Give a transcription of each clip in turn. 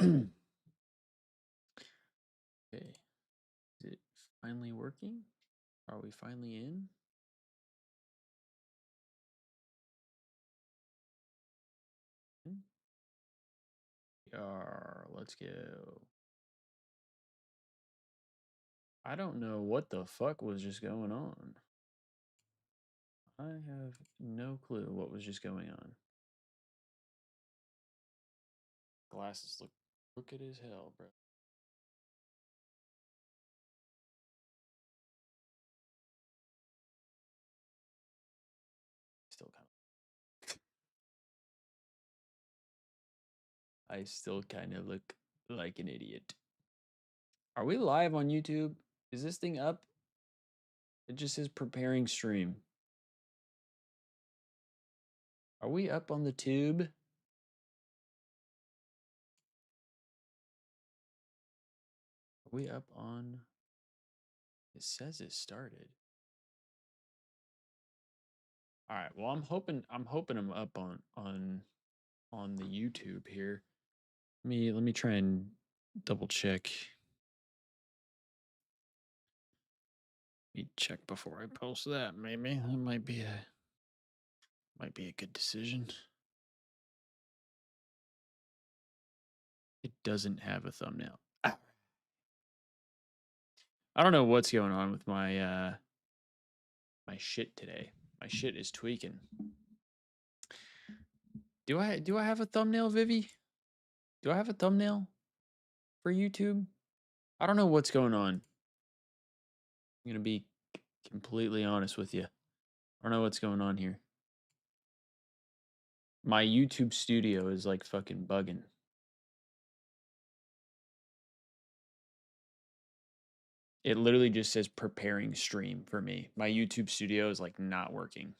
Okay. Is it finally working? Are we finally in? Let's go. I don't know what the fuck was just going on. I have no clue what was just going on. Glasses look crooked as hell, bro. Still kind of. I still kind of look like an idiot. Are we live on YouTube? Is this thing up? It just says preparing stream. Are we up on the tube? Are we up on? It says it started. All right. Well, I'm hoping I'm up on the YouTube here. Let me try and double check. Let me check before I post that. Maybe that might be a good decision. It doesn't have a thumbnail. Ah. I don't know what's going on with my my shit today. My shit is tweaking. Do I have a thumbnail, Vivi? Do I have a thumbnail for YouTube? I don't know what's going on. I'm gonna be completely honest with you. I don't know what's going on here. My YouTube studio is like fucking bugging. It literally just says preparing stream for me. My YouTube studio is like not working.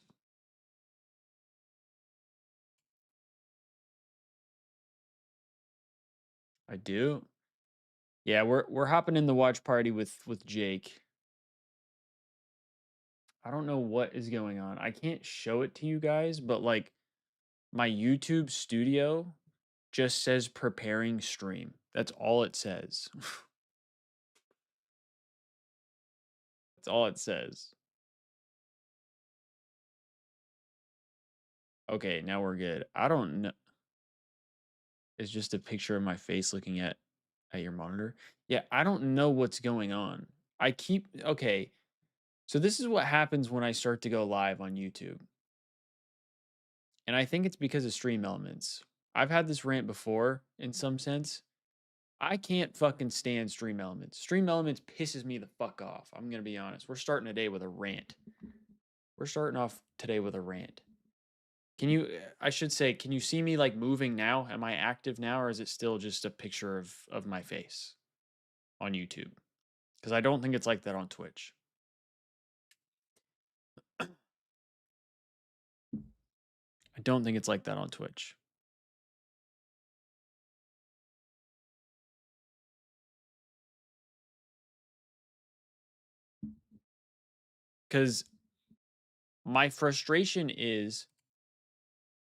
I do. Yeah, we're hopping in the watch party with Jake. I don't know what is going on. I can't show it to you guys, but like my YouTube studio just says preparing stream. That's all it says. That's all it says. Okay, now we're good. I don't know. It's just a picture of my face looking at your monitor. Yeah, I don't know what's going on. Okay. So this is what happens when I start to go live on YouTube. And I think it's because of stream elements. I've had this rant before in some sense. I can't fucking stand stream elements. Stream elements pisses me the fuck off. I'm going to be honest. We're starting today with a rant. We're starting off today with a rant. I should say, can you see me like moving now? Am I active now, or is it still just a picture of my face on YouTube? Because I don't think it's like that on Twitch. I don't think it's like that on Twitch. Because my frustration is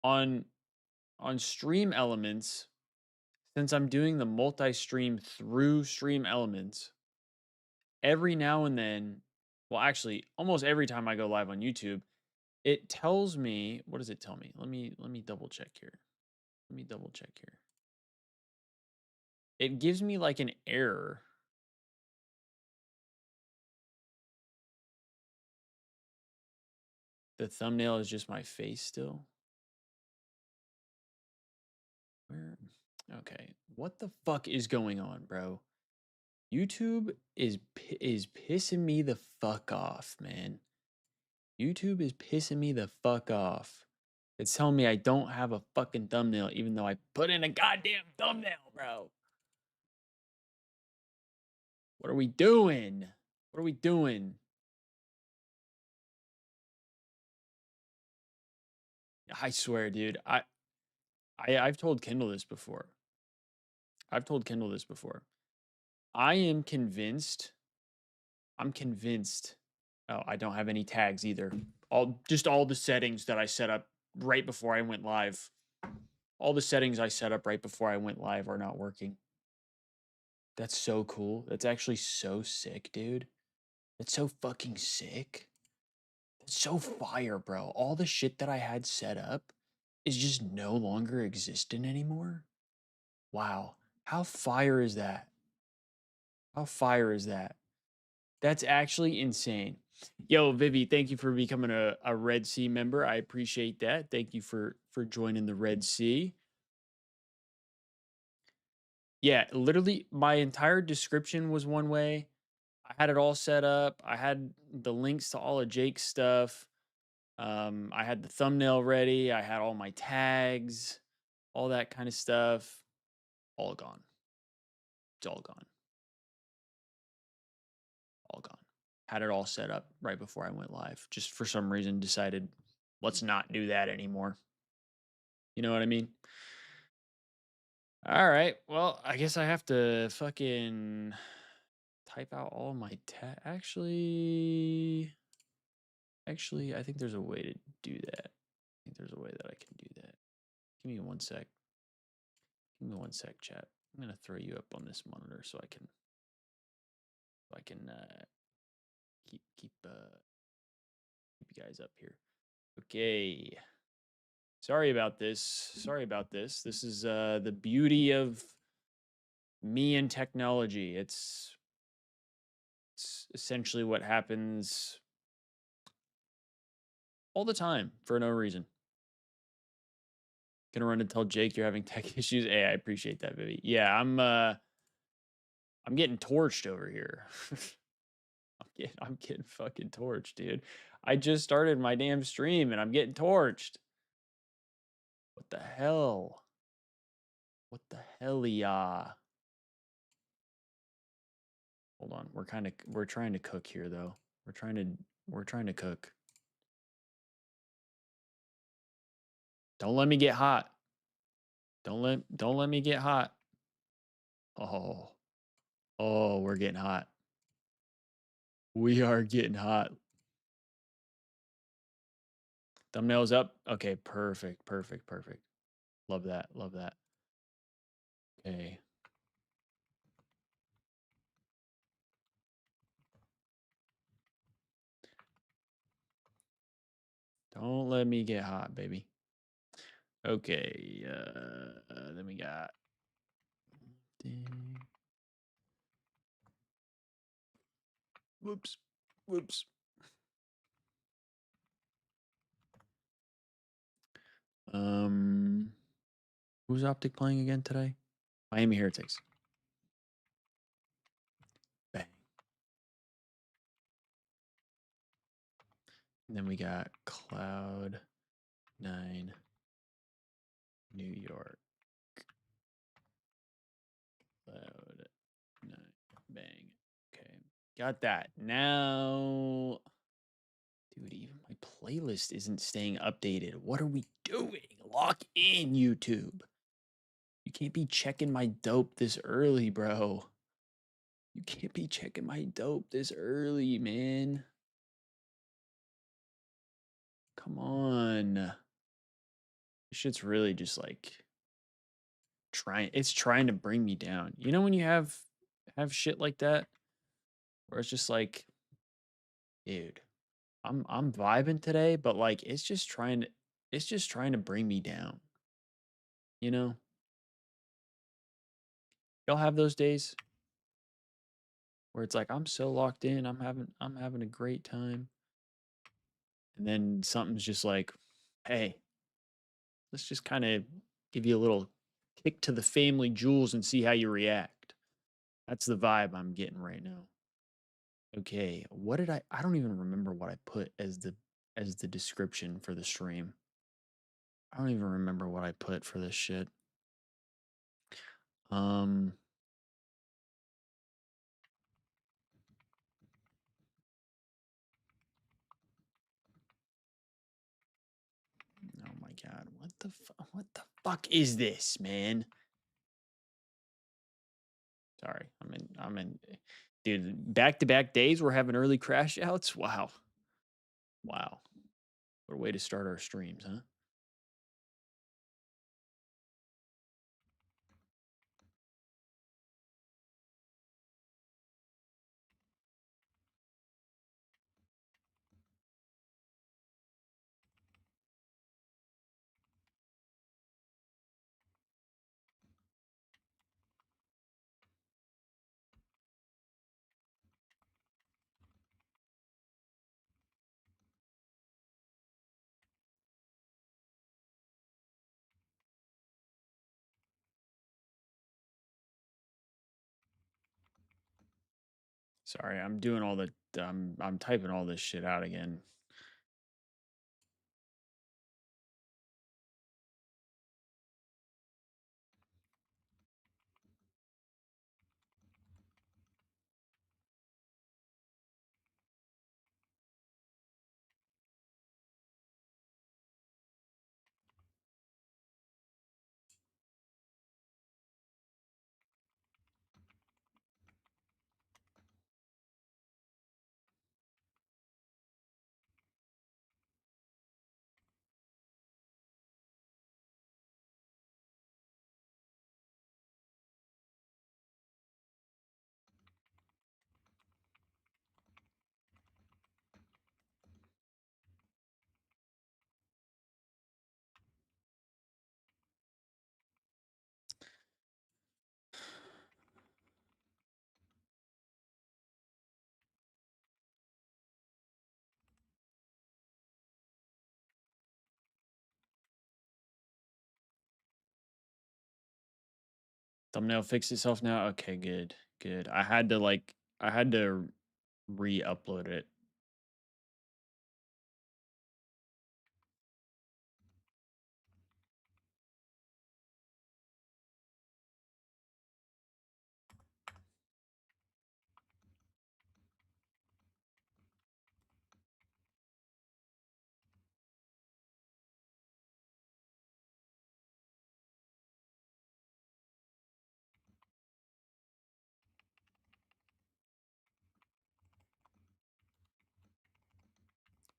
on stream elements, since I'm doing the multi-stream through stream elements, every now and then, well, actually, almost every time I go live on YouTube, it tells me, what does it tell me? Let me double check here. Let me double check here. It gives me like an error. The thumbnail is just my face still. Where? Okay. What the fuck is going on, bro? YouTube is pissing me the fuck off, man. YouTube is pissing me the fuck off. It's telling me I don't have a fucking thumbnail, even though I put in a goddamn thumbnail, bro. What are we doing? What are we doing? I swear, dude. I've told Kendall this before. I've told Kendall this before. I am convinced. I'm convinced. Oh, I don't have any tags either. All the settings that I set up right before I went live. All the settings I set up right before I went live are not working. That's so cool. That's actually so sick, dude. That's so fucking sick. That's so fire, bro. All the shit that I had set up is just no longer existent anymore. Wow. How fire is that? How fire is that? That's actually insane. Yo, Vivi, thank you for becoming a Red Sea member. I appreciate that. Thank you for joining the Red Sea. Yeah, literally my entire description was one way. I had it all set up. I had the links to all of Jake's stuff. I had the thumbnail ready. I had all my tags, all that kind of stuff. All gone. It's all gone. All gone. Had it all set up right before I went live. Just for some reason decided let's not do that anymore. You know what I mean? All right. Well, I guess I have to fucking type out all my actually, I think there's a way to do that. I think there's a way that I can do that. Give me one sec. Give me one sec, chat. I'm gonna throw you up on this monitor so I can keep you guys up here. Okay. Sorry about this. Sorry about this. This is the beauty of me and technology. It's essentially what happens all the time for no reason. Gonna run and tell Jake you're having tech issues. Hey, I appreciate that, Vivi. Yeah, I'm getting torched over here. I'm getting fucking torched, dude. I just started my damn stream and I'm getting torched. What the hell? What the hell, yeah? Hold on. We're trying to cook here though. We're trying to cook. Don't let me get hot. Don't let me get hot. Oh. Oh, we're getting hot. We are getting hot. Thumbnails up. Okay, perfect, perfect, perfect. Love that. Love that. Okay. Don't let me get hot, baby. Okay. Then we got. Whoops. Whoops. Who's Optic playing again today? Miami Heretics. Bang. And then we got Cloud 9, New York. Cloud 9. Bang. Okay. Got that. Now, dude, even my playlist isn't staying updated. What are we doing? Lock in, YouTube. You can't be checking my dope this early, bro. You can't be checking my dope this early, man. Come on. This shit's really just like trying to bring me down. You know when you have shit like that where it's just like, dude, I'm vibing today, but like it's just trying to bring me down. You know? Y'all have those days where it's like I'm so locked in, I'm having a great time. And then something's just like, hey, let's just kind of give you a little kick to the family jewels and see how you react. That's the vibe I'm getting right now. Okay, what did I don't even remember what I put as the description for the stream. I don't even remember what I put for this shit. Um oh my god, what the fuck is this, man? Sorry. I'm in dude, back-to-back days we're having early crash outs. Wow. Wow. What a way to start our streams, huh? Sorry, I'm doing all the I'm typing all this shit out again. Thumbnail fixed itself now. Okay, good, good. I had to re-upload it.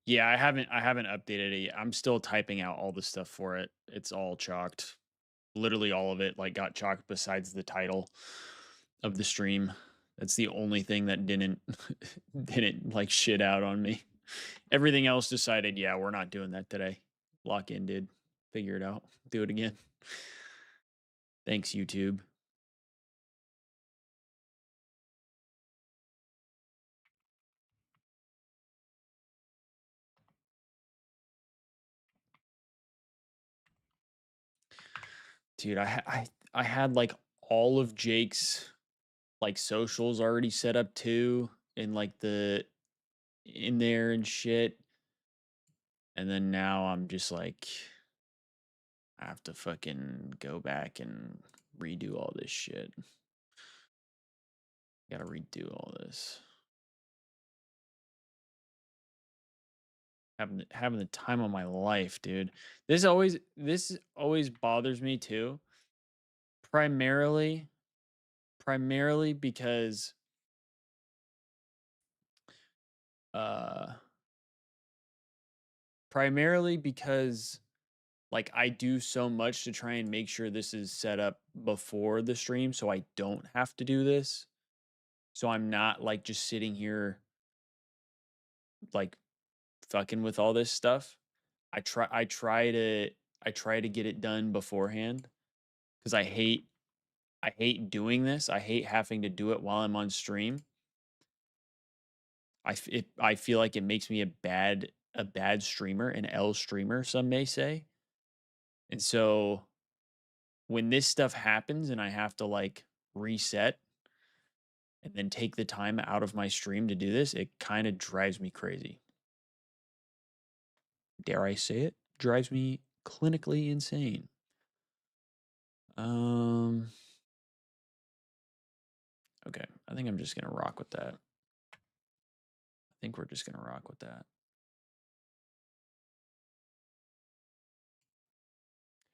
Yeah, I haven't updated it yet. I'm still typing out all the stuff for it. It's all chalked. Literally all of it like got chalked besides the title of the stream. That's the only thing that didn't didn't like shit out on me. Everything else decided, yeah, we're not doing that today. Lock in did. Figure it out. Do it again. Thanks, YouTube. Dude, I had like all of Jake's like socials already set up too, in like the in there and shit. And then now I'm just like, I have to fucking go back and redo all this shit. Gotta redo all this. Having the time of my life, dude. This always bothers me too. Primarily because uh primarily because like I do so much to try and make sure this is set up before the stream so I don't have to do this. So I'm not like just sitting here like fucking with all this stuff. I try to get it done beforehand cuz I hate doing this. I hate having to do it while I'm on stream. I feel like it makes me a bad streamer, an L streamer some may say. And so when this stuff happens and I have to like reset and then take the time out of my stream to do this, it kind of drives me crazy. Dare I say it? Drives me clinically insane. Um okay, I think I'm just going to rock with that. I think we're just going to rock with that.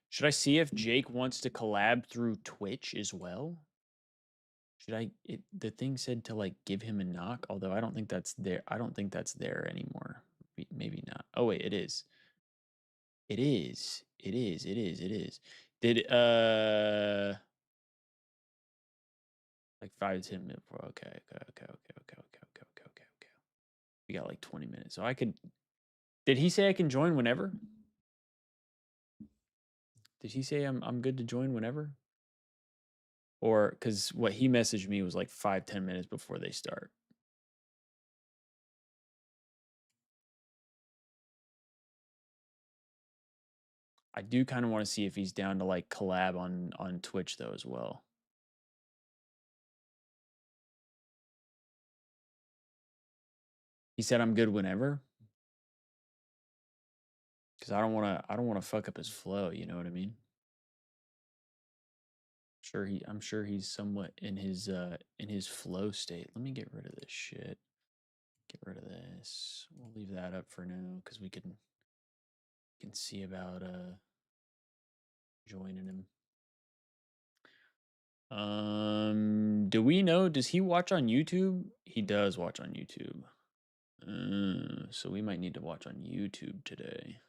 Should I see if Jake wants to collab through Twitch as well? Should I the thing said to like give him a knock, although I don't think that's there. I don't think that's there anymore. Maybe not. Oh wait, it is. It is. It is. It is. It is. Did like 5 to 10 minutes. Okay. Okay. Okay. Okay. Okay. Okay. Okay. Okay. Okay. Okay. We got like 20 minutes. So I could. Did he say I can join whenever? Did he say I'm good to join whenever? Or because what he messaged me was like 5 10 minutes before they start. I do kind of want to see if he's down to like collab on Twitch though as well. He said I'm good whenever. Because I don't wanna fuck up his flow, you know what I mean? I'm sure he's somewhat in his flow state. Let me get rid of this shit. Get rid of this. We'll leave that up for now because we can see about joining him. Do we know? Does he watch on YouTube? He does watch on YouTube. So we might need to watch on YouTube today.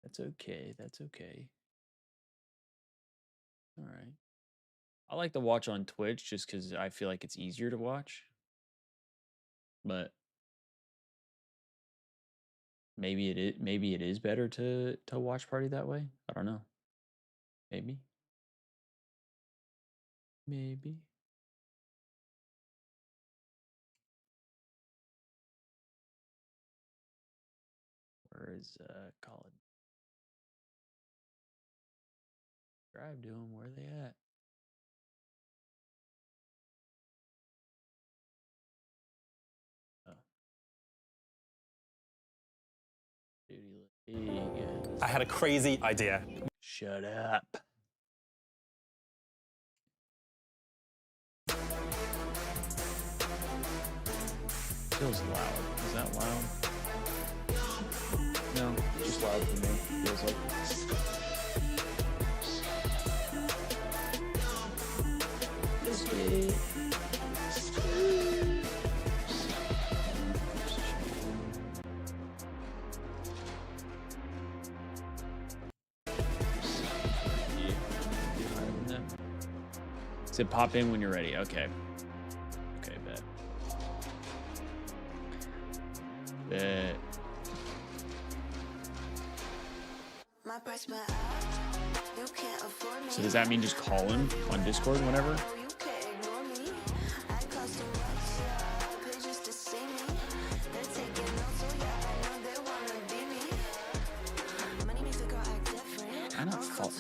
That's okay. That's okay. All right. I like to watch on Twitch just because I feel like it's easier to watch. But maybe it is better to watch party that way. I don't know. Maybe. Maybe. Where is Colin? Subscribe to them. Where are they at? Oh. Duty League. I had a crazy idea. Shut up. Feels loud. Is that loud? No, just loud for me. Feels like. Let's get it. Said pop in when you're ready. Okay. Okay, bet. Bet. So does that mean just call him on Discord whenever?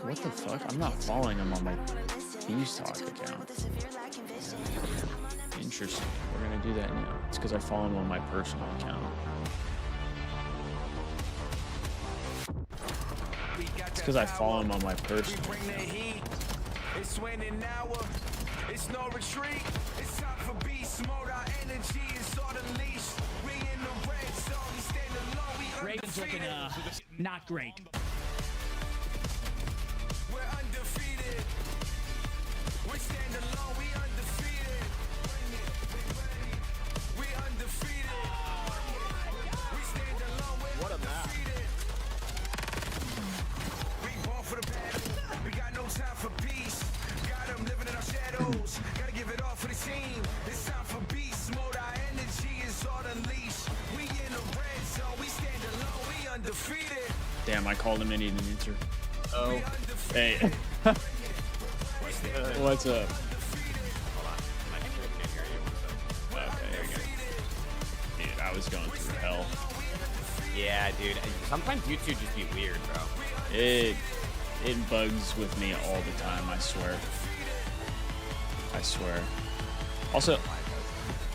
What the fuck? I'm not following him on my Thieves Talk account. Interesting. We're gonna do that now. It's because I follow him on my personal account. It's because I follow him on my personal account. It's no retreat. It's time for beast mode. Our energy is on the leash. We in the red zone. We stand alone. We Ravens looking not great. We're undefeated. We stand alone. We undefeated. We undefeated. We stand alone. We're undefeated. We born for the battle. We got no time for peace. Got them living in our shadows. Gotta give it all for the team. It's time for beast mode. Our energy is on unleashed. We in the red zone. We stand alone. We undefeated. Damn, I called him and he didn't answer. Oh, hey. What's up? Okay, there you go. Dude, I was going through hell. Yeah, dude. Sometimes YouTube just be weird, bro. It bugs with me all the time, I swear. I swear. Also,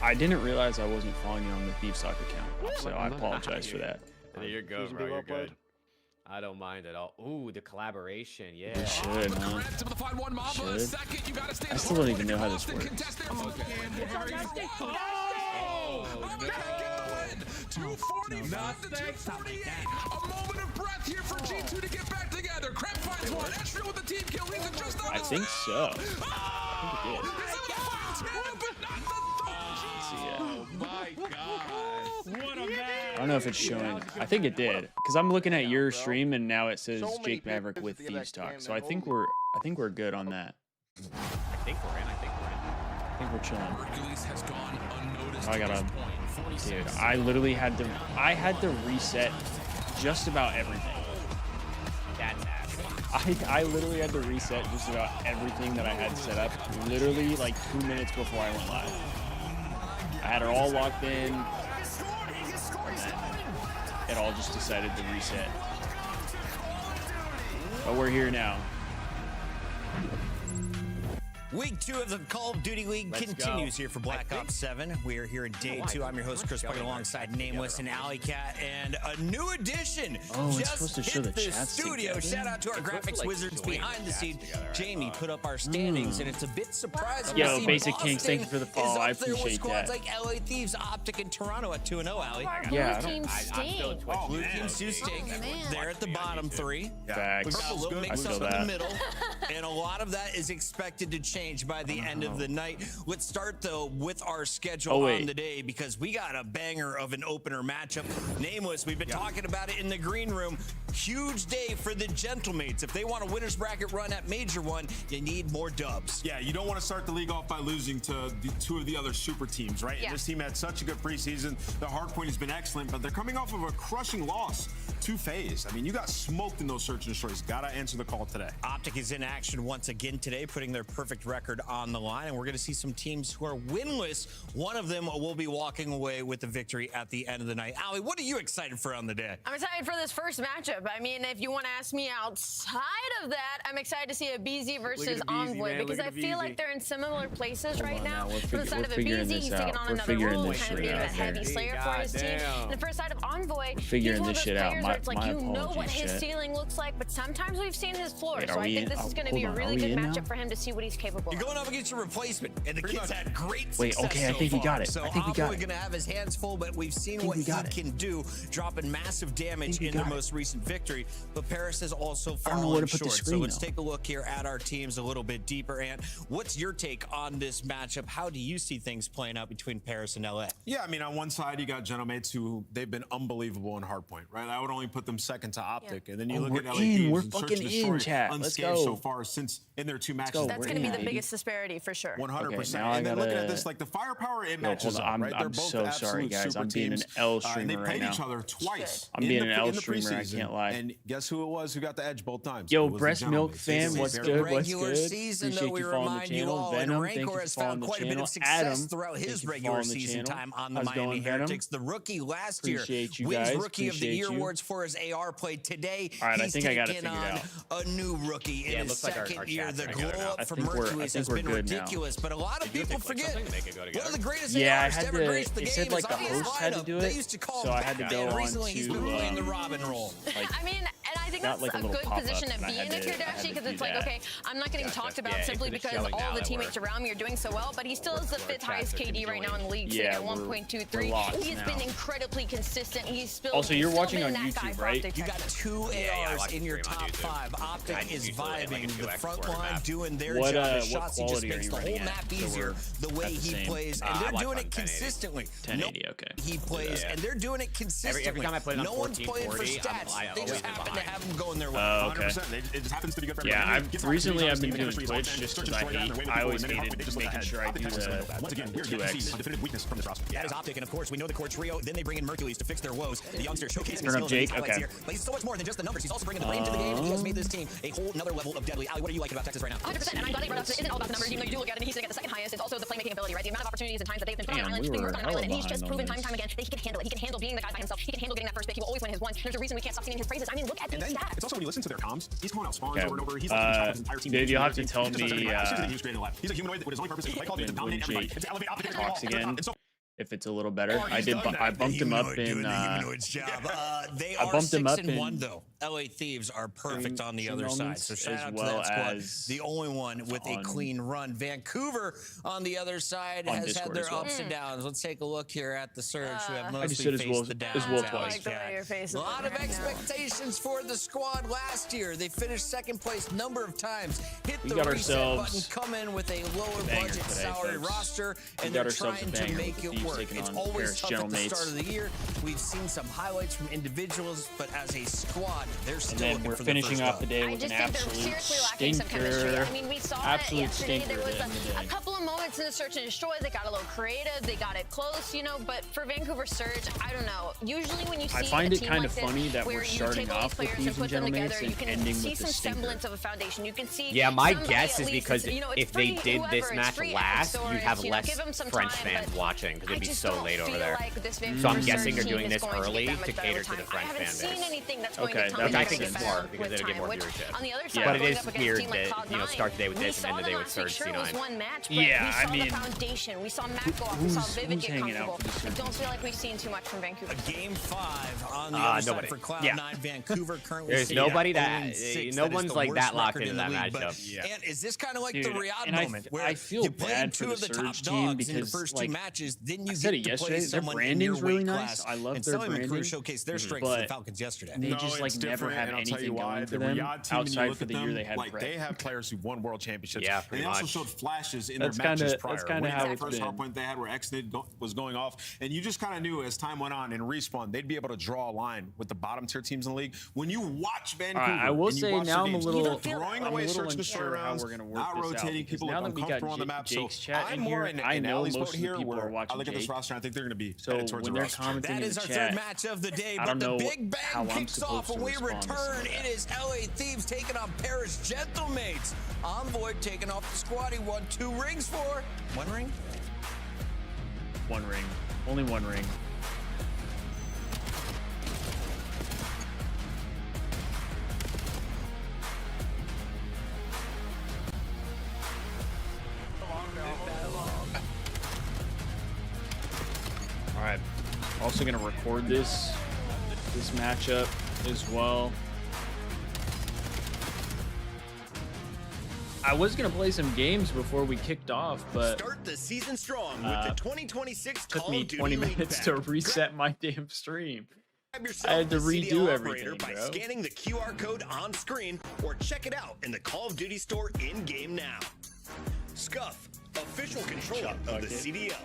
I didn't realize I wasn't following you on the Thieves Talk account, so I apologize for that. You're good, bro. You're good. I don't mind at all. Ooh, the collaboration, yeah. You should, huh? Should. I still don't even know how this works. Oh, no. 249 to 248. A moment of breath here for G2 to get back together. Krem finds one. Ezreal with the team kill. He's just on I think so. I think it did. Oh my God. What a man. I don't know if it's showing. I think it did, because I'm looking at your stream and now it says Jake Maverick with Thieves Talk. So I think we're good on that. I think we're in. I think we're chilling. Hercules has gone unnoticed. I gotta, dude. I literally had to reset just about everything. That's ass. I literally had to reset just about everything that I had set up. Literally like 2 minutes before I went live. I had it all locked in. It all just decided to reset. But we're here now. Week 2 of the Call of Duty League continues here for Black Ops 7. We are here in day 2. I'm your host, Chris Bucket, alongside Nameless and Alley Cat, and a new addition just hit the studio. Shout out to our graphics wizards behind the scenes. Jamie put up our standings, and it's a bit surprising. Yo, Basic Kings, thank you for the follow. I appreciate squads that. like LA Thieves, Optic, and Toronto at 2-0, Alley. Yeah, Blue team stink. Blue teams do stink. They're at the bottom 3. Facts. We've got a little I mix feel up in that. the middle, and a lot of that is expected to change by the end of the night. Let's start, though, with our schedule on the day, because we got a banger of an opener matchup. Nameless, we've been talking about it in the green room. Huge day for the GentleMates. If they want a winner's bracket run at Major 1, you need more dubs. Yeah, you don't want to start the league off by losing to the 2 of the other super teams, right? Yeah. And this team had such a good preseason. The hardpoint has been excellent, but they're coming off of a crushing loss to FaZe. I mean, you got smoked in those search and destroys. Got to answer the call today. Optic is in action once again today, putting their perfect record on the line, and we're going to see some teams who are winless. One of them will be walking away with the victory at the end of the night. Allie, what are you excited for on the day? I'm excited for this first matchup. I mean, if you want to ask me outside of that, I'm excited to see a BZ versus Envoy, because I feel like they're in similar places right now. From the side of a BZ, he's taking on another role, kind of being that heavy slayer for his team. And the first side of Envoy, he's one of those players where it's like, you know what his ceiling looks like, but sometimes we've seen his floor. So I think this is going to be a really good matchup for him to see what he's capable of. You're going up against your replacement, and the kid's had great success. Wait, okay, I think we got it. So I think we got Envoy it. going to have his hands full, but we've seen what he can do, dropping massive damage in their most recent victory. But Paris has also fallen short. So let's take a look here at our teams a little bit deeper. Ant, what's your take on this matchup? How do you see things playing out between Paris and LA? Yeah, I mean, on one side, you got GentleMates who they've been unbelievable in hardpoint, right? I would only put them second to Optic. And then you look at LA Thieves We're and search fucking and destroy in, chat. Let's unscathed go. so far since in their 2 matches. That's going to be the biggest disparity for sure. 100%. now I And then looking gotta- at this, like the firepower it Yo, matches hold up, on. right? They're I'm both so sorry, absolute guys. super I'm being an teams. L And streamer they right played now. each other twice. I'm being an L streamer, I can't lie. And guess who it was who got the edge both times? Yo, It was the Breast Milk GentleMates. fam, what's Very good? good. What's Regular good? season, though, Appreciate we you following the remind you channel. all, and Venom, Rancor thank you has for following found the quite a bit channel. of success Adam, throughout thank his you for regular following the season channel. time on the How's it Miami going, Venom? Heretics. The rookie last year Appreciate you wins guys. Rookie of the Appreciate Year you. awards for his AR play. Today, All right, I he's think I got it taking figured on out. a new rookie in it his looks like our second year. chat's The right glow now. up I from think we're- I Mercules think has we're been good now. ridiculous, but a lot of people forget one of the greatest Yeah, I ARs to had ever to. grace the It game said like is the on his host had to lineup. do They it, used to call so him I had to Batman. go on Recently, he's been playing the to. Robin role. I mean, and I think got, that's like, a a little good pop-up, position to and I be had in if to- you're I had Dashy, to because do it's like, that. okay, I'm not getting talked about Yeah, simply if it's because showing all now the that teammates we're- around me are doing so well, but he still is the Our 5th chats highest are KD right now in the league, sitting Yeah, at we're 1.23. locked He's now. been incredibly consistent. He's still Also, you're still watching been on that guy YouTube, for right? Optic You Tech. got 2 I ARs watch in your stream on top YouTube. 5. I Optic is usually like a vibing. The 2x front quarter line map. doing their What, job. The what shots he just quality are makes you the whole running map at? So easier. we're The way at the he same. plays, I and they're watch doing on it 1080. consistently. 1080, okay. He plays, and they're doing it consistently. Every time I played on no one's playing for 1440, stats. I They just always am happen to behind. have them going their way. Oh, okay. 100%. It just happens to be good for Yeah, everybody. I've Gets recently opportunities I've been on doing Steam, Twitch and just search because and destroy down the way I always before, and then hated they just look making ahead. sure I Optic do Tech is the right there. Once again, we're 2x. a definitive weakness from this roster. That is Optic, and of course, we know the core trio. Then they bring in Mercules to fix their woes. The youngsters showcasing Turn his up skills and Jake, his highlights okay. here. But he's so much more than just the numbers. He's also bringing the brain to the game, and he has made this team a whole another level of deadly. Ali, what are you liking about Texas right now? 100%, and I'm glad they brought up, it isn't all about the numbers, even though you do look at it, and he's sitting at the second highest. It's also the playmaking ability, right? The amount of opportunities and times that they've been put on Damn, an island, we being were worked on an hella island, and he's just behind proven on time and time again that he can handle it. He can handle being the guy by himself. He can handle getting that first pick. He will always win his one. There's a reason we can't stop singing his praises. I mean, look at And these then stats. it's also when you listen to their comms, he's calling out spawns Okay. over and over. He's like his entire team. Dude, you'll have to tell He just does me, everything right. Seriously, he was creating a lab. He's a humanoid with his only purpose is to play Call of Duty to dominate everybody. Jake It's to elevate Optic talks again. And so If it's a little better, Oh, I he's did. done that. I bumped him up Doing in. the humanoid's job. They I are bumped him up 6-1 in though. LA Thieves are perfect on the two other side. moments, So shout as out well to that squad. as The only one with a on- clean run. Vancouver on the other side On has Discord had their as well. ups and downs. Let's take a look here at the surge. Who have I just mostly said as faced well- the as downs. well Alley twice. I like the way Cat. your face is A lot of looking right now. expectations for the squad last year. They finished second place number of times. Hit We the got reset ourselves button, come in with a lower banger budget today, salary folks. roster, We and got they're ourselves a trying to banger make with it Thieves work. taking It's on always Paris tough at the start GentleMates. of the year. We've seen some highlights from individuals, but as a squad, they're still And then looking we're for finishing the first off the dub. day I with just an think they're absolute seriously lacking some chemistry. stinker. I mean, we saw that Absolute yesterday. stinker There was at the end of the a day. couple of moments in the search and destroy. They got a little creative. They got it close, you know. But for Vancouver Surge, I don't know. Usually when you see I find a it team kind like of this, funny that where we're you starting take all off these with players and Thieves put and them GentleMates together, you and can ending see with the some stinker. semblance of a foundation. You can see. Yeah, my somebody guess at is least because you know, it's if they free, did whoever, this it's match free last, X, or you'd have it's, you know, less give them some French time, fans but watching because I it'd be just so don't late over feel there. like this So I'm Vancouver guessing Surge they're doing team is this going to early get that much to better cater to time. the French I haven't fan seen base. anything that's going to Okay, really I does think get it's better smart because with it'll get time, more which viewership. on the other side, But it going is up against a weird team like that, you know, Cloud9, start today with we this and saw end the them day with not take Surge sure it was C9. one match, but Yeah, we I saw mean, the foundation. We saw Matt go off. We saw Vivid get hanging out comfortable. for the I don't feel like we've seen too much from Vancouver. Game 5 on the other nobody. side for Cloud9. Yeah. Vancouver currently There's sitting at nobody 0-6. no That is one's the like worst that locked record into in the that league, but- matchup. And is this kind of like Dude, the Riyadh and moment where I feel you played bad two for of the the top Surge team dogs in the because, first like, two matches, then you I said get it to play yesterday, their someone in your branding's really weight nice. class. I love and their Sully and branding. crew showcased their strengths But to the Falcons yesterday. they No, just like it's never different, have and I'll tell you anything why. going for The them Riyadh team, when you outside look for at the year them, they had like Brett. they have players who won world championships. Yeah, and pretty they also much. showed flashes in That's their matches kinda- prior. that's kinda Winning how that it's first been. hardpoint they had where Exnid was going off, and you just kind of knew as time went on in Respawn, they'd be able to draw a line with the bottom tier teams in the league. When you watch Vancouver, I will and you say watch now their I'm a games, little, they're throwing away search and destroy unsure how rounds, we're gonna work not this out, rotating, because people now look that we got uncomfortable on the map. So Jake's chat I'm in more here, in I know Ali's most boat of the here, people are where I watching look at this Jake. roster, I think they're going to be So headed towards when the they're roster. commenting That in is the our chat, third match of the day, I but don't the know big how bang I'm kicks off supposed to when we respond to some return. of that. It is LA Thieves taking on Paris GentleMates. Envoy taking off the squad he won 2 rings for. 1 ring? One ring, only one ring. All right, also gonna record this matchup as well. I was gonna play some games before we kicked off, but Start the season strong with the 2026 took Call me of Duty 20 League minutes Pack. to reset my damn stream. Grab yourself I had to the redo CDL everything, operator by bro. scanning the QR code on screen or check it out in the Call of Duty store in-game now. Scuff, official controller of the CDL.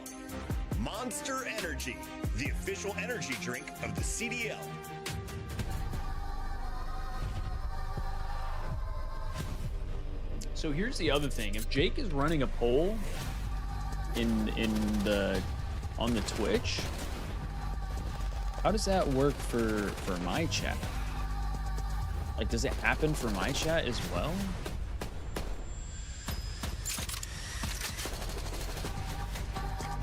Monster Energy, the official energy drink of the CDL. So here's the other thing: if Jake is running a poll on the Twitch, how does that work for my chat? Like, does it happen for my chat as well?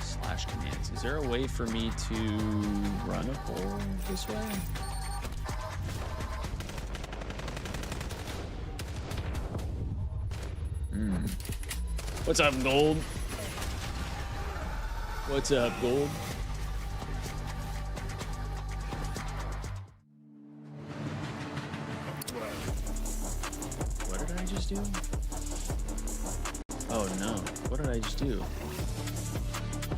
Slash commands. Is there a way for me to run a poll this way? What's up, Gold? What's up, Gold? What did I just do? Oh no, what did I just do?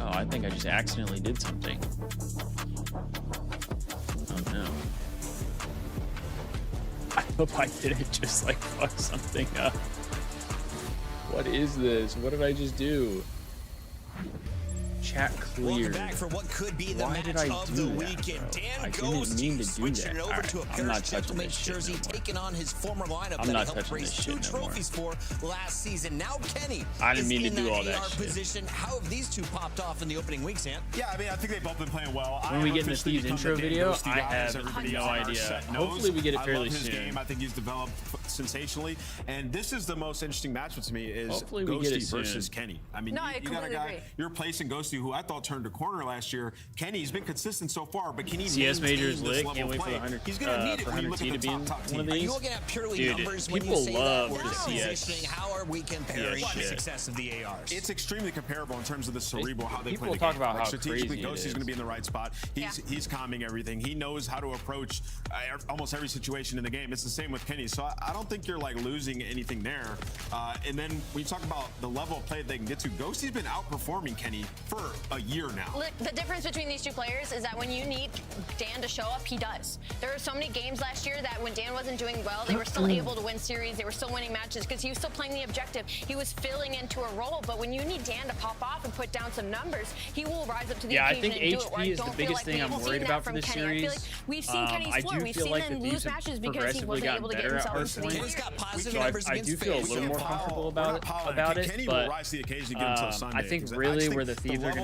Oh, I think I just accidentally did something. Oh no. I hope I didn't just like fuck something up. What is this? What did I just do? Chat Welcome cleared. back for what could be the Why match did I of do the that, weekend. bro? Dan I didn't Ghosty mean to do switching that. it over Alright, to a I'm Paris not touching this GentleMates shit jersey, no more. taking on his former lineup I'm that not he helped touching raise this 2 shit no more. trophies for last season. Now Kenny I didn't is mean to in do all that AR shit. position. How have these two popped off in the opening weeks, Ant? Yeah, I mean, I think they've both been playing well. When we get in the Thieves intro video, I have no idea. Hopefully we get it fairly I love his soon. game. I think he's developed sensationally. And this is the most interesting matchup to me is Hopefully we get Ghosty it soon. versus Kenny. I mean, No, I you got a completely guy, agree. you're replacing Ghosty, who I thought turned a corner last year. Kenny's been consistent so far, but can he CS maintain Majors this lit. level Can't of wait for play? the 100. He's going to need it For when you look 100T at to the be in top one of team. Are you these. looking at purely Dude, numbers when you people say that? love Or the just CS. positioning? How are we comparing Yeah, the shit. success of the ARs? It's extremely comparable in terms of the cerebral, how they People play the talk game. about Like, how strategically, crazy it Ghosty's is. going to be in the right spot. He's calming everything. He knows how to approach almost every situation in the game. It's the same with Kenny. So I don't think you're like losing anything there. And then when you talk about the level of play they can get to, Ghosty's been outperforming Kenny for a year now. Look, the difference between these two players is that when you need Dan to show up, he does. There were so many games last year that when Dan wasn't doing well, they were still able to win series. They were still winning matches because he was still playing the objective. He was filling into a role. But when you need Dan to pop off and put down some numbers, he will rise up to the Yeah, I occasion think and do it. Where I HP is don't the feel biggest like thing I'm we've seen worried that about for from this Kenny. I feel series. like we've seen Kenny's I floor. do We've feel seen like him the lose Thieves have matches because he progressively wasn't gotten able to get better at himself into the hardpoint. game. Kenny's got positive So numbers I against do feel a FaZe. little more comfortable about it. Kenny But will rise to the occasion to get himself Sunday. I think because really just where the Thieves are level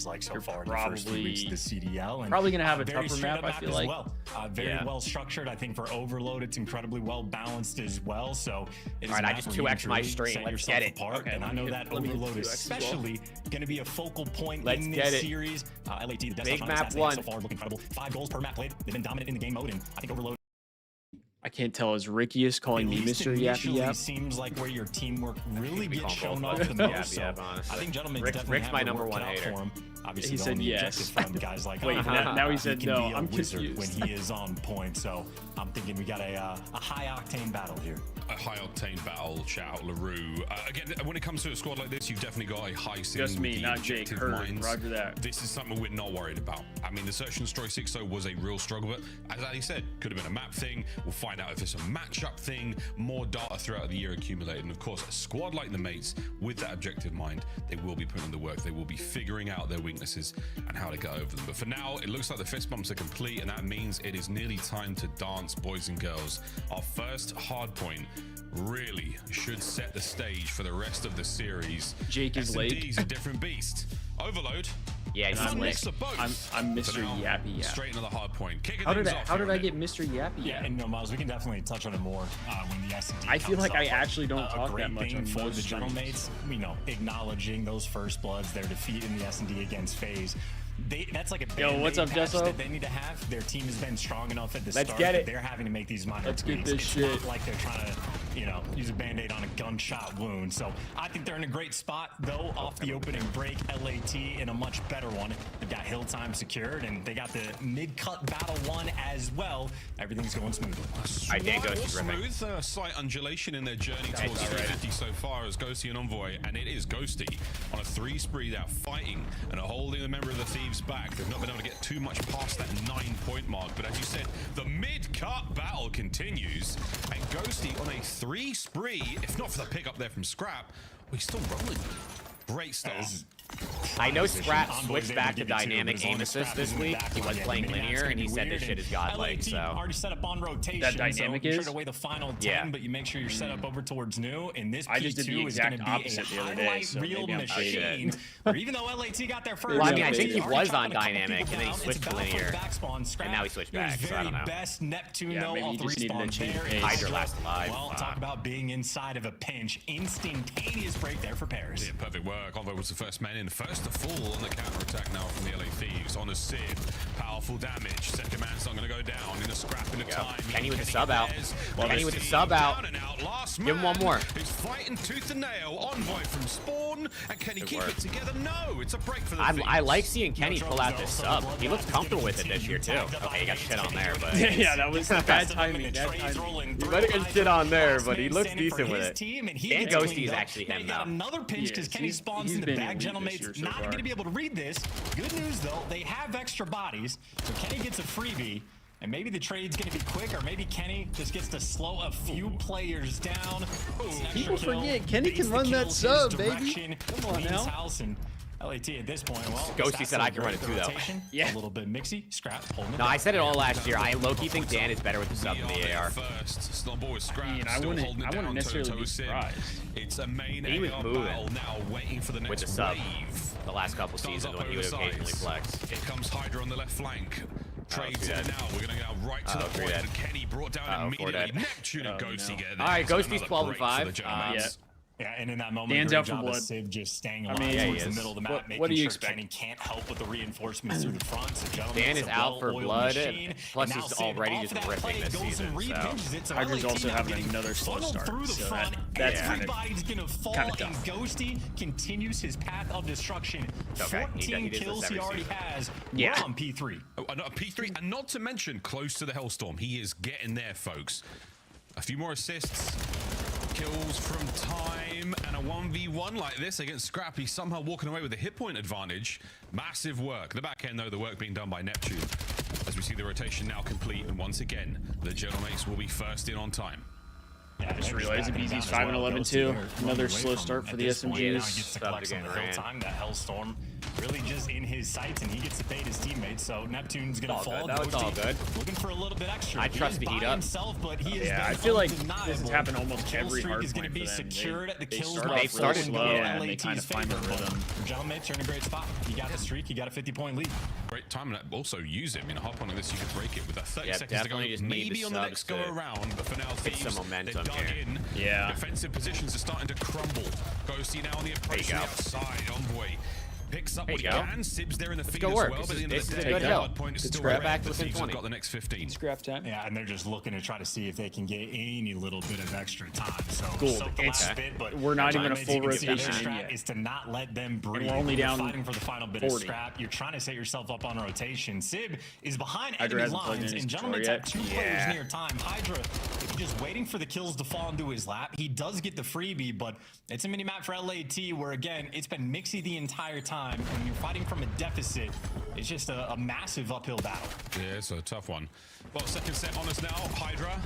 seems like so You're far in the first 2 weeks of the CDL. And probably gonna have a very tougher straight map, up I feel as like. well. Very well structured. I think for Overload, it's incredibly well balanced as well. So it is All right, I just 2x my stream. stream. Set Let's yourself get it. apart, Okay, and I know that let me hit Overload is 2x as well. especially going to be a focal point Let's in get this it. series. LAT, the Big desktop map assassin one. so far look incredible. 5 goals per map played. They've been dominant in the game mode, and I think Overload I can't tell. Is Rickiest calling me Mr. Yappy Yap? seems like where your teamwork really be gets calling shown both off of the them. most. Yeah, So honestly. I think Gentleman's Rick's definitely my have number work one cut out hater. for him. Obviously, He the said only yes. objective from guys like Wait, now he said can no. be a I'm wizard confused. when he is on point. So I'm thinking we got a high octane battle here. a high-octane battle. Shout out LaRue. Again, when it comes to a squad like this, you've definitely got a high ceiling. Just me, not Jake. Heard. Roger that. This is something we're not worried about. I mean, the Search and Destroy 6-0 was a real struggle, but as Ali said, could have been a map thing. We'll find out if it's a matchup thing, more data throughout the year accumulated. And of course, a squad like the Mates, with that objective mind, they will be putting in the work. They will be figuring out their weaknesses and how to get over them. But for now, it looks like the fist bumps are complete, and that means it is nearly time to dance, boys and girls. Our first hard point really should set the stage for the rest of the series. Jake is late. S&D's a different beast. Overload. Yeah, I'm Mr. Yappy Yap. Straight into the hard point. How did I get Mr. Yappy Yap? Yeah, and no, Miles, we can definitely touch on it more when the S&D I feel like I up. actually don't talk that much on for most the streams. GentleMates, you know, acknowledging those first bloods, their defeat in the S&D against FaZe. That's like a Yo, what's up, Jesso? that they need to have. Their team has been strong enough at the Let's start get it. that they're having to make these minor Let's get tweaks. this It's shit. not like they're trying to, you know, use a band-aid on a gunshot wound. So I think they're in a great spot, though, off the opening break. LAT in a much better one. They've got hill time secured, and they got the mid-cut battle one as well. Everything's going smoothly. Smooth, slight undulation in their journey towards 350 so far as Ghosty and Envoy, and it is Ghosty on a 3 spree. They're fighting and are holding a member of the Thieves back. They've not been able to get too much past that 9-point mark, but as you said, the mid-cut battle continues, and Ghosty on a 3 spree, if not for the pick up there from Scrap, well, he's still rolling. Great start. I know Scrap switched back to dynamic aim assist this week. He was playing linear, and he said this shit is godlike. So already set up on rotation. That dynamic so is? Sure to weigh the final 10, but you make sure you're set up over towards new. And this I just did the P2 is going exact to be opposite a the other day, highlight so reel maybe I'm machine. Or even though LAT got there first. Well, I mean, I think he already was on chopping a couple dynamic, people and then he down. switched It's to a battle for linear, the backspawn. Scrap and now he switched back, is so I don't know. best Neptune, Yeah, though, maybe all he three just needed spawn a change of there. pace. Hydra last alive. Well, talk about being inside of a pinch. Instantaneous break there for Paris. Yeah, perfect work. Envoy was the first man in, first to fall on the counter-attack now from the LA Thieves. On a Sid, powerful damage. Second man's not going to go down in a scrap in a time. Kenny with the sub out. Kenny with the sub out. Give him one more. He's fighting tooth and nail. Envoy from spawn, and can he keep it together? No, it's a break for the Thieves. I like seeing Kenny pull out this sub. He looks comfortable with it this year too. Okay, he got shit on there, but yeah, that was bad timing. Bad timing. he might have got shit on there, but he looks decent with it. And Ghosty is actually him got now. another pinch because Kenny spawns in the back. GentleMates not going to be able to read this. Good news though, they have extra bodies, so Kenny gets a freebie. And maybe the trade's going to be quick, or maybe Kenny just gets to slow a few players down. People forget Kenny can run that sub, baby. Come on now. House and LAT at this point, well, Ghosty said I can run it too, though. Yeah. A little bit mixy. Scrap holding it. No, I said it all last year. I low-key think Dan is better with the sub than the AR. I mean, I wouldn't necessarily be surprised. It's a main He was AR moving battle now, waiting for the next with the sub wave. the last couple seasons when he would occasionally flex. Here comes Hydra on the left flank. Trades in now. We're going to go right to the point. And Kenny brought down immediately. Neptune and Ghosty get there. All right, Ghosty's 12-5. Yeah, and in that moment, Dan's out for blood. Civ just staying alive towards the middle of the map, what do you making expect? Kenny can't help with the reinforcements through the front. So Dan is out for blood, plus he's already just ripping this season. So Hydra's also having another slow start, so that's everybody's gonna fall, and Ghosty continues his path of destruction. 14 kills he already has. We're on P3. Oh, P3, and not to mention close to the Hellstorm. He is getting there, folks. A few more assists. Kills from time, and a 1v1 like this against Scrappy, somehow walking away with a hit point advantage. Massive work. The back end, though, the work being done by Neptune. As we see the rotation now complete, and once again, the GentleMates will be first in on time. Yeah, I just realized BZ's 5-11 too. Another slow start for the SMGs. That Hellstorm really just in his sights, and he gets to fade his teammates. So Neptune's gonna fall. No, it's all good. Looking for a little bit extra. I trust the heat up. But he yeah, I feel like this has happened almost every hard is point going to be for them. secured at the kills. They started slow, and they kind of find the rhythm. GentleMates are in a great spot. He got the streak. He got a 50-point lead. Great time, and also use it. I mean, a hard point like this, you could break it with that 30 Yeah, seconds to go. definitely just need Maybe the on the next go around, but for now, Thieves, some momentum they're dug here. in. Yeah. Defensive positions are starting to crumble. Ghosty now on the approach to the outside. Envoy Picks up There what you he go. can. Sib's there in the feed go as work. well. This But is- at the end this of is the a day, good the hill. hard point is Good still scrap red. back The within Thieves have 20. got the next 15. Scrap time. Yeah, and they're just looking to try to see if they can get any little bit of extra time. So Cool. soak the last bit, but We're not even a GentleMates, full you can see their rotation in strat yet. is to not let them breathe. we're only You're down fighting for the final bit of 40. scrap. You're trying to set yourself up on a rotation. Sib is behind Hydra enemy hasn't plugged in lines, his and controller GentleMates yet. have 2 players near time. Hydra just waiting for the kills to fall into his lap. He does get the freebie, but it's a mini map for LAT where, again, it's been mixy the entire time, and when you're fighting from a deficit, it's just a massive uphill battle. Yeah, it's a tough one. Well, second set on us now. Hydra.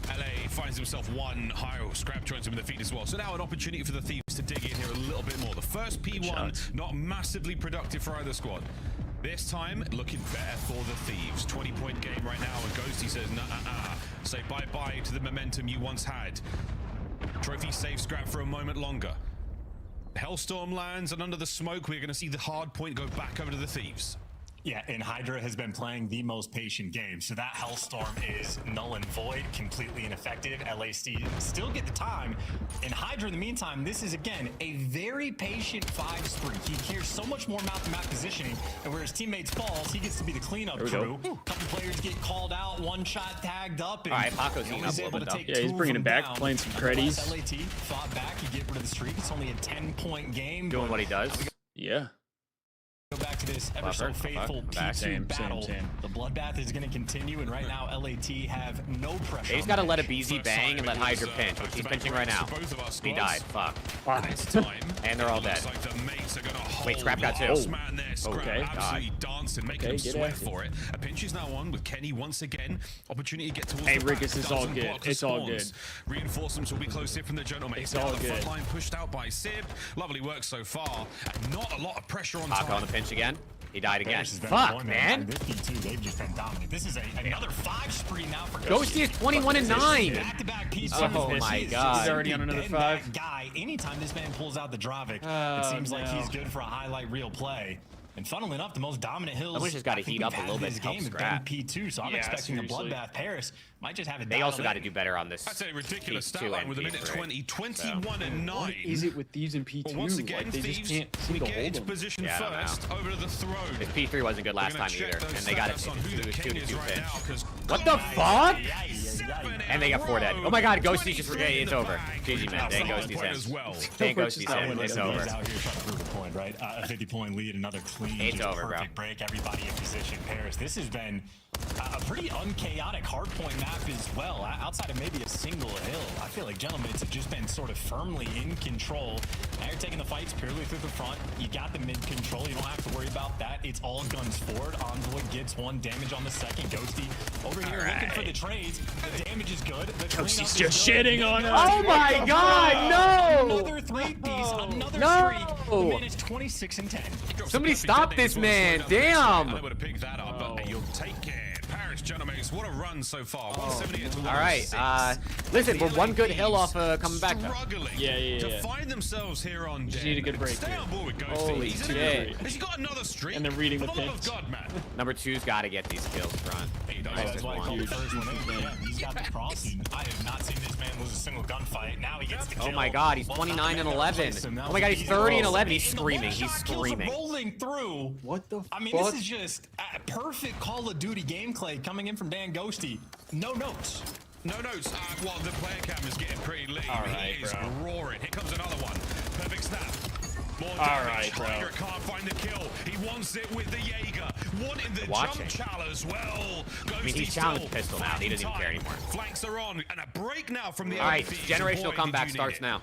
LA finds himself one higher. Scrap joins him in the feet as well. So now an opportunity for the Thieves to dig in here a little bit more. The first P1 not massively productive for either squad. This time, looking better for the Thieves. 20-point game right now, and Ghosty says, nah, say bye-bye to the momentum you once had. Trophy safe Scrap for a moment longer. Hellstorm lands, and under the smoke, we're going to see the hard point go back over to the Thieves. Yeah, and Hydra has been playing the most patient game, so that Hellstorm is null and void, completely ineffective. LAC still get the time, and Hydra, in the meantime, this is, again, a very patient 5-spree. He cares so much more map-to-map positioning, and where his teammates falls, he gets to be the cleanup crew. A couple players get called out, one shot tagged up, and all right, Paco's he heating was up a able little to bit, take though. Yeah, he's two bringing of it them back, down. playing some Otherwise, creddies. LAT fought back, you get rid of the streak. It's only a 10-point game. Doing but what he does. Yeah. Go back to this ever so faithful P2 Same. battle. The bloodbath is going to continue, and right now LAT have no pressure. He's got to let a BZ bang and let Hydra pinch, which he's pinching right now. He died. Fuck. And they're all dead. Wait, Scrap got 2. Okay. Absolutely dancing, making him get sweat active. for it. A pinch is now on with Kenny once again. Opportunity to get towards Hey, the Rick, back. this is all Doesn't good. block the It's all spawns. Reinforcements will be close here from the GentleMates. It's Now all the good. front line pushed out by Sib. Lovely work so far. And not a lot of pressure on Paco on time. the pinch again. He died again. This has been Fuck, deployment, man. and this P2, they've just been dominant. This is another 5-spree now for Ghosty is 21-9. Back-to-back P2. Oh my God. He's already on another And 5. that guy, anytime this man pulls out the Dravic, Oh, it seems like no. he's good for a highlight reel play. And funnily enough, the most dominant hills Someone's just gotta I think heat up we've a had little this bit to help game have Scrap. been P2, so I'm Yeah, expecting seriously. a bloodbath. Paris might just have it They also dialed got to in. do better on this. That's a ridiculous P2 stat line and with a minute P3. 20, 21 and 9. What is it with Thieves and P2? Well, once again, Like, they just Thieves, can't we seem to get hold into them. position Yeah, I don't first over to the throne. His P3 wasn't good last We're time gonna check either, those and they got it. stats on who It the was 2 king to is 2 right pinch. now, 'cause What the fuck? seven And they got 4 dead. Oh my God, Ghosty's just it's over. GG, man. Dang Ghosty's as in. well. Dang Which is Ghosty's not in. winning. It's He's over. out here trying to prove a point, right? A 50-point lead, another clean, It's just over, bro. perfect break. Everybody in position. Paris, this has been a pretty unchaotic hardpoint map as well. Outside of maybe a single hill, I feel like GentleMates have just been sort of firmly in control. Now you're taking the fights purely through the front. You got the mid control. You don't have to worry about that. It's all guns forward. Envoy gets 1 damage on the second. Ghosty over here looking for the trades. The damage is good. The Ghosty's cleanup just is good. shitting on us. Oh my God, no! Another 3-piece, another No! streak. The man is 26 and 10. Somebody stop this man. Damn. I would have picked that up, but you'll take care. Paris GentleMates, what a run so far. 178 to All right. Listen, we're one good hill off coming back though. Struggling Yeah. to find themselves here on Just need a good break Stay here. on board with Ghosty. Holy He's in shit. it. Has he got another streak? And they're reading For the the love of pinch. God, man. Number 2's got to get these kills front. He does. That's why I called the first one in. Yeah, he's got the crossing. I have not seen this man lose a single gunfight. Now he gets the kill. Oh my God, he's 29 and 11. Oh my God, he's 30 and 11. He's screaming. He's screaming. Rolling through. What the I mean, fuck? this is just a perfect Call of Duty gameplay coming in from Dan Ghosty. No notes. No notes. Well, the player cam is getting pretty lean. All right, he is bro. roaring. Here comes another one. Perfect snap. More All damage. right, bro. Hydra can't find the kill. He wants it with the Jaeger. Wanting the Watching. jump chal as well. I mean, he's challenged pistol now. He doesn't even care anymore. Flanks are on. And a break now from the All right, Thieves. generational Boy, comeback did you starts need it. now.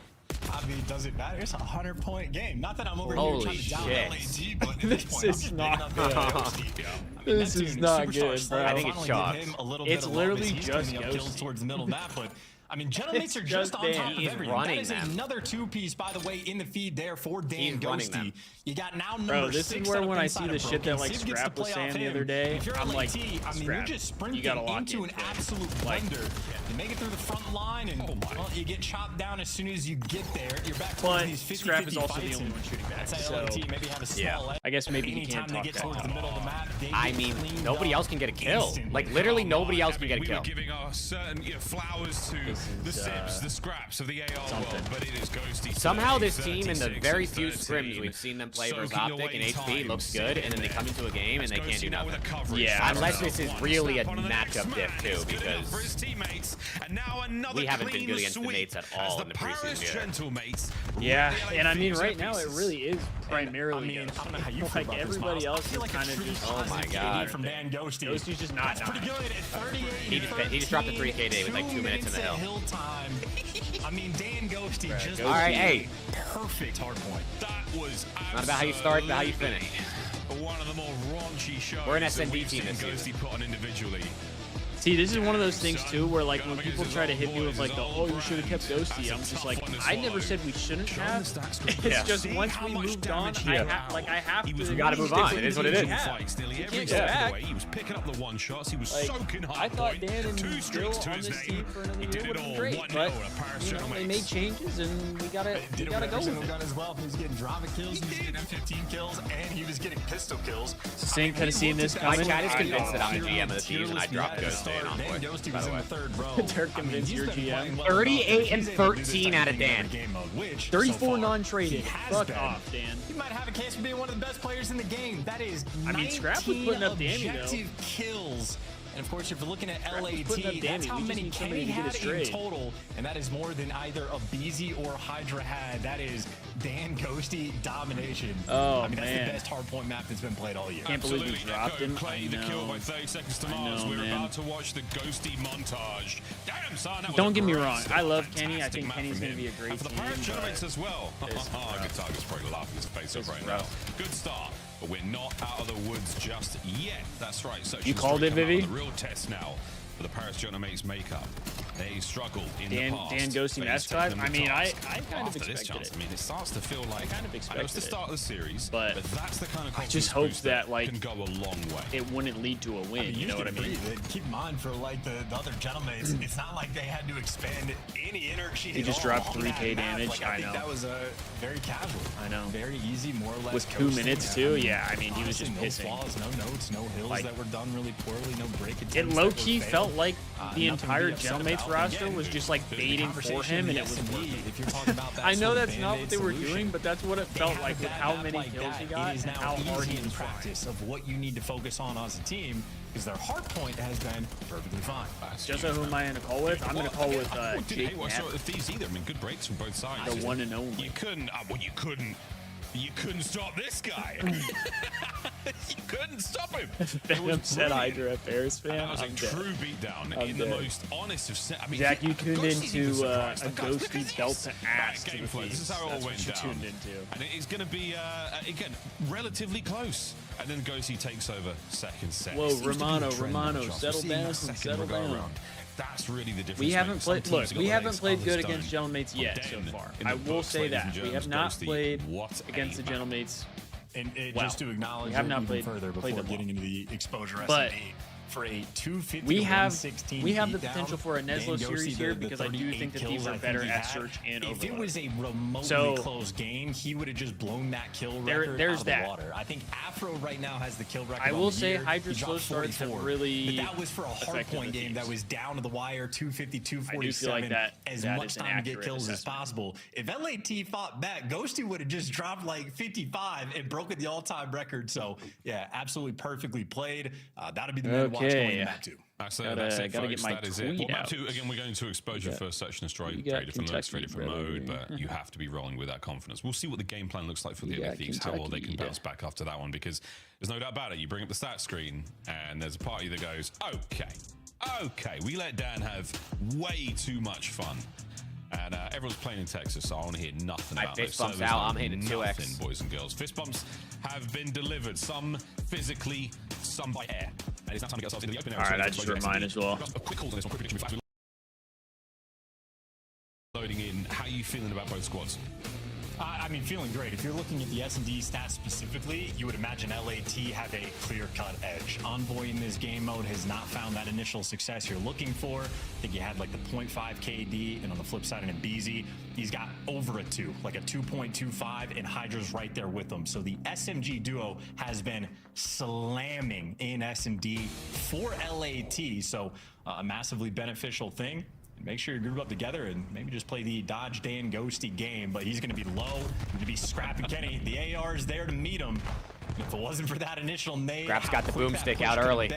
I mean, does it matter? It's a 100-point game. Not that I'm over Holy here trying to shit. down LAG, but at this This point, I'm is just not picking up Dan good. Ghosty. This is not good, bro. I think it's Finally shocked. give him a little It's bit of literally love as he's just cleaning up kills Ghosty. towards the middle of the map, but I mean, GentleMates It's are just just on Dan. top of He's everything. running that is them. another 2-piece, by the way, in the feed there for Dan He's running Ghosty. them. You got now number Bro, this 6 is where set when up I see inside the of shit that Broken. like Sib gets Scrap to was play saying off the him. other day. If you're I'm LAT, like, I mean, you're Scrap, just sprinting you gotta lock into in, an kid. absolute Like- blender. You make it through the front line, and well, you get chopped down as soon as you get there. You're back But towards these 50-50 Scrap is also the fights, only and one shooting back, that's how so- LAT maybe have a small Yeah. edge. I guess maybe he Anytime can't they talk get that towards the much. middle of the map, they I get mean, cleaned nobody up else can get a kill. instantly. Like, literally nobody else I can mean, get a we kill. were giving our certain flowers to the sips, the scraps of the AR something. world, but it is Ghosty. Somehow this team, in the very few scrims we've seen them play versus Optic and HP, looks good, and then they come into a game and they can't do nothing. Yeah, unless this is really a matchup diff too, because we haven't been good against the mates at all in the preseason. Yeah, and I mean, right now it really is primarily. I don't know how you feel like about this, everybody Miles. else I feel is like kind of just. Oh my god. From Dan Ghosty. Ghosty's just not. That's pretty good. At 38, He just dropped a 3K day with like 2 minutes in the hill. Time. I mean, Dan Ghosty just. All right, hey. Perfect hard point. That was not about how you start, but how you finish. One of the more raunchy shows. We're an SMD team this Ghosty put on individually. See, this is one of those things too, where like when people try to hit me with like the "oh, you should have kept Ghosty," I'm just like, I never said we shouldn't have. It's just once we moved on, I have to. You gotta move on. It is what it is. You can't go back. He was picking up the one shots. He was Like, soaking hard. I thought Dan and Bill on this team for another year would have been great, but you know, they made changes and we gotta go with it. As well. He was getting drama kills, he was getting M15 kills, and he was getting pistol kills. Same kind of seeing this coming. My chat is convinced that I'm the GM of the Thieves and I dropped Ghosty and Envoy. Ghosty was in the third row. They're convinced you're GM. 38 and 13 out of Dan. 34 non-traded. Fuck off, Dan. He might have a case for being one of the best players in the game. That is 19 Scrap was putting up Danny, though. objective kills. And of course, if you're looking at LAT, Danny. that's how We just many need Kenny somebody to get had us in straight. total, and that is more than either a BZ or Hydra had. That is Dan Ghosty domination. Oh, I mean, that's man. the best hardpoint map that's been played all year. Can't believe he dropped him. Play the kill by 30 seconds to Mars. We're about to watch the Ghosty montage. Damn, son, that was Don't get me wrong. aggressive. I love Kenny. I Fantastic think map Kenny's from going to be a him. great And for the team. Pirate Generates but as well. Good target's probably laughing his face up right now. Good start, but we're not out of the woods just yet. That's right. So You called it, Vivi? The real test now for the Paris GentleMates makeup. They struggled in the past. Dan Ghosty They mascot? taken them I mean, I task. kind of After this expected chance, it. I mean, it starts to feel like kind of I know it's expected the start of the series, but that's the kind of I just confidence hope boost that like can go a long way. it wouldn't lead to a win. You know what I mean? Keep in mind for like the other GentleMates, it's not like they had to expend any energy. He just dropped 3K damage. I I think know. that was very casual. I know. Very easy, more or less. With 2 minutes too. Yeah, I mean, he was just honestly, no pissing. flaws, no notes, no hills Like, that were done really poorly, no break attempts. It that low were key failed. felt like the Nothing to entire be upset GentleMates about. roster Again, was just like the baiting for conversation him, and in it was SMD, working. if you're talking about that I know sort of that's not what Band-Aid they were solution, doing, but that's what it they felt have like a with bad how map many like kills that. he got It is and now how hard easy he in was trying. practice of what you need to focus on as a team, because their hard point has been perfectly fine. Just who am I in a call with? I'm in a call with Jake Hey, well, so the Thieves either. I mean, good breaks from both sides. the one and only. You couldn't. You couldn't stop this guy. You couldn't stop him. Phantom said Hydra a Paris fan. That was a I'm true dead. beatdown I'm in the dead. most honest of I mean, Zach, you tuned Ghosty's even into surprised. a Like, guys, look at Ghosty belt this. to Right, ass to the gameplay. This is Thieves. how it all That's went what you down. tuned into. And it's going to be, again, relatively close. And then Ghosty takes over second set. Whoa, It seems to be the Romano, trend Romano, now, Josh. settle We're seeing down that and second settle go down. around. That's really the difference. We haven't Some played. teams Look, have got we the haven't legs, played others good against don't. GentleMates yet so Then, far. in I the will books, say ladies that and we have gentlemen, not Ghosty, played what against a the map. GentleMates. And Well, just to acknowledge we have it not even played- further played before them getting into the exposure But S&D, for a 250 We to have 116 we have the beatdown, potential for a Dan Neslo Ghosty, series the here because I do 38 think that kills these I are think better he at had. search and If it overload. was a remotely So, close game, he would have just blown that kill There- record there's out of that. the water. I think Afro right now has the kill record. I on will the say year. Hydra's He dropped slow starts have 44. really But that was for a hard affected point the game that Thieves. was down to the wire, 250, I do 247, feel like that as that much is an time to get accurate kills as assessment. possible. If LAT fought back, Ghosty would have just dropped like 55 and broken the all-time record. So yeah, absolutely perfectly played. That'd be the man to watch going Okay. into map 2. That's Gotta- that's it, gotta folks. get my That is it. tweet Well, map out. 2, again, we're going to exposure got- first section, you three got different looks, three Kentucky, different brother. mode, but you have to be rolling with that confidence. We'll see what the game plan looks like for the You other got Thieves, how well they can Kentucky. bounce back after that one, because there's no doubt about it. You bring up the stat screen, and there's a party that goes, okay, we let Dan have way too much fun. And everyone's playing in Texas, so I want to hear nothing My about fist those bumps servers. out, I'm hitting Nothing, 2x. boys and girls. Fist bumps have been delivered, some physically, some by air. And it's now time to get ourselves into the open area. All right, So I let's just explode remind the as well. A quick call on this one, quick prediction. We've loading in. How are you feeling about both squads? I mean, feeling great. If you're looking at the S&D stats specifically, you would imagine LAT have a clear-cut edge. Envoy in this game mode has not found that initial success you're looking for. I think he had like the 0.5 KD, and on the flip side, in BZ, he's got over a 2, like a 2.25, and Hydra's right there with him. So the SMG duo has been slamming in S&D for LAT, so a massively beneficial thing. Make sure you group up together and maybe just play the dodge Dan ghosty game. But he's going to be low. Going to be scrapping Kenny. The AR is there to meet him. If it wasn't for that initial nade, Scrap's got the boomstick out early.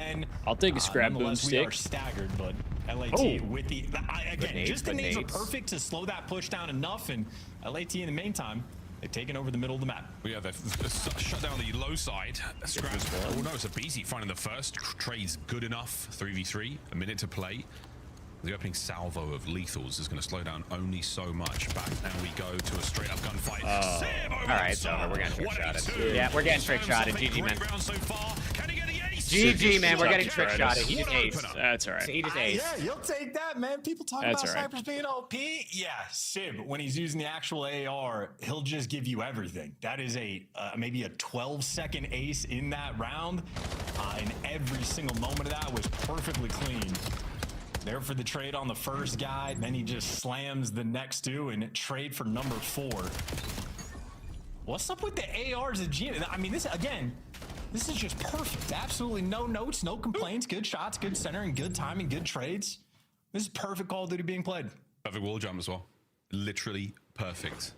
I'll take a scrap boomstick. We are boomstick. staggered, but LAT with the again, just the nades are perfect to slow that push down enough. And LAT in the meantime, they've taken over the middle of the map. Well, yeah, they've shut down the low side. Scrap. Oh no, it's a BZ finding the first. Trade's good enough. 3v3, a minute to play. The opening salvo of lethals is going to slow down only so much. Back now we go to a straight up gunfight. All right, it's over. We're getting trick shotted. Yeah, we're getting trick shotted. GG, man. GG, man. We're getting trick shotted. He just aced. That's all right. He just aced. Yeah, you'll take that, man. People talk about snipers being OP. Yeah, Sib, when he's using the actual AR, he'll just give you everything. That is a maybe a 12-second ace in that round, and every single moment of that was perfectly clean. There for the trade on the first guy, then he just slams the next two and trade for number 4. What's up with the ARs at G? I mean, this is just perfect. Absolutely no notes, no complaints, good shots, good centering, good timing, good trades. This is perfect Call of Duty being played. Perfect wall jump as well. Literally perfect.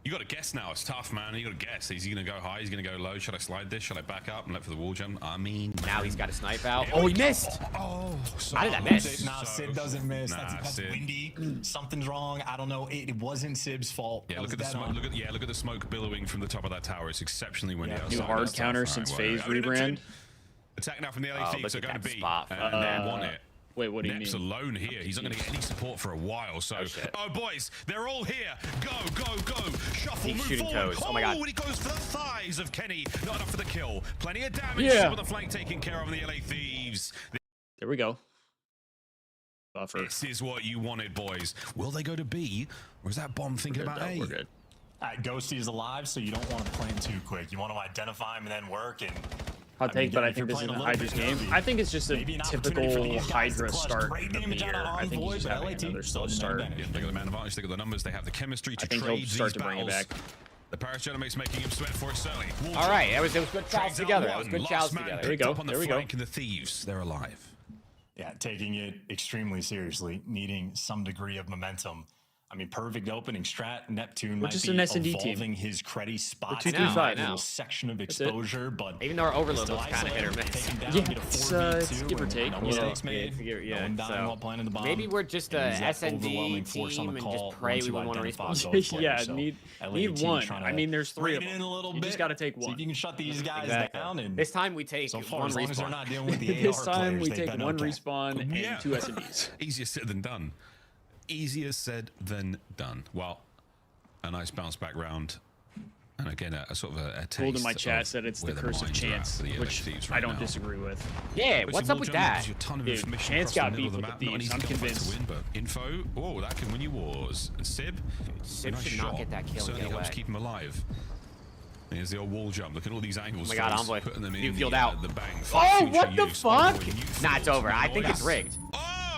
You got to guess now. It's tough, man. You got to guess. Is he going to go high? He's going to go low. Should I slide this? Should I back up and let for the wall jump? I mean, now he's got a snipe out. Oh, he missed. Oh, how did that miss? Nah, Sid doesn't miss. That's windy. Something's wrong. I don't know. It wasn't Sib's fault. Yeah, look at the smoke. Look at the smoke billowing from the top of that tower. It's exceptionally windy. New hard counter since phase rebrand. Attack now from the LA Thieves are going to be. And they want it. Wait, what do you mean? Nep's alone here. He's not going to get any support for a while. So, oh boys, they're all here. Go, go, go. Shuffle, move forward. Oh my God. And he goes for the thighs of Kenny. Not enough for the kill. Plenty of damage. With the flank taken care of in the LA Thieves. There we go. Buffer. This is what you wanted, boys. Will they go to B, or is that bomb thinking about A? We're good. Ghosty is alive, so you don't want to plan too quick. You want to identify him and then work. And I'll take, but I think this is a Hydra's game. I think it's just a typical Hydra start of the year. I think he's just having another slow start. Yeah, they got the man advantage, they got the numbers, they have the chemistry to I think trade he'll start these to bring it battles. back. The Paris GentleMates making him sweat for it, certainly. All right, it was good chows together. That was good chows together. There we go. There we go. And the Thieves, they're alive. Yeah, taking it extremely seriously, needing some degree of momentum. I mean, perfect opening strat. Neptune might just be an S&D evolving team. his credit spot. We're 2-3-5 now. Section of exposure, but even though our overload looks kind of hit or miss. Yeah, it's give or take. Maybe we're just a S&D team and just pray we won't want to respawn. Yeah, need one. I mean, there's 3 of them. You just got to take one. See if you can shut these guys down. And this time we take one respawn. This time we take one respawn and 2 S&Ds. Easier said than done. Easier said than done. Well, a nice bounce back round, and again a sort of a taste. Told in my chat said it's the curse of chance, which I don't disagree with. Yeah, what's up with that? Dude, Chance got beat with the Thieves. I'm convinced. But info, oh, that can win you wars. And Sib should not get that kill. Certainly helps keep him alive. Here's the old wall jump. Look at all these angles. Oh my God, Envoy. Putting them New in field out. The bang. Oh, what the fuck? Nah, it's over. I think it's rigged.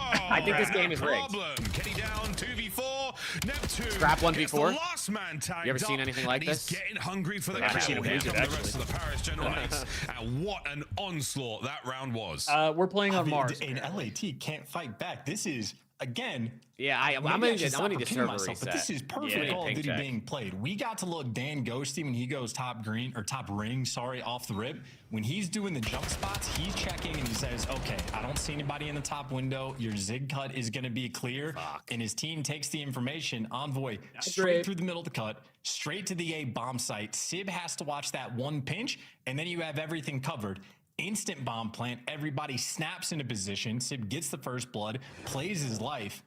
I think this game is rigged. Kenny down 2v4. Neptune. Scrap 1v4. Last man tagged you ever seen anything like this? He's getting hungry for the kill. Here come the rest of the Paris GentleMates. And what an onslaught that round was. We're playing on Mars. And LAT can't fight back. This is again. Yeah, I'm gonna need to server reset. But this is perfect Call of Duty being played. We got to look Dan Ghosty when he goes top green or top ring, off the rip. When he's doing the jump spots, he's checking and he says, okay, I don't see anybody in the top window. Your zig cut is gonna be clear. And his team takes the information, Envoy, straight through the middle of the cut, straight to the A bomb site. Sib has to watch that one pinch, and then you have everything covered. Instant bomb plant, everybody snaps into position. Sib gets the first blood, plays his life.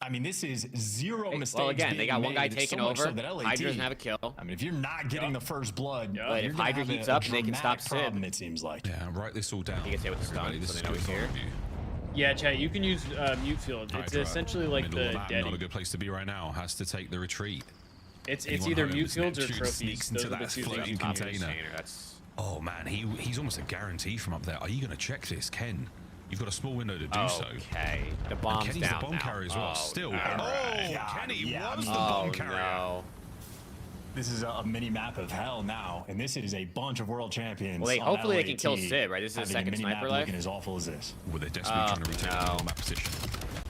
I mean, this is zero mistakes. Well, again, they got one guy taking over. So Hydra doesn't have a kill. I mean, if you're not getting the first blood, but if Hydra heats up, they can stop Sib. It seems like. Yeah, write this all down. He gets hit with the stun, so they know he's here. Yeah, chat, you can use mute field. It's essentially like the dead. Not a good place to be right now. Has to take the retreat. It's either mute fields or trophies. Those are the two floating container. That's... Oh man, he's almost a guarantee from up there. Are you going to check this, Ken? You've got a small window to do so. Okay, the bomb's Kenny's down the bomb carrier as well. Still. Kenny was the bomb carrier. No. This is a mini map of hell now, and this is a bunch of world champions. Well, hopefully they can kill Sib, right? This is a second sniper life. As awful as this. Well, they're desperately trying to retain the map position.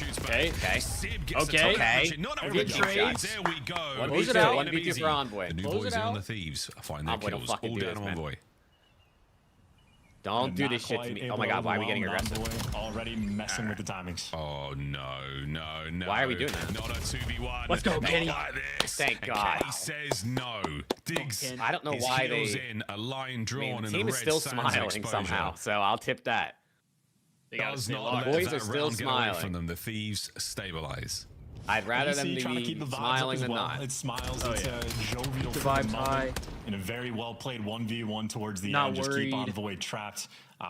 shoots back. Okay. Okay. Good trades. There we go. 1v2. 1v2 for Envoy. The new Close boys it in on out. the Thieves. Find their Envoy, don't kills. fucking All do down this, on man. Envoy. Don't do this shit to me. Oh my god, why are we getting aggressive? Already messing with the timings. Oh no. Why are we doing that? Not a 2v1. Let's go, Kenny. Like this. Thank And God. Kenny says no. Diggs. I don't know his why heels they. in, a line I drawn, mean, the and team the is red still sands smiling exposure. somehow, so I'll tip that. They gotta Does stay not locked. let Boys that are still round get away smiling. from them. The Thieves stabilize. I'd rather them trying to be keep the vibes smiling up as than well. not. It smiles. Oh, It's yeah. jovial The for vibes the moment. high. In a very well played 1v1 towards the Not end. Just keep worried. Envoy trapped.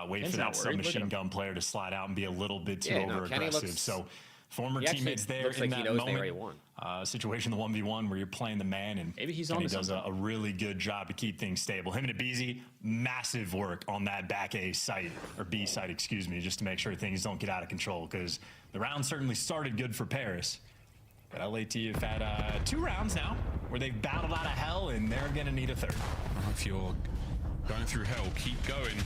Wait Ken's for not that worried. Look at submachine him. gun player to slide out and be a little bit too Yeah, no, over Kenny aggressive. looks- So former He actually teammates there looks in like he that knows they already moment. won. Situation, the 1v1 where you're playing the man, and Maybe he's Kenny onto does something. a really good job to keep things stable. Him and Abizi, massive work on that back A site, or B site, excuse me, just to make sure things don't get out of control, because the round certainly started good for Paris. But LAT have had 2 rounds now where they've battled out of hell, and they're going to need a third. If you're going through hell, keep going.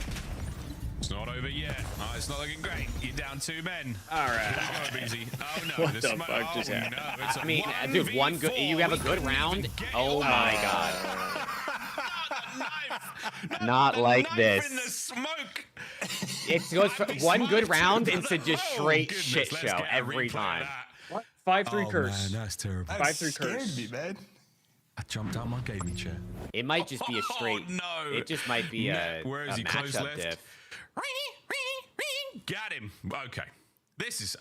It's not over yet. Oh, it's not looking great. You're down 2 men. All right. Go, BZ. Oh no. What the the smoke- fuck just oh, happened? no, it's a I mean, dude, one good. 1v4. You have a We good couldn't round. even get Oh your my god. Not like knife this. in the smoke. It goes from I'd be one good smoked. round into just Oh, straight goodness, shit let's show get a every replay of time. that. What? 5-3 curse. Man, that's terrible. 5-3 curse. Scared me, man. I jumped out my gaming chair. It might just be a straight. no. It just might be a, Where is a he? Close matchup left. diff. Got him. Okay. This is.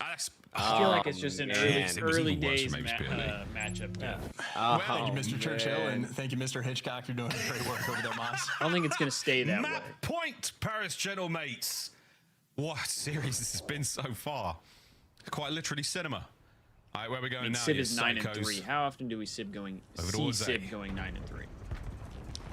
I feel like it's just an man. early, It was early even worse days for Mace Bailey. matchup. Yeah. Thank you, Mr. Churchill, man. and thank you, Mr. Hitchcock. You're doing great work over there, Moss. I don't think it's gonna stay that way. Map point, Paris GentleMates. What a series this has been so far. Quite literally cinema. All right, where are we going I mean, now? Sib you is 9-3. psychos? How often do we see Sib going 9-3?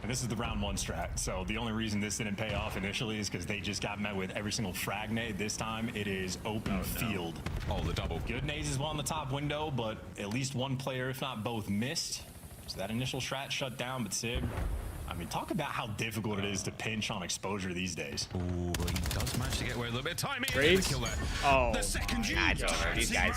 And this is the round 1 strat. So the only reason this didn't pay off initially is because they just got met with every single frag nade. This time it is open field. Oh, the double. Good nades as well in the top window, but at least one player, if not both, missed. So that initial strat shut down, but Sib, I mean, talk about how difficult it is to pinch on exposure these days. Oh, he does manage to get away a little bit of time. Trades? Oh, the second God, these guys,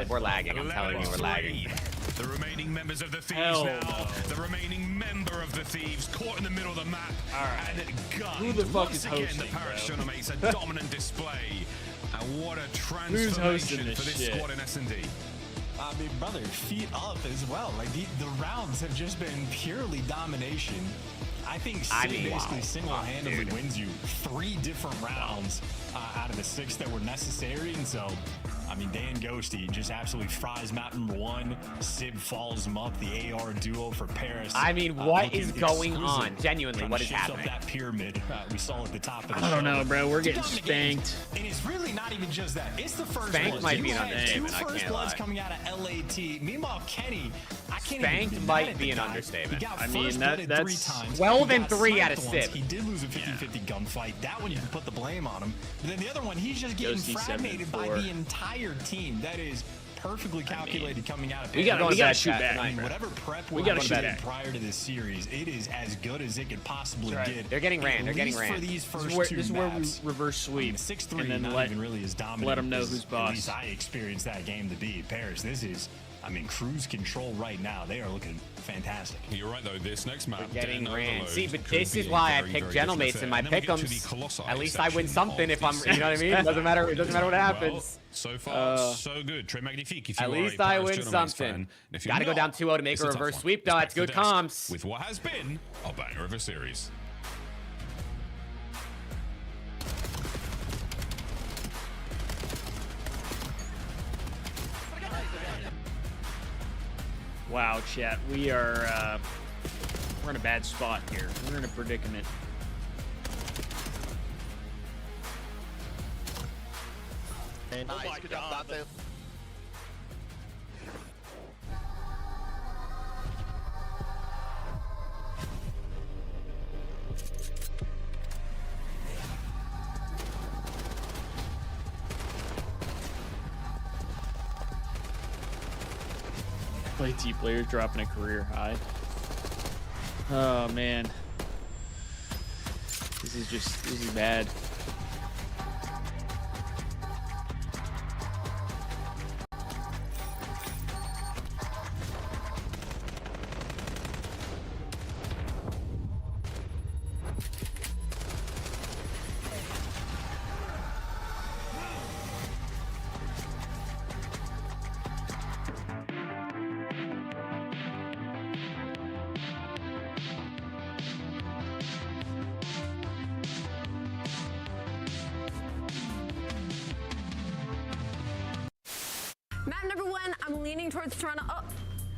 we're lagging. I'm telling you, we're lagging. The remaining members of the Thieves Hell now. no. The remaining member of the Thieves caught in the middle of the map. Alright. And gunned. Who the fuck Once is again, hosting, the Paris bro? GentleMates, a dominant display. And what a hosting transformation this for this shit? squad in S&D. I mean, brother, feet up as well. Like the rounds have just been purely domination. I think Sid basically single-handedly wins you 3 different rounds out of the 6 that were necessary. And so, I mean, Dan Ghosty just absolutely fries map number 1. Sib follows him up, the AR duo for Paris. I mean, what is looking going exquisite. on? Genuinely, Trying what to is shift happening? Up that pyramid we saw at the top of the I don't know, show. bro. We're To getting dominate spanked. And it's really not even just that. It's the first Spanked bloods. might You be an had 2 understatement, I first can't bloods lie. coming out of LAT. Meanwhile, Kenny, I can't Spanked even might mad at be the an guy. understatement. He got I mean, first that's blooded 3 times. 12 He and got 3 out of sniped once. Sib. He did lose a 50-50 gunfight. That one you can put the blame on him. But then the other one, he's just getting Ghosty fragmented by 7-4. the entire team. That is perfectly calculated coming out of We gotta Going shoot back back. I mean, whatever prep We we gotta got shoot back. prior to this series, it is as good as it could possibly That's right. get. They're getting ran, At they're getting least ran. for these This first is where, 2 this is where we maps. reverse sweep 6-3 and then not let even really as dominant. let 'em know as who's At boss. least I experienced that game to be. Paris, this is, I mean, cruise control right now. They are looking fantastic. You're right, though. This next map, Getting Den ran. Overload, See, but could this be is a why I very, picked very different GentleMates affair. in my And then we get to the pick'ems. Colossi At least I win section something of if I'm, this you know what I mean? series. Doesn't matter. It doesn't matter what Well, happens. so far, so good. Très magnifique. If you At are least a I Paris win GentleMates something. fan. If you're Got to go not, down 2-0 to make it's a tough reverse one. sweep, It's though. back It's to the good desk comms. with what has been a banger of a series. Wow, chat. We're in a bad spot here. We're in a predicament. Nice, good job, Dante. LAT players dropping a career high. Oh man, this is bad. Map number 1, I'm leaning towards Toronto.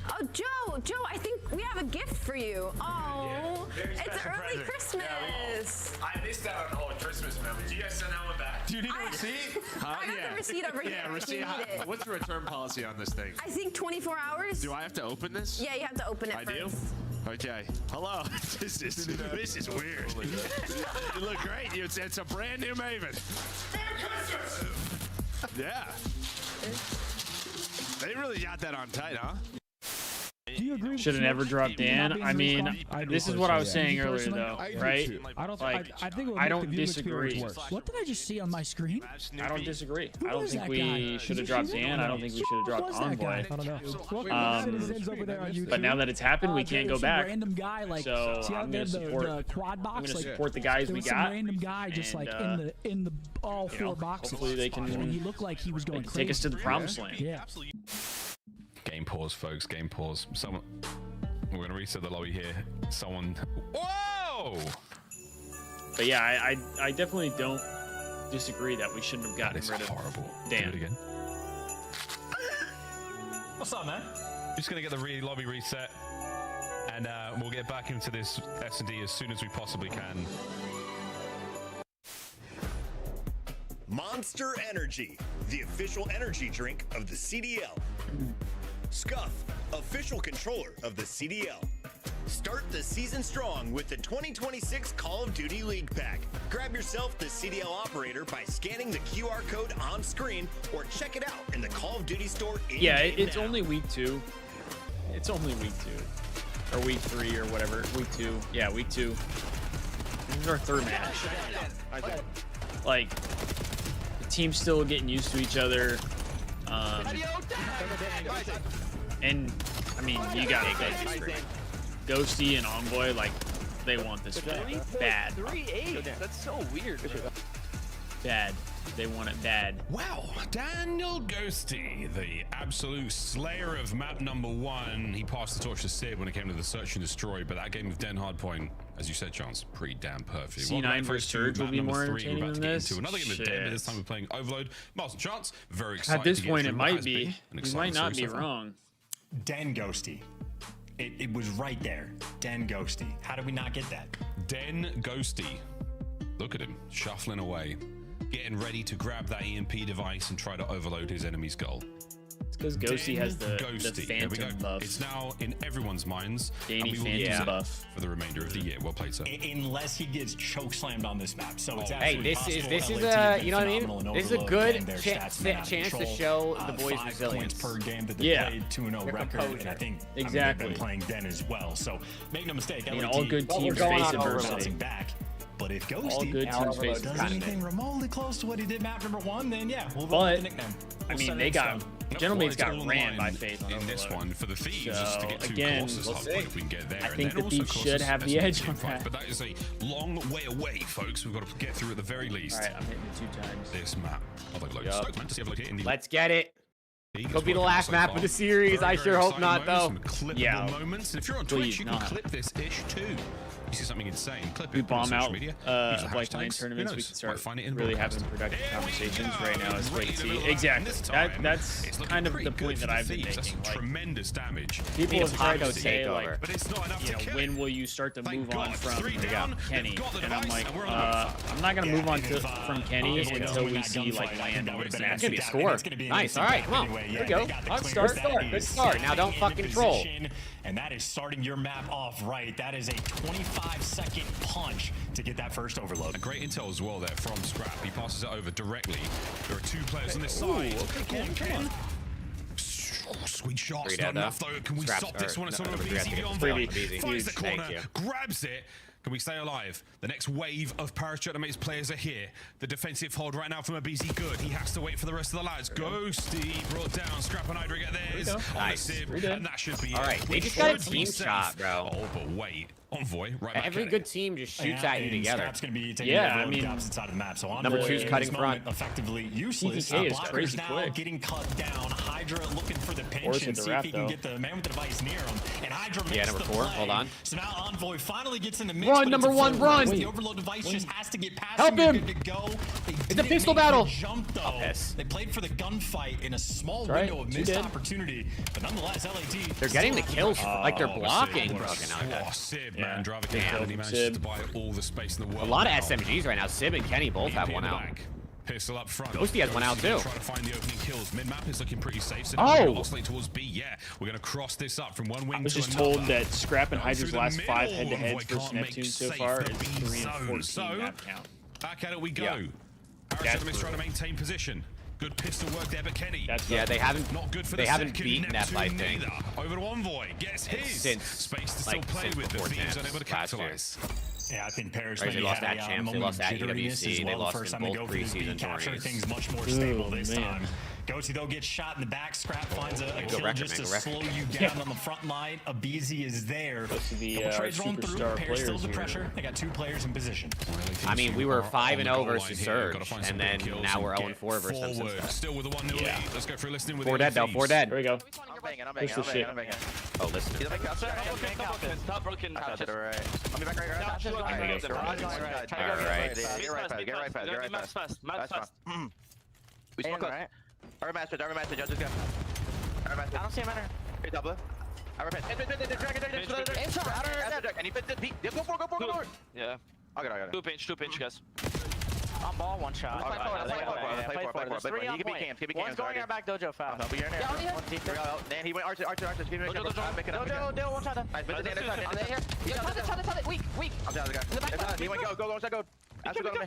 Oh, Joe, I think we have a gift for you. Oh, it's early Christmas. I missed out on the whole Christmas memo. Do you guys send that one back? Do you need a receipt? I got the receipt over here. Yeah, receipt. What's the return policy on this thing? I think 24 hours. Do I have to open this? Yeah, you have to open it first. I do? Okay. Hello. This is weird. You look great. It's a brand new Maven. Yeah. They really got that on tight, huh? Do you agree? Should have never dropped Dan. I mean, this is what I was saying earlier, though, right? I don't. Like, I think it would I make don't the viewing disagree. experience worse. What did I just see on my screen? I don't disagree. Who I don't was think that we guy? should have Did you dropped see Dan. that? I don't think we should have Who dropped was that guy? Envoy. I don't know. Citizens over there on YouTube. But now that it's happened, we can't go some back. Random guy, like, So see how I'm they gonna have support. the quad box. I'm gonna like, support the guys there we was some got. random guy just and, like in the all you 4 know, boxes. hopefully they can. And he looked like he was going crazy. Take us to the promised land. Yeah. Game pause, folks. Game pause. Someone. We're gonna reset the lobby here. Someone. Whoa! But yeah, I definitely don't disagree that we shouldn't have gotten rid of horrible. Dan. Do it again. What's up, man? Just gonna get the lobby reset, and we'll get back into this S&D as soon as we possibly can. Monster Energy, the official energy drink of the CDL. Scuff, official controller of the CDL. Start the season strong with the 2026 Call of Duty League Pack. Grab yourself the CDL operator by scanning the QR code on screen or check it out in the Call of Duty store. Yeah, it's only week 2. It's only week 2. Or week 3 or whatever. Week 2. Yeah, week 2. This is our 3rd match. Like, the team's still getting used to each other. And, I mean, you gotta get this straight. Ghosty and Envoy, like, they want this bad. 3-8. That's so weird. Bad. They want it bad. Wow, Daniel Ghosty, the absolute slayer of map number 1. He passed the torch to Sid when it came to the search and destroy, but that game with Den Hardpoint, as you said, Chance, pretty damn perfect. C9 versus Surge will be more entertaining than this. Another game of Den, but this time we're playing Overload. Miles and Chance, very excited. At this to get point, it through might what has be. been an We exciting might not be series so far. wrong. Den Ghosty. It was right there. Den Ghosty. How did we not get that? Den Ghosty. Look at him, shuffling away, getting ready to grab that EMP device and try to overload his enemy's goal. It's because Ghosty has the There we go. Phantom buff. It's now in everyone's minds. Danny and we will Phantom use it buff. for the remainder of the year. Well played, sir. Unless he gets choke slammed on this map. So it's Hey, absolutely this is possible. a, LAT you know what I phenomenal mean? in This is a Overload, good and their stats been out of chance to control. show the boys' 5 resilience. points per game that they Yeah. played, 2-0 record, and I think Exactly. they've been playing Den as well. So make no mistake, I mean, LAT all good teams going face on adversity. bouncing back. But if All Ghosty good teams face does adversity. anything remotely close to what he did map number 1, then yeah, we'll go But, with the nickname. I We'll mean, set they it got in stone. GentleMates got All on ran the by line Faith on in this Overload. one for the Thieves, just to get So, two again, courses we'll hopefully see. if we can get there. I and think then the also Thieves should courses have the as edge team on fight. that. But that is a long way away, folks. We've got to get through at the very least. All right, I'm hitting it 2 times. This map. Overload. Yup. Stoked, man, to see Overload here in the Let's get it. league. Could It's be the working out last so map far. of the series. Very, I very sure hope exciting not, though. moments, some clippable Yeah. moments. And if you're on Please Twitch, you not. can clip this ish too. You see something insane, clip it. We put it on bomb social out media, use the like line hashtags. tournaments, Who we knows? can start Might find it in really broadcast. having productive Here we conversations go. right now. Is Ready wait to see move on. exactly. This time, That's it's looking kind of pretty the good point for that the I've been Thieves. That's making. some Like, tremendous damage. people have tried to Taco say takeover. like, But it's not enough you to know, kill when it. will you start to Thank move God, on from 3 down. Kenny? They've got the And I'm device, like, and we're on the map. I'm not gonna move on if, from Kenny Envoy until doesn't we win see that like gunfight, I land think that over would've been That's gonna be a I score. think it's gonna be an Nice. instant All right, gap come on. anyway. There Yeah, we go. they got the Hot clearance. start. That Good is start. Now don't stacking fucking into troll. position, and that is starting your map off right. That is a 25-second punch to get that first overload. A great intel as well there from Scrap. He passes it over directly. There are 2 players on this side. Come on. Sweet shots, Three not down, enough though. though. Can we Scraps stop this are- one? It's no, on a no, we have to BZ get on freebie. Void. Finds the Huge. corner, Thank you. grabs it. Can we stay alive? The next wave of GentleMates players are here. The defensive hold right now from a BZ good. He has to wait for the rest of the lads. Ghosty brought down. Scrap and Hydra get theirs. On the Nice. sib, and that should be All it. right, they We just got a should be team safe. shot, bro. Oh, but wait. Envoy, right back Every at good it. team just shoots Yeah, at you and together. Scrap's gonna be taking Yeah, the I mean, the opposite side of the map. So Number Envoy two's in cutting this front. moment effectively useless. TTK is Blockers crazy now quick. getting cut down. Hydra Hydra looking for the pinch and see if he can get the man with the device near him. And Hydra makes number the 4. play. Hold on. So now Envoy finally gets in the mix. Run, number 1, run. The overload device just has to get past Help him. Good to go. It's a pistol battle. Jump, though. They played for the gunfight in a small Right. window of missed opportunity. But nonetheless, LAT. They're getting the kills. Like they're blocking. Sib, man, driving down. He manages to buy all the space in the world. A lot of SMGs right now. Sib and Kenny both have one out. Pistol up front. Ghosty has one out too. Try to find the opening kills. Mid map is looking pretty safe. So oscillate towards B. Yeah, we're gonna cross this up from one wing. I was just told that Scrap and Hydra's last 5 head-to-heads versus Neptune so far is 3 and 14 map count. Back at it we go. Arizona is trying to maintain position. Good pistol work there, but Kenny. They haven't. Not good for they the haven't second. beaten Nep, I think. Neither. Over to Envoy. Gets his. Since space to still play with the Thieves unable to capitalize. Yeah, I think Paris they lost that champs. They lost that EWC. They lost in both preseason tournaments. Things much more stable this time. Ghosty though gets shot in the back. Scrap finds a kill just to slow you down on the front line. Abizi is there. Trades rolling through. Paris still the pressure. They got 2 players in position. I mean, we were 5-0 versus Surge, and then now we're 0-4 versus them. Still with a 1-0 lead. Let's go for listening with 4 dead though. 4 dead. Here we go. I'm banging. Oh, listen. Top broken. I'll be back right. Alright. Get right fast. We smoke right. Our master, just go. Our master. I don't see him enter. Hey, double. Our master. And he fit the peak. Go for it. Yeah. I got it. 2 pinch, guys. On ball, 1 shot. Play for it. 3 on point. One's going in our back dojo fast. Dan, he went archer. Give me Dojo, 1 shot. Nice, but Dan, Weak. I'm down the guy. He went go, go. Astro, go to me.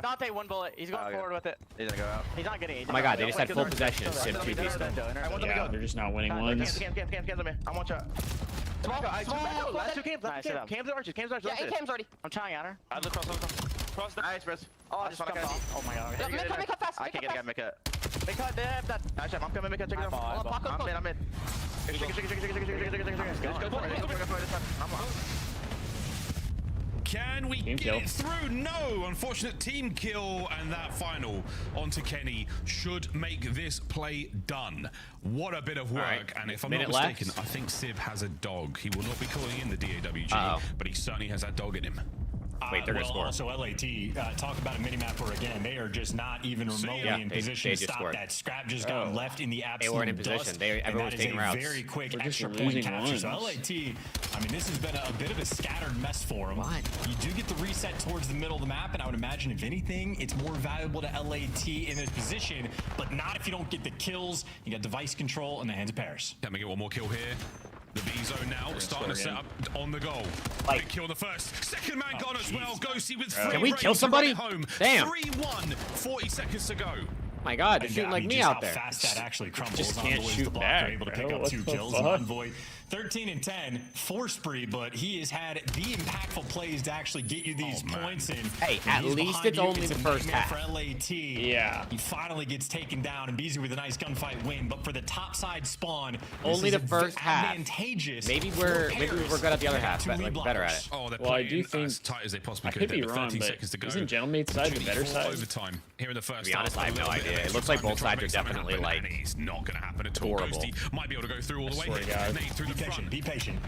Dante, 1 bullet. He's going forward with it. He's gonna go out. He's not getting it. Oh my god, they just had full possession of Sim 2 piece. Yeah, they're just not winning ones. Cams on me. I'm 1 shot. Last 2 cams. Cams and archers. Yeah, 8 cams already. I'm trying on her. I look cross the nice, Chris. Oh, I just jumped off. Oh my god. Make cut fast. I can't get a guy make it. Make cut, they have that. Nice, I'm coming, make it. Check it out. I'm in. Can we get it through? No, unfortunate team kill, and that final onto Kenny should make this play done. What a bit of work, and if I'm not mistaken, I think Sib has a dog. He will not be calling in the DAWG, but he certainly has that dog in him. Wait, they're gonna score. Also, LAT, talk about a mini-map where, again, they are just not even remotely in position to stop that. Scrap just got left in the absolute They weren't in position. Everyone was taking routes. Very quick extra point capture. So LAT, I mean, this has been a bit of a scattered mess for them. You do get the reset towards the middle of the map, and I would imagine, if anything, it's more valuable to LAT in this position, but not if you don't get the kills. You got device control in the hands of Paris. Can we get one more kill here? The B zone now starting to set up on the goal. Big kill the first. Second man gone as well. Ghosty with 3. Can we kill somebody? Home. Damn. 3-1. 40 seconds to go. My god, they're shooting like me out there. Fast that actually crumbles. Just can't shoot back. Able to pick up 2 kills. Envoy 13 and 10, 4 spree, but he has had the impactful plays to actually get you these points in. Hey, at least it's only the first half. For LAT, yeah, he finally gets taken down, and Beezy with a nice gunfight win. But for the top side spawn, only the first half. Advantageous. Maybe we're good at the other half, but like better at it. Oh, they're well, I do think as tight as they possibly could. I could be wrong, but isn't GentleMates side the better side? Overtime here in the first. To be honest, I have no idea. It looks like both sides are definitely like. It's not going to happen at all. Ghosty might be able to go through all the way. Through the front. Be patient.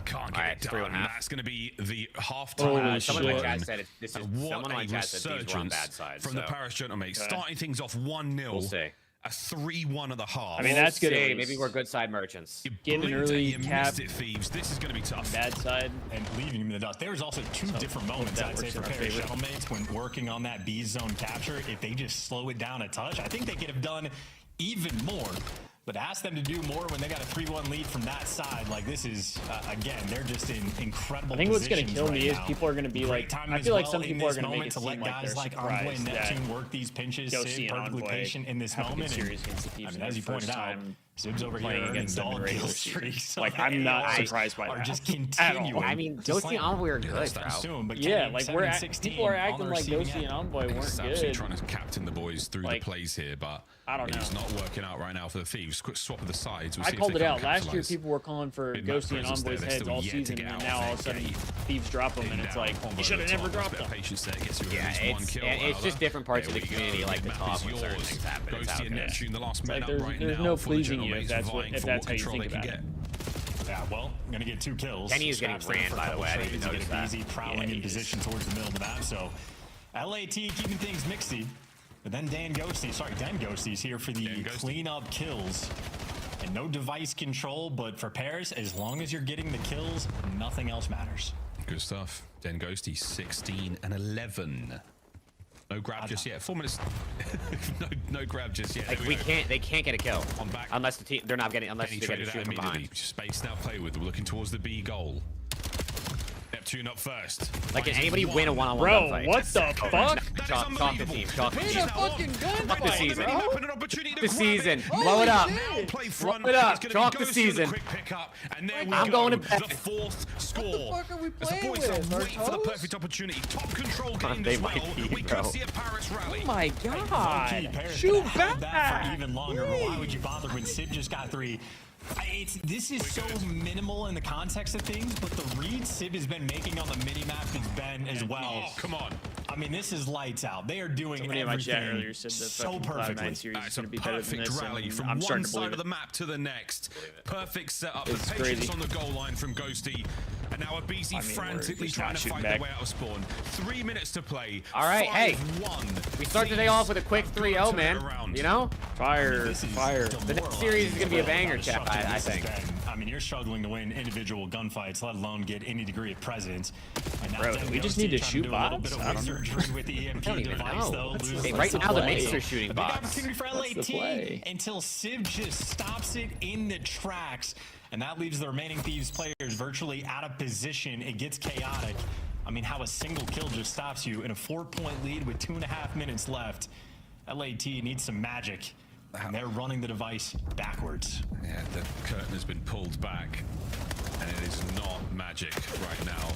Can't get it done. That's going to be the halftime. Someone in my chat said someone in my chat said these were on bad sides. From the Paris GentleMates, starting things off 1-0. We'll see. A 3-1 at the half. I mean, that's good. Maybe we're good side merchants. Get an early cap. Thieves. This is going to be tough. Bad side. And leaving him in the dust. There's also 2 different moments, I'd say, for Paris GentleMates when working on that B zone capture. If they just slow it down a touch, I think they could have done even more. But ask them to do more when they got a 3-1 lead from that side. Like, this is, again, they're just in incredible I think what's going to kill me is people are going to be like, I feel like some people are going to make it to seem let like they're guys like Envoy surprised and Neptune work these pinches, Sid perfectly patient in this moment. And as you pointed out, Sib's over here against them in regular streaks. Like, I'm not surprised by that. Just continuing. I mean, Ghosty and Envoy are good, bro. Yeah, like people are acting like Ghosty and Envoy weren't good. Trying to captain the boys through the plays here, but I don't know. It's not working out right now for the Thieves. quick swap of the sides. We'll I see if called they it can out. Last year, capitalize. people were calling for Big map Ghosty and presence there. Envoy's They're heads still all yet to season, get and out now all of a of sudden, AK. Thieves drop them, and it's like, you should have never dropped them. Patience there gets you at Yeah, least one kill. it's just different parts of the There we community go. like to Map talk is when certain yours. things happen. It's Ghosty how it and goes. Neptune, the last It's man like up right there's now no for the pleasing you if GentleMates, that's what vying if for that's how you control think they can about it. get. Yeah, well, I'm gonna get 2 kills. Kenny is getting Scraps there ran, for a by the couple way. I didn't trades even to get notice it that. easy, prowling Yeah, in he is. position towards the middle of the map. So LAT keeping things mixy. But then Dan Ghosty's here for the cleanup kills. And no device control, but for Paris, as long as you're getting the kills, nothing else matters. Good stuff. Den Ghosty, 16 and 11. No grab just yet. 4 minutes. no grab just yet. Like they can't get a kill unless the team they're not getting unless Kenny they get a traded shoot out from behind. immediately. Space now play with. We're looking towards the B goal. Neptune up first. Like, can anybody win a one-on-one Bro, gunfight? what the fuck? Chalk the team. Chalk the Win team. a fucking gunfight, Fuck the season. bro. The season. Blow it up. Blow it up. Chalk the season. I'm going to bed. The 4th score. What the fuck are we As the playing boys are with? waiting for the perfect opportunity. Top control gained They as well. might be, We bro. could see a Paris rally. Oh my god. Paris Shoot could've held that back. for even longer. But why would you bother when Sid just got 3? This is so minimal in the context of things, but the read Sid has been making on the mini-map has been as well. Oh, come on. I mean, this is lights out. They are doing Somebody in my chat everything earlier said the so fucking Cloud9 perfectly. series is It's going a to be better than perfect this, rally and from I'm one starting to side believe of the it. map to the next. Perfect setup. It's The patience crazy. on the goal line from Ghosty. And now a BZ I mean, we're frantically just trying not to shooting fight back. their way out of spawn. 3 minutes to play. All right, hey. 5-1. We start the day off with a quick 3-0, man. You know? Fire, This is fire. The next series is going to be a banger, How chat, destructive I this has think. been. I mean, you're struggling to win individual gunfights, let alone get any degree of presence. And now Bro, Dan we just Ghosty need to trying shoot do a little bots? bit of I don't know. wizardry with the EMP I don't even device, know. though. Loses Hey, the right now the play. mates are shooting A big bots. opportunity for That's the LAT play. until Civ just stops it in the tracks. And that leaves the remaining Thieves players virtually out of position. It gets chaotic. I mean, how a single kill just stops you in a 4-point lead with 2.5 minutes left. LAT needs some magic. And they're running the device backwards. Yeah, the curtain has been pulled back. And it is not magic right now.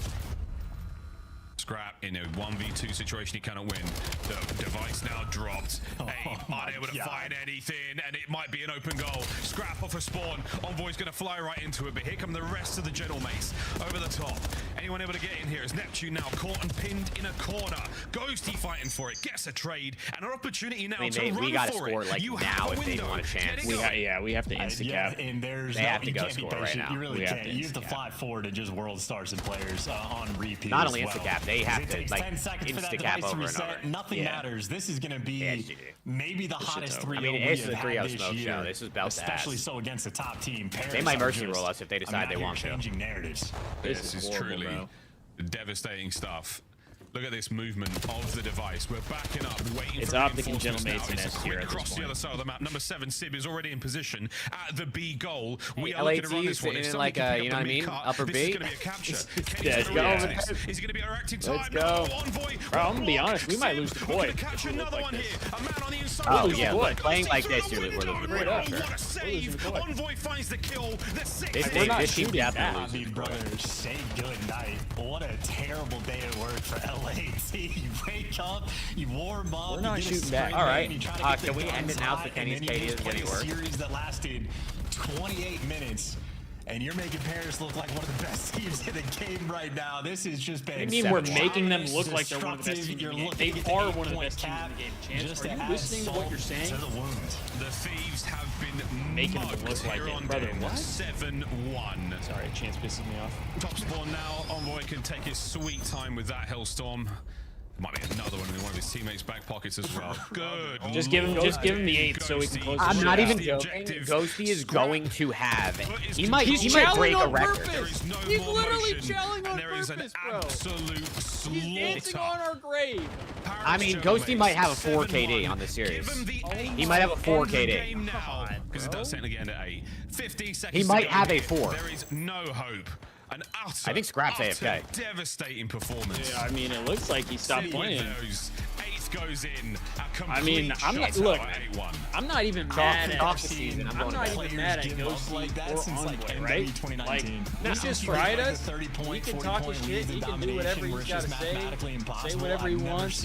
Scrap in a 1v2 situation he cannot win. The device now dropped. Unable to find anything, and it might be an open goal. Scrap off a spawn. Envoy's going to fly right into it, but here come the rest of the GentleMates over the top. Anyone able to get in here? Is Neptune now caught and pinned in a corner? Ghosty fighting for it, gets a trade, and an opportunity now to run we got to for score it. like You now have a if they window. want a chance. We have to insta cap. And there's They have to you go can't be score right patient. now. You really We have can't. to You have to insta-cap. fly forward and just world stars and players on repeat. Not as only well. insta-cap, they have It to, takes like, 10 seconds for that insta-cap device to over and reset. over. Nothing Yeah. matters. This is going to be Yes, you do. maybe the hottest 3-0 I mean, we it's have the had 3-0 this smoke year. show. This is belt to Especially ass. so against the top team. Paris They might are mercy just, roll us if they decide they out here want to. changing narratives. This is horrible, truly bro. devastating stuff. Look at this movement of the device. We're backing up, waiting It's for Optic and reinforcements GentleMates now. and It's a S tier quick at this cross to the point. other side of the map. Number 7, Sib, is already in position at the B goal. We Hey, are looking to run LAT this one. If sitting in somebody like can a, pick you up know the what I mean? mid-cut, Upper this B. is going to be a capture. Yeah, let's go. Is it going to be a reacting time? Let's go. No, Envoy. Bro, I'm gonna be honest, we might lose the We're point gonna catch if we look another like one this. here. A man on the inside. Oh, losing yeah, the point. playing like Through this, the we're losing the window. point. point. Sure. What a save. Envoy finds the kill. The 6th. This team definitely Bobby loses. brothers, say good night. What a terrible day at work for LAT. You wake up, you warm up, We're not you get a shooting back. spring All right. game, you try to get the Can we end guns it now so hot, Kenny's and then you KD just is play getting a work? series that lasted 28 minutes. And you're making Paris look like one of the best teams in the game right now. This has just been. What do you mean we're wild, making them look like they're one of the best destructive. teams in You're the game? looking They at the are one of the 8-point best teams cap in the game. Chance, just are to you add listening to what you're salt saying? to the wound. The Thieves have been Making them mugged look like here it. on Brother, Den. what? 7-1. Sorry, Chance pisses me off. Top spawn now. Envoy can take his sweet time with that Hellstorm. Might be another one in one of his teammates' back pockets as well. Good. Just give him the 8 so we can close the I'm shit not out. even The joking. objective. Ghosty is Scrap. going to have. He's He might challengeing break a on record. purpose. There is no He's more literally motion, challenging on and there is an purpose, bro. absolute slaughter. He's dancing on our grave. I mean, Ghosty might have a 4 KD on this series. He might have a 4 KD. Because it does technically end at 8. 50 seconds. He might to go have a here. 4. There is no hope. An utter, I think Scrap's utter AFK. devastating performance. Yeah, I mean, it looks like he stopped playing. 8th goes in. I mean, I'm not. Look, I'm not even mad at. Off the season. I'm I'm not even mad at Ghosty or Envoy, right? Like, he just tried us. He can talk his shit. He can do whatever he's got to say. Say whatever he wants.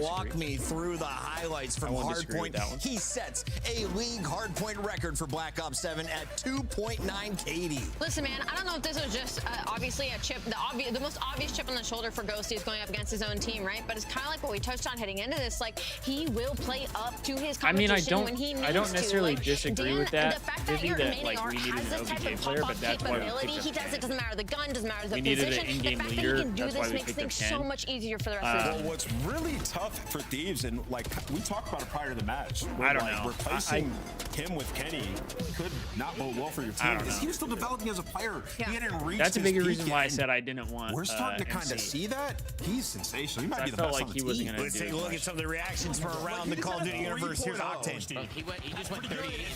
walk me through the highlights from Hardpoint. He sets a league Hardpoint record for Black Ops 7 at 2.9 KD. Listen, man, I don't know if this was just obviously a chip, the most obvious chip on the shoulder for Ghosty is going up against his own team, right? But it's kind of like what we touched touched on heading into this, like he will play up to his I mean, competition when he needs to. I don't necessarily Like, disagree Dan, with that. The fact that Juvee, your that remaining like art we needed has an this type OBJ of player, pop-up but that's why we capability, picked he up does it. Ken. Doesn't matter the gun, doesn't matter the We needed an position. The in-game fact that leader, he can do that's why this we makes picked up things Ken. so much easier for the rest of the Well, team. what's really tough for Thieves, and like we talked about it prior to the match, I don't like, know. replacing him with Kenny could not bode well for your team. Because he was still developing as a player. Yeah. He hadn't reached That's a his bigger peak reason yet, why I and said I didn't want. we're starting to kind of MC. see that. He's sensational. He might I be the felt best like on he the wasn't team. gonna Let's do take a as look much. at some of the reactions from around the Call of Duty universe. Here's Octane. He just went 38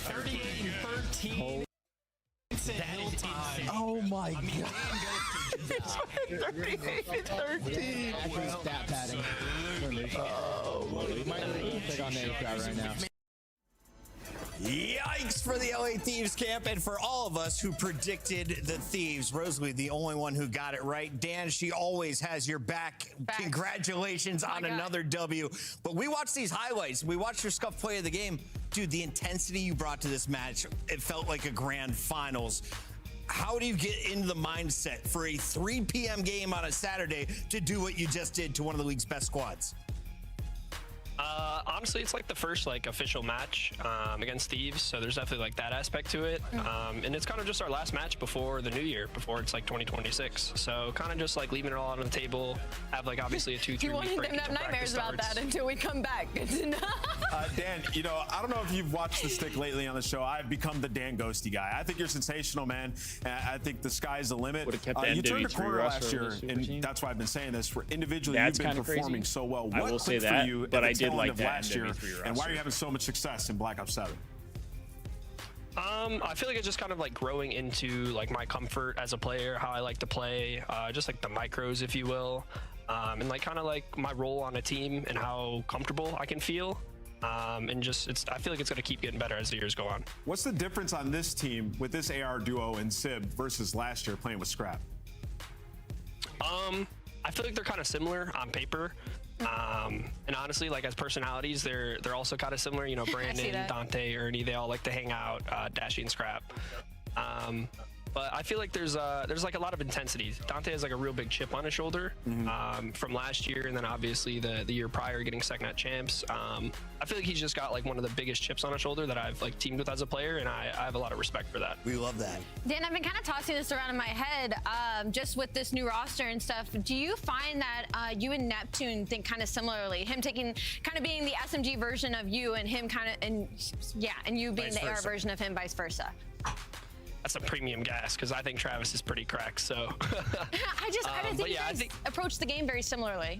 13. Oh my god. 13. Stat padding. Right now. Yikes for the LA Thieves camp and for all of us who predicted the Thieves. Rosalie, the only one who got it right. Dan, she always has your back. Congratulations on another W. But we watched these highlights. We watched your scuff play of the game. Dude, the intensity you brought to this match, it felt like a grand finals. How do you get into the mindset for a 3 p.m. game on a Saturday to do what you just did to one of the league's best squads? Honestly, it's like the first like official match against Thieves, so there's definitely like that aspect to it. And it's kind of just our last match before the new year, before it's like 2026. So kind of just like leaving it all on the table. Have like obviously a 2-3 You week won't break have until nightmares practice about starts. that until we come back. Good to know. Dan, you know, I don't know if you've watched the stick lately on the show. I've become the Dan Ghosty guy. I think you're sensational, man. I think the sky's the limit. Would've kept the You turned a NW3 corner roster last year, of the super and team. that's why I've been saying this. For individually, That's you've been kinda crazy. performing so well. I What will say clicked that, for you but at I the did tail like end of that last year, NW3 and why roster. are you having so much success in Black Ops 7? I feel like it's just kind of like growing into like my comfort as a player, how I like to play, just like the micros, if you will, and like kind of like my role on a team and how comfortable I can feel. And just I feel like it's going to keep getting better as the years go on. What's the difference on this team with this AR duo and Sib versus last year playing with Scrap? I feel like they're kind of similar on paper. And honestly, like as personalities, they're also kind of similar. You know, Brandon, Dante, Ernie, they all like to hang out, Dashy and Scrap. But I feel like there's like a lot of intensity. Dante has like a real big chip on his shoulder from last year, and then obviously the year prior getting second at champs. I feel like he's just got like one of the biggest chips on his shoulder that I've like teamed with as a player, and I have a lot of respect for that. We love that. Dan, I've been kind of tossing this around in my head, just with this new roster and stuff. Do you find that you and Neptune think kind of similarly? Him taking kind of being the SMG version of you, and him kind of and you being the AR version of him, vice versa. That's a premium gas because I think Travis is pretty cracked. So I don't think you guys approach the game very similarly.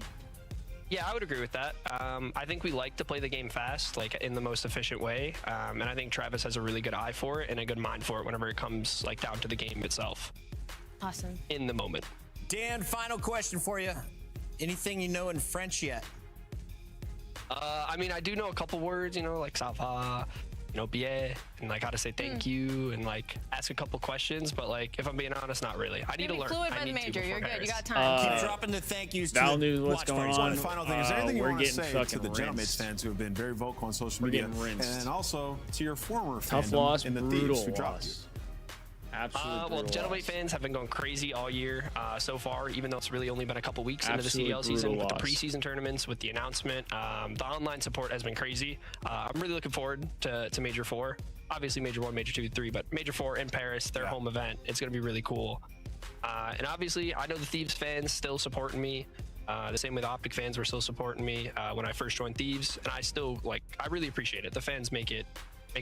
Yeah, I would agree with that. I think we like to play the game fast, like in the most efficient way. And I think Travis has a really good eye for it and a good mind for it whenever it comes like down to the game itself. Awesome. In the moment. Dan, final question for you. Anything you know in French yet? I mean, I do know a couple words, you know, like ça va, you know, bien, and like how to say thank you, and like ask a couple questions. But like, if I'm being honest, not really. I need to learn. Fluid by I the need to major. You're before good. You got Paris. time. Keep dropping the thank yous. Val knew what's going on. One final thing. Is there anything you we're want to getting say to the fucking GentleMates rinsed. fans who have been very vocal on social We're media, getting rinsed. and also to your former Tough fandom loss, in the brutal Thieves who dropped loss. Absolutely Well, brutal GentleMate loss. fans have been going crazy all year so far, even though it's really only been a couple weeks Absolutely into the CDL season with the brutal loss. preseason tournaments, with the announcement. The online support has been crazy. I'm really looking forward to Major 4. Obviously, Major 1, Major 2, 3, but Major 4 in Paris, their home event. It's going to be really cool. And obviously, I know the Thieves fans still supporting me. The same way the Optic fans were still supporting me when I first joined Thieves. And I still, I really appreciate it. The fans make it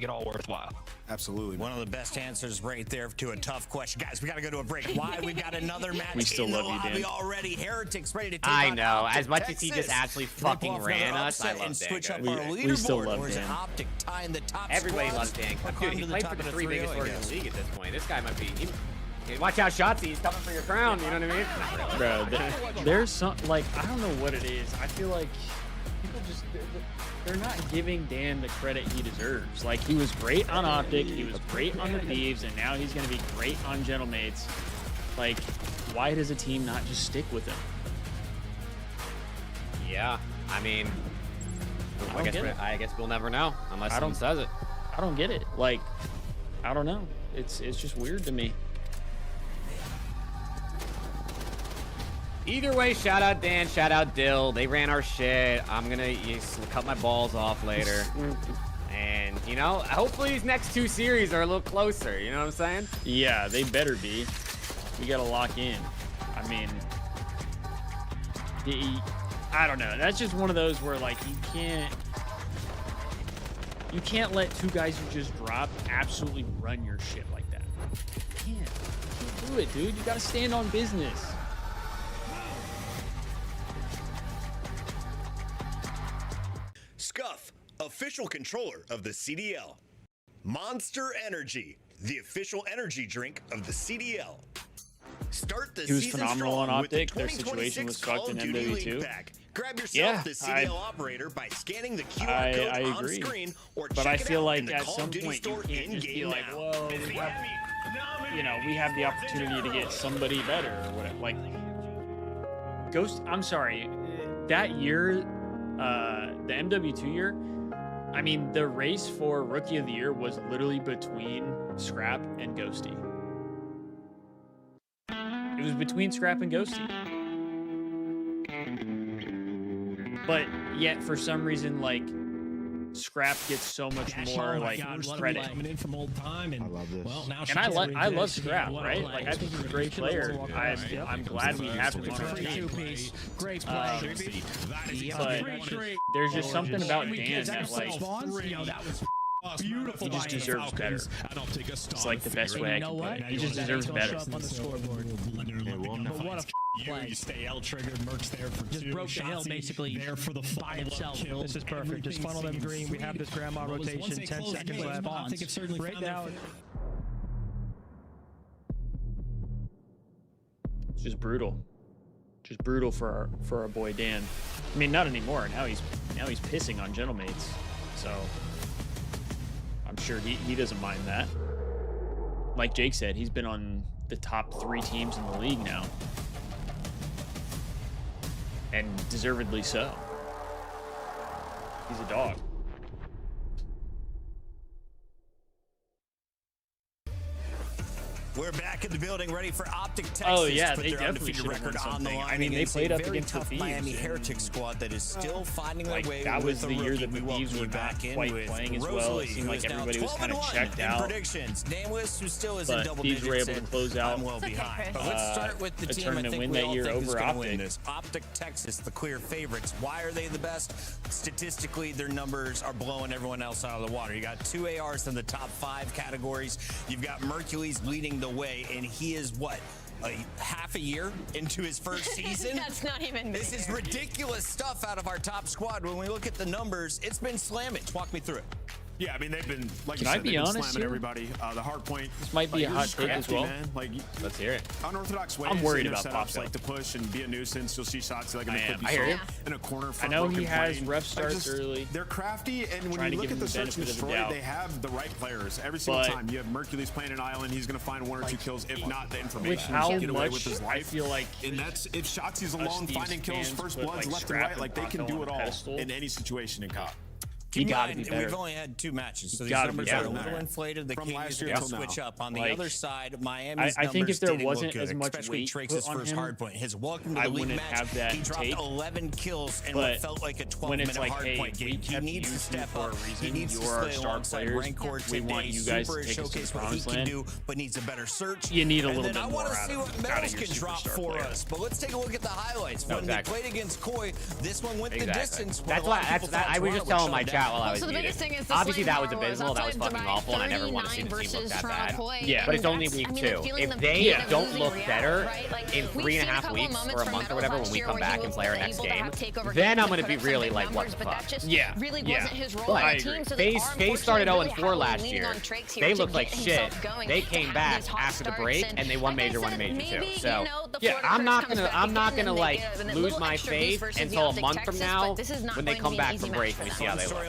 all worthwhile. Absolutely. One of the best answers right there to a tough question. Guys, we got to go to a break. Why? We got another match We still in the love you, lobby Dan. already. Heretics ready to take I on know. Optic As much as he just Texas. absolutely They pull fucking off ran another us, I upset love and Dan switch up Go. our We still leaderboard. love Or is it Dan. Optic tying the top Everybody squads? loves Dan. Or Dude, climb he to the played top for the of 3 biggest 3-0, I orgs in guess. the league at this point. This guy might be. Watch out, Shotzi. He's coming for your crown. You know what I mean? Bro, there's some like I don't know what it is. I feel like people just they're not giving Dan the credit he deserves. Like he was great on Optic, he was great on the Thieves, and now he's gonna be great on GentleMates. Like, why does a team not just stick with him? Yeah. I mean, I guess we'll never know unless someone says it. I don't get it. Like, I don't know. It's just weird to me. Either way, shout out Dan, shout out Dill. They ran our shit. I'm gonna cut my balls off later. And, you know, hopefully these next 2 series are a little closer. You know what I'm saying? Yeah, they better be. We gotta lock in. I mean, I don't know. That's just one of those where, like, you can't let 2 guys who just dropped absolutely run your shit like that. You can't do it, dude. You gotta stand on business. Scuff, official controller of the CDL. Monster Energy, the official energy drink of the CDL. Start the He was season phenomenal on strong with the Optic. Their situation 2026 was Call fucked of in Duty League MW2. pack. Grab yourself Yeah, the CDL operator by scanning the QR I code on agree. screen or But check I it feel out like in the at Call some of Duty point you store can't just be in-game like, now. whoa, we have the opportunity to get somebody better or whatever. Like, Ghost, I'm sorry, that year, the MW2 year, I mean, the race for Rookie of the Year was literally between Scrap and Ghosty. It was between Scrap and Ghosty. But yet, for some reason, like, Scrap gets so much more credit. Coming in from old time, and I love this. well, now And I love Scrap, right? Like, I think he's a great player. I'm glad we have him on our team. Great But there's just something about Dan that, like, that was beautiful. he just deserves better. It's like the best way I can put it. He just deserves better. On the scoreboard. But what a play. You stay L triggered, Merc's there for Just 2. broke the hill basically there for the by himself. kill. This is perfect. Just funnel them green. We have this grandma rotation. 10 seconds left. I think it's certainly Right now. It's just brutal. Just brutal for our boy Dan. I mean, not anymore. Now he's pissing on GentleMates. So I'm sure he doesn't mind that. Like Jake said, he's been on the top 3 teams in the league now. And deservedly so. He's a dog. We're back in the building, ready for Optic Texas. Oh, yeah, put they their definitely undefeated should have record won on the something. line. I mean, they against played a up very against the tough Thieves, Miami and, Heretic squad that is still finding their way. That was with the a year rookie. that the We welcome Thieves you were back not in quite with playing as well. Rosalie, It seemed who like is now everybody was kind of 12-1 checked in out. predictions. Danwis, who still is in But double Thieves digits. were able to close out I'm well behind. But let's start with the a team I tournament think win we that all year think is over going to win Optic. this. Optic Texas, the clear favorites. Why are they the best? Statistically, their numbers are blowing everyone else out of the water. You got 2 ARs in the top 5 categories. You've got Mercules leading the way, and he is what? Half a year into his first season? That's not even This is ridiculous stuff out of our top squad. When we look at the numbers, it's been slamming. Walk me through it. Yeah, I mean, they've been, like Can you I said, be they've been honest slamming here? everybody. The hard point. This might be a you're hot just take as crafty, well. man. Like, Let's hear it. unorthodox ways. I'm worried in their about setups, Paco. like to push and be a nuisance. You'll see shots like in the I clip am. you I hear saw you. in a corner. I know he broken has plane. rough Like, starts early. They're crafty, and when Trying you to look give at him the the search and benefit of the destroy, doubt. they have the right players every single But- time. You have Mercules playing an island. He's going to find 1 or 2 kills, if not the information. With how get away much with his I life. feel like and that's if Shotzi's alone Thieves finding kills, fans first put, bloods, like, left and Scrap right. and Like they can Paco do on it a all pedestal. in any situation in COD. He Keep in gotta be mind, better. we've only had 2 matches, so He these gotta numbers be are a better little than inflated. The From Kings last is year going to till switch now. up. On the Like, other side, Miami's I think if there numbers didn't wasn't look good, as much especially weight Trace's put on first him, hard point. His welcome to I the league wouldn't match, have that he dropped take. 11 kills in But what felt like a when 12-minute it's like, hard hey, point we game. He kept needs you to step for a up. He reason. needs to You're our play star alongside players. Rancor We today. want you guys to Super take us to showcase the what he promised can land. do, but needs a better search. You need a and little then bit I more want to out see of- what out of medals your can drop superstar for player. us. But let's take a look at the highlights. No, When exactly. they played against Koi, this one went the Exactly. distance. That's why. I was just telling my chat while I was So the muted. biggest thing is the Obviously, sling that was power abysmal. That was outside fucking Dubai, awful, and I never want to see 39 the team look versus that Toronto bad. Koi. Yeah. But it's And only that's- week I mean, 2. the feeling If of they being a don't losing look reality, better right? Like, in we've 3.5 seen a couple weeks moments or a from month or Metals whatever, last when we year come where back he and play our was next able to game, have takeover then games I'm going and to be put up some really big like, what numbers, the but fuck? that just Yeah. really Yeah. wasn't his role But on the team. So they are FaZe started unfortunately 0-4 really last leaning year. on Trakes here They to looked get like shit. himself going They to came have back these hot after the starts, break, and and they won like I Major 1 said, and Major 2. maybe, So, you know, the yeah, Florida I'm curse not comes gonna, back I'm not again, gonna and they like get a lose little my extra boost faith versus until a the month Texas, from now but this is not when they going to come be an back easy from match break for and we them. see how they Story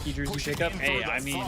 Rocky jersey pickup. Hey, I mean,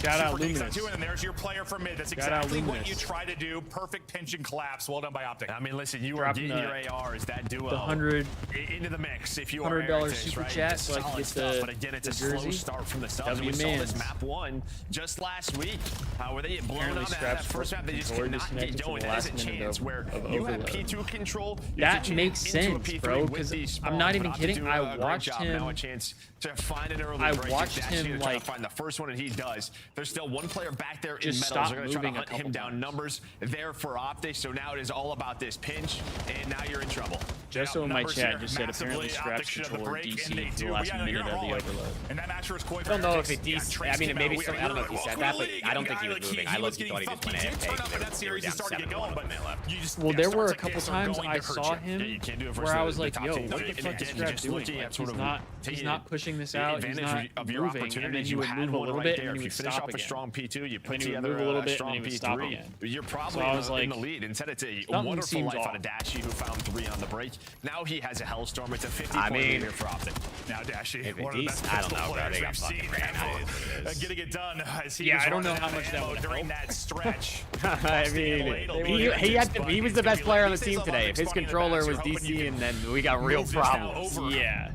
shout out Luminous. And there's your player for mid. That's exactly what you try to do. Perfect pinch and collapse. Well done by Optic. I mean, listen, you are getting your ARs, that duo, into the mix. If you are $100 super chat, so I can get the but again, it's a jersey. slow start from the subs. We saw this map 1 just last week. How were they get blown out that first map? They just cannot get going. That is a chance where you have P2 control. That makes sense, bro. Because I'm not even kidding. I watched him. Now a chance to find an early break. I watched him like find the first one, and he does. There's still one player back there Just in metals. stop They're going to try to moving a hunt him couple down. times. Numbers there for Optic, so now it is all about this pinch, and now you're in trouble. Just so in my Numbers chat here, just said massively, apparently Scraps Optic should have the controller break, and they DC for do. the last Yeah, minute you're of the wrong. overload. And that match was coin I don't know if it yeah, DC. Trace I mean, came maybe out. some. I don't know if he said that, but I don't think he was moving. I looked. He thought he was going to He did turn up in that AFK. series and started to get going, but you just Well, there were a couple times I saw him Yeah, you can't do it where versus I was the like, top yo, teams. what the And fuck is again, Scrap just doing? looking at Like, sort he's of not taking pushing this the out. He's advantage not of your moving, and then opportunities. he would had move a one little right bit, there. and he If you would finish stop off a again. strong P2, you put then he would together move a little a bit, strong and he would stop P3. again. You're probably So I was in like, the lead. Instead, it's a something wonderful seems life out of off. Dashy, who found 3 on the break. Now he has a Hellstorm. It's a 50 I point mean, lead here for Optic. Now Dashy, If one of the it's best I don't pistol know, bro. players They got we've fucking seen. ran out of this. Getting it done as he Yeah, was I don't know running how much that ammo would during help. that stretch. I mean, he was the best player on the team today. If his controller was DC, and then we got real problems. Yeah.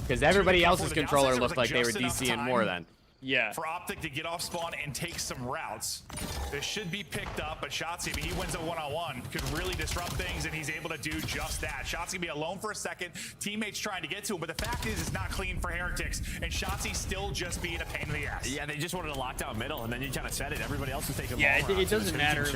Because everybody else's controller looked like they were DCing more than. Yeah. For Optic to get off spawn and take some routes. This should be picked up, but Shotzzy, if he wins a one-on-one, could really disrupt things, and he's able to do just that. Shotzzy can be alone for a second, teammates trying to get to him, but the fact is it's not clean for Heretics, and Shotzzy still just being a pain in the ass. Yeah, they just wanted to lock down middle, and then you kind of said it. Everybody else was taking Yeah, ball it routes. doesn't was matter, Shotzzy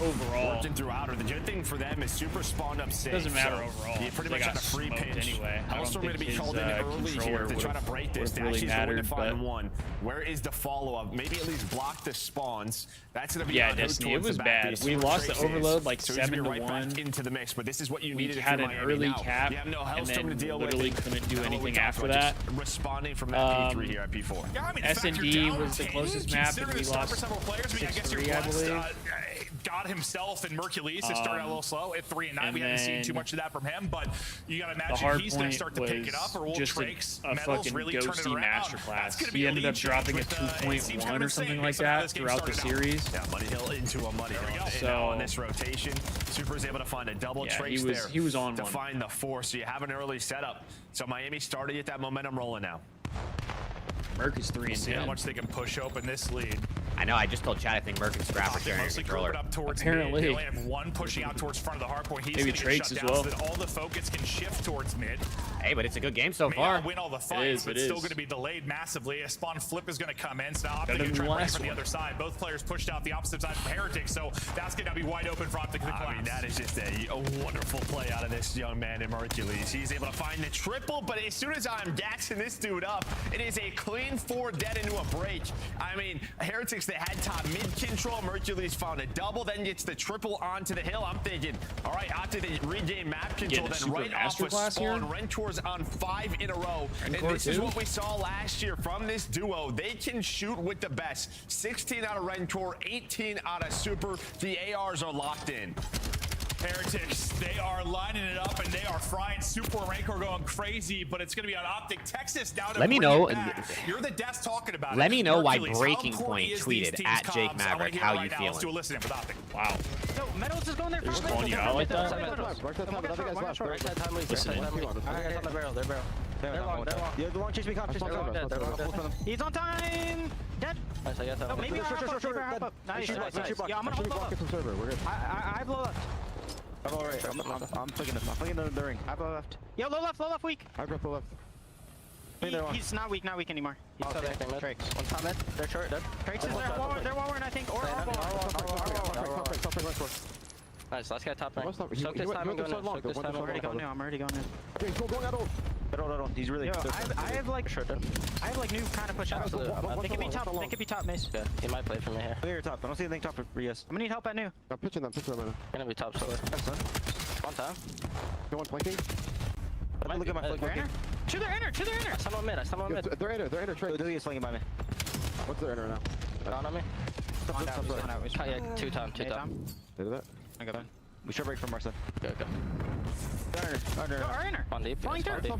like, overall. Working throughout, or the good thing for them is Super spawned up safe. Doesn't matter so overall. You pretty They much got had a free smoked pinch. anyway. I don't Hellstorm going to think be called in his, early here to try to break this. would've really Dashy's going to mattered, find but- one. Where is the follow-up? Maybe at least block the spawns. That's going to be Yeah, on who Destiny, it towards was the bad. back. We lost the overload like so he's gonna be 7-1. right back into the mix, but this is what you We needed. had if an you're Miami early now. cap, You have no and Hellstorm then to deal literally with. couldn't do That's what we anything talked after about, that. just responding from that P3 here at P4. Yeah, I mean, the fact S&D you're down was the 10, closest map, and considering we the start for lost several players. I mean, I guess you're 6-3, I blessed. believe. God himself and Mercules to start out a little slow at 3 and 9. We haven't seen too much of that from him, but you got to imagine hard he's going to point start to pick it up, or will just Trakes, a Metals fucking really turn it ghosty around. masterclass. He ended up dropping a 2.1 or something like that throughout the series. Yeah, Muddy Hill into a Muddy Hill. So now on this rotation, Super is able to find a double Trace there. He was on to one. find the 4, so you have an early setup. So Miami started to get that momentum rolling now. Merc is 3 and See how 10. much they can push open this lead. I know. I just told Chad I think Merc and Scrap are They sharing a mostly controller. group it up towards Apparently. mid. They only have one pushing out towards front of the hard point. He's Maybe going to get Trakes shut as down well. so that all the focus can shift towards mid. Hey, but it's a good game so May far. not win all the fights, but it still is. going to be delayed massively. A spawn flip is going to come in, so now Optic Better going to than try the to play last from the one. other side. Both players pushed out the opposite side from Heretics, so that's going to be wide open for Optic to collapse. I mean, that is just a wonderful play out of this young man in Hercules. He's able to find the triple, but as soon as I'm gassing this dude up, it is a clean 4 dead into a break. I mean, Heretics, they had top mid control. Hercules found a double, then gets the triple onto the hill. I'm thinking, all right, after they regain map control, then right off a spawn, Rentor's on 5 in a row. And this is what we saw last year from this duo. They can shoot with the best. 16 out of Rentor, 18 out of Super. The ARs are locked in. Heretics, they are lining it up and they are frying. Super and Rancor going crazy, but it's going to be on Optic. Texas now to Let me bring know. it back. You're the desk talking about it. Let me know why Hercules, Breaking how important Point is these tweeted teams' at Jake comms? I wanna Maverick, hear how it right you now. Let's do a feeling? listening with Optic. Wow. Yo, Metals is going there first. calling you out like that? They're long. Yeah, the long chase me, chase me. He's on time. Dead. Oh, maybe I'll hop up. Nice. Yeah, I'm gonna hold up. I blow left. I'm alright. I'm flicking this. I'm flicking the ring. I blow left. Yo, low left weak. I grip the left. He's not weak anymore. He's still there. Trakes. One top mid. They're short. Dead. Trakes is there. They're Warren, I think. Or Nice, last guy top right. Soak this time and go now. Soak this time. I'm already going now. He's really. Yo, I have like new kind of push outs. They could be top. They could be top mace. Yeah, he might play from here. Clear top. I don't see anything top for Rios. I'm gonna need help at new. I'm pitching them. Gonna be top solar. One time. No one flanking. Let me look at my flank. To their inner. I stun on mid. They're inner. Trade. Dilly is slinging by me. What's their inner now? Down on me. Yeah, 2 time. They did that. I got it. We should break from our side. Go. Our inner. On deep. Flying dirt. On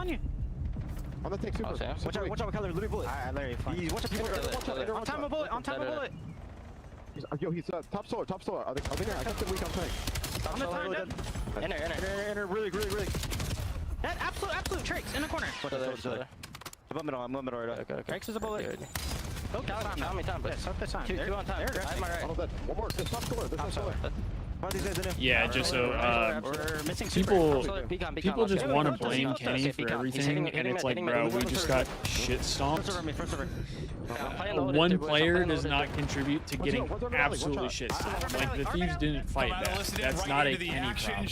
you. I'm gonna take super. Okay. Watch out, color. Literally bullet. I literally fine. Watch out, on time of bullet. He's top solar. I think I got the weak on tank. On the time, dead. Inner, really. That absolute Trakes in the corner. I'm middle right. Okay. Trakes is a bullet. Soak this time. Time. Yeah, soak this time. 2 on time. They're I'm right. One more. There's top solar. Yeah, just so people just want to blame Kenny for everything, and it's like, bro, we just got shit stomped. One player does not contribute to getting absolutely shit stomped. Like, the Thieves didn't fight that. That's not a Kenny problem.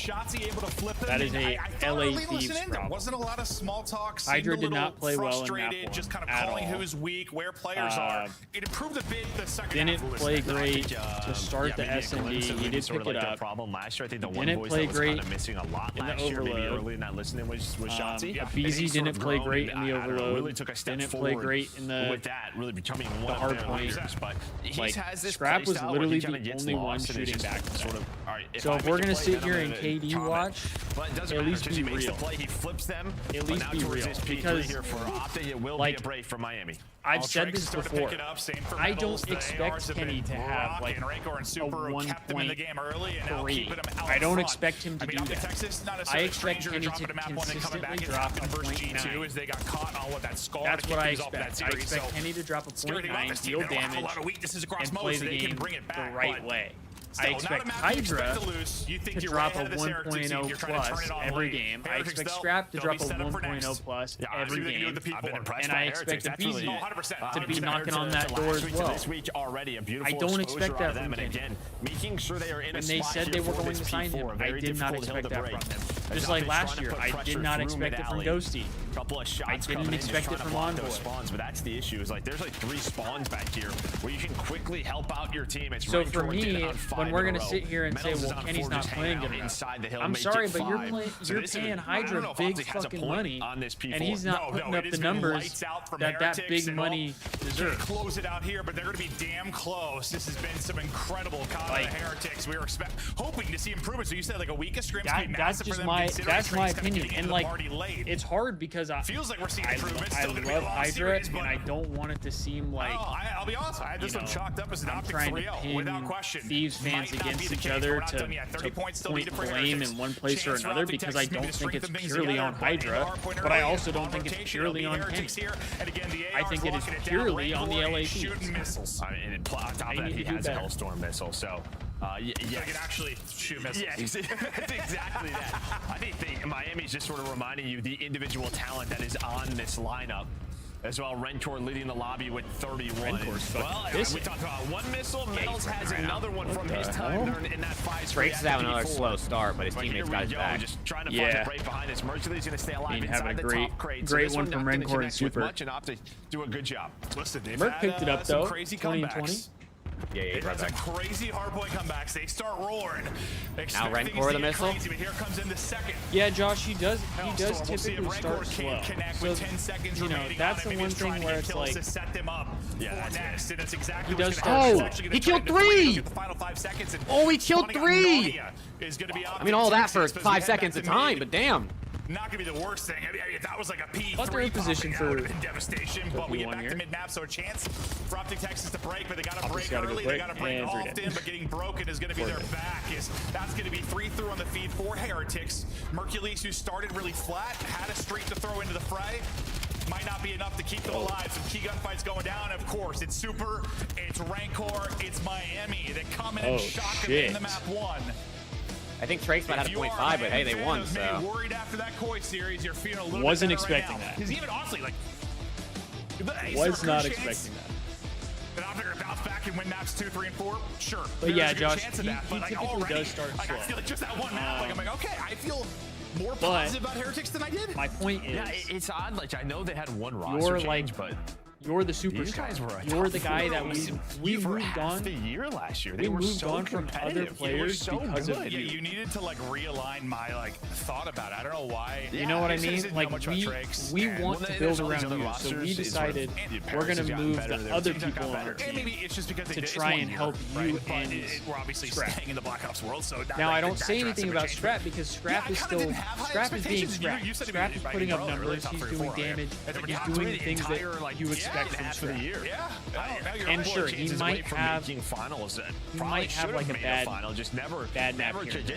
That is a LA Thieves problem. There wasn't a lot of small talk. Hydra did not play well in map 1 just kind of at calling all. who's weak, where players are. It improved a bit the second Didn't half. play great to start the SMD. He did pick it up. Problem last year. I think the one Didn't voice play that was great kind of missing a lot in the last year, maybe overload. early in that listening was Shotzi. BZ didn't play great in the overload. Really took a step didn't forward play great in the with that, really becoming one the of hard their point. leaders. But he Like, has this Scrap was playstyle where literally he kinda the gets only one lost and it's shooting just back to sort that. of, all right, So I if make we're a gonna play, sit then here I'm and gonna KD comment. watch, But it doesn't at matter, least because be he makes the real. play, he flips them. At But least now be towards real, this P3 because, here for Optic, it will like, be a break for Miami. I've said this before. I don't expect Kenny to have like a 1.3. I don't expect him to do that. I expect Kenny to consistently drop a 0.9. As they got caught on that scar. That's what I expect. I expect Kenny to drop a 0.9, deal damage, and play the game the right way. I expect Hydra to drop a 1.0 plus every game. I expect Scrap to drop a 1.0 plus every game. And I expect BZ to be knocking on that door as well. I don't expect that from Kenny. Making sure they are in a When they said they were going to sign him, I did not expect that from him. Just like last year, I did not expect it from Ghosty. I didn't expect it from Envoy. But that's the issue, is like there's like 3 spawns back here where you can quickly help out your team. It's so for me, when we're gonna sit here and say, well, Kenny's not playing good enough, I'm sorry, but you're paying Hydra big fucking money, and he's not putting up the numbers that big money deserves. Close it out here, but they're going to be damn close. This has been some incredible combat of Heretics. We were hoping to see improvements. So you said like a week of scrims could be massive for them. That's my opinion, and like it's hard because feels like we're seeing improvements. I love Hydra, and I don't want it to seem like I'll be honest. I had this one chalked up as an Optic 3-0 without question. Thieves fans against each other to point blame in one place or another, because I don't think it's purely on Hydra, but I also don't think it's purely on Kenny. I think it is purely on the LA Thieves. And on top of that, he has a Hellstorm missile, so yes. They can actually shoot missiles. Yeah, it's exactly that. I think Miami's just sort of reminding you the individual talent that is on this lineup. As well, Rentor leading the lobby with 31. Well, we talked about one missile. Metals has another one from his time there in that 5. Drake's having another slow start, but his teammates got his back. Just trying to find a break behind this. Mercury's going to stay alive having inside a the top crate. great one from Rencor and Super. Much and Optic do a good job. Listen, Merc picked it up though. 2020. Yeah, they've had some crazy hardpoint comebacks. They start roaring. Now Rencor the missile. Crazy, but here comes in the second. Yeah, Josh, he does typically start slow. So, 10 seconds that's the one thing where it's like, to set them up for next, and that's exactly he does start. He killed 3. Oh, he killed 3. I mean, all that for 5 seconds of time, but damn. Not gonna be the worst thing. I mean, that was like a P3. But they're in position for devastation. But we get back to mid-map, so a chance for Optic Texas to break. But they gotta break early. They gotta break often. But getting broken is gonna be their back. That's gonna be 3 through on the feed for Heretics. Mercules, who started really flat, had a streak to throw into the fray. Might not be enough to keep them alive. Some key gunfights going down. Of course, it's Super, it's Rancor, it's Miami. They come in and shock them in the map 1. I think Trace might have a 0.5, but hey, they won, so. Worried after that Koi series, you're feeling a little Wasn't bit expecting right that. Because even honestly, like, was not expecting that. That I'm gonna bounce back and win maps 2, 3, and 4. Sure. But yeah, Josh, he typically does start slow. I feel like just that one map, I'm like, okay, I feel more positive about Heretics than I did. My point is, yeah, it's odd. Like, I know they had one roster change, but you're the superstar. You're the guy that we moved on. The year last year, we moved on from other players because of you. Yeah, you needed to like realign my thought about it. I don't know why. You know what I mean? Like we want to build around you, so we decided we're gonna move the other people on our team. Maybe it's just because to try and help you and we're obviously staying in the Black Ops world. So now I don't say anything about Scrap because Scrap is still Scrap is being Scrap. Scrap is putting up numbers. He's doing damage. He's doing things that you expect. For the year. And sure, he might have finals. He might have like a bad final, just never could get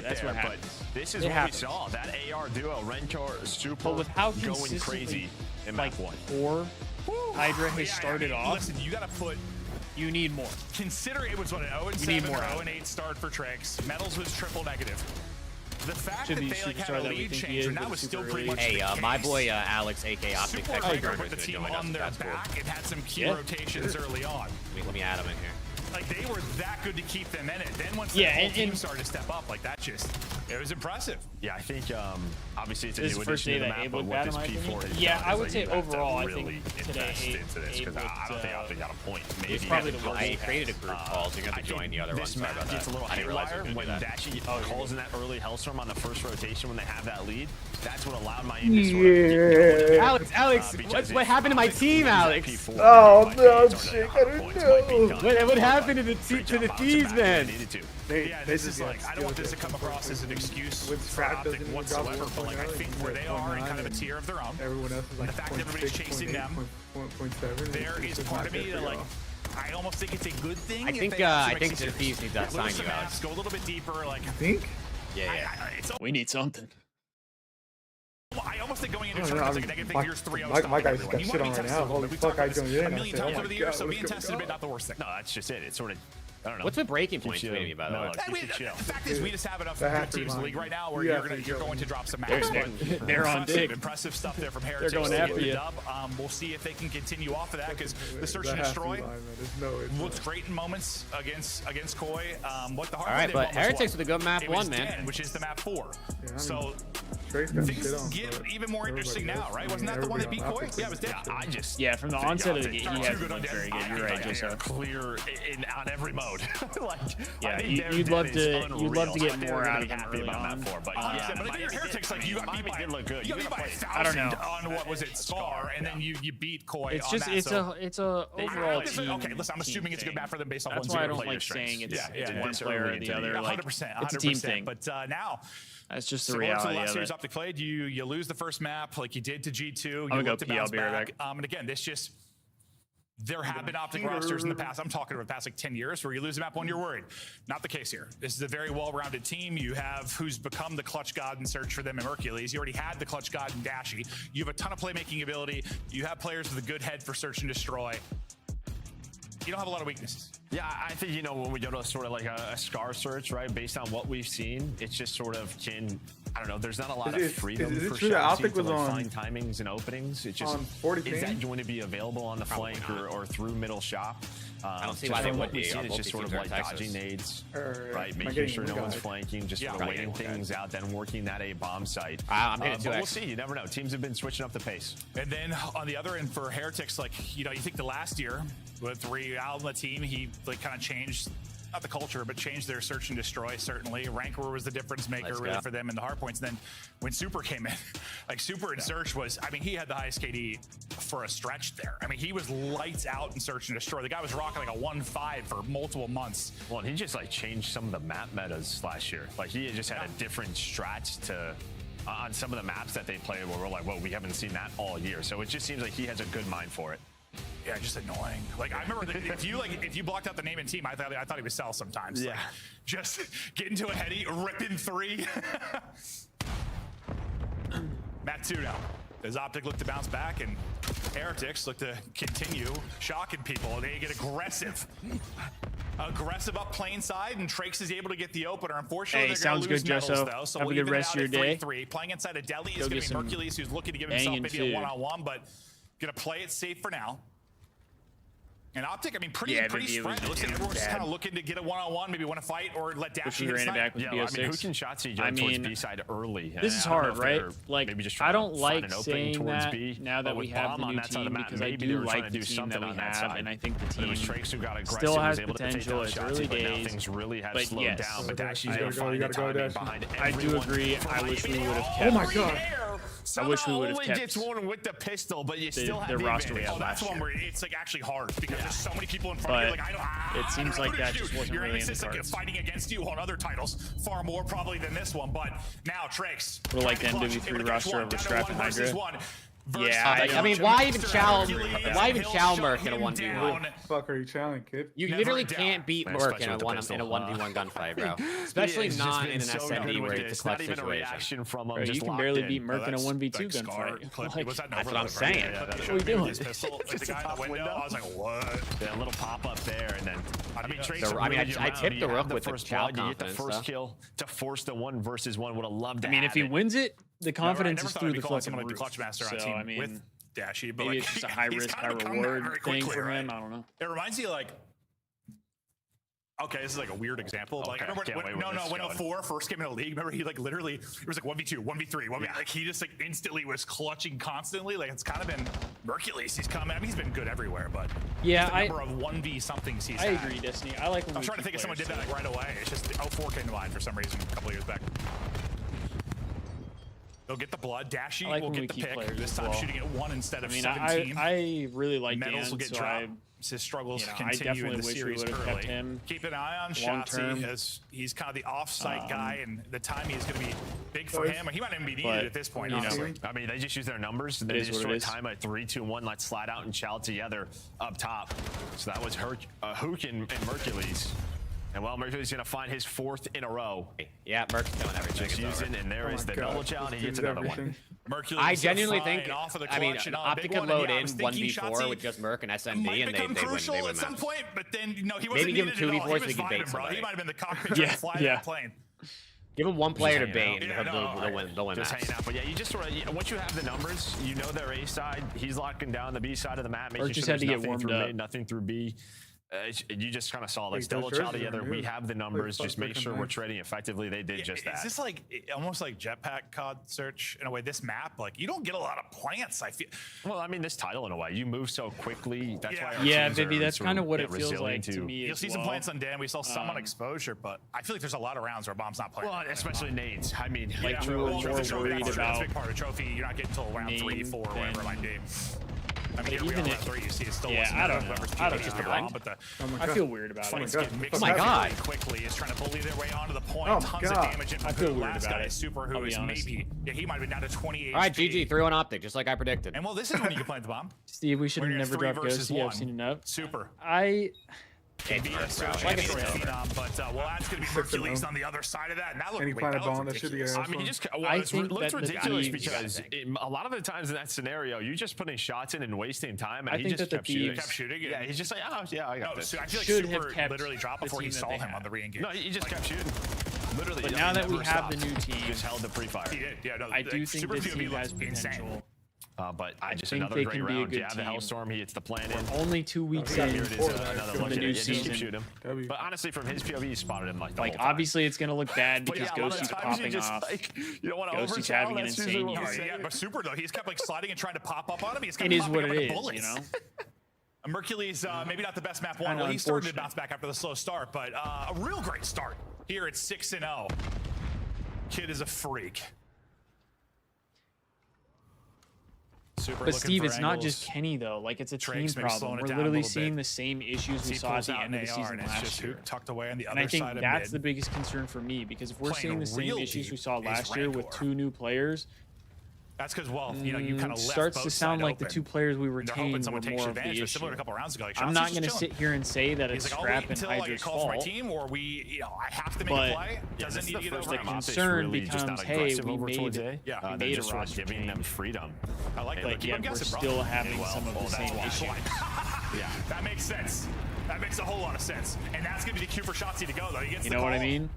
there. What but this is what we saw. That AR duo, Rentor, Super, but with how going crazy in like map 1. Hydra has started off. Listen, you gotta put You need more. Consider it was what, an 0-7 or 0-8 start for Trix. Metals was triple negative. The fact that they like had a lead change, and that was still pretty much Hey, my boy Alex, aka Optic, put the team on their back and had some key rotations early on. Let me add him in here. Like they were that good to keep them in it. Then once the whole team started to step up, like that just, it was impressive. Yeah, I think obviously it's a This new is the first addition day to the that map, Abel but what got this him, I P4 think. has Yeah, done I is, would like, say you have to overall, I really think today invest into this because I don't think Optic got a point. Maybe probably the I created a group call, so you're gonna have to join the other one. This Sorry map about gets a that. little I didn't realize haywire when Dashy calls in that early Hellstorm on the first rotation when they have that lead. That's what allowed my aim to sort of Alex, what happened to my team, Alex? Oh no, Jake, I don't know. What happened to the Thieves, man? Yeah, this is like, I don't want this to come across as an excuse for Optic whatsoever, but like I think where they are in kind of a tier of their own, everyone else is like the fact that everybody's chasing them, there is part of me that like, I almost think it's a good thing. I think the Thieves need to sign you out. Go a little bit deeper, like. I think? Yeah. We need something. I almost think going into tournaments like a negative thing, here's 3-0. My guy's got shit on right now. Holy fuck, I joined in. A million times over the years, so being tested a bit, not the worst thing. No, that's just it. It's sort of, I don't know. What's with breaking points tweeting me, by the way? The fact is, we just have enough good teams in the league right now where you're going to drop some matches. They're on dick. Impressive stuff there from Heretics. They're going after you. We'll see if they can continue off of that because the search and destroy looks great in moments against Koi. What the hard all right, but Heretics with a good map 1, man. Which is the map 4. So things get even more interesting now, right? Wasn't that the one that beat Koi? Yeah, it was dead. From the onset of the game, he hasn't been very good. You're right, Joseph. Clear on every mode. Like, yeah, you'd love to get more out of him early on. But if you're Heretics, like you got beat by 1,000 on what was it, Scar, and then you beat Koi. It's just it's a overall team. Okay, listen, I'm assuming it's a good map for them based on that's why I don't like saying it's one player or the other. Like 100%, it's a team thing. But now. That's just the reality reality last of series it. Optic played, you lose the first map like you did to G2. You I'm gonna look to go pee, bounce I'll be right back. back. And again, this just there have been Optic rosters in the past. I'm talking about the past like 10 years where you lose a map 1, you're worried. Not the case here. This is a very well-rounded team. You have who's become the clutch god in search for them in Hercules. You already had the clutch god in Dashy. You have a ton of playmaking ability. You have players with a good head for search and destroy. You don't have a lot of weaknesses. Yeah, I think, you know, when we go to sort of like a Scar search, right, based on what we've seen, it's just sort of I don't know, there's not a lot of freedom for Optic to find timings and openings. It's just, is that going to be available on the flank or through middle shop? I don't see why they would be. It's just sort of like dodging nades, right? Making sure no one's flanking, just sort of waiting things out, then working that A bomb site. I'm getting but we'll see. You never know. Teams have been switching up the pace. And then on the other end for Heretics, like, you know, you think the last year with Real on the team, he like kind of changed, not the culture, but changed their search and destroy, certainly. Rancor was the difference maker really for them in the hard points. And then when Super came in, like Super in search was, I mean, he had the highest KD for a stretch there. I mean, he was lights out in search and destroy. The guy was rocking like a 1.5 for multiple months. Well, and he just like changed some of the map metas last year. Like he just had a different strat to on some of the maps that they played where we're like, well, we haven't seen that all year. So it just seems like he has a good mind for it. Yeah, just annoying. Like I remember that if you blocked out the name and team, I thought he was Cell sometimes. Yeah, like, just get into a heady, ripping 3. Map 2 now. Does Optic look to bounce back, and Heretics look to continue shocking people. They get aggressive. Aggressive up plane side, and Trakes is able to get the opener. Unfortunately, they're going to lose metals, though. So have a good rest of your day. 3-3. Playing inside a deli is going to be Hercules, who's looking to give himself maybe a one-on-one, but going to play it safe for now. And Optic, I mean, pretty spread. It looks like everyone's just kind of looking to get a one-on-one, maybe win a fight, or let Dashy get back with I mean, Huchin Shotzi jumped towards B side early. This is hard, right? Like, I don't like saying towards that B, now that we have the new team, because I do like the team that we have, and I think the team still has potential. It's early days, but yes, I do agree. I wish we would have kept. Oh my god. I wish we would have kept gets one with the pistol, but you still have the roster we Oh, had that's last one year. where it's like actually hard because there's so many people in front of you. Like it seems like that just wasn't really in the like cards. fighting against you on other titles far more probably than this one. But now Trakes. We're like the NWE3 roster over Strap and Hydra. Yeah, I mean, why even challenge? Why even challenge Merc in a 1v1? What the fuck are you challenging, kid? You literally can't beat Merc in a 1v1 gunfight, bro. Especially not in an SMD where it's a clutch situation. Bro, you can barely beat Merc in a 1v2 gunfight. Like, that's what I'm saying. What are we doing? The guy in the window, I was like, what? Yeah, a little pop up there, and then I tipped the Rook with the chow you get the confidence. first kill to force the 1 versus 1. Would have loved to. I mean, if he wins it, the confidence is I through never the thought I'd be calling fucking someone like the roof. clutch master on So, team I mean, with Dashy, but maybe like, it's just a high risk, high reward thing for him. I don't know. It reminds you like. Okay, this is like a weird example. Like, remember when 04 first came in the league, remember he like literally, it was like 1v2, 1v3, like he just like instantly was clutching constantly. Like it's kind of been Mercules. He's coming. I mean, he's been good everywhere, but yeah, the number of 1v somethings he's I had. agree, Destiny. I like when I'm trying to think if someone did that like right away. It's just 04 came to mind for some reason a couple years back. They'll get the blood. Dashy will get the pick. This time shooting at 1 instead of 17. I really like Medals Dan, will get so dropped. His struggles continue in the series early. Keep an eye on Shotzzy as he's kind of the off-site guy, and the timing is going to be big for him. He might even be needed at this point, honestly. I mean, they just use their numbers. They just sort of time at 3, 2, 1. Let's slide out and chow together up top. So that was Hook and Mercules. And well, Mercules going to find his 4th in a row. Yeah, Merc's killing everything. Just using, and there is the double chow, and he gets another one. Mercules I genuinely think, I mean, Optic could load in 1v4 with just Merc and SMD, and they win at some match. point, but then, he wasn't Maybe give him needed at all. 2v4 He so was he can bait vibing, bro. somebody. He might have been the cockpit trying to fly that plane. Give him one player to bait, and Yeah, they'll win Just match. hanging out. But yeah, you just sort of, once you have the numbers, you know their A side. He's locking down the B side of the map, making sure just had there's to get nothing warmed through up. mid, nothing through B. You just kind of saw, let's Wait, double those chow jerseys are together. new. We have the numbers. Just make sure we're nice. trading effectively. They did just that. Is this like almost like jetpack COD search in a way? This map, like you don't get a lot of plants. I feel. Well, I mean, this title in a way, you move so quickly. That's why. Yeah, Vivi, that's kind of what it feels like to me. You'll see some plants on Dan. We saw some on exposure, but I feel like there's a lot of rounds where bomb's not playing. Well, especially nades. I mean, like we were more worried that's a big part of the trophy. You're not getting until round 3, 4, whatever it might be. I mean, here we are round 3. You see, it's still I don't know. I don't know. But I feel weird about it. Oh my god! Quickly is trying to bully their way onto the point. Tons of damage. I feel weird last about guy it. Super, who is maybe he might have been down to 20 HP. All right, GG, 3-1 Optic, just like I predicted. And well, this is when you can plant the bomb. Steve, we should have never dropped Ghosty. I've seen enough. Super. But well, that's going to be Mercules on the other side of that, and that looked ridiculous. I mean, it looks ridiculous because a lot of the times in that scenario, you're just putting shots in and wasting time, and he just kept shooting. Yeah, he's just like, oh yeah, I got this. I feel like Super literally dropped before he saw him on the re-engage. No, he just kept shooting. Literally. But now that we have the new team, just held the pre-fire. He did. Yeah, no, I do think this team has potential. But just think another they great can be a round. good Yeah, the team. Hellstorm, he hits the planet. We're only 2 weeks in Here it is, another from look the at new it. Yeah, just keep season. shooting. But honestly, from his POV, he spotted him like the whole time. Obviously, it's going to look bad because Ghosty's popping off. You don't want to Ghosty's having an insane year. Yeah, but Super though, he's kept like sliding and trying to pop up on him. He's It is what it is, you know. Mercules, maybe not the best map one. Well, he started to bounce back after the slow start, but a real great start here at 6-0. Kid is a freak. But Steve, it's not just Kenny though. Like it's a team problem. We're literally seeing the same issues we saw at the end of the season last year. Tucked away on the and other I think side of that's mid. the biggest concern for me because if we're seeing the same issues we saw last year with 2 new players, that's because you kind of left starts to sound like the 2 players we retained were more of the issue. Similar to a couple rounds ago. Like, I'm not going to sit here and say that it's Scrap and Hydra's fault. My team, or I have to make a play. Doesn't need to get over. The concern becomes, hey, we made a roster giving them freedom. I like that. Yet we're still having some of the same issues. Yeah, that makes sense. That makes a whole lot of sense. And that's going to be the cue for Shotzzy to go, though. He gets the call. What I mean?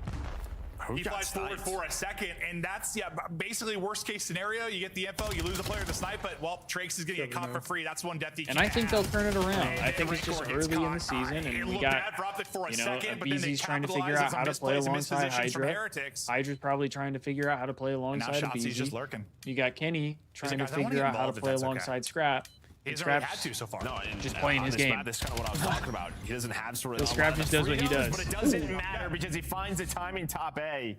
He flies forward for a second, and that's basically worst case scenario. You get the info, you lose a player to snipe, but well, Trakes is gonna get caught for free. That's one death he And I think they'll turn it around. I think it's just early in the season, and we got BZ's trying to figure out how to play alongside Hydra. Hydra's probably trying to figure out how to play alongside BZ. Just lurking. You got Kenny trying to figure out how to play alongside Scrap. He hasn't really had to so far. No, just playing his game. That's kind of what I was talking about. He doesn't have sort of. The Scrap just does what he does. But it doesn't matter because he finds the timing top A.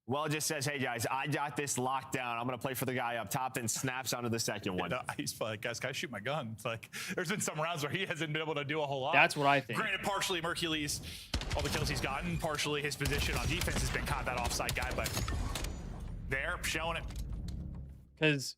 Well, it just says, hey, guys, I got this locked down. I'm going to play for the guy up top, then snaps onto the second one. He's like, guys, can I shoot my gun? It's like, there's been some rounds where he hasn't been able to do a whole lot. That's what I think. Granted, partially Mercules, all the kills he's gotten, partially his position on defense has been kind of that offside guy, but they're showing it. Because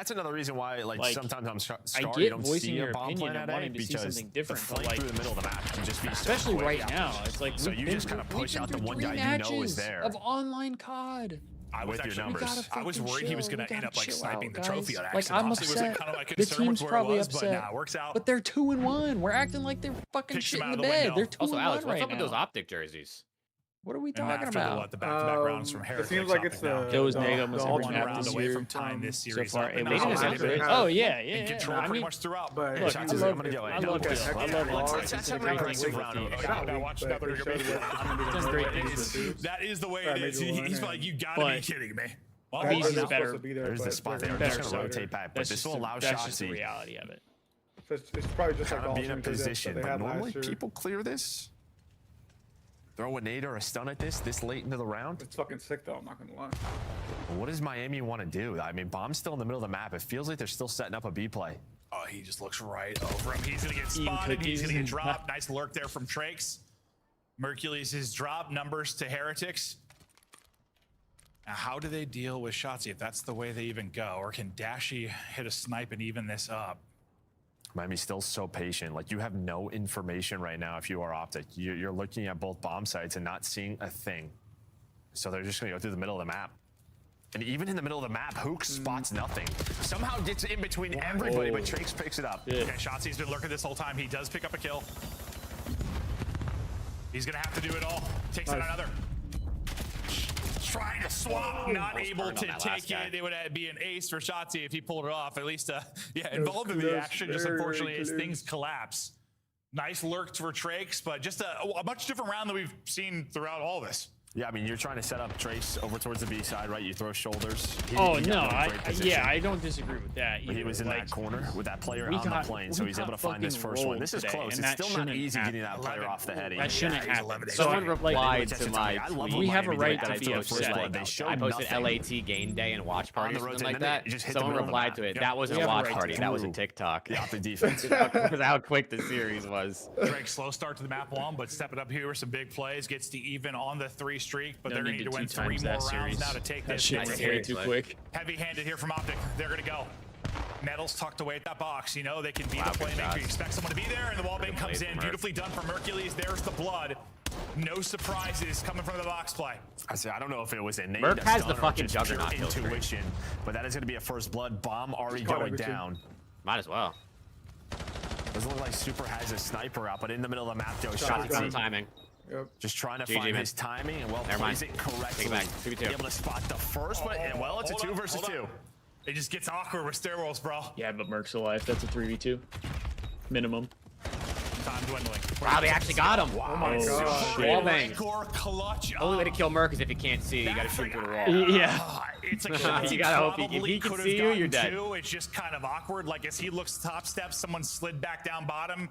that's another reason why, like sometimes I'm scarred. I You get don't voicing see your a bomb opinion plan and at A wanting to see because something different, the but flank like through the middle of the map can just be so especially quick. right now, it's like so you just kind of push out the one guy you know is there. of online COD. I was With your actually, numbers. I was worried he was going to end up like sniping the trophy on Like accident. I'm Honestly, upset. was kind of like The concern team's with where probably it was, upset. but nah, it works out. But they're 2-1. We're acting like they're fucking Kicks shit them in out the of the bed. window. They're 2-1 Also, Alex, what's right up with now. those optic jerseys? What are we And talking after about? the back-to-back rounds from Heretics, It seems like it's the Those nigga must have one been round this away year. from tying this So series far, up. And they now didn't have they've it. been Oh yeah, in yeah. control I pretty mean, much throughout. But look, I I love love it. it. I I love love it. it. I love it. It's a great thing with the team. Now watch another Does great things with the dudes. That is the way it is. He's like, you gotta be kidding me. Well, he's better. There's the spot there. Better Just gonna rotate back, but this will allow That's just the Shotzi reality of it. It's probably just like to be in a Ultimate that position. they But had normally last year. people clear this. Throw a nade or a stun at this late into the round. It's fucking sick though. I'm not gonna lie. What does Miami want to do? I mean, Bomb's still in the middle of the map. It feels like they're still setting up a B play. Oh, he just looks right over him. He's gonna get spotted. He's gonna get dropped. Nice lurk there from Trakes. Mercules is drop numbers to Heretics. Now, how do they deal with Shotzi if that's the way they even go? Or can Dashy hit a snipe and even this up? Miami's still so patient. Like, you have no information right now if you are Optic. You're looking at both bomb sites and not seeing a thing. So they're just gonna go through the middle of the map. And even in the middle of the map, Hook spots nothing. Somehow gets in between everybody, but Trakes picks it up. Okay, Shotzi's been lurking this whole time. He does pick up a kill. He's gonna have to do it all. Takes out another. Trying to swap, not able to take it. It would be an ace for Shotzi if he pulled it off. At least, yeah, involved in the action. Just unfortunately, as things collapse. Nice lurk for Trakes, but just a much different round than we've seen throughout all this. Yeah, I mean, you're trying to set up Trace over towards the B side, right? You throw shoulders. Oh no, I don't disagree with that. But he was in that corner with that player on the plane, so he's able to find this first one. This is close. It's still not easy getting that player off the head. That shouldn't happen. Someone replied to my tweet. We have a right to be upset. I posted LAT game day and watch party or something like that. Someone replied to it. That wasn't a watch party. That was a TikTok. Yeah, the defense. Because how quick the series was. Drake, slow start to the map one, but stepping up here with some big plays. Gets to even on the 3 streak, but they're going to need to win 3 more rounds now to take this. Too quick. Heavy-handed here from Optic. They're going to go. Nettles tucked away at that box. You know, they can be the playmaker. You expect someone to be there, and the wall bang comes in. Beautifully done from Mercules. There's the blood. No surprises coming from the box play. I don't know if it was innate. Merc has the fucking juggernaut intuition, but that is going to be a first blood. Bomb already going down. Might as well. Doesn't look like Super has a sniper out, but in the middle of the map, though, Shotzi timing. Yep. Just trying to find his timing and plays it correctly. Able to spot the first, but well, it's a 2 versus 2. It just gets awkward with stairwells, bro. Yeah, but Merc's alive. That's a 3v2 minimum. Time dwindling. Wow, they actually got him. Oh my god. Wall bang. Clutch. Only way to kill Merc is if he can't see. You gotta shoot through the wall. Yeah. It's like you gotta hope if he can see you, you're dead. It's just kind of awkward. Like as he looks top step, someone slid back down bottom.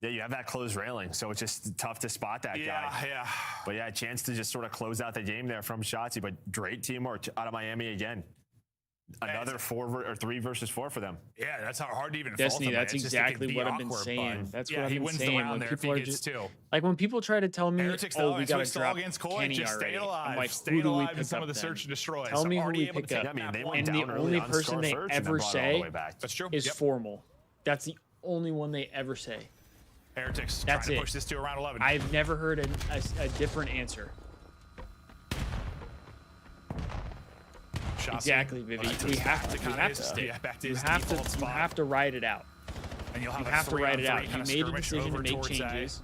Yeah, you have that closed railing, so it's just tough to spot that guy. Yeah. But yeah, a chance to just sort of close out the game there from Shotzi, but great teamwork out of Miami again. Another 3 versus 4 for them. Yeah, that's hard to even Destiny, fault him. that's exactly what I've been saying. That's what I've been saying. When people are just like when people try to tell me, "Oh, we got to drop Kenny already." I'm like, who do we pick up then? Tell me who we pick up. And the only person they ever say is Formal. That's the only one they ever say. Heretics trying to push this to around 11. I've never heard a different answer. Exactly, Vivi. We have to stick. You have to ride it out. And you'll have you have to ride it out. You made a decision to make changes.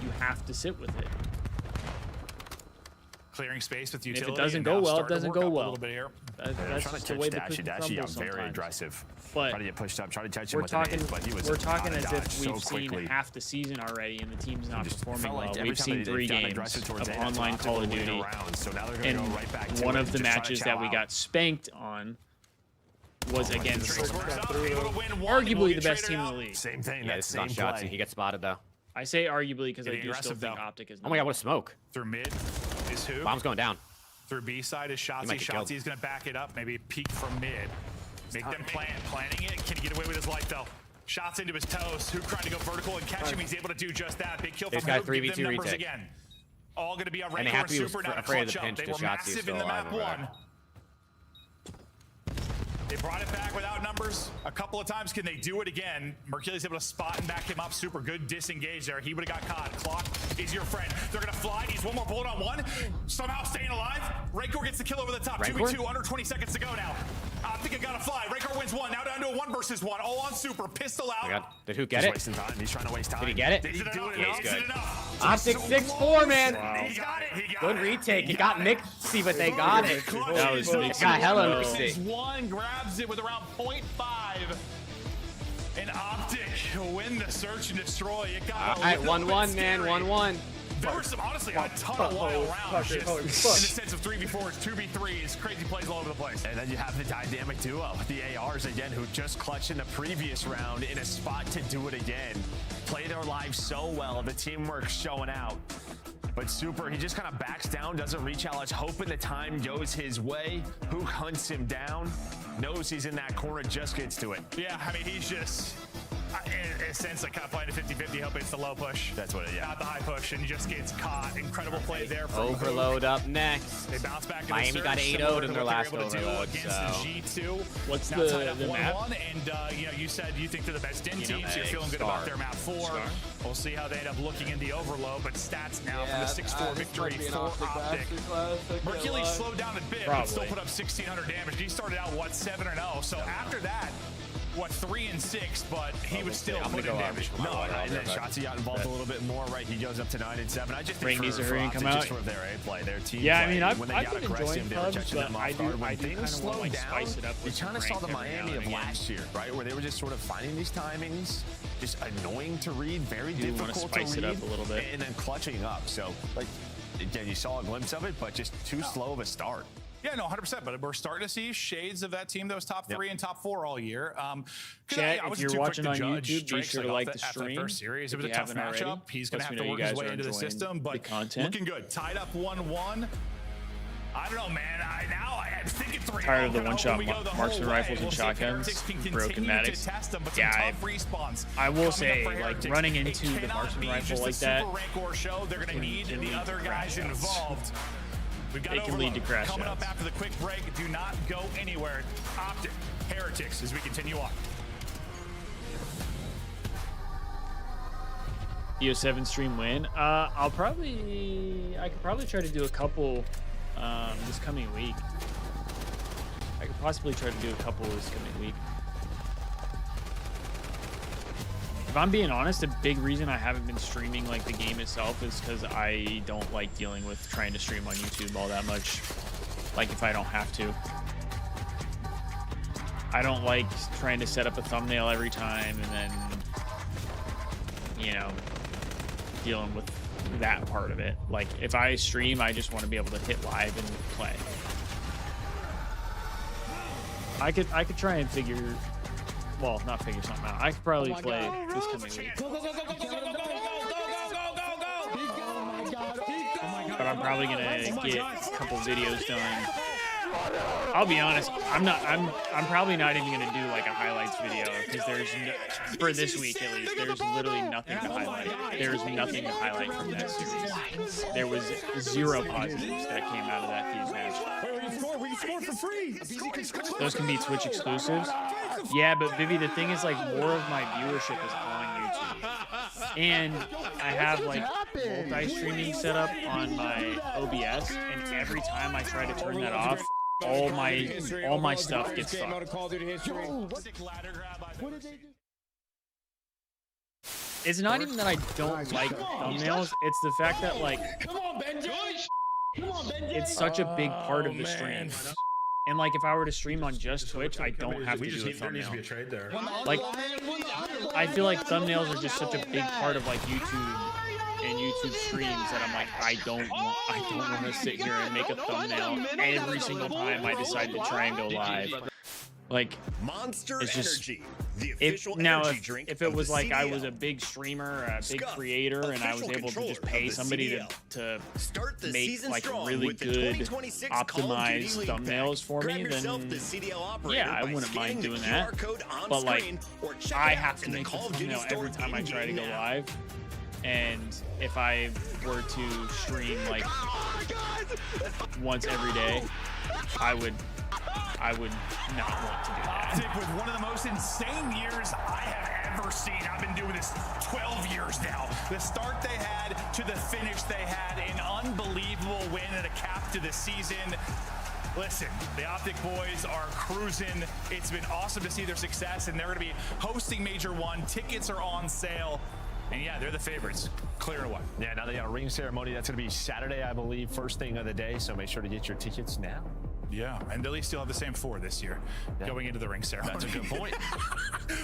You have to sit with it. Clearing space with utility. If it doesn't go well, it doesn't go well. A little bit here. That's trying just to the way the catch Dashy got very aggressive. But trying to get pushed up, trying to catch him with an ace, but he was we're talking as if we've seen half the season already and the team's not performing well. Like we've seen 3 games of online Call of Duty, and one of the matches that we got spanked on was against arguably the best team in the league. Same thing. Yeah, this is not Shotzi. He gets spotted though. I say arguably because I do still think Optic is. Oh my god, what a smoke! Through mid is who? Bomb's going down. Through B side is Shotzi. Shotzi's gonna back it up. Maybe peek from mid. Make them planning it. Can he get away with his life though? Shots into his toes. Who trying to go vertical and catch him? He's able to do just that. Big kill from him. 3v2 retake again. All gonna be a and they have to be afraid of the pinch to Shotzi still in the map one. They brought it back without numbers a couple of times. Can they do it again? Mercules able to spot and back him up. Super good disengage there. He would have got caught. Clock is your friend. They're going to fly. Needs one more bullet on one. Somehow staying alive. Rancor gets the kill over the top. 2v2, under 20 seconds to go now. Optic got a fly. Raker wins one. Now down to a 1 versus 1. All on super. Pistol out. Did who get He's it? wasting time. He's trying to waste time. Did he get it? Did he do it enough? Is it enough? Optic 6-4, man. Wow. He got it. Good retake. It got mixy, but they got it. That was mixy. Got hella Versus mixy. 1 grabs it with around 0.5. And Optic win the search and destroy. It got All right, 1-1, man. 1-1. There were some, honestly, a ton of wild rounds just in the sense of 3v4s, 2v3s, crazy plays all over the place. And then you have the dynamic duo, the ARs again, who just clutched in the previous round in a spot to do it again. Play their lives so well, the teamwork showing out. But Super, he just kind of backs down, doesn't reach out, hoping the time goes his way. Hook hunts him down, knows he's in that corner, just gets to it. Yeah, I mean, he's just, in a sense, like kind of playing a 50-50, hoping it's the low push. That's what it, yeah. Not the high push, and he just gets caught. Incredible play there. From Overload up next. They bounce back. Miami got 8-0'd in their last overload. Against So. the G2. What's now the map? 1-1, and you know, you said you think they're the best in teams. So you're feeling good about their map 4. We'll see how they end up looking in the overload, but stats now from the 6-4 victory for Optic. Mercury slowed down a bit, but still put up 1,600 damage. He started out, what, 7-0. So after that, what, 3-6, but he was still putting damage. No, and then Shotzi got involved a little bit more, right? He goes up to 9-7. I just think needs to for hurry and come Optic, just out. for their A play, their team Yeah, I play, mean, I've when they been got aggressive, enjoying they were pubs, catching but them off I guard. do When kind things of slowed want to down, spice it up you with kind of some saw the rank every Miami now of and last year, right? Where they were just sort of finding these timings, just annoying to read, very difficult to spice read, it up a little bit. and then clutching up. So, like, again, you saw a glimpse of it, but just too slow of a start. Yeah, no, 100%. But we're starting to see shades of that team that was top 3 and top 4 all year. Chat, if you're watching on YouTube, be Drake's sure to like the after that stream. first series. It If was a you tough haven't already. matchup. He's going to have Lets to me know work you his guys way are into the enjoying system. the But content. looking good. Tied up 1-1. I don't know, man. I'm thinking 3-0. Tired of the one-shot marksman rifles and shotguns, broken Maddox. Yeah, I will say, like, running into the marksman rifle like that, they're going to need the other guys involved. We've got it can lead to crash coming outs. up after the quick break. Do not go anywhere. Optic, Heretics, as we continue on. EO7 stream win. I could probably try to do a couple this coming week. I could possibly try to do a couple this coming week. If I'm being honest, a big reason I haven't been streaming like the game itself is because I don't like dealing with trying to stream on YouTube all that much. Like if I don't have to. I don't like trying to set up a thumbnail every time and then, you know, dealing with that part of it. Like if I stream, I just want to be able to hit live and play. I could try and figure, well, not figure something out. I could probably play this coming week. But I'm probably gonna get a couple videos done. I'll be honest, I'm probably not even gonna do like a highlights video because there's for this week at least, there's literally nothing to highlight. There's nothing to highlight from that series. There was 0 positives that came out of that Thieves match. We can score for free. Those can be Twitch exclusives. Yeah, but Vivi, the thing is, like, more of my viewership is on YouTube, and I have like multi-streaming set up on my OBS, and every time I try to turn that off, all my stuff gets fucked. It's not even that I don't like thumbnails, it's the fact that, like, it's such a big part of the stream. And like if I were to stream on just Twitch, I don't have to do a thumbnail. Like I feel like thumbnails are just such a big part of like YouTube and YouTube streams that I'm like, I don't want to sit here and make a thumbnail every single time I decide to try and go live. Like Monster it's just, Energy, the official energy drink if it of was the like I CDL. was a big streamer, a big Scuff, creator, and I was official able to just controller pay of the somebody CDL. to Start the make season like strong really with the good 2026 Call of Duty optimized League thumbnails Pack. for Grab me, yourself then the CDL operator yeah, I by wouldn't mind scanning the doing QR that. code on But like screen, or check I it have out to in the make a Call of Duty thumbnail store every time I try to in-game go now. live. And if I were to stream like once every day, I would not want to do that. With one of the most insane years I have ever seen. I've been doing this 12 years now. The start they had to the finish they had, an unbelievable win and a cap to the season. Listen, the Optic boys are cruising. It's been awesome to see their success, and they're going to be hosting Major 1. Tickets are on sale. And yeah, they're the favorites, clear and away. Yeah, now they got a ring ceremony. That's going to be Saturday, I believe, first thing of the day. So make sure to get your tickets now. Yeah, and at least you'll have the same 4 this year going into the ring ceremony. That's a good point.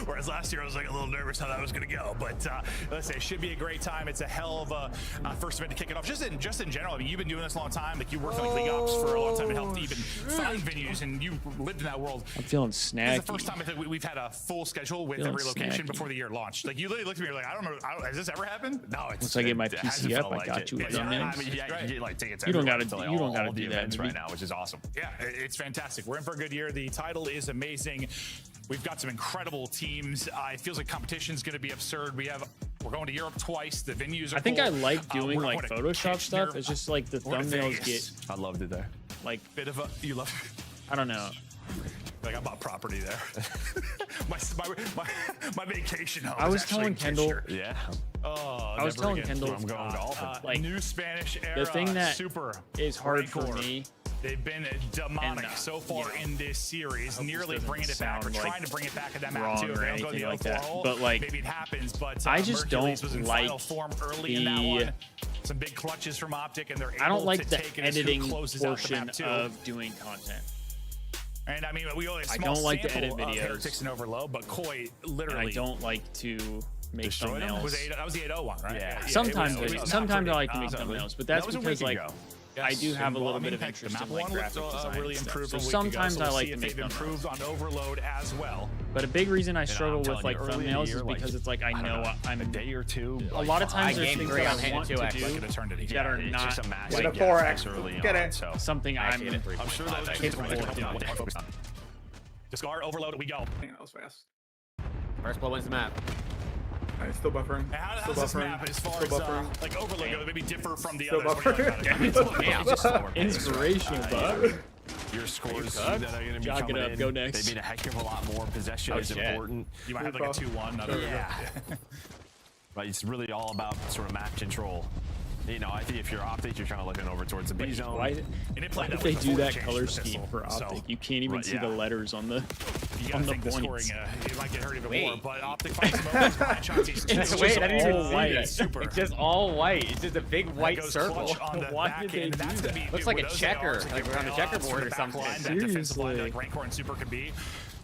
Whereas last year I was like a little nervous how that was going to go. But let's say it should be a great time. It's a hell of a first event to kick it off. Just in general, I mean, you've been doing this a long time. Like you worked on like league ops for a long time to help even find venues, and you lived in that world. I'm feeling snacky. It's the first time I think we've had a full schedule with every location before the year launched. Like you literally looked at me, you're like, I don't know, has this ever happened? No, it's. Once I get my PC up, I got you. I mean, yeah, you get like tickets. You don't got to do that events right now, which is awesome. Yeah, it's fantastic. We're in for a good year. The title is amazing. We've got some incredible teams. It feels like competition's going to be absurd. We're going to Europe twice. The venues are I think cool. I like doing like Photoshop stuff. It's just like the thumbnails get. I loved it there. Like bit of a you love. I don't know. Like I bought property there. my vacation home. I was telling Kendall. Yeah. Oh, I was telling Kendall. I'm going golfing. Like new Spanish era. The thing that super is hard for me. They've been demonic so far in this series, nearly bringing it back or trying to bring it back in that map too. They don't go the like that. But like, maybe it happens. But I just Mercules don't was in like final form early in that one. Some big clutches from Optic, and they're able I don't like to the take it editing closes out the portion map too. of doing content. And I mean, we only I don't like to edit videos. Heretics and Overload, but Koi literally. And I don't like to make thumbnails. That was the 8-0 one, right? Yeah. Sometimes I like to make thumbnails, but that's because like. I do have a little bit of interest in like graphic design really and stuff. improved So sometimes I like to make they've improved on Overload as well. But a big reason I struggle with like thumbnails is because it's like I know I'm a day or two. A lot of times there's things that I want to do that are it's not just a match like like 4x early get on, it. so something I'm sure those capable of doing. Discard Overload, we go. That was fast. First blood wins the map. Alright, still buffering. How does this map, as far as like Overload goes, maybe differ from the still others? Buffering. Inspirational, bud. Your scores that are going to be Jog coming it up, in, go next. they mean a heck of a lot more. Possession is important. You might have like a 2-1. Yeah. But it's really all about sort of map control. You know, I think if you're Optic, you're trying to look over towards the B zone. Why did they do that color scheme for Optic? You can't even see the letters on the points. Scoring, you might get hurt even more, but Optic finds moments behind shots. Wait, I didn't even see white. that. Super. It's just all white. It's just a big white circle. Why did they do that? Looks like a checker, like we're on a checkerboard or something. That defensive line that like Rancor and Super can be.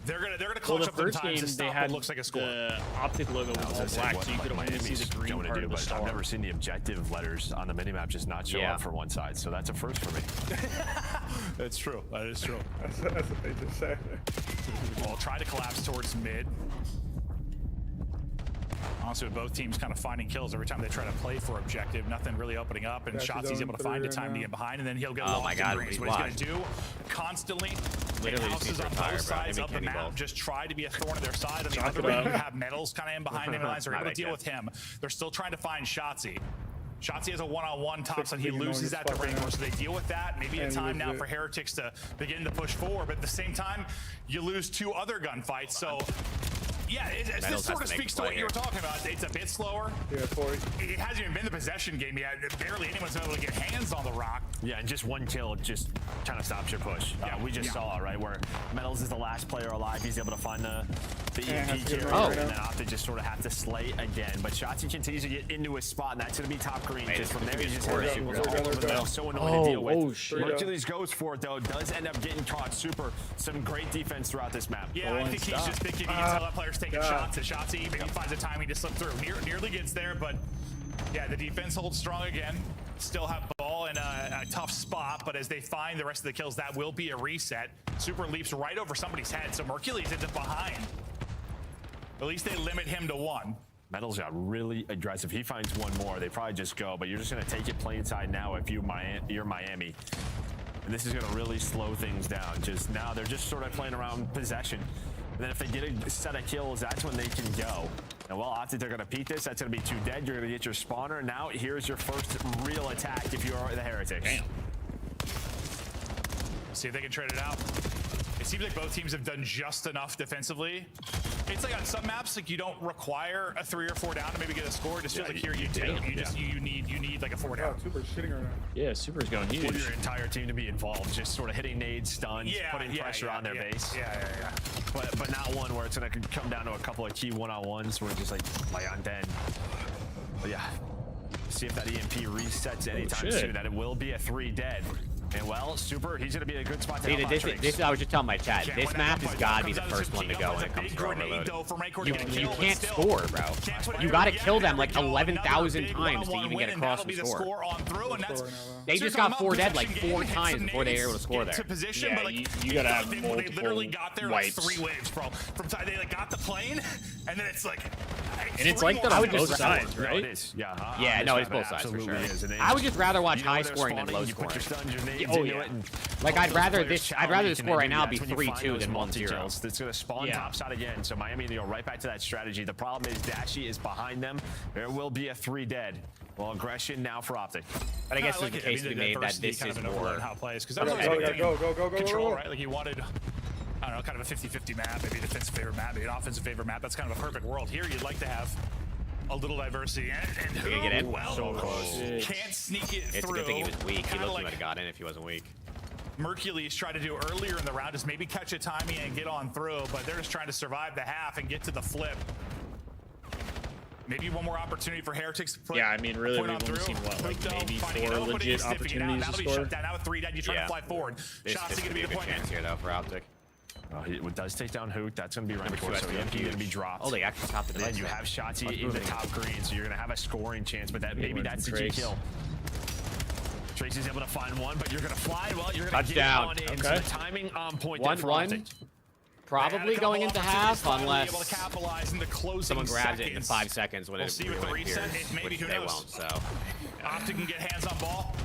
They're gonna clutch up the times to stop what looks like a score. The Optic logo was all black, so you could only see the green part of the star. I've never seen the objective letters on the minimap just not show up for one side, so that's a first for me. That's true. That is true. That's what they just say. Well, try to collapse towards mid. Honestly, with both teams kind of finding kills every time they try to play for objective, nothing really opening up, and Shotzi's able to find a time to get behind, and then he'll get lost in greens. What he's going to do constantly, literally houses on both sides of the map, just try to be a thorn in their side. On the other way, you have Metals kind of in behind him, lines. They're able to deal with him. They're still trying to find Shotzi. Shotzi has a one-on-one tops, and he loses that to Rancor, so they deal with that. Maybe a time now for Heretics to begin to push forward, but at the same time, you lose 2 other gunfights, so... Yeah, this sort of speaks to what you were talking about. It's a bit slower. Yeah, it hasn't even been the possession game yet. Barely anyone's been able to get hands on the rock. Yeah, and just one kill just kind of stops your push. We just saw it, right, where Metals is the last player alive. He's able to find the EMP carrier, and then Optic just sort of have to slay again. But Shotzi continues to get into his spot, and that's going to be top green. Just from there, he just has all over the map. So annoying to deal with. Hercules goes for it, though. Does end up getting caught. Super. Some great defense throughout this map. Yeah, I think he's just thinking he can tell that player's taking shots at Shotzi. Maybe he finds a timing to slip through. Nearly gets there, but yeah, the defense holds strong again. Still have ball in a tough spot, but as they find the rest of the kills, that will be a reset. Super leaps right over somebody's head, so Mercules ends up behind. At least they limit him to 1. Metals got really aggressive. He finds one more. They probably just go, but you're just going to take it plain side now if you're Miami. And this is going to really slow things down. Just now, they're just sort of playing around possession. And then if they get a set of kills, that's when they can go. And well, Optic, they're going to peek this. That's going to be 2 dead. You're going to get your spawner. Now, here's your first real attack if you're the Heretics. Damn. See if they can trade it out. It seems like both teams have done just enough defensively It's like on some maps, like you don't require a 3 or 4 down to maybe get a score. It just feels like here you do. You need like a 4 down. Super's shitting right now. Yeah, Super's going huge. Want your entire team to be involved, just sort of hitting nades, stuns, putting pressure on their base. Yeah. But not one where it's gonna come down to a couple of key one-on-ones where it's just like on dead. But yeah, see if that EMP resets anytime soon. That it will be a 3 dead. And well, Super, he's gonna be in a good spot to help this I was just telling my chat. This map has got to be the first one to go when it comes to overload. You can't score, bro. You got to kill them like 11,000 times to even get across the score. They just got 4 dead like 4 times before they were able to score there. Yeah, you gotta have multiple literally got there like wipes. 3 waves, bro. From time they like got the plane, and then it's like. And it's like that on both sides, right? It is. Yeah, no, it's both sides for sure. I would just rather watch high scoring than low scoring. Oh yeah. Like I'd rather the score right now be 3-2 than 1-0. It's gonna spawn topside again. So Miami, right back to that strategy. The problem is Dashy is behind them. There will be a 3 dead. Well, aggression now for Optic. But I guess there's a case to be made that this is more how it plays because go control, right? Like you wanted. I don't know, kind of a 50-50 map, maybe a defensive favorite map, maybe an offensive favorite map. That's kind of a perfect world. Here, you'd like to have a little diversity. And we can get in. Well, so close. Can't sneak it through. It's a good thing he was weak. He might have got in if he wasn't weak. Mercules tried to do earlier in the round is maybe catch a timing and get on through, but they're just trying to survive the half and get to the flip. Maybe one more opportunity for Heretics to put. Yeah, I mean, really, we've only seen what, like maybe 4 legit opportunities to score. Shut down. Now with 3 dead, you try to fly forward. Shots gonna be a good chance here though for Optic. It does take down Hoot. That's going to be right before, so EMP going to be dropped. Oh, they actually stopped it. And you have Shotzi in the top green, so you're going to have a scoring chance, but that maybe that's the kill. Tracy's able to find one, but you're going to fly. Well, you're going to get on in. So the timing on point. 1-1. Probably going into half, unless someone grabs it in 5 seconds when it really appears, which they won't, so. Optic can get hands on ball.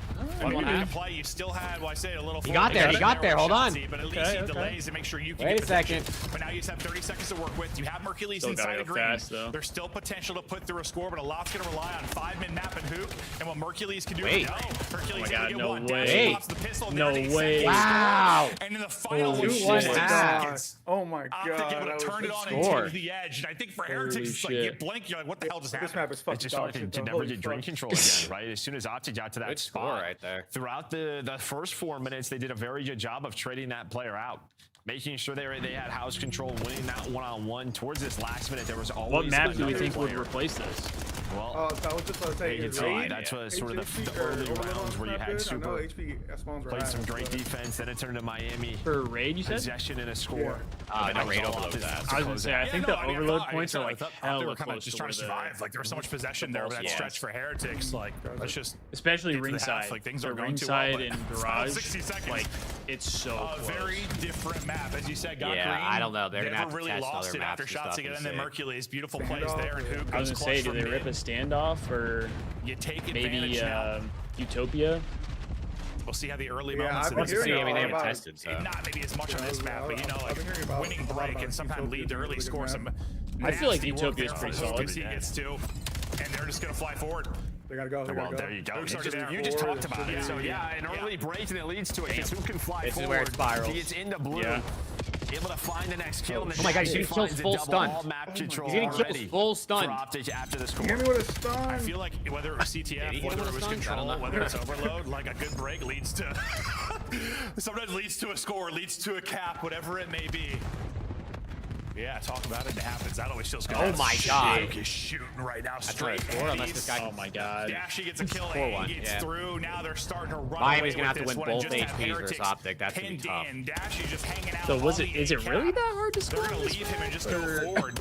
Play. You still had, well, I say a little. He got there. Hold on. But at least he delays to make sure you can. Wait a second. But now you just have 30 seconds to work with. You have Mercules inside the green. There's still potential to put through a score, but a lot's going to rely on 5-min map and Hook. And what Mercules can do. Hercules can get one. No way. Wow. And in the final 2 seconds. Oh my god. Optic able to turn it on and take the edge. And I think for Heretics, it's like you blink, you're like, what the hell just happened? This map is fucking. It's just hard to never get drink control again, right? As soon as Optic got to that spot right there. Throughout the first 4 minutes, they did a very good job of trading that player out, making sure they had house control, winning that one-on-one. Towards this last minute, there was always. What map do we think would replace this? Well, that was just what I was saying. That's what sort of the early rounds where you had Super played some great defense, then it turned to Miami for raid. You said possession and a score. No raid overload that. I was gonna say I think the overload points are like hella kind of just trying to survive. Like there was so much possession there, but that stretch for Heretics, like let's just especially ringside. Like things are going ringside too well, and garage. 60 seconds. Like it's so a very different map, as you said. Got green. I don't know. They're gonna have to really test lost other it maps after shots again, and then Mercules, beautiful plays there. And Hook I was gonna say, do they rip a standoff or you take maybe Utopia? We'll see how the early moments of this I mean, they haven't tested, so. Not maybe as much on this map, but you know, like winning break and sometimes lead to early score. Some I feel like Utopia is pretty solid. He gets 2, and they're just gonna fly forward. They gotta go. Well, there you go. You just talked about it. So yeah, an early break and it leads to it. Because who can fly forward? This is where it spirals. He gets into blue. Able to find the next kill. Oh my god, he's getting kills full stun. He's getting kills full stun. After the score. Give me with a stun. I feel like whether it was CTF, whether it was control, whether it's overload, like a good break leads to sometimes leads to a score, leads to a cap, whatever it may be. Yeah, talk about it. It happens. That always feels good. Oh my god. Luke is shooting right now. Straight. Oh my god. Dashy gets a kill. He gets through. Now they're starting to run. Miami's gonna have to win both HPs versus Optic. That's gonna be tough. Dashy just hanging out. So is it really that hard to score? They're gonna leave him and just go forward.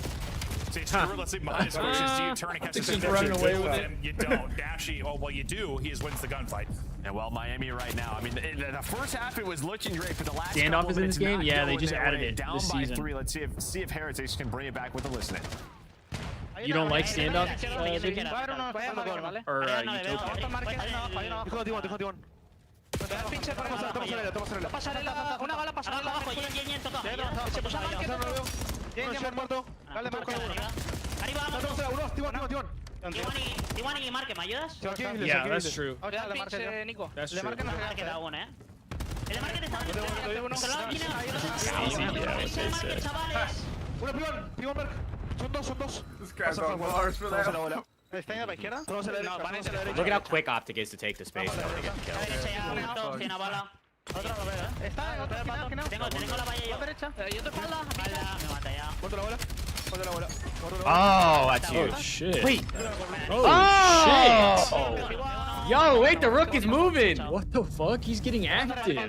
Let's see minus wishes. Do you turn and catch him running away with him? You don't. Dashy, well, you do. He just wins the gunfight. And well, Miami right now. I mean, the first half it was looking great, but the last standoff is in this game. Yeah, they just added it down this by season. 3. Let's see if Heretics can bring it back with the listening. You don't like standoff, or Utopia? Pinche, una bala pasarela abajo, Jen muerto. Dale, marco arriba, Tiwani y Marque, ¿me ayudas? Yeah, that's true. Nico. That's true. Marque da uno, El de Marque está. This guy's on bars for that. Look at how quick Optic is to take the space though to get the kill. Oh, that's huge. Oh shit. Wait. Oh, shit. Yo, wait, the rook is moving. What the fuck? He's getting active. Yeah.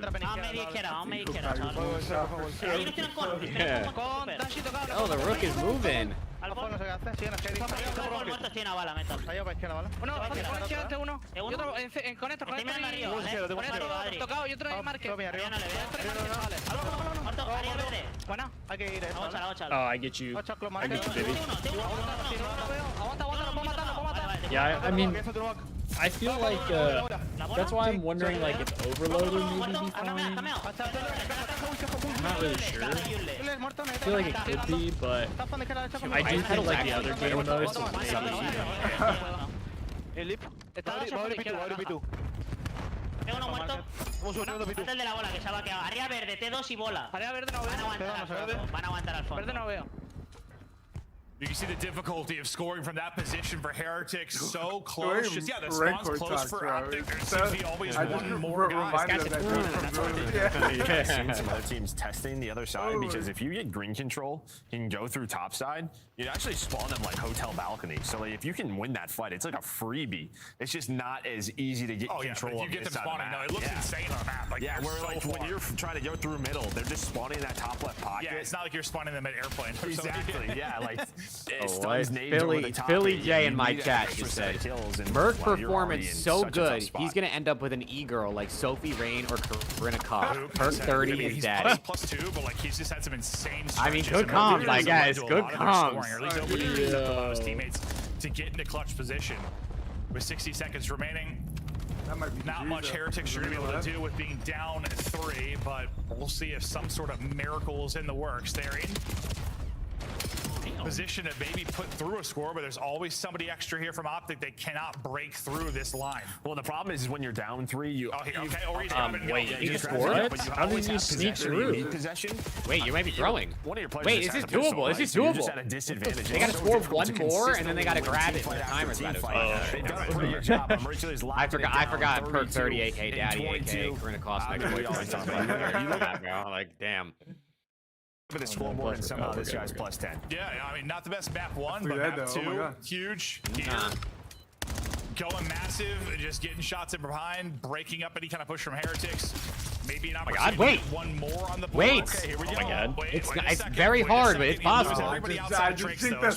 Oh, the rook is moving. Oh, I get you. I get you, baby. Yeah, I mean, I feel like that's why I'm wondering like if Overload would maybe be fine. I'm not really sure. I feel like it could be, but I do think like the other game modes will maybe. Tengo uno muerto. Falta el de la bola que se ha vaqueado. Área verde, T2 y bola. Área verde no veo. Van a aguantar al fondo. Verde no veo. You can see the difficulty of scoring from that position for Heretics. So close. Just, yeah, the spawn's close for Optic. There seems to be always one more guy. I've seen some other teams testing the other side because if you get green control, you can go through top side. You actually spawn them like hotel balcony. So like, if you can win that fight, it's like a freebie. It's just not as easy to get control if you get them spawning, no, it looks insane on the map. Like, yeah, where like when you're trying to go through middle, they're just spawning in that top left pocket. Yeah, it's not like you're spawning them at airplane. Exactly. Yeah, like. Philly J in my chat just said, Merc performance so good, he's gonna end up with an e-girl like Sophie Rain or Corinna Kopp. Perk 30 is dead. He's +2, but like he's just had some insane. I mean, good comms, I guess. Good comms. Or at least opening his teammates to get into clutch position. With 60 seconds remaining, not much Heretics are going to be able to do with being down 3, but we'll see if some sort of miracle is in the works. They're in position to maybe put through a score, but there's always somebody extra here from Optic. They cannot break through this line. Well, the problem is when you're down 3, you. Wait, you scored? How did you sneak through? Wait, you might be throwing. One of your players. Wait, is this doable? Is this doable? Just at a disadvantage. They gotta score one more, and then they gotta grab it when the timer's about to I forgot. Perk 30, AK, Daddy, AK, Corinna Cosmic. Like, damn. Look at the scoreboard, and somehow this guy's +10. Yeah, I mean, not the best map 1, but map 2, huge. Going massive, just getting shots in behind, breaking up any kind of push from Heretics. Maybe an opportunity to one more on the board. Wait! Okay, here we go. Oh my God. It's very hard, but it's possible. Everybody outside Trakes, though. Oh,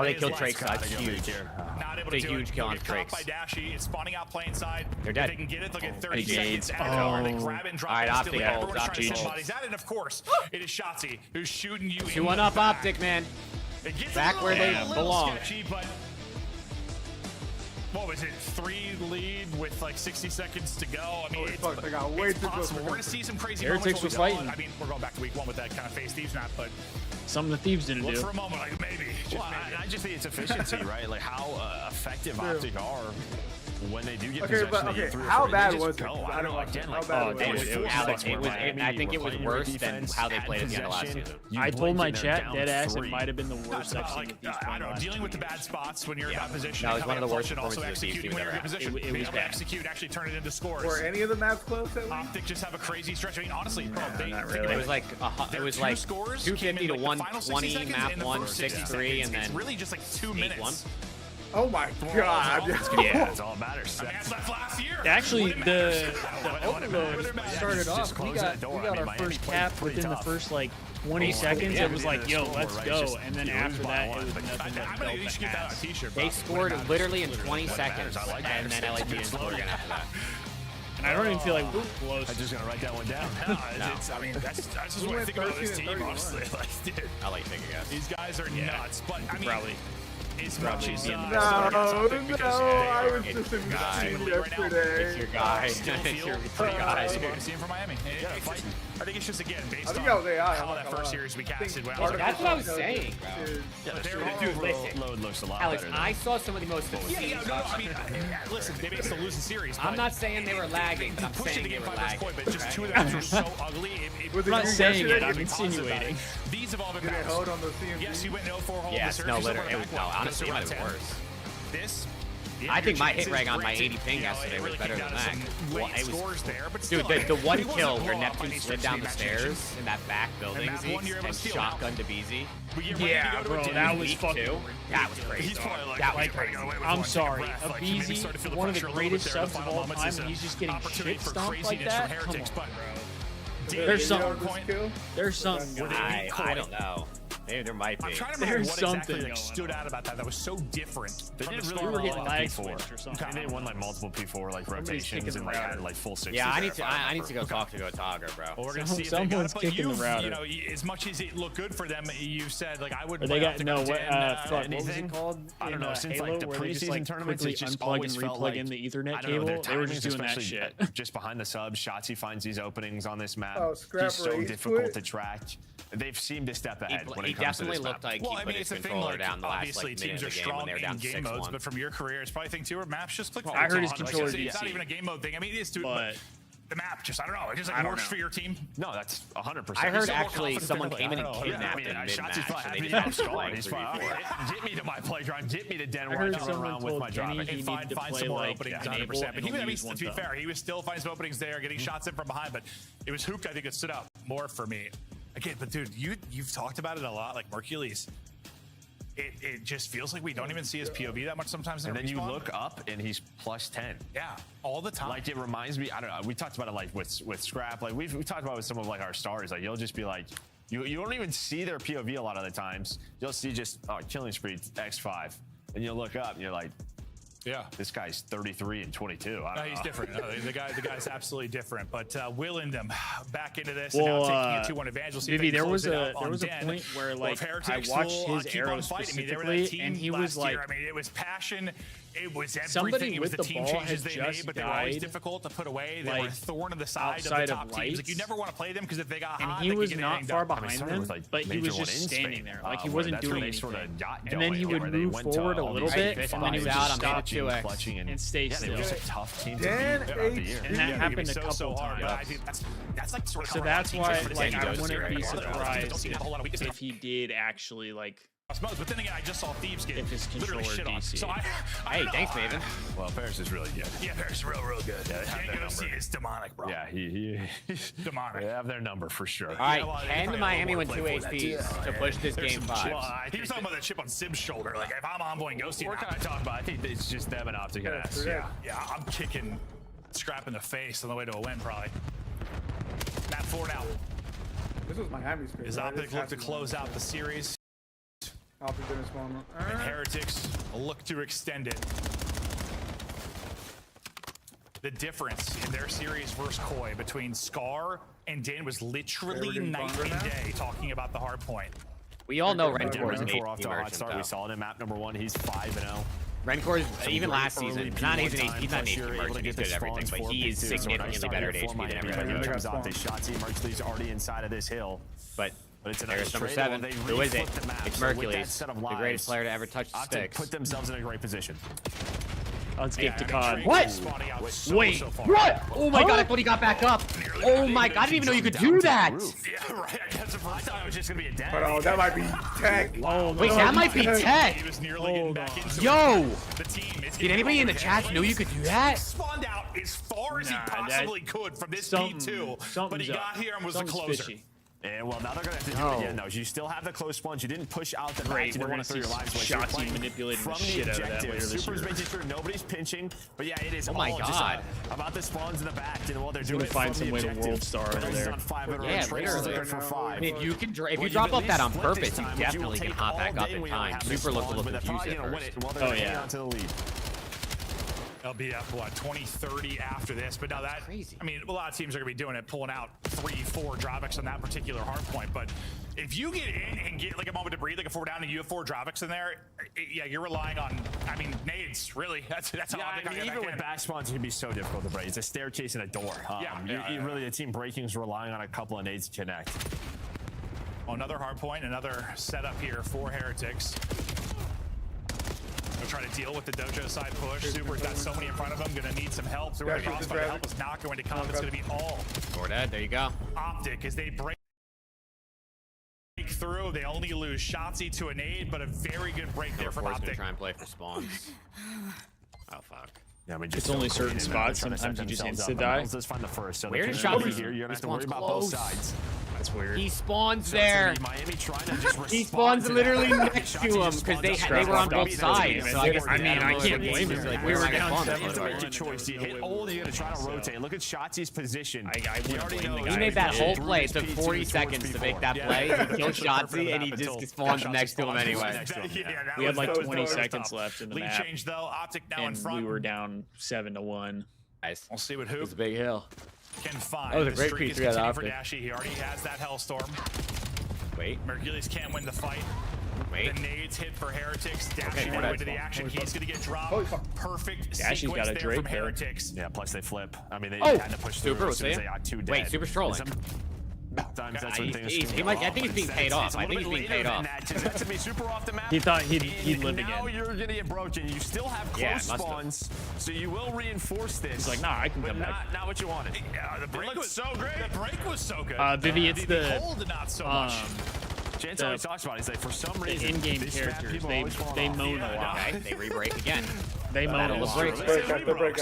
they killed Trakes. That's huge. Not able It's to a do huge it. kill on They'll get caught Trakes. by Dashy. It's spawning out plane side. They're dead. If they can get it, they'll get 30 Renegades. seconds. And they grab it and drop it instantly. Everyone's trying to send bodies at it. And of course, it is Shotzi who's shooting you. 2-1 up Optic, man. Back where they belong. Sketchy, but what was it? 3 lead with like 60 seconds to go. I mean, it's possible. We're gonna see some crazy Heretics moments. was fighting. I mean, we're going back to week 1 with that kind of face Thieves map, but something the Thieves didn't look do. for a moment, like maybe. I just think it's efficiency, right? Like how effective Optic are when they do get Okay, possession. but okay, how bad was it? I don't know. Again, like, I think it was worse than how they played at the end of last season. I told my chat, deadass, it might have been the worst I've seen with these I don't know, dealing with the bad spots when you're in that position. That was one of the worst and also performances executing when you're in good position. It was bad. Execute, actually turn it into scores. Were any of the maps close? Optic just have a crazy stretch. I mean, honestly, bro, It was like 250 to 120, map 1, 6-3, and then it's really just like 2 minutes. Oh my God! Yeah, that's all that matters. Last year. Actually, the overload started off. We got our first cap within the first like 20 seconds. It was like, yo, let's go. And then after that, it was nothing but t-shirt. They scored literally in 20 seconds, and then LAT didn't score again after that. And I don't even feel like we're close. I'm just gonna write that one down. I mean, that's just what I think about this team, honestly. Like, dude, I like thinking, guys. These guys are nuts, but I mean, probably. as much as No, I was just in yesterday. It's your guy. It's your guy. See him for Miami. I think it's just, again, based on how that first series we casted. That's what I was saying, bro. Dude, listen. Load looks a lot Alex, better. I saw some of the most. Listen, maybe it's the losing series. I'm not saying they were lagging, but I'm saying they were lagging. But just two of them were so ugly. I'm not saying it, I'm insinuating. These have all been bad. Hold on those teams. Yes, you went 0-4 hold. Yes, no, literally. Honestly, it might have been worse. This. I think my hit reg on my 80 ping yesterday was better than that. Well, it was there, but dude, the one kill where Neptune slid down the stairs in that back building and shotgun to BZ. Yeah, bro, that was fucking. That was crazy. That was crazy. I'm sorry, a BZ, one of the greatest subs of all time, and he's just getting shit stomped like that. Come on, bro. There's something. There's something. I don't know. Maybe there might be. I'm trying to remember what exactly stood out about that was so different. They didn't really were getting lag P4 switch or something. They won like multiple P4 like rotations and like had like full 60. Yeah, I need to go talk to Gotaga, bro. Well, we're gonna see if someone's they got it, kicking the router. You know, as much as it looked good for them, you said like I would. Or they got no what? Fuck, what was anything? it called? I don't know. Since Halo, like the where they just, preseason tournaments, quickly it's just unplug always and felt replug like in the Ethernet I don't know, their cable. They were just timings, doing that especially shit. just behind the subs. Shotzi finds these openings on this map. Oh, He's so difficult to track. They've seemed a step ahead when He it comes to definitely this looked map. like he put his controller down the last like minute of the game when they were down 6-1. But from your career, it's probably thing too, where maps just click. I heard his controller It's not even a game mode thing. I mean, it is too. But the map just, I don't know. It just like works for your team. No, that's 100%. I heard actually someone came in and kidnapped him mid-match, and they just had to play He's fine. Get me to my playground. Get me to Den I where I heard can run someone around with told my Kenny driving. he Find needed to some play more like openings, enable 100%. But and he would, I only mean, use one to be thumb. fair, he was still finding some openings there, getting shots in from behind. But it was Hook, I think, that stood out more for me. Again, but dude, you've talked about it a lot, like Mercules. It just feels like we don't even see his POV that much sometimes. And then you look up and he's plus 10. Yeah, all the time. Like it reminds me, I don't know. We talked about it like with Scrap. Like we talked about it with some of like our stars. Like you'll just be like, you don't even see their POV a lot of the times. You'll see just killing spree X5, and you'll look up and you're like, yeah, this guy's 33 and 22. No, he's different. No, the guy's absolutely different. But Will and them back into this. Well, and now taking it to 1 advantage. We'll see if Juvee, they there close was it a out on Den. point where like Well, I watched his keep arrow on fighting me. They were that specifically, team and he last was like, year. I mean, it was passion. It was everything. somebody It was with the the team ball changes had they made, just but they were always died, difficult to put away. They were a like, thorn in the side of the outside top of teams. Like you lights. never want to play them because if they got and hot, he they was could get not anything far done. behind started them, with, like, but he major was one just in standing Spain, there, like he where wasn't that's doing where they anything. sort of got And then he going, would where they move went to forward a all little these bit, big and then he would fights, just I'm stop hitting 2x. clutching and stay yeah, still. they were just a tough team to Dan beat throughout the year. And that happened a couple hard, but I times. think that's like sort of So how that's teams why, are for the like, same I dose wouldn't here be anymore. Don't surprised see a whole lot of weaknesses. if he did actually like. But then again, I just saw Thieves get If his literally controller shit on. DC. So Hey, thanks, Maven. Well, Paris is really good. Yeah, Paris is real good. Yeah, they have their Django number. is demonic, bro. Yeah, he's demonic. They have their number for sure. All right, well, they can probably Miami have a win little 2 more to play for HPs to push this There's game some 5? chips. He was talking about that chip on Sim's shoulder. Like, if I'm envoying Ghosty, We're kind of talking about, I think it's just them and Optic and us. Yeah, I'm kicking Scrap in the face on the way to a win, probably. Map 4 now. This was Miami's crazy. His Optic look to close out the series. Optic didn't spawn. And Heretics look to extend it. The difference in their series versus Koi between Scar and Dan was literally night and day talking about the hard point. We all know Rencor is Rencor off to a hot merchant, start. We though. saw it in map number 1. He's 5-0. Rencor, Some even great last season, early he's P1 not an time HP pressure, able to merchant, he's get good at the everything, spawns but for he is P2. significantly better at For HP than Miami, everybody here else. comes off the Shotzi. Merchley's already inside of this hill. But it's a there's nice number trade. 7. They Who is it? reflipped the map. It's So with that Mercules, set of the lives, greatest player to ever touch the Optic sticks. put themselves in a great position. Unscaped to COD. What? Wait, what? Oh my god, I thought he got back up. Oh my god, I didn't even know you could do that. Yeah, right. I thought it was just going to be a death. But oh, that might be tech. Oh, Wait, that might be tech. He was nearly getting back into Yo, the team. did anybody in the chat know you could do that? Spawned out as far as he possibly could from this P2, but he got here and was the closer. Fishy. And well, now they're gonna have to do it again, though. You still have the close spawns. You didn't push out the back. You didn't want to throw your lives away. So you're Shotzi playing manipulating the from shit out of that objective. later this Super's year. making sure nobody's pinching. But yeah, it is Oh my all just God. about the spawns in the back. And while they're He's doing gonna it find from some the way to objective. world star over Traces there. on 5 in a row. Yeah, Traces literally. there for 5. I mean, if you Well, drop at off that least on flip purpose, this you time, which definitely will can take hop all back up day in when you don't time. have the Super look a spawns, little but they're confused probably at gonna win first. it while they're Oh, hanging yeah. on to the lead. They'll be up, what, 20-30 after this. But now that, crazy. I mean, a lot of teams are going to be doing it, pulling out 3-4 dropbacks on that particular hard point. But if you get in and get like a moment to breathe, like a 4 down and you have 4 dropbacks in there, yeah, you're relying on, I mean, nades, really. That's how I mean, even with back spawns, it can be so difficult to break. It's a staircase and a door. Really, the team breaking is relying on a couple of nades to connect. Well, another hard point, another setup here for Heretics. They'll try to deal with the dojo side push. Super's got so many in front of him, gonna need some help. So the crossfire help is not going to come. It's gonna be all or dead. There you go. Optic as they break through. They only lose Shotzzy to a nade, but a very good break there from Optic. Try and play for spawns. Oh fuck. Yeah, I mean, it's only certain spots. Sometimes you just insta die. Let's find the first. So where is Shotzzy here? You're gonna have to worry about both sides. That's weird. He spawns there. Miami trying to just he spawns literally next to him because they were on both sides. So I guess I can't blame him. Like, we were down 7. You have to make a choice. Do you hit old? You're gonna try to rotate. Look at Shotzi's position. He already knows. He made that whole play. It took 40 seconds to make that play. He killed Shotzi and he just spawns next to him anyway. We had like 20 seconds left in the map. Lead change though. Optic now in front. We were down 7-1. Nice. We'll see what Hoop It's a big hill. can find. That was a great streak piece. is continuing for Dashy. He already has that Hellstorm. Wait. Mercules can't win the fight. Wait. The nades hit for Heretics. Dashy right into the action. He's going to get dropped. Perfect Dashy's sequence got a there Drake from Heretics. Yeah, plus they flip. I mean, they had to push Super through was as soon as they got 2 dead. Wait, Super's trolling. Sometimes that's when things he might, I think he's being paid off. I think he's being paid off. That's to be super off the map. He thought he'd live again. Now you're gonna get broken. You still have close spawns, so you will reinforce this. He's like, nah, I can come back. Not what you wanted. Yeah, the break was so great. The break was so good. Vivi, it's the hold not so much. Chance always talks about it. He's like, for some reason, in-game characters, they moan a lot. Okay, they re-break again. They moan a lot. Break.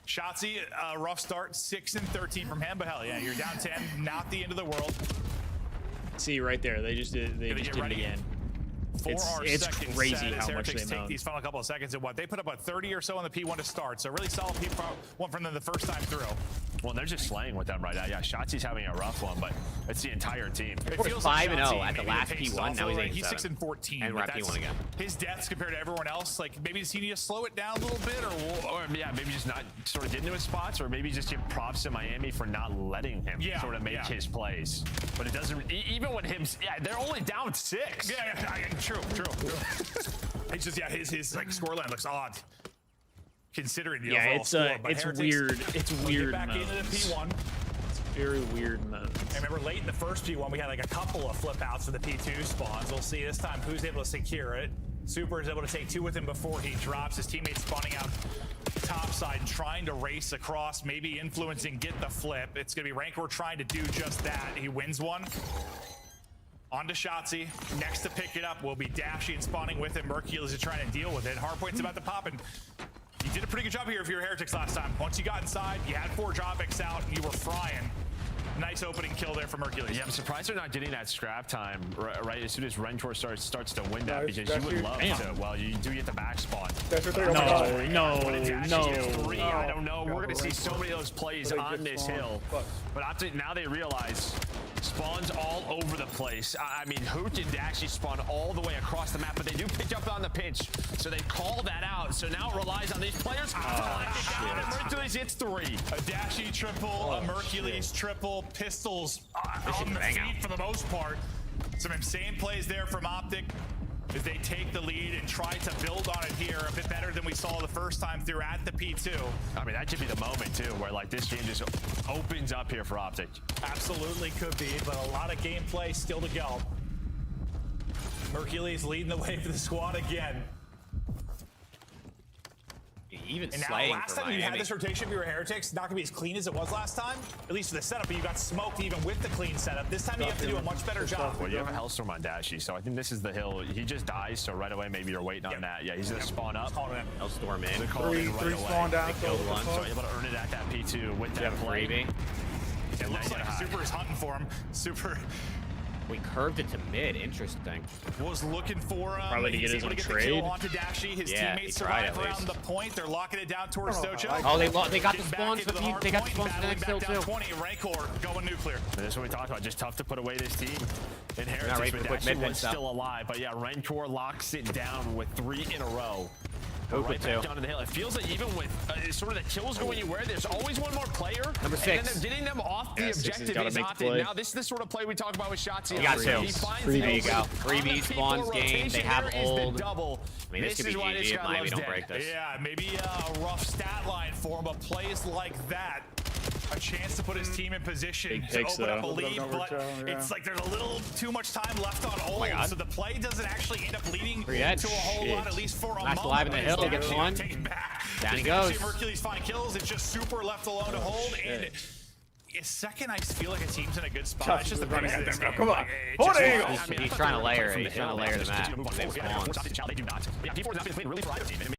Shotzzy, rough start, 6-13 from him, but hell yeah, you're down 10, not the end of the world. See right there, they just did it again. It's crazy how much they take moan. these final couple of seconds and what they put about 30 or so on the P1 to start. So really solid P1 from them the first time through. Well, they're just slaying with them right now. Yeah, Shotzi's having a rough one, but it's the entire team. It feels 5-0 at the last P1. Now he's 6-14. And we're at P1 again. His deaths compared to everyone else, like maybe does he need to slow it down a little bit, or yeah, maybe just not sort of get into his spots, or maybe just give props to Miami for not letting him sort of make his plays. But it doesn't. Even when they're only down 6. Yeah, true. It's just his like scoreline looks odd. Considering the overall score, but it's weird. It's weird. Back into the P1. It's very weird mode. I remember late in the first P1, we had like a couple of flip outs for the P2 spawns. We'll see this time who's able to secure it. Super is able to take 2 with him before he drops. His teammates spawning out top side, trying to race across, maybe influencing, get the flip. It's gonna be Rancor trying to do just that. He wins one. On to Shotzzy. Next to pick it up will be Dashy and spawning with him. Mercules is trying to deal with it. Hardpoint's about to pop, and you did a pretty good job here if you were Heretics last time. Once you got inside, you had 4 dropbacks out, and you were frying. Nice opening kill there for Mercules. Yeah, I'm surprised they're not getting that scrap time right as soon as Rentor starts to win that, because you would love to. Well, you do get the back spawn. No. I don't know. We're gonna see so many of those plays on this hill. But now they realize spawns all over the place. I mean, Hoot and Dashy spawn all the way across the map, but they do pitch up on the pinch, so they call that out. So now it relies on these players. Mercules hits 3. A Dashy triple, a Mercules triple. Pistols on the feet for the most part. Some insane plays there from Optic as they take the lead and try to build on it here a bit better than we saw the first time through at the P2. I mean, that should be the moment too, where like this game just opens up here for Optic. Absolutely could be, but a lot of gameplay still to go. Mercules leading the way for the squad again. Even and now, slaying last for time Miami. you had this rotation if you were Heretics, not gonna be as clean as it was last time, at least for the setup, but you got smoked even with the clean setup. This time you have to do a much better job. Well, you have a Hellstorm on Dashy, so I think this is the hill. He just dies, so right away maybe you're waiting on that. Yeah, he's gonna spawn up. Hellstorm in. They're calling Three spawn down. So able to earn it at that P2 with that play. It looks like Super is hunting for him. Super. We curved it to mid. Interesting. Was looking for him. Probably to get his own The trade. kill onto Dashy. His teammates survive around the point. They're locking it down towards Dojo. Oh, they got the spawns for the they got the spawns for the next hill too. 20. Rancor going nuclear. And that's what we talked about. Just tough to put away this team. And Heretics with Dashy was still alive, but yeah, Rancor locks it down with 3 in a row. right back down to the hill. It feels like even with sort of the kills going anywhere, there's always one more player. Number 6. And then they're getting them off the objective. Is opted. Now this is the sort of play we talk about with Shotzzy. You got 2. There you go. 3B spawns game. They have old. I mean, this could be GG if Miami don't break this. Yeah, maybe a rough stat line for him, but plays like that, a chance to put his team in position to open up a lead, but it's like there's a little too much time left on old, so the play doesn't actually end up leading to a whole lot, at least for a moment. Alive in the hill, gets one. Down he goes. Mercury's 5 kills, it's just super left alone to hold, and second, I feel like a team's in a good spot. It's just the premise of this game. Come on. Hold angle. He's trying to layer it. He's trying to layer the map. They spawn. They do not. Yeah, P4 has not been playing really for either team. It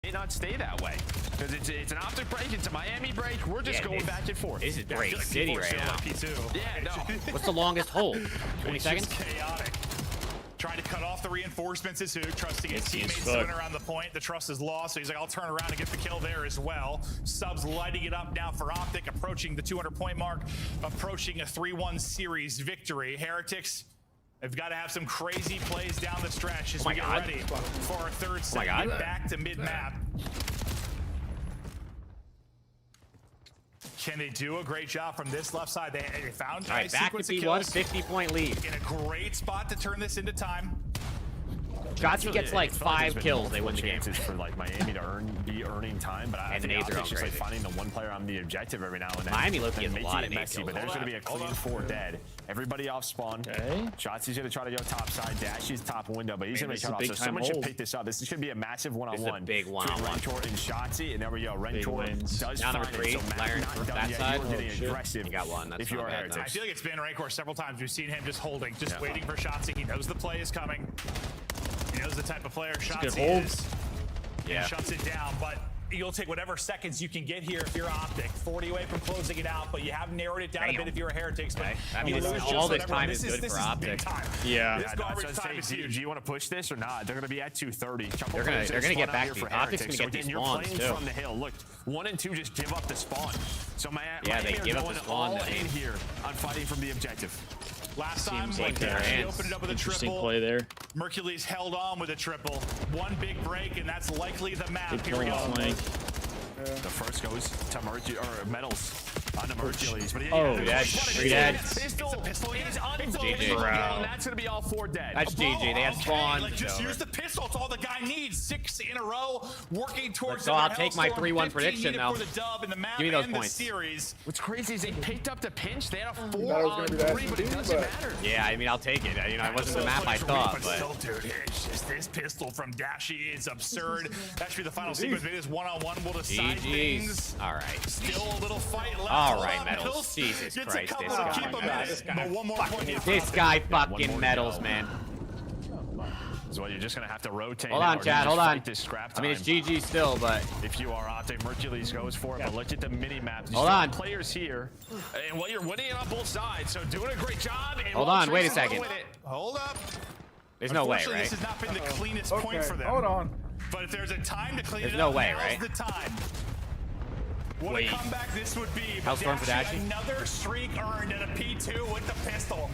may not stay that way because it's an optic break. It's a Miami break. We're just going back and forth. This is great city right now. Yeah, no. What's the longest hold? 20 seconds? Chaotic. Trying to cut off the reinforcements is Hoog, trusting his teammates to win around the point. The trust is lost, so he's like, I'll turn around and get the kill there as well. Subs lighting it up now for Optic, approaching the 200-point mark, approaching a 3-1 series victory. Heretics have got to have some crazy plays down the stretch as we get ready for our third segment back to mid-map. Can they do a great job from this left side? They found a sequence of kills. 50-point lead. In a great spot to turn this into time. Shotzzy gets like 5 kills, they win the game. For like Miami to be earning time, but I think it's just like finding the one player on the objective every now and then. Miami looking at a lot of messy, but there's going to be a clean 4 dead. Everybody off spawn. Shotzi's going to try to go top side. Dashy's top window, but he's going to be cut off. So someone should pick this up. This should be a massive one-on-one. Big one-on-one. Rentor and Shotzi, and there we go. Rentor does find it. So Matt not done yet. You're getting aggressive. You got one. That's if you are Heretics. I feel like it's been Rancor several times. We've seen him just holding, just waiting for Shotzi. He knows the play is coming. He knows the type of player Shotzi is. Yeah. Shuts it down, but you'll take whatever seconds you can get here if you're Optic. 40 away from closing it out, but you have narrowed it down a bit if you're a Heretics. But I mean, all this time is good for Optic. Yeah. This garbage time is huge. Do you want to push this or not? They're going to be at 230. They're going to get back to Optic's going to get these spawns too. From the hill. Look, 1 and 2 just give up the spawn. So they give up the spawn. All in here on fighting from the objective. Last time, like they opened it up with a triple. Play there. Mercury's held on with a triple. One big break, and that's likely the map. Here we go. The first goes to Mercury, or Metals on the Mercury's. But dead. 3 dead. Pistol is GG. That's going to be all 4 dead. That's GG. They had spawn. Like, just use the pistol. It's all the guy needs. 6 in a row, working towards. So I'll take my 3-1 prediction now. Give me those points. Series. What's crazy is they picked up the pinch. They had a 4-on-3, but it doesn't matter. Yeah, I mean, I'll take it. You know, it wasn't the map I thought, but still, dude, it's just this pistol from Dashy is absurd. That should be the final sequence. It is 1-on-1. We'll decide things. All right. Still a little fight left. All right, Metals. Jesus Christ, this guy fucking Metals, man. Well, you're just gonna have to rotate. Hold on, Chad. Hold on. This scrap I mean, it's GG still, but if you are Optic, Mercury's goes for it. But look at the mini map. Hold on. Players here, and well, you're winning it on both sides. So doing a great job. And hold on. Wait a second. Hold up. There's no way, right? This has not been the cleanest point for them. Hold on. But if there's a time to clean there's it no up, way, now's right? the time. What a comeback this would be. Hellstorm for Dashy. Another streak earned at a P2 with the pistol.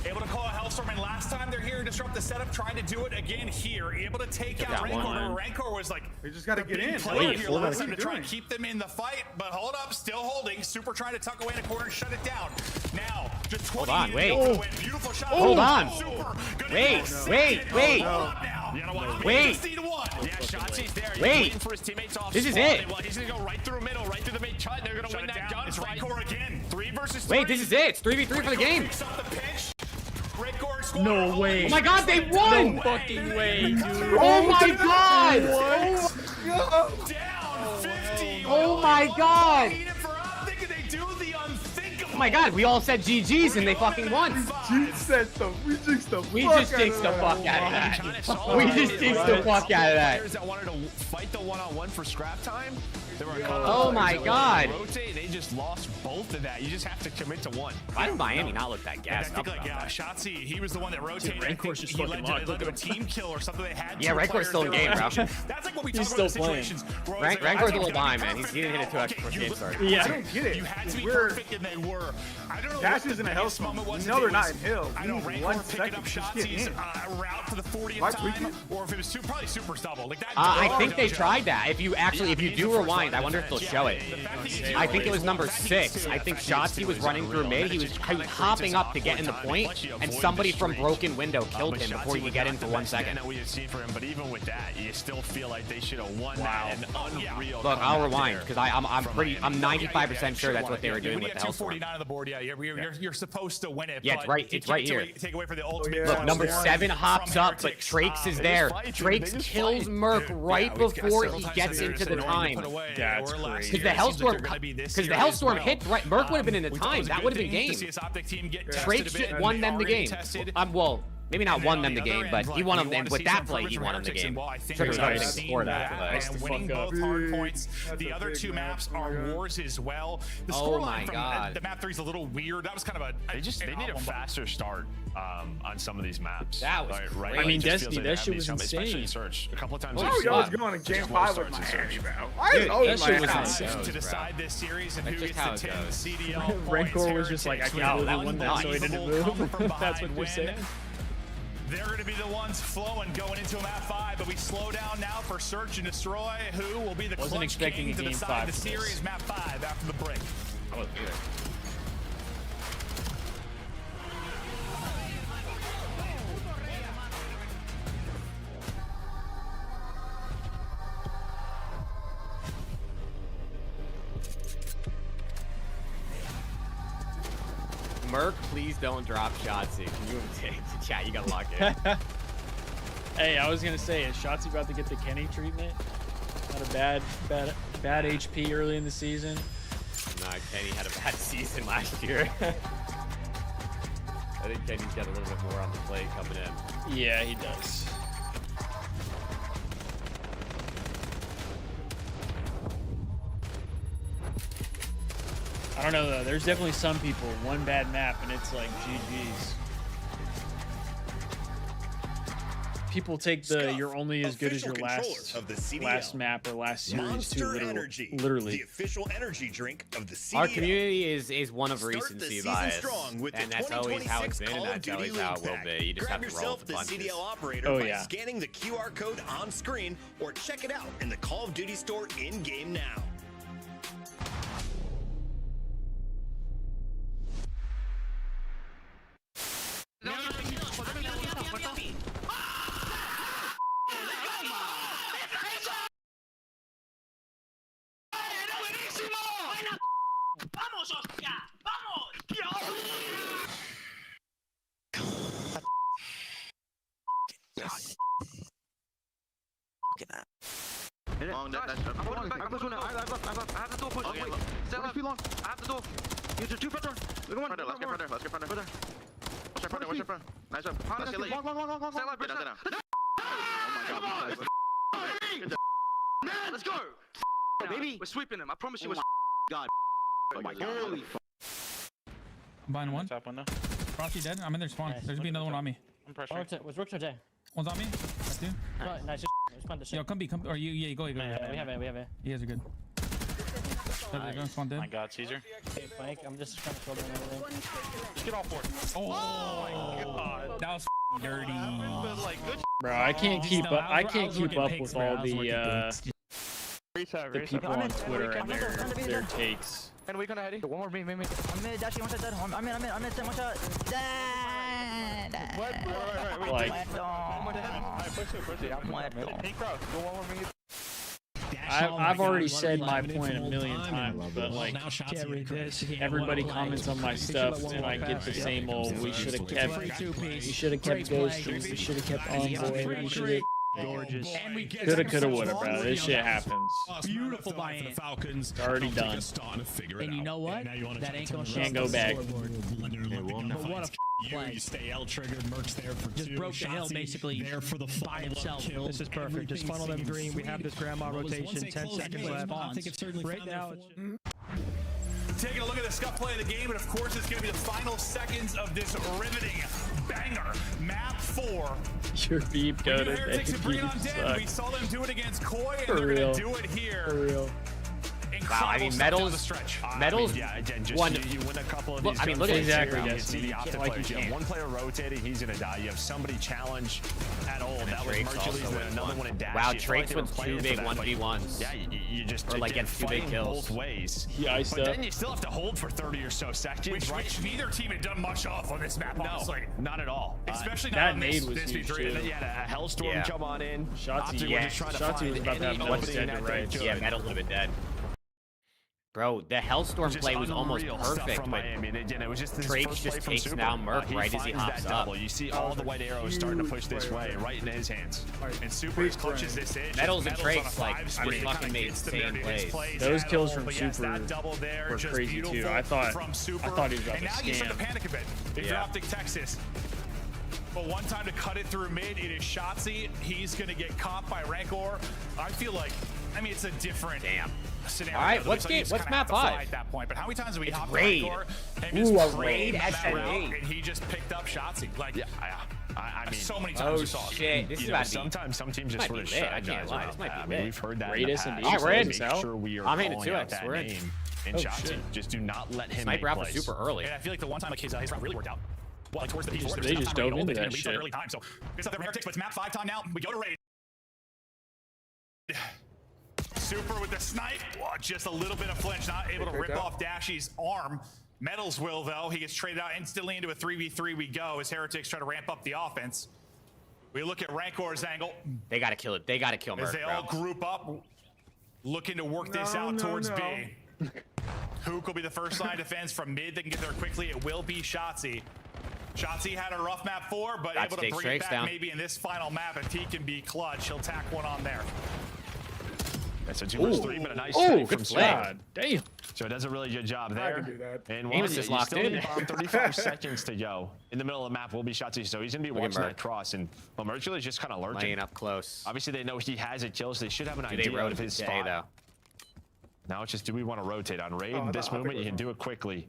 Able to call a Hellstorm, and last time they're here to disrupt the setup, trying to do it again here. Able to take out Rancor. Rancor was like, they just got to get in. Last time to try and keep them in the fight, but hold up, still holding. Super trying to tuck away in a corner and shut it down. Now, just 20 hold on, wait. Beautiful shot. Hold on. Super. Wait. Wait. Wait. Yeah, Shotzi's there. Wait. For his teammates off this is spawn. it. Well, he's gonna go right through the middle, right through the main cut. They're gonna win that gun. It's Rancor again. 3 versus 3. Wait, this is it. It's 3v3 for the game. No way. Oh my God, they won! No fucking way, dude. Oh my God! Down 50. Oh my God! Oh my God, we all said GG's and they fucking won. We just jinxed the fuck out of that. We just jinxed the fuck out of that. Players that wanted to fight the one-on-one for scrap time. There were a Oh my God. Rotate, they just lost both of that. You just have to commit to one. Why did Miami not look that I gassed think up like about that? Shotzi, he was the one that rotated. Rancor's just He fucking led locked. to a team kill or something. They had Yeah, Rancor's still in game, bro. That's like what we talk He's about in still playing. situations. where it's like, Rancor's a I little think behind, you man. He didn't hit it too extra before game started. Yeah, I don't get it. You had to be We're perfect, and they were. I don't know Dash what is in the a biggest hellstorm. moment was. No, if they're it not was, in hill. I know We need Rancor 1 picking up second to get Shotzi's in. route for the 40th Why time, tweak or if it was probably super stubble. Like that. I think they tried that. If you do rewind, I wonder if they'll show it. I think it was number 6. I think Shotzi was running through mid. He was hopping up to get in the point, and somebody from broken window killed him before he could get in for 1 second. That we have seen for him, but even with that, you still feel like they should have won that. An unreal. Look, I'll rewind because I'm 95% sure that's what they were doing with the Hellstorm. 249 on the board. Yeah, you're supposed to win it. Yeah, it's right here. Take away for the ultimate. Look, number 7 hops up, but Trakes is there. Trakes kills Merc right before he gets into the time. That's crazy. Because the Hellstorm hit right. Merc would have been in the time. That would have been game. Trakes just won them the game. Well, maybe not won them the game, but he won them with that play. He won them the game. Should have done everything before that. And winning both hard points. The other 2 maps are wars as well. The scoreline from the map 3 is a little weird. That was kind of a. They need a faster start on some of these maps. That was right. I mean, It just Destiny, feels that like shit they was have these jumps, especially insane. in Search. A couple of times. Oh, y'all was going to game 5 with Miami, bro. Why is always that shit was Miami? insane. To decide this series and who That's gets just the how 10 it CDL points. Rancor was just like, I can't believe we won that, so he didn't Unbelievable move. come from That's what behind you're win. saying. They're going to be the ones flowing going into a map 5, but we slow down now for Search and Destroy, who will be the Wasn't clutch expecting king a to game decide 5 the for this. series map 5 after the break. Merc, please don't drop Shotzi. Can you chat? You got locked in. Hey, I was gonna say, is Shotzi about to get the Kenny treatment? Not a bad HP early in the season. Nah, Kenny had a bad season last year. I think Kenny's got a little bit more on the plate coming in. Yeah, he does. I don't know though. There's definitely some people, one bad map and it's like GG's. People take the you're only as good as your last map or last series too literally. The official energy drink of the CDL. Our community is one of recency bias, and that's always how it's been, and that's always how it will be. You just have to roll with the punches. CDL operator by scanning the QR code on screen or check it out in the Call of Duty store in-game now. ¡Vamos, hostia! ¡Vamos! Long, that's I'm holding back. I'm left. I have the door push. Okay, wait. Stay left. I have the door. Use your 2 front door. Look at one. Let's get front door. Let's get front door. Watch your front. Watch your front. Nice one. Let's get late. Long. Stay left. Bridge down. Oh my god. Let's go. Baby. We're sweeping them. I promise you. We're God. Oh my god. Holy I'm buying one. Top one though. Frosty dead. I'm in their spawn. There's gonna be another one on me. I'm pressuring. What's Rook today? One's on me. That's two. Nice. Spawn the shit. Yo, come B. Or you. Yeah, go. We have it. You guys are good. They're going spawn dead. My god, Caesar. Okay, Frank, I'm just trying to shoulder everything. Just get all 4. Oh my god. That was dirty. Bro, I can't keep up. I can't keep up with all the people on Twitter and their takes. And we gonna head. One more me. I'm mid. Dashie, one shot dead. I'm in. 10 one shot. Like, I've already said my point a million times, but like everybody comments on my stuff, and I get the same old. We should have kept Ghosty. We should have kept Envoy. We should have. Gorgeous. Coulda, woulda, bro. This shit happens. Beautiful buy in. It's already done. And you know what? That ain't gonna Can't go back. But what a You stay L triggered, Merc's there for Just two. broke the hill basically there for the by himself. kill. This is perfect. Just funnel them green. We have this grandma rotation. 10 seconds left. I think it's certainly Right now, Taking a look at the scuff play of the game, and of course it's going to be the final seconds of this riveting banger. Map 4. Your beep go to Heretics and bring it on dead. We saw them do it against Koi, and they're going to do it here. For real. Wow, I mean, Metals Yeah, again, just won. you win a couple of Look, these. I mean, look at exactly. You can see the optic Like players. You have one player rotating, he's gonna die. You have somebody challenge at all. That was Mercury's, then another one in dash. Wow, Drake's wins 2 big 1v1s. Yeah, you just or like gets 2 big kills both ways. Yeah, but then you still have to hold for 30 or so seconds, which neither team had done much off on this map, honestly. No, not at all. Especially not that on nade this, was this huge V3. too. Then you had a Hellstorm come on in. Shotzi, Shotzi was about to have Metals dead to right. Yeah, Metal would have been dead. Bro, the Hellstorm play was almost perfect. From Miami. And again, it was just this Drake first just play takes from down Super. Merc He right as he finds hops that up. double. You see all the white arrows starting to push this way, right into his hands. And Super clutches this in. Metals and Drake's like fucking made insane plays. Those kills from Super were crazy too. I thought he was about to and now you start to scam. panic a bit. If you're Optic Texas. But one time to cut it through mid, it is Shotzi. He's going to get caught by Rancor. I feel like, I mean, it's a different scenario. All right, what's map 5? At that point, but how many times have we hopped Raid. Rancor and Ooh, just a Raid at and he just picked up Shotzi? Like, I mean, so many times we saw it. Shit, this is about to be. Sometimes some teams just sort of I can't lie. This might be lit. We've heard that. Raid in the us and past. beat us. We're in. Make sure we are I'm hitting calling 2x. out that We're in. name. And Shotzi, just do not let him Sniper make out was plays. super early. And I feel like the one time like his round really worked out. Well, like towards the P4, They just dove into that shit. Early time. So it's up there, Heretics, but it's map 5 time now. We go to Raid. Super with the snipe. Well, just a little bit of flinch, not able to rip off Dashy's arm. Metals will, though. He gets traded out instantly into a 3v3 we go as Heretics try to ramp up the offense. We look at Rancor's angle. They gotta kill it. They gotta kill Merc, as they all group up, looking to work this out towards B. Hook will be the first line defense from mid. They can get there quickly. It will be Shotzi. Shotzi had a rough map 4, but able to bring it back maybe in this final map. If he can be clutch, he'll tack one on there. That's a 2 vs 3, but a nice save from God damn. So it does a really good job there. I can do that. And He was just locked in. 35 seconds to go. In the middle of the map will be Shotzi, so he's going to be watching that cross. And well, Mercury's just kind of lurking. Laying up close. Obviously, they know he has a kill, so they should have an Do idea they of his spot. though? Now it's just, do we want to rotate on Raid? In this moment, you can do it quickly.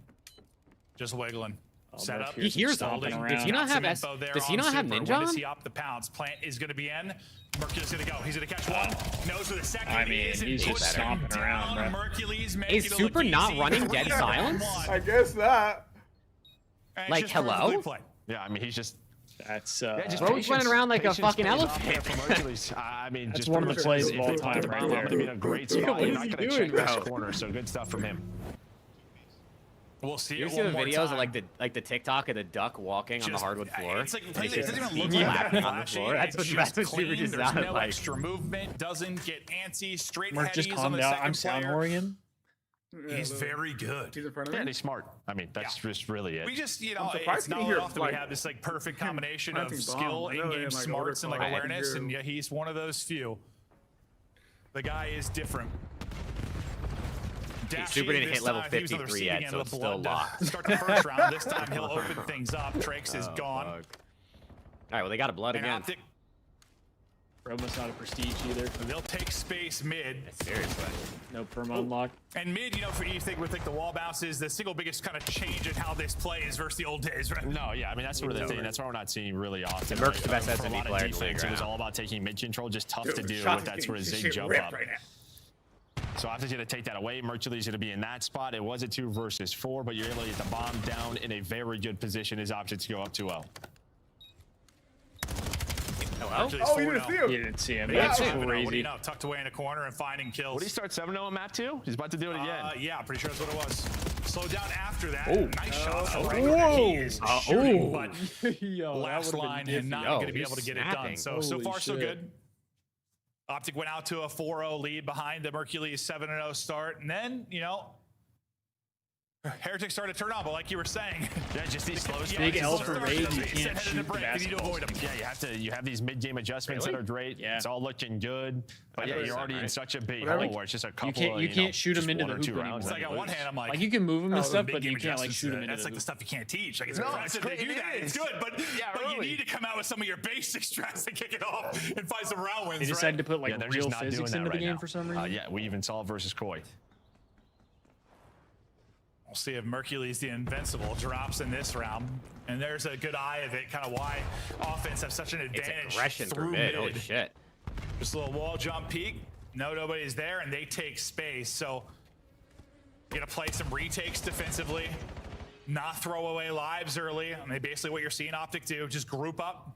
Just wiggling. Set up. He hears stomping around. Does he not have Does he not have Ninja When on? does he op the pounce? Plant is going to be in. Mercury's going to go. He's going to catch one. Knows where the second I mean, is. he's just stomping around, bro. Mercury's Is Super not running Dead Silence? I guess that. Like, hello? Yeah, I mean, he's just... That's Bro's running around like a fucking elephant. I mean, that's just one of the plays of all if time it's right I'm there. going to be in a great spot. What You're is not he going to doing, check this bro? corner, so good stuff from him. We'll see You it see the one more videos time. of like the TikTok of the duck walking on the hardwood floor? It's like, And it he's doesn't just even look slapping like on the floor. That's what Super clean. just There's sounded no like. extra movement. Doesn't get antsy. Straight Merc just headies on calmed the down. second I'm sound player. whoring. He's very good. He's in front of Yeah, me. and he's smart. I mean, that's just really it. We just, I'm surprised it's to not hear, often like, we have this like perfect combination planting of bomb. skill, I know in-game in, like, smarts, and like overclock, awareness, I can and hear yeah, he's one of those few. The guy is different. Super didn't hit level 53 yet, so it's still locked. Start the first round. This time he'll open things up. Trax is gone. All right, well they got a blood And again. Optic, Romo's not a prestige either. they'll take space mid. Seriously. No perma unlock. And mid, for you think with like the wall bounces, the single biggest kind of change in how this plays versus the old days, right? No, yeah, I mean, that's sort of the thing. That's why we're not seeing really often. Merc's the best For a SMB lot of player in the league defense, right it was now. all about taking mid control, just tough to do Shotzi's with that sort of getting zig shit jump ripped up. right now. So Optic's going to take that away. Mercury's going to be in that spot. It was a 2 versus 4, but you're able to get the bomb down in a very good position. His options go up 2-0. Hello? Oh, you didn't see him. You didn't see him. But That's yeah, what do crazy. you know? Tucked away in a corner and finding kills. What did he start 7-0 in map 2? He's about to do it again. Yeah, pretty sure that's what it was. Slow down after that. Oh. Nice shots. Oh. He is shooting, but Yo, that last would've been line iffy. and not Yo, going to be he's able to get it snapping. done. So Holy far, so shit. good. Optic went out to a 4-0 lead behind the Mercury's 7-0 start. And then, Heretics started to turn on, but like you were saying, yeah, just these slow big L for raid. You can't shoot the you need to avoid them. Yeah, you have these mid-game adjustments that are great. Yeah. It's all looking good. But yeah, you're already in such a big hole where it's just a couple you can't shoot them into the hoop anymore. It's like on one hand, I'm like you can move them and stuff, but you can't like shoot them into the hoop. That's like the stuff you can't teach. Like it's impressive to do that. It's good, but you need to come out with some of your basic strats to kick it off and find some round wins. They decided to put like real physics into the game for some reason. Yeah, we even saw versus Koi. We'll see if Mercules the Invincible drops in this round. And there's a good eye of it, kind of why offense have such an advantage. It's aggression through mid. Holy shit. Just a little wall jump peek. Nobody's there, and they take space. So you're gonna play some retakes defensively, not throw away lives early. I mean, basically what you're seeing Optic do, just group up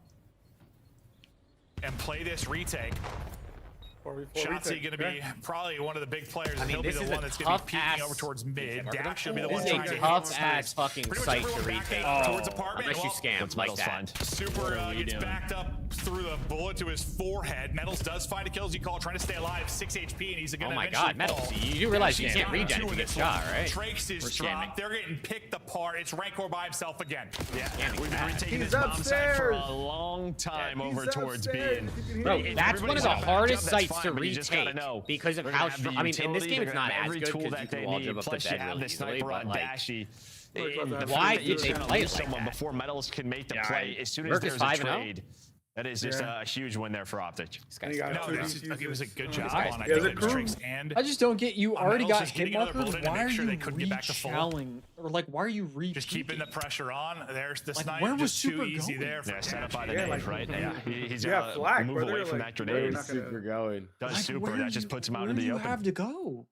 and play this retake. Shotzzy going to be probably one of the big players. He'll be the one that's going to be peeking over towards mid. Dash will be the one trying to hit tough ass fucking site to retake. Towards apartment. Unless you scam like that. Super gets backed up through the bullet to his forehead. Metals does find a kill, as you call it, trying to stay alive. 6 HP, and he's going to eventually God, Metals. You do realize you can't regen if you get shot, right? Trakes is dropped. They're getting picked apart. It's Rancor by himself again. Yeah, we've been retaking this bomb site for a long time over towards B. Bro, that's one of the hardest sites to retake because of how strong. I mean, in this game it's not as good because you can wall jump up the bed really easily, but like, why did they play it like that? Before Metals can make the play, as soon as there's a trade, that is just a huge win there for Optic. It was a good job on Trakes and I just don't get, you already got hit markers. Why are you re-challing? Or like, why are you just keeping the pressure on? There's the snipe. Where was just too Super easy going? there. Yeah, set up by the nade, right? Yeah, he's flag, move away from that grenade. Where's Super going? Does Super, that just puts him out in the open. Where do you have to go?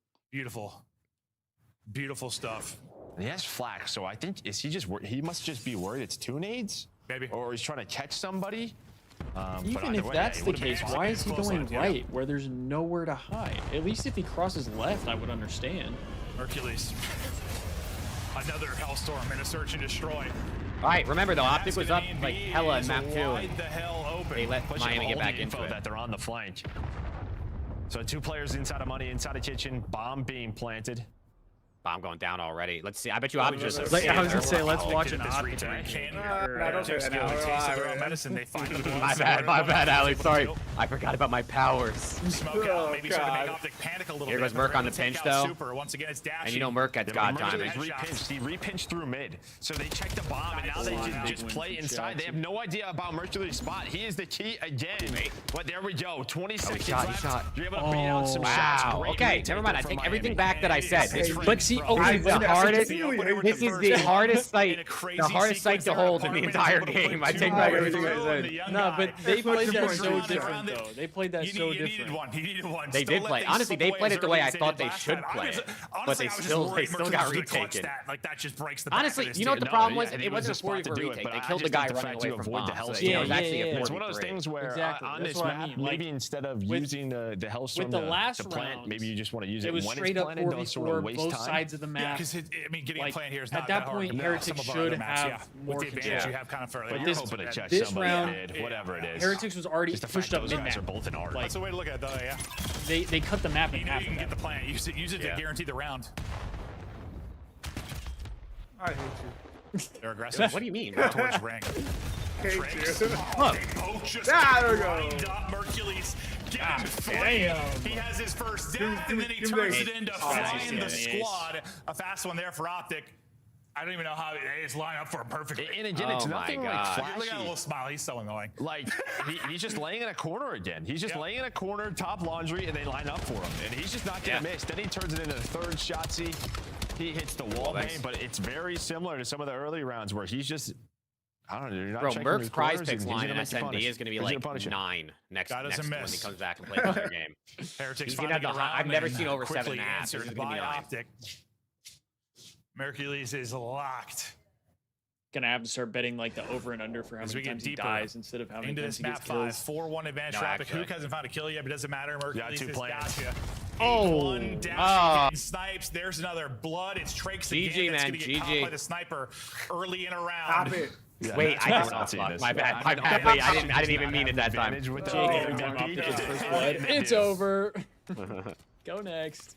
Beautiful stuff. He has flak, so I think he must just be worried it's 2 nades, maybe, or he's trying to catch somebody. Even if that's the case, why is he going right where there's nowhere to hide? At least if he crosses left, I would understand. Mercules. Another Hellstorm and a search and destroy. All right, remember though, Optic was up like hella in map 2. And they let Miami get back into it. That they're on the flank. So 2 players inside of money, inside of kitchen, bomb being planted. Bomb going down already. Let's see. I bet you Optic just. I was gonna say, let's watch an Optic. My bad, Alex. Sorry, I forgot about my powers. Smoke out, maybe sort of make Optic panic a little bit. Here goes Merc on the pinch though. Once again, it's dashing. And you know Merc gets god timing. He re-pinched through mid, so they check the bomb, and now they can just play inside. They have no idea about Mercury's spot. He is the key again. But there we go. 20 seconds left. You're able to beat out some shots. Okay, never mind. I take everything back that I said. But see, the hardest. This is the hardest site. The hardest site to hold in the entire game. I take back everything I said. No, but they played that so different though. They played that so different. They did play. Honestly, they played it the way I thought they should play it. But they still got retaken. Honestly, you know what the problem was? It wasn't a 44 retake. They killed the guy running away from bombs. So it was actually a 43. It's one of those things where on this map, maybe instead of using the Hellstorm to plant, maybe you just want to use it when it's planted. Don't sort of waste time. Both sides of the map. Because I mean, getting a plan here is not at that point. Heretics should have more control. You have kind of fairly. But this round, whatever it is, Heretics was already pushed up mid-map. That's the way to look at it, though. Yeah. They cut the map in half. You can get the plan. Use it to guarantee the round. I hate you. They're aggressive. What do you mean? Towards rank. Hate you. Look. There we go. Mercules. He has his first death, and then he turns it into flying the squad. A fast one there for Optic. I don't even know how it's lined up for him perfectly. And again, it's nothing like flashy. Look at that little smile. He's so annoying. Like, he's just laying in a corner again. He's just laying in a corner, top laundry, and they line up for him. And he's just not getting missed. Then he turns it into the third Shotzzy. He hits the wall bang, but it's very similar to some of the early rounds where he's just, I don't know. You're not Bro, Merc's prize picks line in SMD is going to be like 9 next when he comes back and plays another game. Heretics I've never seen over 7.5. This is going to be Optic. Mercules is locked. Gonna have to start betting like the over and under for how many times he dies instead of how many times he gets kills. 4-1 advantage for Optic. Hook hasn't found a kill yet, but it doesn't matter. Mercules has got you. Oh, snipes. There's another blood. It's Trakes again. That's gonna get caught by the sniper early in a round. Stop it. Yeah, wait, I did not see this. My bad. Wait, I didn't even mean it that time. It's over. Go next.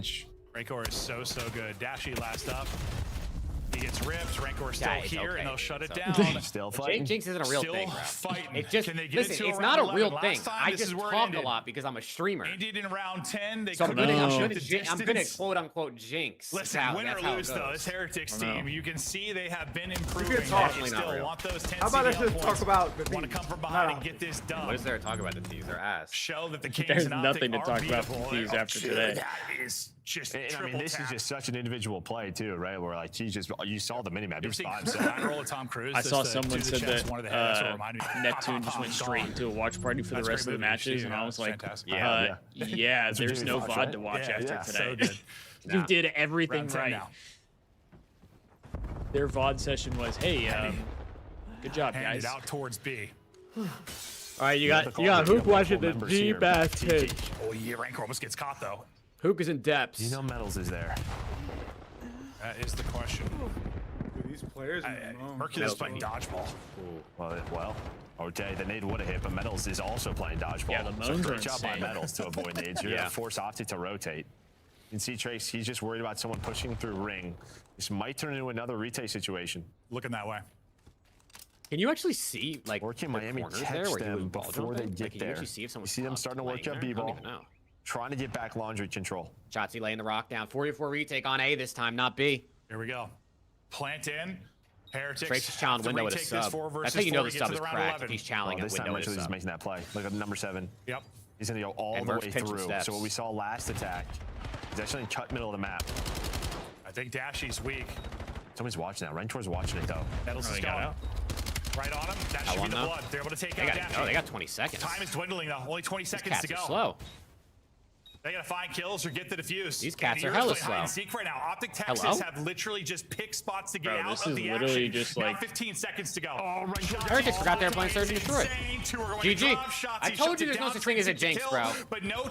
Rancor is so good. Dashy last up. gets ripped. Rancor still here, and they'll shut it down. Still fighting. Jinx isn't a real thing, bro. Fighting. It's just, listen, it's not a real thing. I just talk a lot because I'm a streamer. Ended in round 10. They so I'm gonna quote unquote jinx. Listen, win or lose though, this Heretics team, you can see they have been improving. They still want those 10 How about I just talk about the want to come from behind and get this done. What is there to talk about the Thieves? They're ass. Show that the Kings There's and nothing to Optic talk are about beautiful. from Thieves after today. That is just I mean, this is just such an individual play too, right? Where like you saw the minimap. He was by himself. Roll of Tom Cruise. I saw someone said that Neptune just went straight into a watch party for the rest of the matches, and I was like, yeah, there's no VOD to watch after today. You did everything right. Their VOD session was, hey, good job, guys. Out towards B. All right, you got Hook watching the deep ass take. Oh yeah, Rancor almost gets caught though. Hook is in depths. You know Metals is there. That is the question. Dude, these players, Mercury's playing dodgeball. Well, okay, the nade would have hit, but Metals is also playing dodgeball. Yeah, the so moans great are job by insane. Metals to avoid nades. You're gonna force Optic to rotate. You can see Trace, he's just worried about someone pushing through ring. This might turn into another retake situation. Looking that way. Can you actually see, like, or can Miami catch them before they get there? You see them starting to work up B-ball, trying to get back laundry control. Shotzi laying the rock down. 44 retake on A this time, not B. Here we go. Plant in. Heretics. Trace is challenging window with a sub. That's how you know the sub is cracked if he's challenging a window with a sub. He's making that play. Look at number 7. Yep. He's going to go all the way through. So what we saw last attack, he's actually in cut middle of the map. I think Dashy's weak. Somebody's watching that. Rentor's watching it, though. Metals is gone. Right on him. That should be the blood. They're able to take out Dashy. Oh, they got 20 seconds. Time is dwindling, though. Only 20 seconds to go. Slow. They gotta find kills or get the defuse. These cats are hella slow. Seek right now. Optic Texas have literally just picked spots to get out of the action. Just now like 15 seconds to go. Heretics forgot they were playing Surge and Destroy. GG. I told you there's no such thing as a jinx, bro.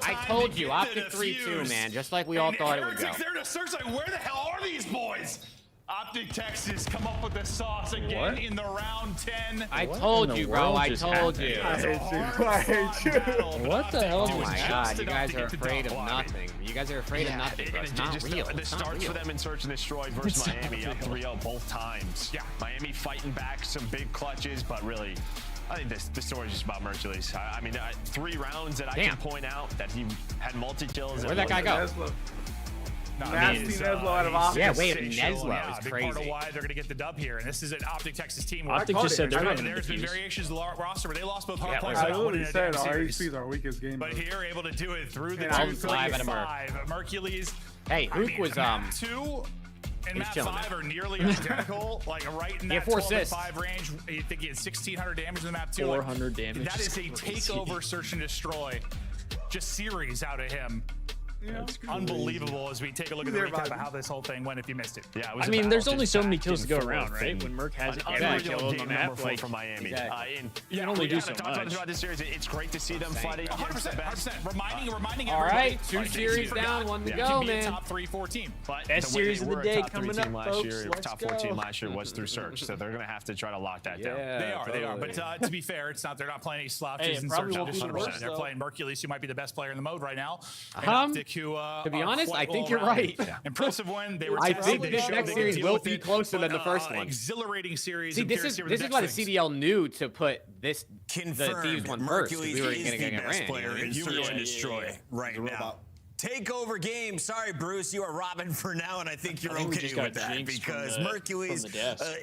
I told you. Optic 3-2, man. Just like we all thought it would go. They're to search like, where the hell are these boys? Optic Texas come up with the sauce again in the round 10. I told you, bro. I told you. I hate you. What the hell? Oh my god, you guys are afraid of nothing. You guys are afraid of nothing, bro. It's not real. The starts for them in Search and Destroy versus Miami up 3-0 both times. Yeah, Miami fighting back some big clutches, but really, I think the story is just about Mercules. I mean, 3 rounds that I can point out that he had multi-kills. Where'd that guy go? Nasty Neslo out of Optic. Yeah, wait, Neslo is crazy. Part of why they're going to get the dub here, and this is an Optic Texas team. Optic just said they're not going to There's been variations in the roster, but they lost both hard points. I literally said our HP is our weakest game. But here, able to do it through the 2-5. Mercules. Hey, Hook was 2 and map 5 are nearly identical, like right in that 12 and 5 range. You think he had 1,600 damage in the map 2. 400 damage. That is a takeover, search and destroy, just series out of him. Yeah, unbelievable as we take a look at the recap of how this whole thing went if you missed it. Yeah, I mean, there's only so many kills to go around, right? When Merc has every kill on the map, like, from Miami. You can only do so much. About this series, it's great to see them fighting. 100%. Reminding all right, 2 series down, 1 to go, man. Top 3-4 team. But best series of the day coming up, folks. Top 4 team last year was through Search, so they're going to have to try to lock that down. They are. But to be fair, they're not playing any slouches in Search. They're playing Mercules, who might be the best player in the mode right now. Optic, who to be honest, I think you're right. Impressive win. They were I think this next series will be closer than the first one. Exhilarating series. See, this is why the CDL knew to put the Thieves one first. We were going to get best player in Search and Destroy right now. Takeover game. Sorry, Bruce, you are robbing for now, and I think you're okay with that because Mercules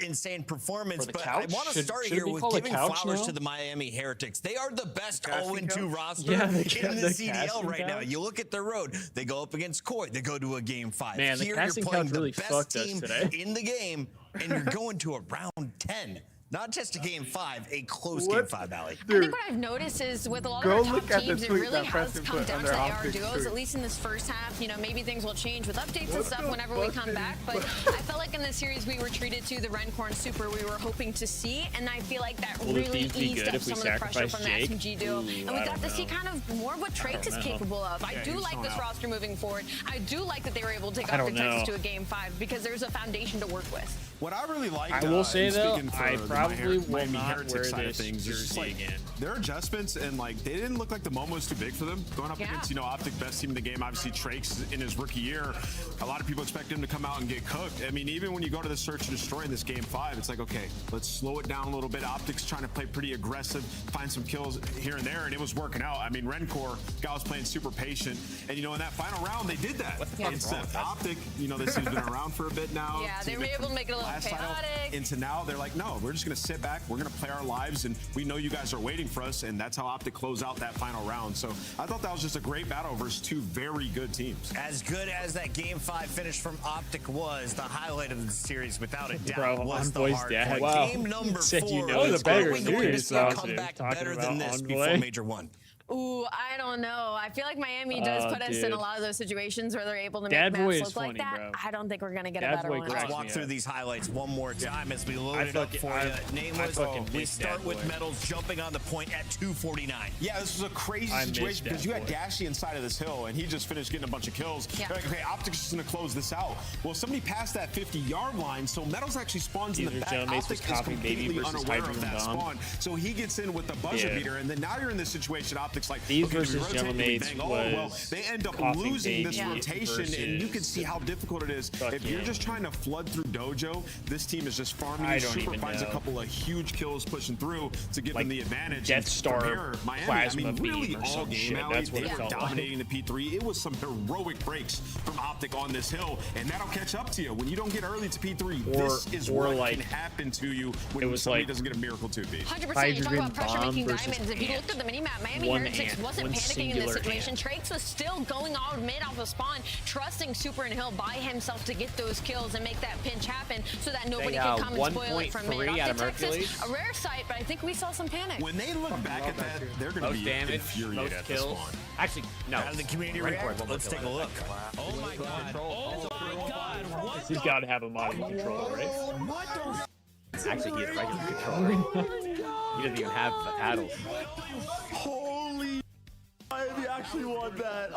insane performance. But I want to start here with giving flowers to the Miami Heretics. They are the best 0-2 roster in the CDL right now. You look at their road. They go up against Koi. They go to a game 5. Man, here you're playing the best team in the game, and you're going to a round 10. Not just a game 5, a close game 5, Allie. I think what I've noticed is with a lot of the top teams, it really has come down to AR duos, at least in this first half. You know, maybe things will change with updates and stuff whenever we come back, but I felt like in this series we were treated to the Rencorn Super we were hoping to see, and I feel like that really eased up some of the pressure from the SMG duo. And we got to see kind of more of what Trace is capable of. I do like this roster moving forward. I do like that they were able to take Optic Texas to a game 5 because there's a foundation to work with. What I really like, I will say though, I the probably will Miami not Heretics wear side of this things, is just jersey like again. their adjustments and like they didn't look like the moment was too big for them. Going up against, you know, Optic, best team in the game. Obviously, Trakes in his rookie year, a lot of people expect him to come out and get cooked. I mean, even when you go to the search and destroy in this game 5, it's like, okay, let's slow it down a little bit. Optic's trying to play pretty aggressive, find some kills here and there, and it was working out. I mean, Rencor, guy was playing super patient, and you know, in that final round, they did that. Instead of Optic, you know, this team's been around for a bit now. Yeah, they were able to make it a little chaotic. Into now, they're like, no, we're just going to sit back. We're going to play our lives, and we know you guys are waiting for us, and that's how Optic closed out that final round. So I thought that was just a great battle versus two very good teams. As good as that Game 5 finish from Optic was, the highlight of the series, without a doubt, was the hard point. Wow. Game number 4. You know the better series. Come back better than this before Major 1. Ooh, I don't know. I feel like Miami does put us in a lot of those situations where they're able to make Dad maps Boy look is like funny, that. bro. I don't think we're gonna get Dad a better Boy one. Let's walk through these highlights one more time as we load it up for you. Nameless, we start with Metals jumping on the point at 249. Yeah, this was a crazy situation because you had Dashy inside of this hill, and he just finished getting a bunch of kills. Yeah. They're like, okay, Optic's just going to close this out. Well, somebody passed that 50-yard line, so Metals actually spawns in the back. GentleMates Optic was is copying Baby completely versus unaware of Hydrogen that Bomb. spawn. So he gets in with the buzzer beater, and then now you're in this situation. Optic's like, Thieves okay, versus GentleMates oh, well, was they end up copying losing this Baby rotation, and you can see how difficult it is. If you're just trying to flood through Dojo, this team is just farming. I don't Super even finds know. a couple of huge kills pushing through to give them the advantage. Death Star From here, Miami, plasma I mean, really beam or all some game shit. out, That's what they it were felt like. dominating the P3. It was some heroic breaks from Optic on this hill, and that'll catch up to you. When you don't get early to P3, this is what can happen to you when somebody doesn't get a miracle 2B. 100%. You talk about pressure making diamonds. If you looked at the minimap, Miami Heretics wasn't panicking in this situation. Trakes was still going all mid off of spawn, trusting Super and Hill by himself to get those kills and make that pinch happen so that nobody could come and spoil it from mid. Off to Texas, a rare sight, but I think we saw some panic. When they look back at that, they're going to be infuriated at this spawn. Actually, no. Out of the community react, let's take a look. Oh my god. Oh my god. He's got to have a modded controller, right? Actually, he's a regular controller. He doesn't even have paddles. Holy! I actually want that.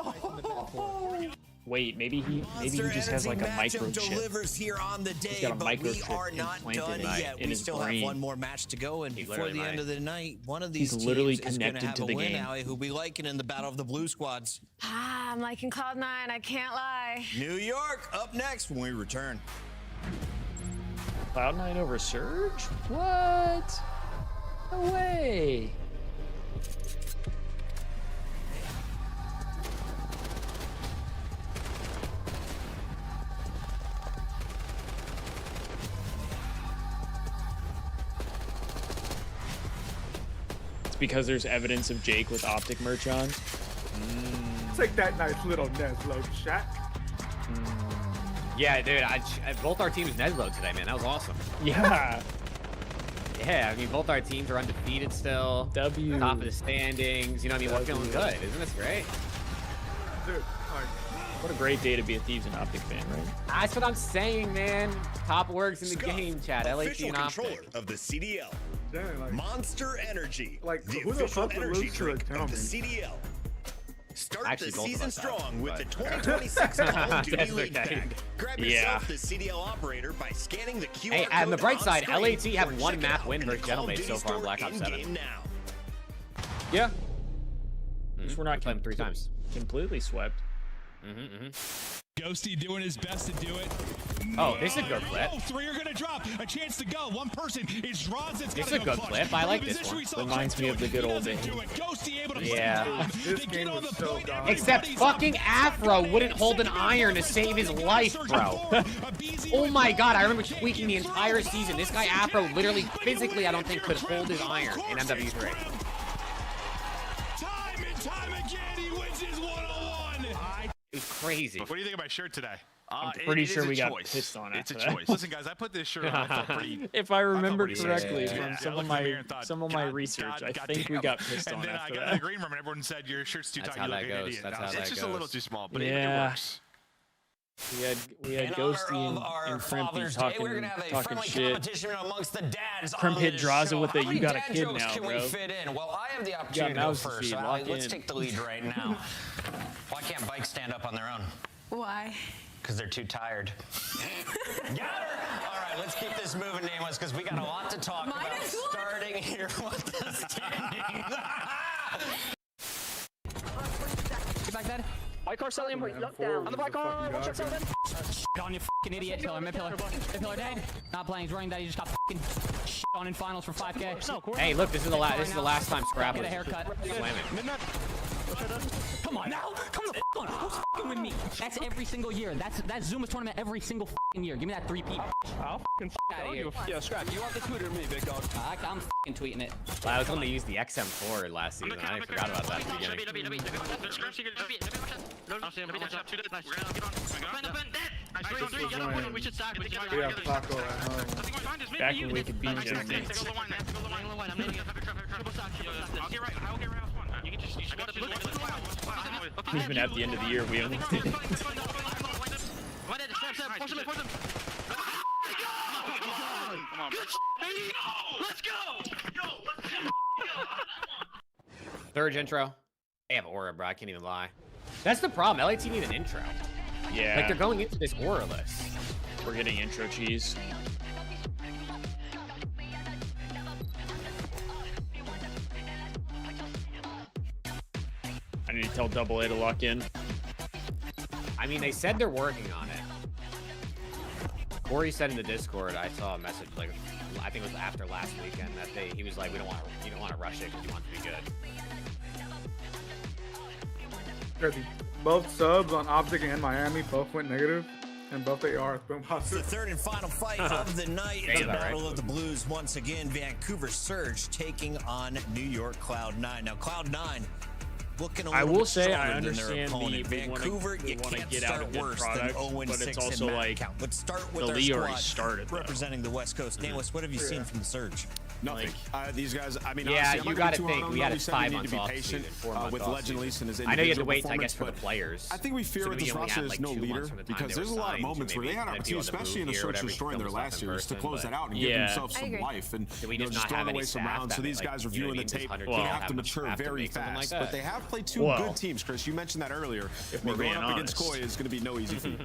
Wait, maybe he just has like a microchip. Delivers here on the day, but we are not done yet. We still have one more match to go, and before the end of the night, one of these teams is going to have a win. Allie, who we liking in the battle of the blue squads. I'm liking Cloud9. I can't lie. New York up next when we return. Cloud9 over Surge? What? No way. It's because there's evidence of Jake with Optic merch on. Take that nice little Neslo shot. Yeah, dude, both our teams Neslo today, man. That was awesome. Yeah. Yeah, I mean, both our teams are undefeated still. W. Top of the standings. You know what I mean? We're feeling good. Isn't this great? Dude, what a great day to be a Thieves and Optic fan, right? That's what I'm saying, man. Top works in the game, chat. LAT and controller Optic. of the CDL. Yeah, like, Monster Energy. Like, the who the official fuck would energy lose to a drink of the gentleman? CDL. Start Actually, the both of season us have, strong with the but- 2026 Call of Duty That's League okay. Pack. Grab yourself the CDL operator by scanning the QR Hey, code on the bright side, screen, LAT have or one check it map out win in the versus Call of GentleMates Duty so far in store Black Ops 7. in-game now. Yeah. At least we're not playing 3 times. completely swept. Ghosty doing his best to do it. Oh, this is a good clip. 3 are gonna drop. A chance to go. One person is Roz. This is a good clip. I like this one. Reminds me of the good old days. Yeah. this game was so dumb. Except fucking Afro wouldn't hold an iron to save his life, bro. Oh my god, I remember tweaking the entire season. This guy Afro literally, physically, I don't think could hold his iron in MW3. Time and time again, he wins his one-on-one. It was crazy. What do you think of my shirt today? I'm pretty sure we got choice. pissed on It's a after that. choice. Listen, guys, I put this shirt on. I felt pretty. If I remember pretty correctly safe. from Yeah. some I of looked in the mirror and thought, my God research, I damn. think we got pissed and on then I after got in that. the green room and everyone said your shirt's too That's tight. You how look that like an goes. idiot. That's how It's that just a little goes. too small, but Yeah. it works. We had In honor Ghosty of our and Crimpy Father's Day, we're gonna have a talking friendly shit. competition amongst the dads Crimp on hit this Draza show. with the How "you many got a dad kid jokes now, can bro." we fit in? Well, I have the opportunity to go mouse to first. feed, So lock Allie, let's in. take the lead right now. Why can't bikes stand up on their own? Why? Because they're too tired. Got her! All right, let's keep this moving, Nameless, because we got a lot to talk about. Starting here with the standings. Get back dead. White car selling him. On the white car. One shot selling. On you fucking idiot. Pillar, mid pillar. Mid pillar dead. Not playing. He's running that. He just got fucking on in finals for 5K. Hey, look, this is the last time Scrap Get was a haircut. slamming. Come on now. Come the on. Who's fucking with me? That's every single year. That's Zuma's tournament every single fucking year. Give me that 3P. I'll fucking out of here. Yeah, Scrap, you want the Twitter or me, big dog? I'm fucking tweeting it. I was going to use the XM4 last season. I forgot about that at the beginning. We should stop. We have Taco at home. Back when we could beat GentleMates. Even at the end of the year, we almost did it. Let's go! Third intro. They have aura, bro. I can't even lie. That's the problem. LAT need an intro. Yeah. Like, they're going into this aura-less. We're getting intro cheese. I need to tell Double A to lock in. I mean, they said they're working on it. Corey said in the Discord, I saw a message, like, I think it was after last weekend, that he was like, you don't want to rush it because you want it to be good. Both subs on Optic and Miami both went negative, and both ARs went positive. The third and final fight of the night, the Battle of the Blues. Once again, Vancouver Surge taking on New York Cloud9. Now, Cloud9 looking a little I will bit say I stronger than their understand opponent. Vancouver. You want to can't get out of start good worse than products, 0-6 but it's in also map like count. Let's start with the our Lee already squad started representing the West Coast. Nameless, what have you seen from the Surge? Nothing. These guys, I mean, Yeah, honestly, you got to think we had a 5 months off patient season, 4 months with off Legend Leeson as I know you had to individual wait, I guess, for the performance, players. I think we fear with this roster there's no leader because there's a lot of moments where they had opportunities, especially in the Search destroying their last series, to close that out and give themselves some life and just throwing away some rounds. So these guys reviewing the tape, they have to mature very fast. But they have played two good teams, Chris. You mentioned that earlier. If we're going up against Koi, it's going to be no easy feat.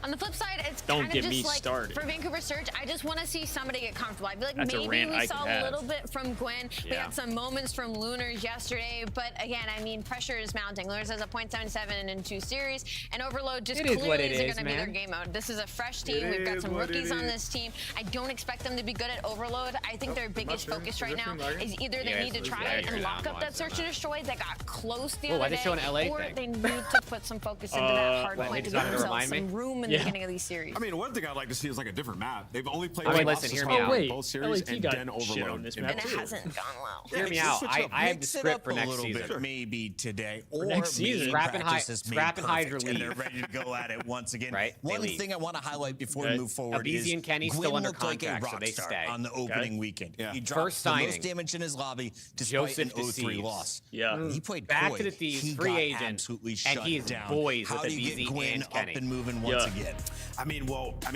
On the flip side, it's Don't kind get of me just like started. for Vancouver Surge, I just want to see somebody get comfortable. I feel like That's a maybe rant we I saw could a have. little bit from Gwen. We had some moments from Lunars yesterday, but again, I mean, pressure is mounting. Lunars has a .77 in 2 series, and Overload just clearly isn't going to be their game mode. This is a fresh team. We've got some rookies on this team. I don't expect them to be good at Overload. I think their biggest focus right now is either they need to try and lock up that Search and Destroy that got close the other day, or they need to put some focus into that hard point to give themselves some room in the beginning of these series. I mean, one thing I'd like to see is like a different map. They've only played listen, hear me out. both series and then Overload. And it hasn't gone well. Hear me out. I have the script for next season. Maybe today or next season. Scrap and Hydra and they're ready to go at it once again. One thing I want to highlight before we move forward is and Kenny Gwen still under looked like a contract, so rock they star stay. on the opening weekend. He dropped First the signing. most damage in his lobby despite an 0-3 loss. Yeah. He played Back Koi. to the Thieves, He free got agent, absolutely and shut he is down. boys How with do the you get BZ Gwen and up Kenny. and moving once again? I mean,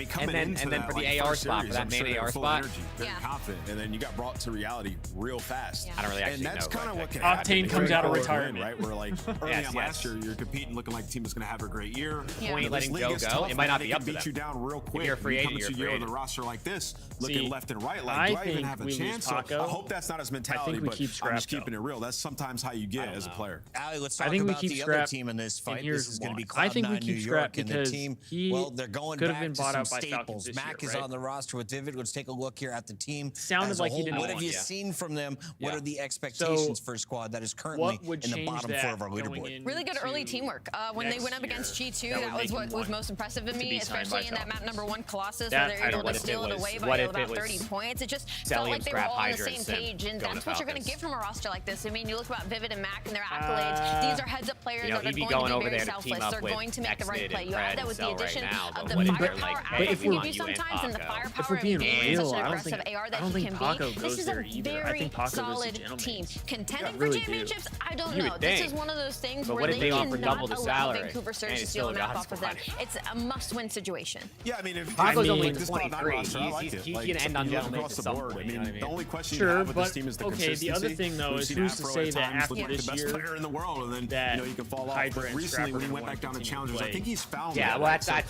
coming then into for that, the like, AR first spot, series, for that I'm main sure they were AR full spot. energy, very confident, and then you got brought to reality real fast. I don't really actually and that's know, kind of but what can Octane happen. comes out of Win, retirement. right? Where like early on last year, you're competing, looking like the team is going to have a great year. Point This letting league Joe is go. tough, It might man. not They be can up to beat them. you down real quick. you're a free You agent, come you're a into free a year with agent. a roster like this, looking See, left and right, like I do I even think have a we lose chance? So Paco. I hope that's not his mentality, we but keep I'm Scrap, just keeping though. it real. That's sometimes how you get as a player. Ali, let's I talk think we about keep the Scrap, other team in this fight. and here's This is going to be why. I think we Cloud9 New keep Scrap York and the because team. he Well, they're going could have back been to bought some out by Falcons staples. this Mac year, is right? on the roster with Vivid. Let's take a look here at the team. Sounded as a like he whole. didn't What want have you one. seen from them? What Yeah. are the expectations So, for a squad that is currently what would in the change bottom that 4 of our going leaderboard? Really good early teamwork. When they went up against G2, that was what was most impressive to me, especially in that map number 1 Colossus, where they're able to steal it away by about 30 points. It just felt like they were all on the same page, and that's what you're going to get from a roster like this. I mean, you look about Vivid and Mac and their accolades. These are heads-up players that are going to be very selfless. They're going to make the right play. You add that with the addition of the firepower Alpha can give you sometimes, and the firepower and being such an aggressive AR that he can be. This is a very solid team. Contending for championships, I don't know. This is one of those things where they cannot allow Vancouver Surge to steal a map off of them. It's a must-win situation. Yeah, I mean, if Paco's I only mean, this 23. roster, I like it. He Like, can end on you look GentleMates across at the some board. point, I you know what I mean, mean? the only question Sure, you have with this but- team is the okay, the consistency. other thing, though, We've is seen who's to Afro say at that times after look like this the best year player in the world, and then that you can fall off. Hydra But and recently, Scrapper when he didn't went want back to down to continue challengers, I play. think he's found. Yeah, that, well, right? that's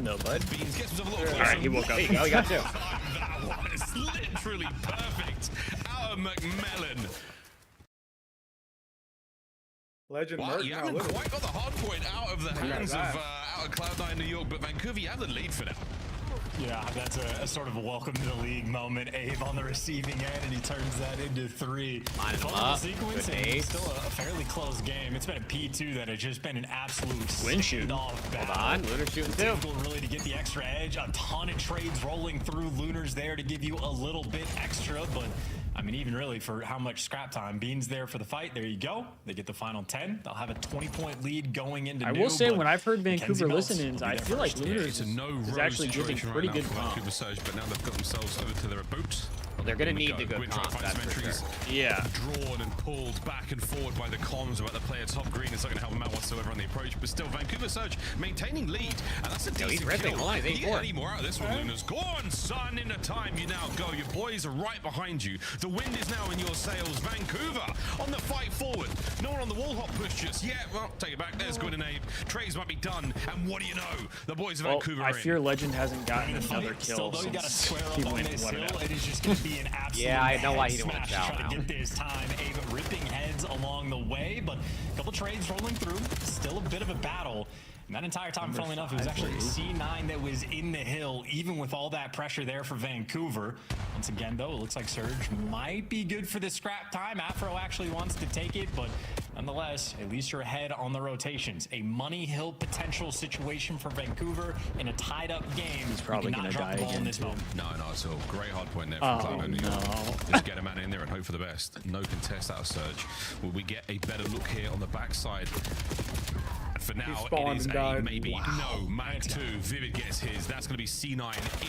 in though, bud. Beans gets himself a little All right, he woke up. There you go, he got two. That was literally perfect out of McMillan. Legend Wow, Merc you now, haven't look. quite got the hard point out of the hands of out of Cloud9 New York, but Vancouver, you have the lead for now. Yeah, that's a sort of a welcome to the league moment. Abe on the receiving end, and he turns that into 3. Lining them Fun up. sequence, Good and ace. still a fairly close game. It's been a P2 that has just been an absolute Win shooting. standoff battle. Hold on, Lunar shooting too. Difficult really to get the extra edge. A ton of trades rolling through. Lunar's there to give you a little bit extra, but I mean, even really for how much scrap time. Bean's there for the fight. There you go. They get the final 10. They'll have a 20-point lead going into I New, will say, but when I've heard Mackenzie Vancouver Meltz listen-ins, will be I their feel like first. Lunar It's a no is road actually giving situation pretty right now good for comp. Vancouver Surge, but now they've got themselves over to their boat. Well, They're gonna need the good comp, that's for sure. Yeah. Drawn and pulled back and forward by the comms about the player top green. It's not gonna help him out whatsoever on the approach, but still Vancouver Surge maintaining lead, and that's a decent he's ripping. kill. Hold on, he's You get 8-4. any more out of this one, Lunas? Go on, son, into time. You now go. Your boys are right behind you. The wind is now in your sails. Vancouver on the fight forward. No one on the wall hop push just yet. Well, take it back. There's good and Abe. Trades might be done, and what do you know? The boys of Vancouver I are fear in. Legend hasn't gotten another kill Still, though, you gotta since square he up on went this 1-0. hill. It is just gonna be an absolute Yeah, I know why he head didn't want smash to to try to get this time. Abe ripping heads along the way, but a couple trades rolling through. Still a bit of a battle. And that entire time, funnily enough, it was actually C9 that was in the hill, even with all that pressure there for Vancouver. Once again, though, it looks like Surge might be good for the scrap time. Afro actually wants to take it, but nonetheless, at least you're ahead on the rotations. A money hill potential situation for Vancouver in a tied-up game. He's probably going to die the ball in again, this too. moment. No, it's a great hard point there from Cloud and New York. Just get a man in there and hope for the best. No contest out of Surge. Will we get a better look here on the backside? For now, it is a maybe. No, Mag 2. Vivid gets his. That's going to be C9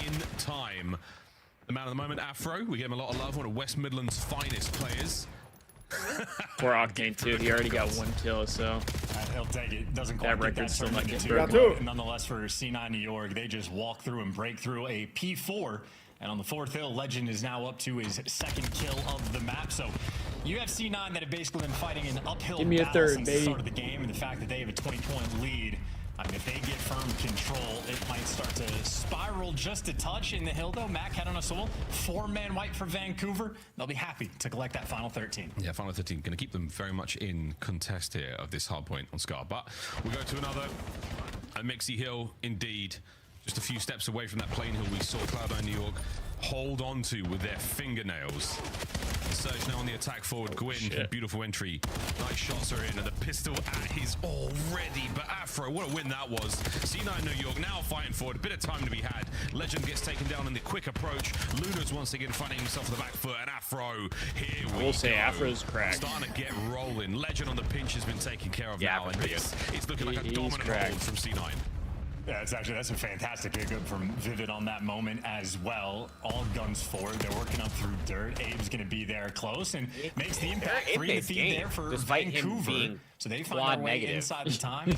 in time. The man of the moment, Afro. We give him a lot of love. One of West Midland's finest players. Poor Octane too. He already got 1 kill, so he'll take it. Doesn't quite that get record's still not getting broken. broken. Nonetheless, for C9 New York, they just walk through and break through a P4. And on the 4th hill, Legend is now up to his 2nd kill of the map. So you have C9 that have basically been fighting an uphill Give me a battle third, since baby. the start of the game, and the fact that they have a 20-point lead. I mean, if they get firm control, it might start to spiral just a touch in the hill, though. Mac head on a soul. 4-man white for Vancouver. They'll be happy to collect that final 13. Yeah, final 13. Going to keep them very much in contest here of this hard point on Scar. But we'll go to another. A Mixie Hill, indeed. Just a few steps away from that plain hill we saw Cloud9 New York hold on to with their fingernails. The Surge now on the attack forward. Gwyn, beautiful entry. Nice shots are in, and the pistol at his already. But Afro, what a win that was. C9 New York now fighting forward. A bit of time to be had. Legend gets taken down in the quick approach. Luna's once again finding himself on the back foot, and Afro, here we go. We'll say Afro's cracked. Starting to get rolling. Legend on the pinch has been taken care of now, and it's looking like a dominant hold from C9. Yeah, that's a fantastic pick up from Vivid on that moment as well. All guns forward. They're working up through dirt. Abe's going to be there close and makes the impact. 3 to feed there for Vancouver. So they find their way inside the time.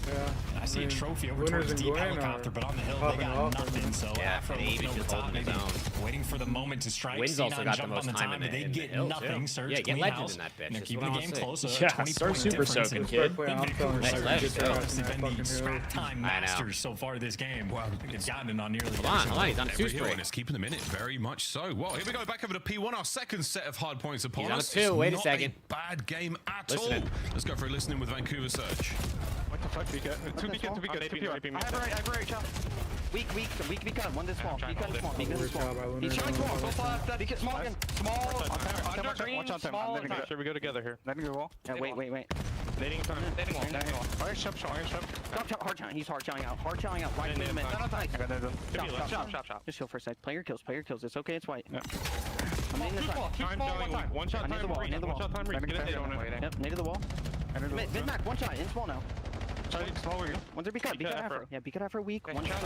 I see a trophy over towards the deep helicopter, but on the hill they got nothing. So Afro looking over top, maybe waiting for the moment to strike. Wynn's also got the most time in they get hill, nothing. Surge yeah, get clean Legend house. in that bitch. And they're That's keeping what the I game wanna close. say. Yeah, start super soaking, kid. Vancouver's been the scrap time masters so far this game. Wow, they've gotten it on nearly Hold on, he's on every 2 hill, straight. and it's keeping them in it very much so. Well, here we go back over to P1, our second set of hard points upon He's on us. 2, It's wait a not second. Bad game at Listening. all. Let's go for a listening with Vancouver Surge. What the fuck, BK? 2 BK, 2 BK. I have right, chop. Weak, BK, 1 this small. BK small, BK small. He's showing small, go left, BK small again. Small, under green, small. Should we go together here? Let me go wall. Yeah, wait. Nading time. Nading wall. Alright, shove. Hard challenge, he's hard challenging out. Right in the mid. Stop. Just chill for a sec. Play your kills. It's okay, it's white. I'm in the side. Time going. One shot time. One shot time. Get a nade on it. Yep, nade to the wall. Mid-mac, 1 shot, in small now. Small where you? One's there, BK Afro. Yeah, BK Afro weak. 1 shot,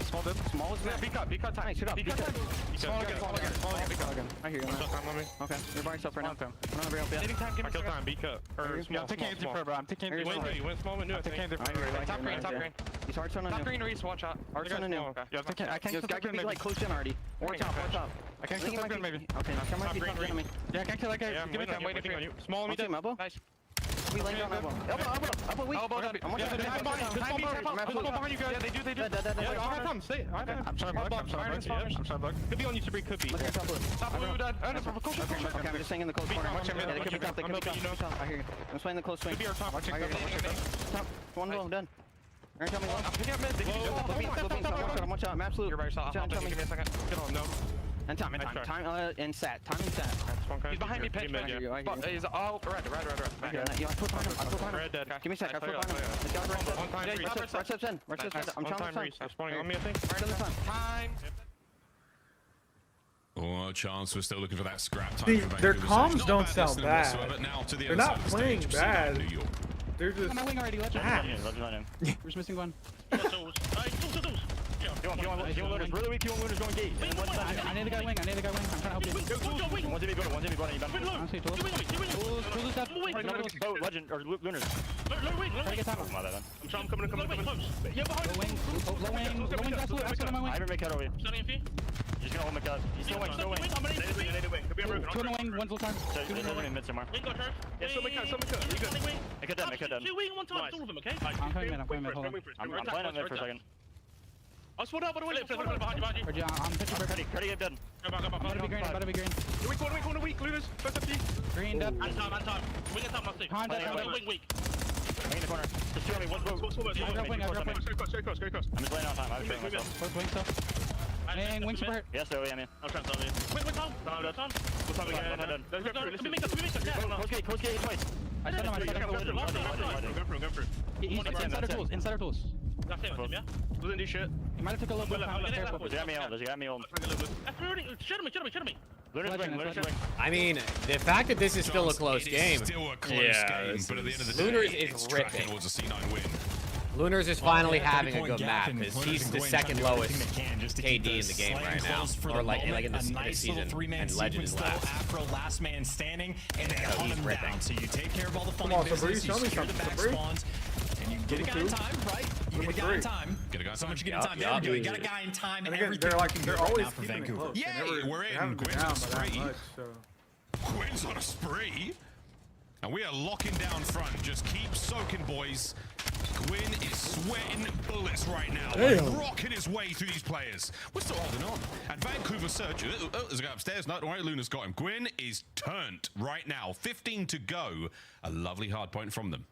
Small dip. Small is mid. BK time. Nice, hit up. BK. Small again. I hear you. One shot time on me. Okay, you're by yourself right now. I'm on the rail. Nading time, give me kill time. BK. I'm taking it for bro. I'm taking it. Wait, small window. Top green. He's hard son on Top green, Reese, 1 shot. Hard son on new. I can't. This guy could be like close in already. Or top. I can't kill top maybe. Okay, now come right behind me. Yeah, I can't kill that guy. Give me time. I'm waiting for you. Small on me. Elbow. Nice. We lay down elbow. Elbow weak. Elbow dead. I'm Yeah, behind you guys. Yeah, they do. Yeah, I have time. Stay. I'm sorry, bug. Could be on you, Sabri. Could be. Look at top blue. Top blue dead. Okay, I'm just staying in the close corner. Yeah, they could be top. I hear you. I'm playing the close swing. Could be our top. I hear you. Top. 1 low, I'm done. Aaron, tell me low. I'm picking up mid. They can do I'm 1 shot. I'm absolute. You're right. I'll give me a second. Get on. No. And time and sat. He's behind me, pitch. I hear you. He's all red. I put behind him. Red dead. Give me a sec. I put behind him. The guy's red dead. One time, Right steps in. I'm trying to responding on me, I think. Right on the sun. Time. Oh, chance. We're still looking for that scrap time. See, for their Vancouver. comms don't sound bad. They're not They're playing bad. They're just Legend. Where's missing one? He won't really weak. He won't lose going gate. I need the guy wing. I'm trying to help you. One TV, one TV, Honestly, Boat, Legend, or Lunars. Try to get top. I'm coming. Yeah, behind. Low wing, I haven't make head over you. He's gonna hold my cut. He's still wing. They wing. Could be a broken. Two in the wing, one's full time. There's no wing in mid somewhere. Yeah, still make cut. Make it dead. Two wing one time, all of them, okay? I'm coming mid, hold on. I'm playing on mid for a second. I'll sword out, by the way. Behind you. I'm pitching for Ready get dead. About to be green. Weak, Lunars. First FD. Green dead. And time. Wing and time, must do. Wing weak. Wing in the corner. Just two on me, one's broke. Straight cross. I'm just laying out time. I was training myself. Both wing stuff. Hey, wing super hurt. Yes, sir, yeah, man. I'll try and tell you. Wait, time. No, time. What time we got? Let me make that. Close gate, twice. I said him. Go through. He's inside our tools. That's it, yeah? Doesn't do shit. He might have took a little bit of time. Does he got me on? Shoot him. Lunars wing. I mean, the fact that this is still a close game. Still a close game, but at the end of the day, Lunars it's is tracking ripping. towards a C9 win. Lunars is finally having a good map because he's the second lowest KD in the game right now, or like in the season. And Legend is last. Afro last man standing, and then Oh, he's him ripping. down. So you take care of all the funny Come on, business. Sabri, You show me secure the something, back Sabri. spawns, and you get a guy in time, right? You get a guy in time. So much you get in time. There we go. You got a guy in time, and everything They're right always now for keeping it Vancouver. close. Yay, we're in. Haven't been Gwen's on down a by that spree. much, so. Gwen's on a spree. And we are locking down front. Just keep soaking, boys. Gwyn is sweating bullets right now. Rocking his way through these players. We're still holding on. And Vancouver Surge. Oh, there's a guy upstairs. No, don't worry, Luna's got him. Gwyn is turned right now. 15 to go. A lovely hard point from them.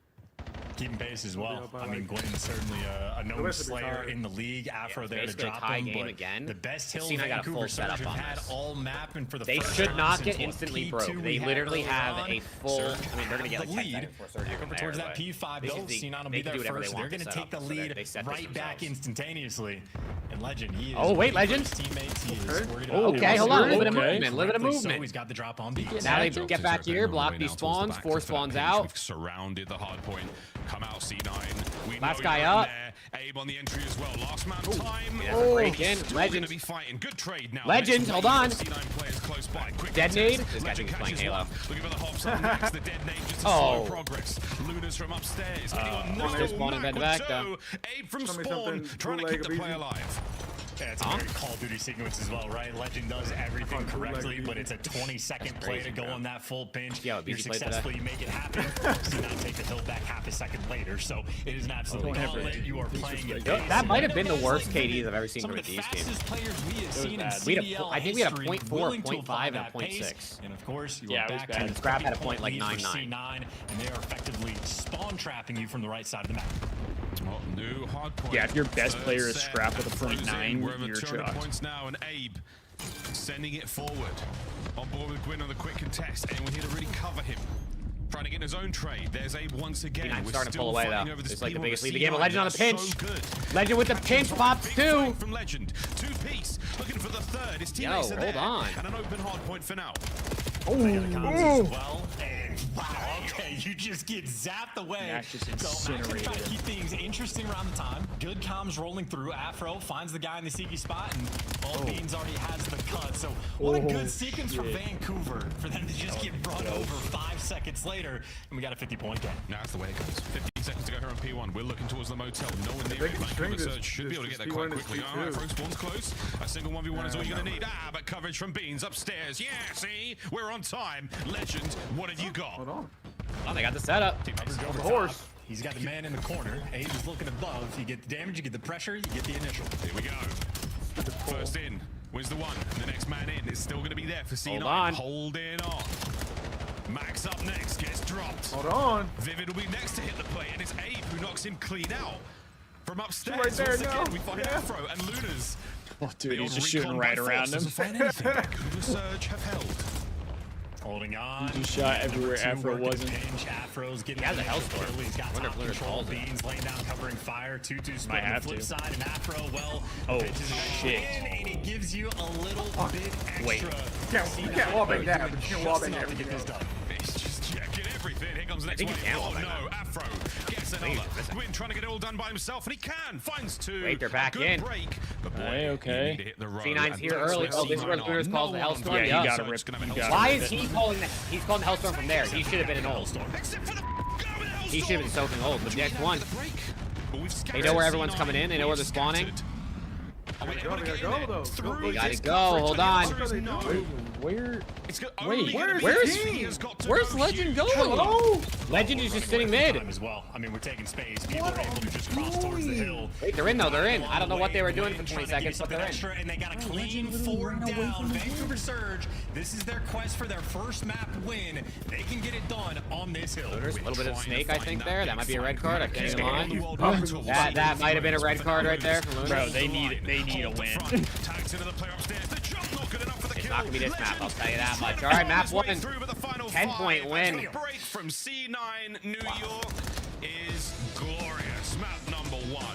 Keeping pace as well. I mean, Gwen's certainly a known slayer in the league. Afro there to drop him, but again. the best hill I got a full Vancouver Surge setup have on had this. all map, and for the They first should time not since, get instantly P2 broke. we They had literally early have on. a full. Surge I mean, they're gonna get like the 10 lead. seconds before Surge Coming towards that P5 though, C9 will be there first. They're going to take the lead right back instantaneously. And Legend, he is. Oh wait, Legend. Teammates, he is worried about. Okay, hold on. A little bit of movement. So A little bit of movement. he's got the drop on B. Now they get back here, block these spawns, 4 spawns out. We've surrounded the hard point. Come out, C9. We Last know guy you're up. in there. Abe on the entry as well. Last man time. Break in. Still Legend. going to be fighting. Good trade now. Legend, Next hold wave on. of C9 players close by. Quick Detonate. contest. This guy Legend thinks he's playing catches Halo. one. Looking for the hops up next. The detonate just a Oh. slow progress. Luna's from upstairs. Anyone Still know? spawning Mac back with to back, two. Abe from Show me spawn. something Trying to bootleg keep the of play easy. alive. Yeah, it's a very Call of Duty sequence as well, right? Legend does everything correctly, but it's a 20-second play to go on that full pinch. Yeah, You're BG played successful, you make it happen. Do not take the hill back half a second later, so it is an absolute gauntlet. You are playing it. That might have been the worst KDs I've ever seen from a Thieves game. Players we have seen in We had CDL I think we had a history 0.4, willing to 0.5, apply and a that pace. 0.6. And of course, you Yeah, are it was back bad. to Scrap had a 30 point like lead for 9.9. C9, and they are effectively spawn trapping you from the right side of the map. Well, new hard point. Yeah, if your best Third player is set Scrap with a closing. 0.9, We're over you're 200 shocked. points now, and Abe sending it forward. On board with Gwyn on the quick contest, and we're here to really cover him. Trying to get his own trade. There's Abe once again. I'm We're starting to still pull away fighting though. over this It's like the P1 biggest lead of the C9. game. Legend on the pinch. So good. Legend with the pinch pops Big too. fight from Legend. 2-piece. Looking for the third. His teammates Yo, are there. hold on. And an open hard point for now. Well, and wow, okay, you just get zapped away. Max just So Max is incinerated trying to him. keep things interesting around the time. Good comms rolling through. Afro finds the guy in the Siki spot, and all Beans already has the cut. So what a good sequence for Vancouver for them to just get run over 5 seconds later, and we got a 50-point game. Now that's the way it goes. 15 seconds to go here on P1. We're looking towards the motel. No one near they it. can string Vancouver this- Surge should be able to get there this quite P1 is quickly. P2. All right, folks, one's close. A single 1v1 is all you're going to need. But coverage from Beans upstairs. Yeah, see? We're on time. Legend, what have you got? Hold on. Oh, they got the setup. Over the horse. He's got the man in the corner. Abe is looking above. You get the damage, you get the pressure, you get the initial. Here we go. First in wins the one. The next man in is still going to be there for C9. Hold on. Holding on. Max up next, gets dropped. Hold on. Vivid will be next to hit the play, and it's Abe who knocks him clean out. From upstairs, Right there, once no. again, we find Yeah. Afro and Luna's. Oh, dude, The he's old just shooting recon right by around force him. doesn't find anything. Vancouver Surge have held. Holding on. He just shot everywhere Afro wasn't. Pinch. Afro's getting He has a initial hellstorm. kill. He's got Wonder top if Lunar control. calls it. Beans laying down, covering fire. 2-2 split Might on the have flip to. side, and Afro, well, Oh, pitches an extra shit. in, and it gives you a little bit extra. Wait. You can't wall bang that, but you can wall Just bang enough to everything get this else. done. It's just checking everything. Here comes the next think one. he can Oh wall bang no, Afro gets Gwyn trying to get it all done by himself, and he can. Finds two. Wait, they're back Good in. Break. But boy, Okay. you need to hit the road. C9's here early. Oh, this is where Lunas calls the Hellstorm. Yeah, Yeah, you gotta rip. Why is he calling the? He's calling the Hellstorm from there. He should have been an ult. He should have been soaking ult. But the next one, they know where everyone's coming in. They know where they're spawning. We gotta go. Hold on. Where? Wait, Where's Legend going? Hello? Legend is just sitting mid. As well. I mean, we're taking space. People are able to just cross towards the hill. Wait, they're in though. They're in. I don't know what they were doing for 20 seconds, but they're in. Extra, and they got a clean 4 down. Vancouver Surge. This is their quest for their first map win. They can get it done on this hill. There's a little bit of snake, I think, there. That might be a red card. I can't even lie. That might have been a red card right there from Lunas. Bro, they need a win. It's not gonna be this map, I'll tell you that much. All right, map 1. 10-point win. Break from C9 New York is glorious. Map number 1.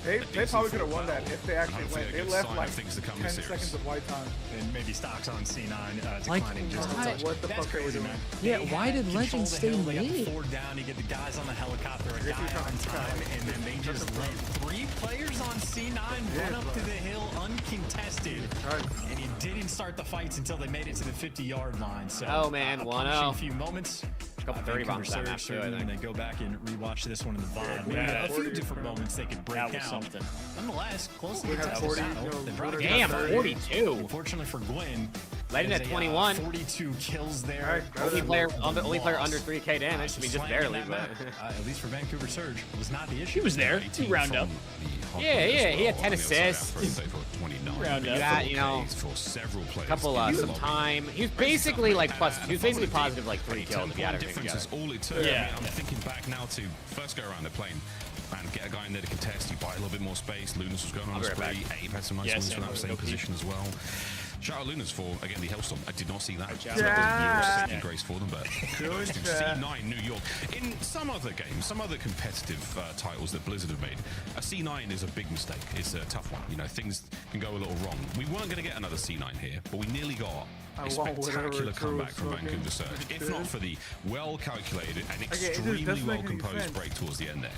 They probably could have won that if they actually went. They left like things to come 10 seconds of white time. And maybe stocks on C9 Like, declining just a why? touch. What the fuck they were doing? Yeah, why did Legend stay They got the mid? 4 down, you get the guys on the helicopter, a guy on time, and then they just let 3 players on C9 run up to the hill uncontested. And he didn't start the fights until they made it to the 50-yard line. So, Oh, man, a 1-0. punishing few moments. Couple 30 bombs that map too, I When think. they go back and rewatch this one in the VOD, maybe Yeah, a few different moments they could break That was down. something. Nonetheless, close to We the had Texas 40, battle. no, They brought it Damn, down 42. Unfortunately for Gwyn, Legend at there's a, 21. 42 kills there. Only player under 3K damage. I mean, just barely, but. At least for Vancouver Surge, it was not the issue. He was there. He round up. Yeah, he had 10 assists. Round You up. got, you know, a couple, some time. He was basically like positive like 3 kills if you had everything together. All it took. Yeah. I'm thinking back now to first go around the plane and get a guy in there to contest. You buy a little bit more space. Lunas was going on a spree. Abe had some nice ones from that same position as well. Shout out Lunas for, again, the Hellstorm. I did not see that. Saving grace for them, but C9 New York. In some other games, some other competitive titles that Blizzard have made, a C9 is a big mistake. It's a tough one. You know, things can go a little wrong. We weren't going to get another C9 here, but we nearly got a spectacular comeback from Vancouver Surge. If not for the well-calculated and extremely well-composed break towards the end there.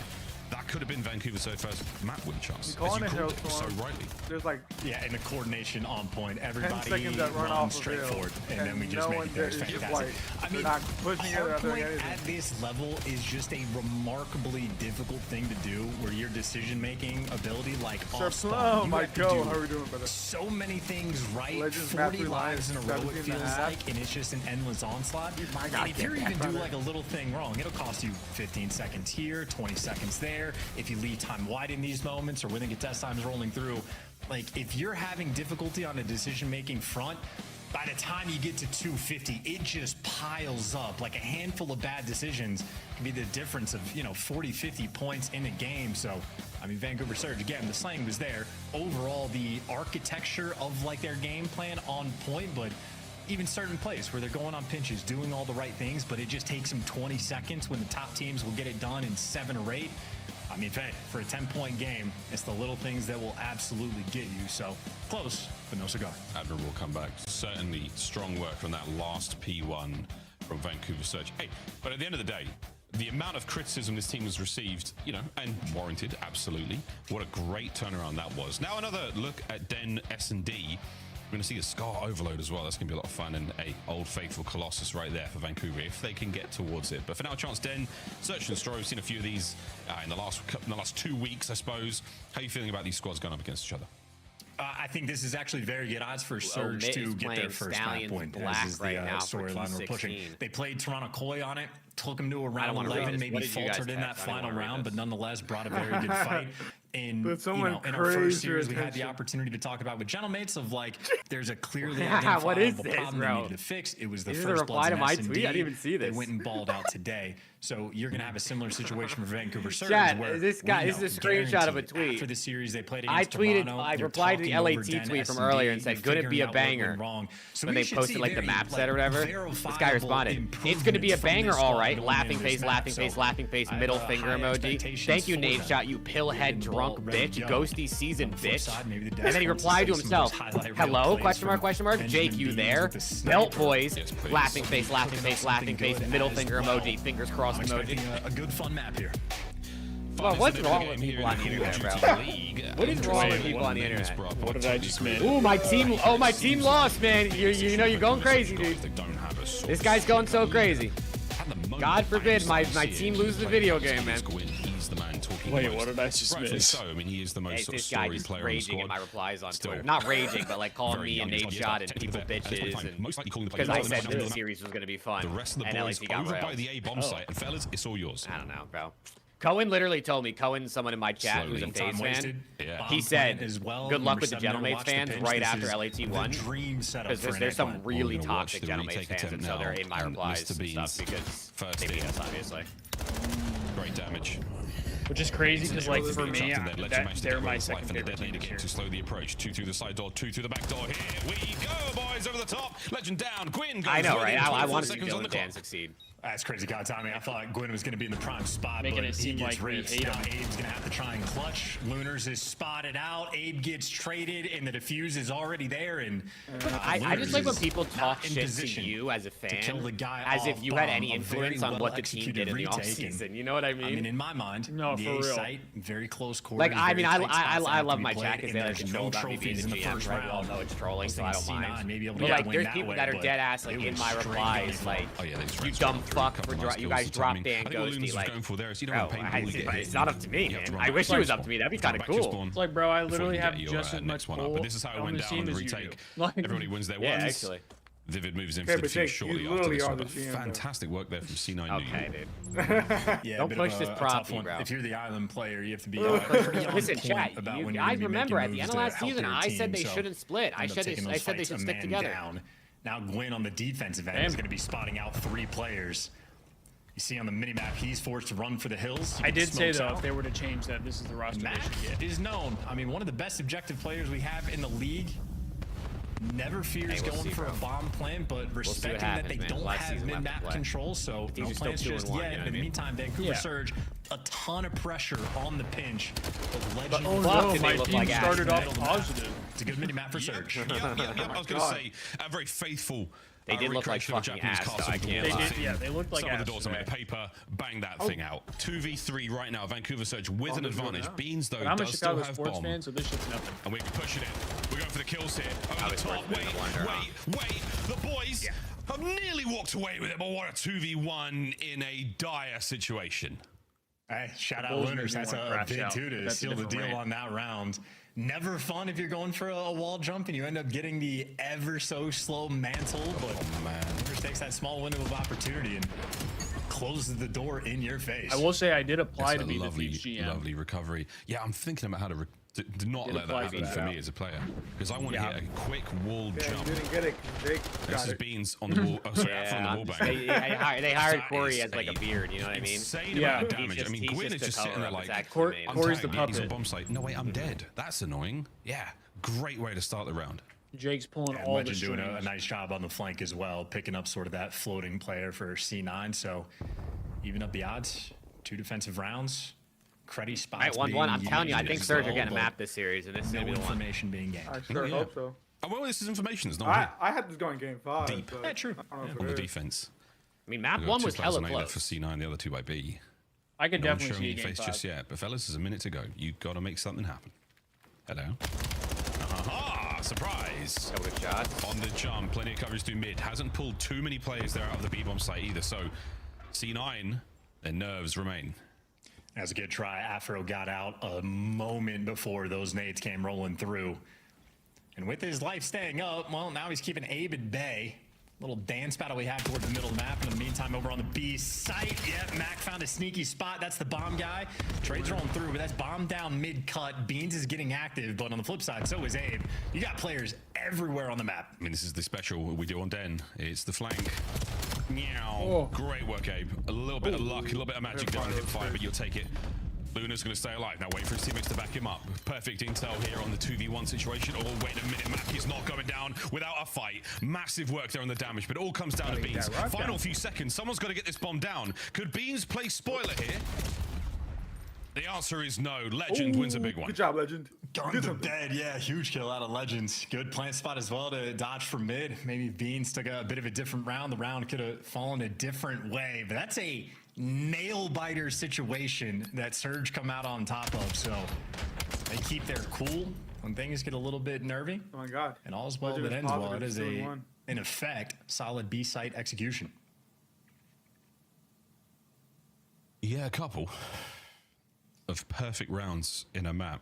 That could have been Vancouver Surge's first map win chance. As you called it so rightly. There's like and the coordination on point. Everybody seconds that run off straight of forward, and then we just no make one it there. did. It's It's just fantastic. like, I mean, they're not pushing it or hardpoint doing anything. at this level is just a remarkably difficult thing to do, where your decision-making ability, like off spawn, you my have to God, do how are we doing, brother? so many things right. Legends 40 map lives in a row, it 17 and a feels half. like, and it's just an endless onslaught. might And not if get you're that, even do brother. like a little thing wrong, it'll cost you 15 seconds here, 20 seconds there. If you leave time wide in these moments, or when the test times rolling through, like if you're having difficulty on a decision-making front, by the time you get to 250, it just piles up. Like a handful of bad decisions can be the difference of, 40, 50 points in a game. So, I mean, Vancouver Surge, again, the slang was there. Overall, the architecture of like their game plan on point, but even certain plays where they're going on pinches, doing all the right things, but it just takes them 20 seconds when the top teams will get it done in 7 or 8. I mean, hey, for a 10-point game, it's the little things that will absolutely get you. So, close, but no cigar. Admirable comeback. Certainly strong work from that last P1 from Vancouver Surge. Hey, but at the end of the day, the amount of criticism this team has received, and warranted, absolutely. What a great turnaround that was. Now another look at Den S&D. We're going to see a Scar Overload as well. That's going to be a lot of fun. And a Old Faithful Colossus right there for Vancouver if they can get towards it. But for now, Chance Den, Search and Destroy. We've seen a few of these in the last 2 weeks, I suppose. How are you feeling about these squads going up against each other? I think this is actually very good odds for Surge Mitt to is get their playing first Stallions map point. Black This is the right now for storyline we're pushing. T16. They played Toronto Koi on it, took him to a don't round wanna read 11, this. maybe What did you guys faltered in that text? I don't final wanna read round, this. but nonetheless brought a very good fight. But someone in our craves first your series, we had the attention. opportunity to talk about with GentleMates of like, there's a clearly Yeah, what is identifiable this, problem they bro? needed to fix. It was the Is this a first reply Bloods to in my S&D. tweet? I didn't even see They this. went and balled out today. So you're going to have a similar situation for Vancouver Surge. Chat, where this guy- we this know, is a screenshot of a guaranteed, tweet. After the series, they played I against tweeted, Toronto. I They're replied to the talking over LAT Den tweet from S&D, earlier and said, "Could it be figuring a out what went banger?" wrong. So When we they should posted see like the very, map set or whatever. This guy verifiable responded, "It's going to be a improvements from banger, this all squad right? Laughing face, laughing face, laughing face, middle finger emoji. Thank you, Nate Shot, you pillhead drunk bitch, ghosty season bitch. And then he replied to himself, hello, question mark, Jake, you there? Belt boys, laughing face, laughing face, laughing face, middle finger emoji, fingers crossed emoji. A good fun map here. Well, what's wrong with people on the internet, bro? What is wrong with people on the internet? What did I just miss? Ooh, my team! Oh, my team lost, man. You know you're going crazy, dude. This guy's going so crazy. God forbid my team loses the video game, man. Wait, what did I just miss? So, I mean, he is the most This guy just raging in my replies on Twitter. Not raging, but like calling me a Nate Shot and people bitches, and because I said this series was gonna be fun. The rest of the and boys LAC got over by railed. the A bomb site, and fellas, it's all yours. I don't know, bro. Cohen literally told me, someone in my chat who's a FaZe fan, he said, good luck with the GentleMates fans right after LAT won, because there's some really toxic GentleMates fans, and so they're in my replies and stuff, because they beat us, obviously. Great damage. Which is crazy, because like for me, they're my second favorite team this year. to slow the approach. 2 through the side door, 2 through the back door. Here we go, boys, over the top. Legend down. Gwyn goes. I know, right? I 24 wanted to see seconds on the Dylan Dan clock. succeed. That's crazy, God. I mean, I thought Gwyn was going to be in the prime spot, Making but it seem he gets like we ripped. hate Now him. Abe's going to have to try and clutch. Lunars is spotted out. Abe gets traded, and the defuse is already there. And I just like when people talk in shit to position you as a fan, to kill the guy as if off you had bomb. any A very influence on what the team well-executed did in the retake, and- offseason. You know what I mean? I mean, in my mind, No, the for A real. site, very close quarters. Like, I mean, very tight spots I that have to love be my played, chat because and they like there's control no about me being trophies the in the GM, first right? We all round. know it's trolling, so I don't mind. Maybe able to But get like, a win there's that people way, that are but dead ass like it in was my straight replies, going like, Oh, yeah, these you Reds dumb got fuck a couple for nice you goals guys to drop timing. Dan I think what Lunas Ghosty. was Like, going for there is you don't bro, want to pay people to get it's not up to me, You have to man. run I back wish to it was your up to me. spawn. That'd be kind of Run back to your cool. spawn It's like, bro, I before literally you have get your, just as much next one up. But this is how it on went the down team on the as you do. retake. Like- Everybody wins their Yeah, ones. actually. Vivid moves in Okay, for the but defuse Jake, shortly you after literally this are one. the But GM, though. fantastic work there from C9 Okay, dude. Yeah, Don't bit push of this a prop, tough one. bro. If you're the island player, you have to be Listen, listen, chat. about You when guys you're remember at the making end of moves last to help season, your I said team, they so shouldn't split. I end up said taking they those should fights a stick man together. down. Now Gwyn on the defensive end Damn. is going to be spotting out 3 players. You see on the minimap, he's forced to run for the hills. I did say Smokes though, out. if they were to change that, this is the roster they Mac should get. is known. I mean, one of the best objective players we have in the league. Never fears Hey, we'll going see, for bro. a bomb plan, but see what respecting happens, that they man. don't Last have season left to mid-map play. control, so These no are still plans 2-1, just you know yet. what I In the mean? meantime, Vancouver Yeah. Surge, a ton of pressure on the pinch. The But legend oh Fuck, no, did they my look team like ass, started man. off positive. It's a good mini-map for Surge. Yep. I was going to say a very faithful. They did look like recreation of a fucking Japanese ass, though, castle I can't door. lie. They did, yeah, they looked like Some of the ass doors on the today. paper, bang that thing out. 2v3 right now. Vancouver Surge with an this is advantage. good now. Beans though But I'm a does still Chicago have sports bomb, fan, so this shit's nothing. and we're pushing it. We're going for the kills here. Over I the was top. working Wait, the wonder, wait. The boys have nearly walked away with it, but what a 2v1 in a dire situation. Hey, shout out Bulls Lunars. make me That's wanna a crash bid out, too but to that's a seal the different deal rant. on that round. Never fun if you're going for a wall jump and you end up getting the ever so slow mantle, but Lunars takes that small window of opportunity and closes the door in your face. I will say I did apply It's to a be lovely, the Thieves GM. lovely recovery. Yeah, I'm thinking about how to do not Did let that apply happen for for that. me as a player, because I want to Yeah. hit a quick wall Yeah, jump. you didn't get it 'cause Jake This got is it. Beans on the wall. Oh, sorry, from the wall bang. They hired That Corey is as like a a beard, you know what I mean? Insane Yeah. amount of He's damage. just- I mean, he's Gwyn just is just a sitting there cover-up. like, It's actually Cor- made. I'm Corey's the tagged, he's puppet. on bomb site. No, wait, I'm dead. That's annoying. Yeah, great way to start the round. Jake's pulling And all the Legend doing strings. a nice job on the flank as well, picking up sort of that floating player for C9. So even up the odds, 2 defensive rounds. Creddy spots. Right, 1-1. I'm being telling you, I used think as Surge are well, getting a but map this series, and this is no gonna be the one. information being gained. I sure Yeah. hope so. Oh, well, this is information. It's not I had this going game 5. Deep. But Yeah, true. I don't know if on it the is. defense. I mean, map We've got 1 two was players hella on A left for close. C9, the other 2 by B. I could No one's definitely showing see a your game face 5. just yet, but fellas, there's a minute to go. You got to make something happen. Hello. Aha! Surprise! Couple of shots. On the jump, plenty of coverage through mid. Hasn't pulled too many players there out of the B-bomb site either. So C9, their nerves remain. That was a good try. Afro got out a moment before those nades came rolling through. And with his life staying up, well, now he's keeping Abe at bay. Little dance battle we have towards the middle of the map. In the meantime, over on the B site, yep, Mac found a sneaky spot. That's the bomb guy. Trade's rolling through, but that's bomb down mid-cut. Beans is getting active, but on the flip side, so is Abe. You got players everywhere on the map. I mean, this is the special we do on Den. It's the flank. Meow. Oh. Great work, Abe. A little bit of luck, a little bit of magic down hip fire, but you'll take it. Luna's going to stay alive. Now wait for his teammates to back him up. Perfect intel here on the 2v1 situation. Oh, wait a minute. Mac is not going down without a fight. Massive work there on the damage, but it all comes down to Beans. Final few seconds. Someone's got to get this bomb down. Could Beans play spoiler here? The answer is no. Legend wins a big one. Good job, Legend. Going to bed, yeah, huge kill out of Legends. Good plant spot as well to dodge from mid. Maybe Beans took a bit of a different round. The round could have fallen a different way, but that's a nail biter situation that Surge come out on top of. So they keep their cool when things get a little bit nervy. Oh my God. And all's well that ends well. It is in effect, solid B site execution. Yeah, a couple of perfect rounds in a map.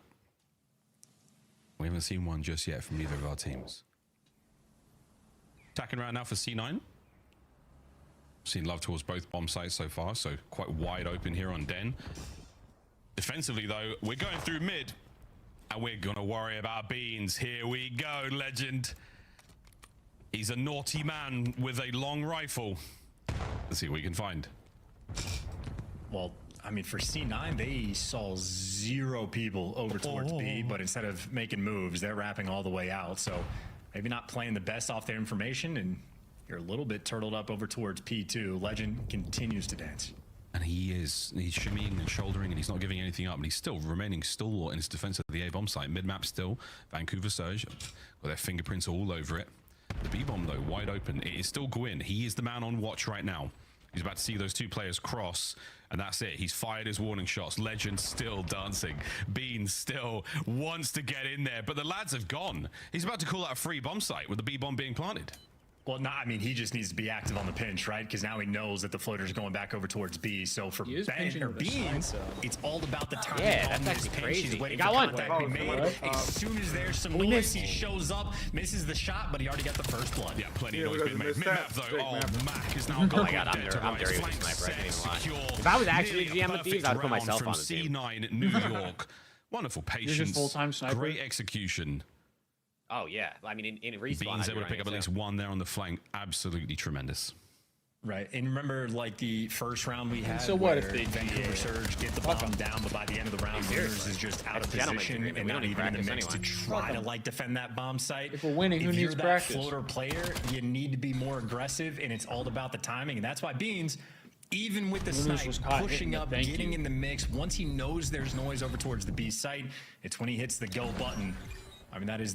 We haven't seen one just yet from either of our teams. Attacking right now for C9. Seen love towards both bomb sites so far, so quite wide open here on Den. Defensively though, we're going through mid, and we're gonna worry about Beans. Here we go, Legend. He's a naughty man with a long rifle. Let's see what we can find. Well, I mean, for C9, they saw 0 people over towards B, but instead of making moves, they're wrapping all the way out. So maybe not playing the best off their information, and you're a little bit turtled up over towards P2. Legend continues to dance. And he's shimmying and shouldering, and he's not giving anything up, and he's still remaining stalwart in his defense of the A bomb site. Mid-map still, Vancouver Surge, with their fingerprints all over it. The B bomb though, wide open. It is still Gwyn. He is the man on watch right now. He's about to see those two players cross, and that's it. He's fired his warning shots. Legend still dancing. Bean still wants to get in there, but the lads have gone. He's about to call out a free bomb site with the B bomb being planted. Well, no, I mean, he just needs to be active on the pinch, right? Because now he knows that the floater's going back over towards B. So for Ben or Beans, it's all about the timing. Yeah, on that's this actually pinch. crazy. He's waiting He got for one. contact to be made. As soon as there's some noise, he shows up, misses the shot, but he already got the first blood. Yeah, plenty of noise being made. Mid-map though, Mac is now Oh going my God, I'm dirty with the sniper. I can't even lie. If I was actually GM with Thieves, I'd put myself on the team. C9 New York. Wonderful patience. Full-time sniper. Great execution. Oh yeah, I mean in respawn. Beans able to pick up at least one there on the flank. Absolutely tremendous. Right, and remember, like the first round we had. So what if they Vancouver Surge get the bomb down, but by the end of the round, Winners is just out of position and not even in the mix to try to like defend that bomb site. If we're winning, who needs practice? If you're that floater player, you need to be more aggressive, and it's all about the timing, and that's why Beans, even with the snipe pushing up, getting in the mix, once he knows there's noise over towards the B site, it's when he hits the go button. I mean, that is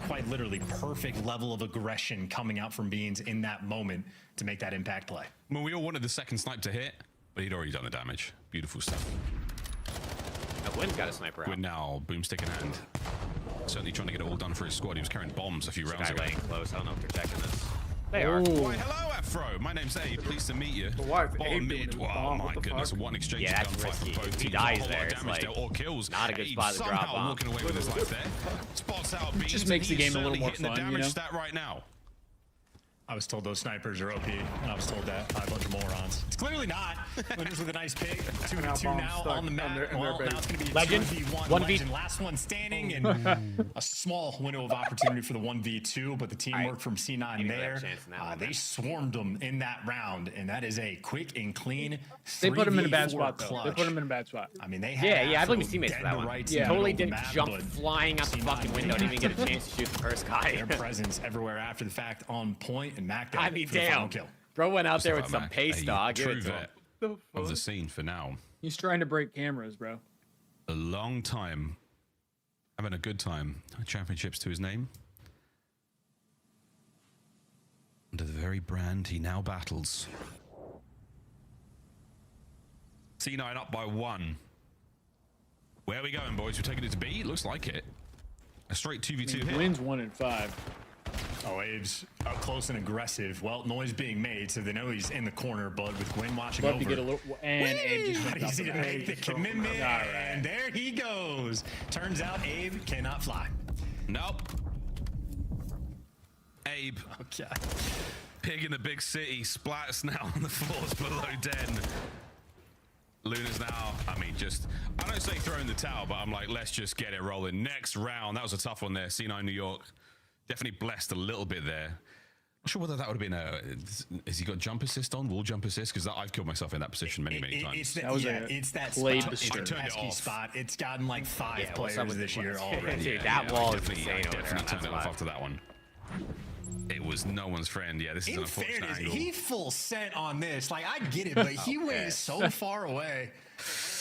quite literally perfect level of aggression coming out from Beans in that moment to make that impact play. Well, we all wanted the second snipe to hit, but he'd already done the damage. Beautiful stuff. Now Gwyn's got a sniper out. Gwyn now, boomstick in hand. Certainly trying to get it all done for his squad. He was carrying bombs a few rounds ago. Close. I don't know if they're checking this. They are. Why, hello, Afro. My name's Abe. Pleased to meet you. Bottom mid. Wow, my goodness. One exchange gunfight for both teams. He dies there. It's like or kills. Not a good spot to drop bomb. Walking away with his life there. Spots out Beans. Just makes the game a little more fun, the damage you know? stat right now. I was told those snipers are OP, and I was told that by a bunch of morons. It's clearly not. Winners with a nice pick. 2v2 now on the map. Well, now it's going to be a Legend. 2v1. Legend, last one standing, and a small window of opportunity for the 1v2, but the teamwork from C9 there, they swarmed them in that round, and that is a quick and clean 3v4 They put him in a bad spot, though. clutch. They put him in a bad spot. I mean, they Yeah, I blame his teammates for that one. Right Totally didn't jump flying out the fucking window. Didn't even get a chance to shoot the first guy. Their presence everywhere after the fact on point, and Mac I mean, for the final kill. Bro went out Just there like with some Mac, pace, a dog. Give true it to him. vet of the scene for now. He's trying to break cameras, bro. A long time. Having a good time. Championships to his name. Under the very brand he now battles. C9 up by 1. Where are we going, boys? We're taking it to B? Looks like it. A straight 2v2 hit. Wins 1 in 5. Oh, Abe's up close and aggressive. Well, noise being made, so they know he's in the corner, but with Gwyn watching Love over. to get a little, and Abe just He's going to make the commitment, and there he goes. Turns out Abe cannot fly. Nope. Abe. Okay. Pig in the big city. Splats now on the floors below Den. Luna's now, I mean, I don't say throw in the towel, but I'm like, let's just get it rolling. Next round. That was a tough one there. C9 New York. Definitely blessed a little bit there. Not sure whether that would have been a. Has he got jump assist on, wall jump assist? Because I've killed myself in that position many times. It's that pesky spot. It's gotten like 5 players this year already. Dude, that wall is insane. Definitely turned it off after that one. It was no one's friend. Yeah, this is an unfortunate angle. He full set on this. Like, I get it, but he went so far away.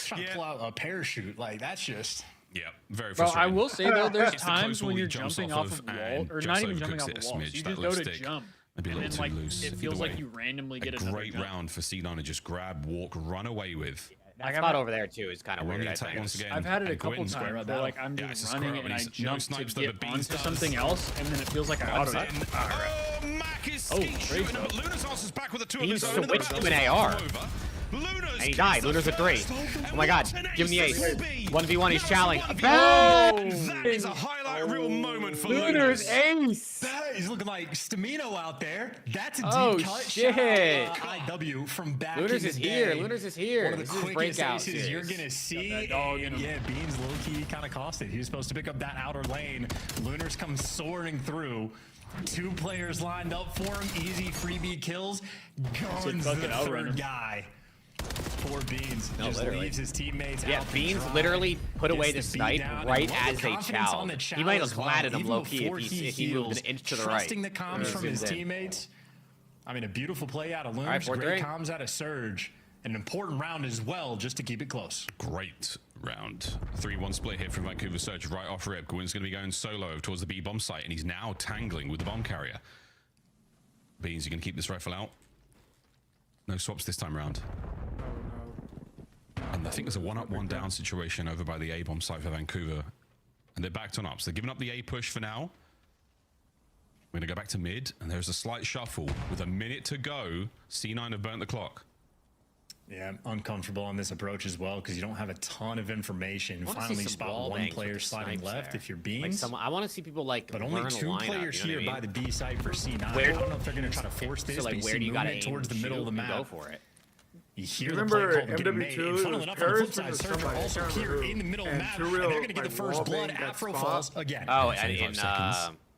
Trying to pull out a parachute. Like, that's just... Yeah, very Bro, frustrating. I will say, though, there's It's the times close when wall you're he jumps jumping off off of of wall, or and not just even jumping overcooks off it of a walls. smidge. You That just left go to stick jump, maybe a and little then, too like, loose. it feels like you randomly get another great jump. round for C9 to just grab, walk, run away with. That spot over there too is kind of weird. I've had it a couple times where like I'm just running and I jump to get onto something else, and then it feels like I auto it. Oh, Mac is shooting him, but Luna's answers back with a 2 of his He own. switched to an AR. And he died. Luna's a 3. Oh my god. Give him the ace. 1v1, he's challenging. That is a highlight reel moment for Luna's ace. He's looking like Stamino out there. That's a deep cut. Shit. IW from back Luna's in is the here. day. Luna's is here. One of the This is quickest breakout aces series. you're gonna see. Got that dog in him. Yeah, Beans low-key kind of cost it. He was supposed to pick up that outer lane. Luna's come soaring through. 2 players lined up for him. Easy freebie kills. Guns the third guy. Poor Beans just leaves his teammates out. Yeah, Beans literally put away the snipe right as they chowed. He might have flatted him low-key if he moved an inch to the right. Trusting the comms from his teammates. I mean, a beautiful play out of Lunas, great comms out of Surge. An important round as well, just to keep it close. Great round. 3-1 split here from Vancouver Surge right off rip. Gwyn's going to be going solo towards the B bomb site, and he's now tangling with the bomb carrier. Beans, you going to keep this rifle out? No swaps this time around. And I think there's a 1-up, 1-down situation over by the A bomb site for Vancouver. And they're backed on up. So they're giving up the A push for now. We're going to go back to mid, and there's a slight shuffle. With a minute to go, C9 have burnt the clock. Yeah, uncomfortable on this approach as well because you don't have a ton of information. Finally spot one player sliding left if you're Beans. Like I want to see people like, but only 2 players here by the B side for C9. I don't know if they're going to try to force this. So like, where do you got to aim towards the middle of the map? Go for it. You hear the play call getting made. And funnily enough, on the flip side, Surfer also here in the middle of the map, and they're going to get the first blood. Afro falls again. Oh, and in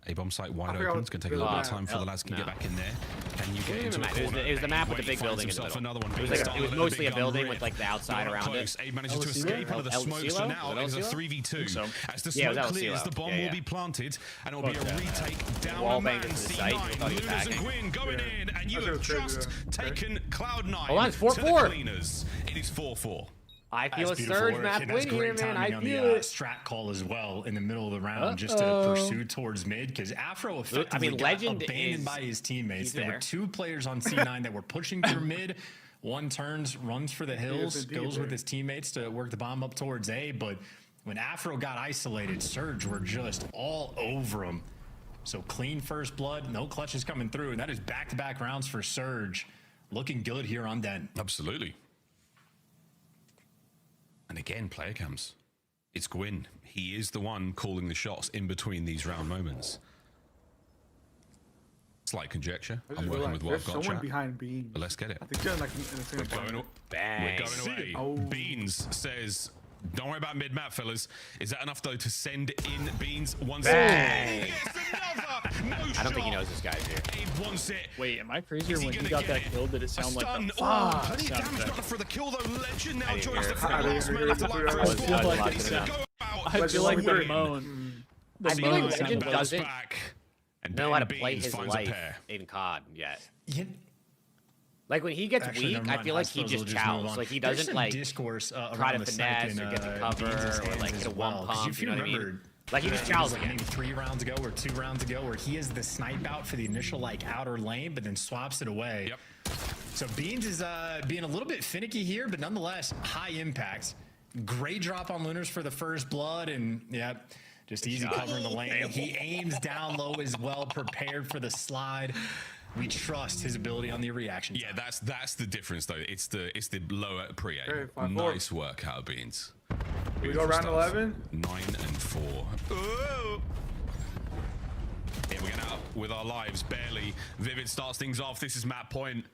A bomb site wide open. It's going to take a little bit of time before the lads can get back in there. Can you get into a corner? It was the map with the big building in the middle. Another one. It was mostly a building with like the outside around it. Abe manages to escape under the smoke, so now it's a 3v2. As the smoke clears, the bomb will be planted, and it will be a retake down a man. C9, Lunas and Gwyn going in, and you have just taken Cloud9. Hold on, it's 4-4. It is 4-4. I feel a surge map win here, man. I feel it. Strat call as well in the middle of the round just to pursue towards mid because Afro effectively got abandoned by his teammates. There were 2 players on C9 that were pushing through mid. One turns, runs for the hills, goes with his teammates to work the bomb up towards A. But when Afro got isolated, Surge were just all over him. So clean first blood, no clutches coming through. And that is back-to-back rounds for Surge. Looking good here on Den. Absolutely. And again, player cams. It's Gwyn. He is the one calling the shots in between these round moments. Slight conjecture. I'm working with what I've got. Someone behind Beans. But let's get it. I think they're like in the same time. We're going away. Oh. Beans says, don't worry about mid-map, fellas. Is that enough, though, to send in Beans once again? I don't think he knows this guy's here. Abe wants it. Wait, am I crazy? When you got that kill, did it sound like a plenty of damage got for the kill, though. Legend now joins the last man after I feel like the moan. I feel like Legend doesn't and know how to play his life in COD yet. Like when he gets weak, I feel like he just chows. Like he doesn't like try to finesse or get the cover or like get a one pump. You know what I mean? Like he just chows again. Maybe 3 rounds ago or 2 rounds ago, where he has the snipe out for the initial like outer lane, but then swaps it away. Yep. So Beans is being a little bit finicky here, but nonetheless high impact. Great drop on Lunars for the first blood, and yeah, just easy covering the lane. He aims down low as well, prepared for the slide. We trust his ability on the reaction. Yeah, that's the difference though. It's the lower pre-aim. Okay, nice work out of Beans. We go round 11. 9 and 4. Ooh. Here we go now with our lives barely. Vivid starts things off. This is map point.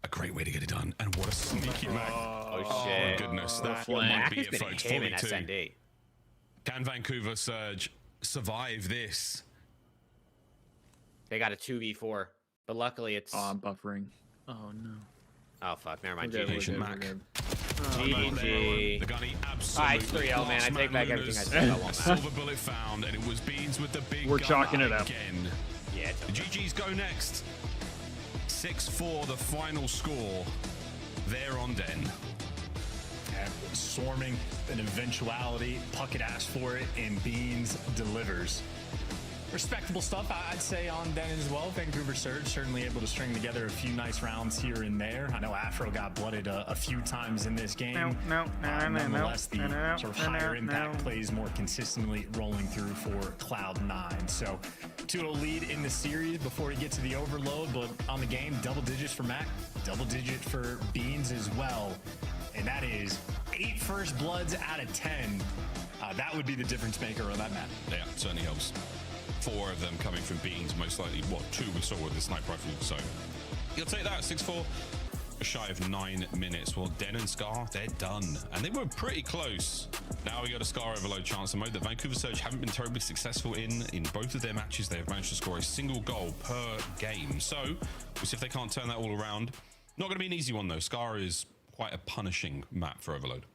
A great way to get it done. And what a sneaky map. Oh shit! Oh goodness, that might be it, folks. 42. Can Vancouver Surge survive this? They got a 2v4. But luckily it's... Oh, I'm buffering. Oh, no. Oh, fuck. Never mind. We're good, GG. we're good. GG. The gunny Alright, absolutely. 3-0, man. I take back everything I said about one match. Silver bullet found, and it was Beans with the big We're gun chalking it up. again. Yeah. The GGs go next. 6-4, the final score. There on Den. Swarming an eventuality. Puckett asked for it, and Beans delivers. Respectable stuff, I'd say, on Den as well. Vancouver Surge certainly able to string together a few nice rounds here and there. I know Afro got blooded a few times in this game. Nonetheless, the sort of higher impact plays more consistently rolling through for Cloud9. So 2-0 lead in the series before you get to the overload, but on the game, double digits for Mac, double digit for Beans as well. And that is 8 first bloods out of 10. That would be the difference maker on that map. Yeah, certainly helps. 4 of them coming from Beans, most likely. What, 2 we saw with the sniper rifle. So you'll take that. 6-4. Shy of 9 minutes. Well, Den and Scar, they're done. And they were pretty close. Now we got a Scar overload chance, a mode that Vancouver Surge haven't been terribly successful in. In both of their matches, they have managed to score a single goal per game. So we'll see if they can't turn that all around. Not going to be an easy one, though. Scar is quite a punishing map for overload.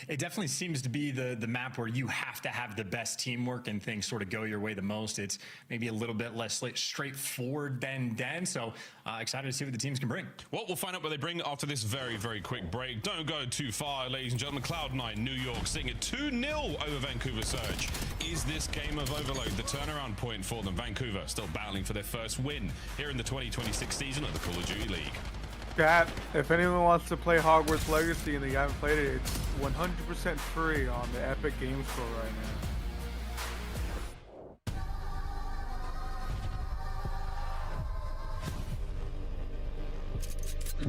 It definitely seems to be the map where you have to have the best teamwork and things sort of go your way the most. It's maybe a little bit less straightforward than Den. So excited to see what the teams can bring. Well, we'll find out what they bring after this very, very quick break. Don't go too far, ladies and gentlemen. Cloud9, New York, sitting at 2-0 over Vancouver Surge. Is this game of overload the turnaround point for them? Vancouver still battling for their first win here in the 2026 season of the Call of Duty League. Chat, if anyone wants to play Hogwarts Legacy and they haven't played it, it's 100% free on the Epic Games Store right now.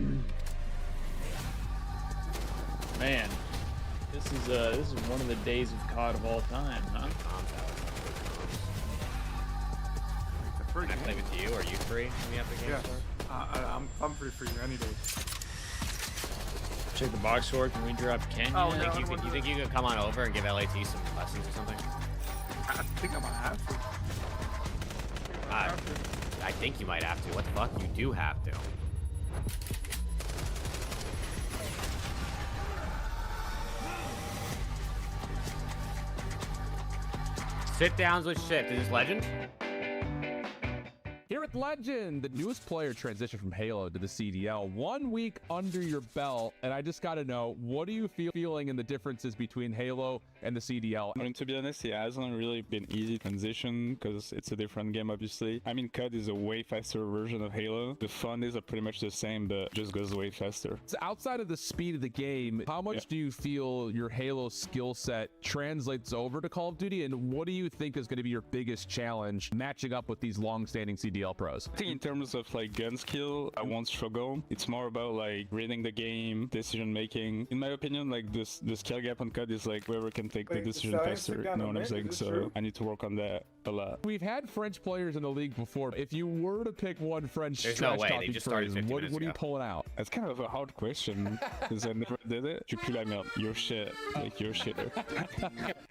Man, this is one of the days of COD of all time, huh? Can I play with you? Are you free in the Epic Games Store? I'm free for you any day. Check the box score. Can we drop Ken? Oh, you think you could come on over and give LAT some lessons or something? I think I might have to. I think you might have to. What the fuck? You do have to. Sit downs with shit. Is this Legend? Here at Legend, the newest player transitioned from Halo to the CDL 1 week under your belt, and I just gotta know, what are you feeling in the differences between Halo and the CDL? I mean, to be honest, it hasn't really been easy transition because it's a different game, obviously. I mean, COD is a way faster version of Halo. The fun is pretty much the same, but just goes way faster. So outside of the speed of the game, how much do you feel your Halo skill set translates over to Call of Duty, and what do you think is going to be your biggest challenge matching up with these long-standing CDL pros? I think in terms of like gun skill, I won't struggle. It's more about like reading the game, decision making. In my opinion, like the skill gap on COD is like whoever can take the decision faster. You know what I'm saying? So I need to work on that a lot. We've had French players in the league before. If you were to pick one French There's trash no way. talking They just started phrase, 50 what minutes are you ago. pulling out? That's kind of a hard question because I never did it. Je plus la merde. Your shit. Like your shit.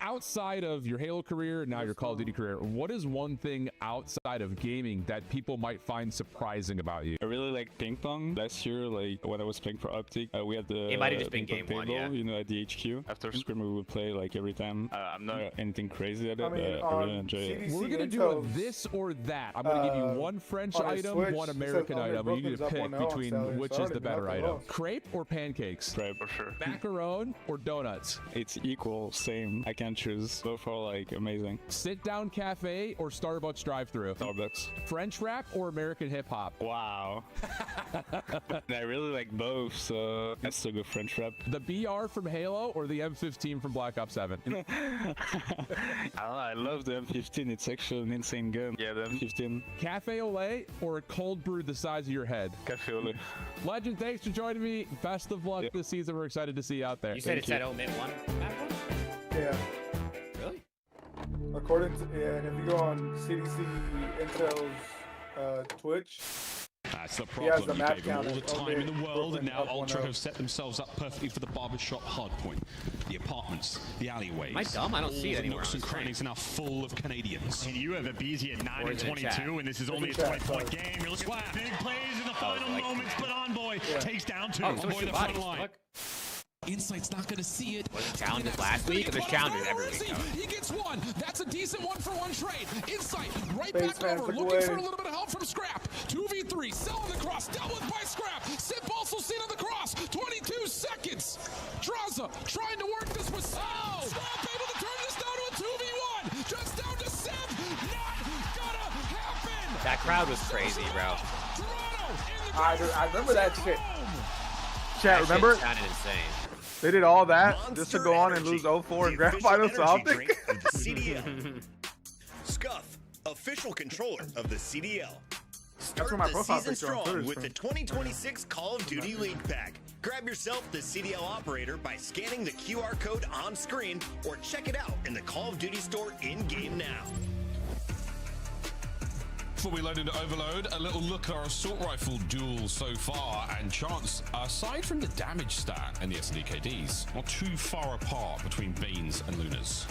Outside of your Halo career, now your Call of Duty career, what is one thing outside of gaming that people might find surprising about you? I really like ping pong. Last year, like when I was playing for Optic, we had the It might have just been ping pong game one, table, yeah. you know, at the HQ. After scrim, we would play like every time. I'm not anything crazy at it, I mean, but I really enjoy it. We're gonna do a this or that. I'm gonna give you one French on a item, Switch, one it American says item. You need to Brooklyn's up pick 1-0 on between Saturday. which Sorry is the to better knock it item. off. Crepe or pancakes? Crepe for sure. Macaron or donuts? It's equal, same. I can't choose. Both are like amazing. Sit down cafe or Starbucks drive-thru? Starbucks. French rap or American hip hop? Wow. I really like both, so I still go French rap. The BR from Halo or the M15 from Black Ops 7? I love the M15. It's actually an insane gun. Yeah, the M15. Cafe au lait or a cold brew the size of your head? Cafe au lait. Legend, thanks for joining me. Best of luck this season. We're excited to see you out there. You said it said omit one? Yeah. Really? According to, and if you go on CDC Intel's Twitch, That's the He has problem. the You map gave them all counter. the time in the world, and now Up Ultra 1-0. have set themselves up perfectly for the barbershop hardpoint. The apartments, the alleyways. Am I dumb? I don't see it all the anywhere nooks on and the screen. crannies are now full of Canadians. And you have a BZ at 9 Or and is it chat? 22, and this is only a 20-point game. You're looking at big plays in the final moments, but Envoy takes down 2. Envoy the front line. Insight's not going to see it. Was it challenges last week? There's challenges every week. He gets one. That's a decent 1-for-1 trade. Insight right Base back man over, took looking away. for a little bit of help from Scrap. 2v3, selling the cross, dealt with by Scrap. Sip also seen on the cross. 22 seconds. Draza trying to work this with Scrap able to turn this down to a 2v1. Just down to Sip. Not gonna happen. That crowd was crazy, bro. I remember that shit. Chat, That remember? shit sounded insane. They did all that just to go on and lose 0-4 in grand finals. So I'm thinking. CDL. Scuff, official controller of the CDL. Start where my the profile season picture on strong Twitter is with from. the 2026 Call of Duty League Pack. Grab yourself the CDL operator by scanning the QR code on screen or check it out in the Call of Duty store in-game now. Before we load into Overload, a little look at our assault rifle duel so far, and Chance, aside from the damage stat and the SDKDs, not too far apart between Beans and Lunas.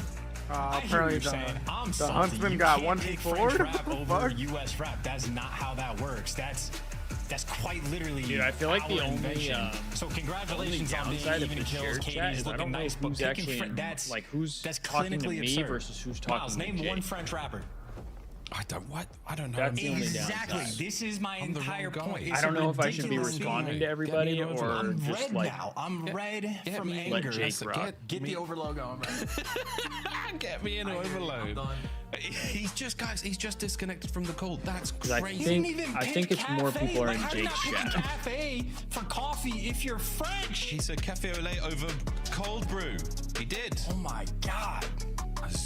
Apparently the Huntsman got 1v4. Rap over US rap. That's not how that works. That's quite literally. Dude, I feel like the our only invention. So congratulations on being downside of even the kills. shared chat Katie's is I looking don't know nice, but who's picking actually that's like who's that's talking to clinically me absurd. versus who's talking Miles, to name Jake. one French rapper. I don't know. That's the only Exactly. downside. This is my I'm the entire wrong point. guy. It's I don't know if I should be ridiculous responding thing. to everybody or I'm just red like now. I'm red from me anger. let Jake rock. Get the overload going, bro. Get me in Overload. He's just disconnected from the call. That's 'Cause I crazy. think it's more people are in How do you Jake's not pick chat. cafe for coffee if you're French? He said cafe au lait over cold brew. He did. Oh my god.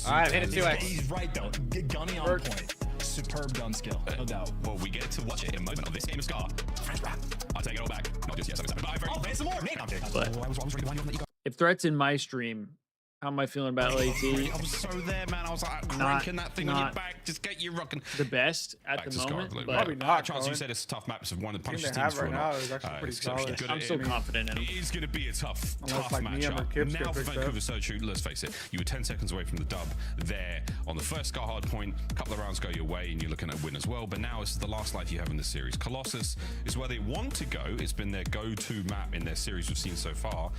All right, hit it 2x. He's right though. Gunny on point. Superb gun skill, no doubt. Well, we get to watch it in a moment of this game of Scar. French rap. I'll take it all back. Not just yet. Oh, man, some more. Nate, I'm joking. But if Threat's in my stream, how am I feeling about LAT? I was so there, man. I was like cranking that thing on your back. Just get you rocking. The best at Back the to Scar, moment, Blue. but Probably not. Chance, you Colin. said it's a tough map. It's one of the The team punishers they teams have right for now is actually pretty exceptionally solid. good I'm at so it. confident in him. It is going to be a tough Unless, like, Liam or matchup. Kips Now get for picked Vancouver up. Soju, let's face it, you were 10 seconds away from the dub there on the first Scar hard point. A couple of rounds go your way and you're looking at a win as well, but now this is the last life you have in the series. Colossus is where they want to go. It's been their go-to map in their series we've seen so far.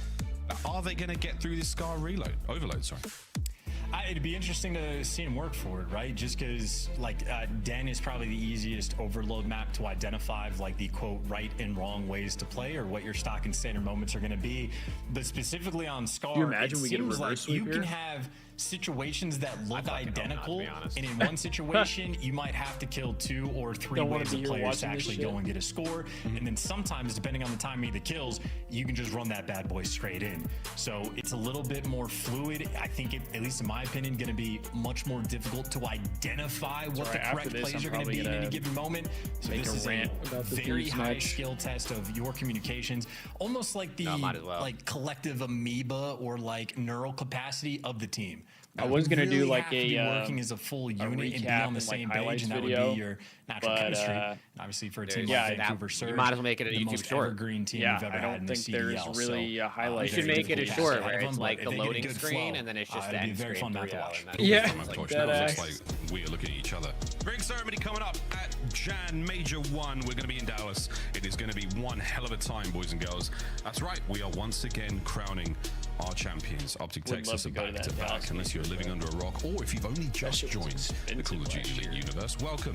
Are they going to get through this Scar overload, sorry? It'd be interesting to see him work for it, right? Just because, like, Den is probably the easiest overload map to identify, like the quote right and wrong ways to play, or what your stock and standard moments are going to be. But specifically on Scar, Can you imagine it we get a seems reverse like sweep you here? can have situations that look identical, to be honest. and in one situation you might have to kill 2 or 3 Don't wanna waves be of here players to watching this actually shit. go and get a score, and then sometimes, depending on the timing of the kills, you can just run that bad boy straight in. So it's a little bit more fluid. I think it, at least in my opinion, going to be much more difficult to identify what right, the after correct this, plays I'm are going to probably be in any gonna given moment. So make this a is rant about the very Thieves high match. skill test of your communications, almost like the might as well. like collective amoeba or like neural capacity of the team. I was gonna do Really like have to be a working as a full unit and be recap on the and, like, same highlights page, and that video, would be your natural but, chemistry. Obviously, for a team yeah, like Vancouver you Surge, might as well make it a the YouTube most short. evergreen team Yeah, we've ever I had don't in the think there's CDL. really so, a highlight. You should very make it a difficult short to where have it's them, like but the if they get a loading good screen flow, and then it's just the it'd be end very screen fun map 3 to out. watch. and that's Yeah. it. Oh my Like gosh, that now it ass. looks like we are looking at each other. Ring ceremony coming up at Jan Major 1. We're going to be in Dallas. It is going to be one hell of a time, boys and girls. That's right. We are once again crowning our champions. Optic Would Texas are love to go to back that to back, Dallas unless you're living under a rock or if you've only just shit was joined the Call of Duty expensive last Elite universe. Welcome.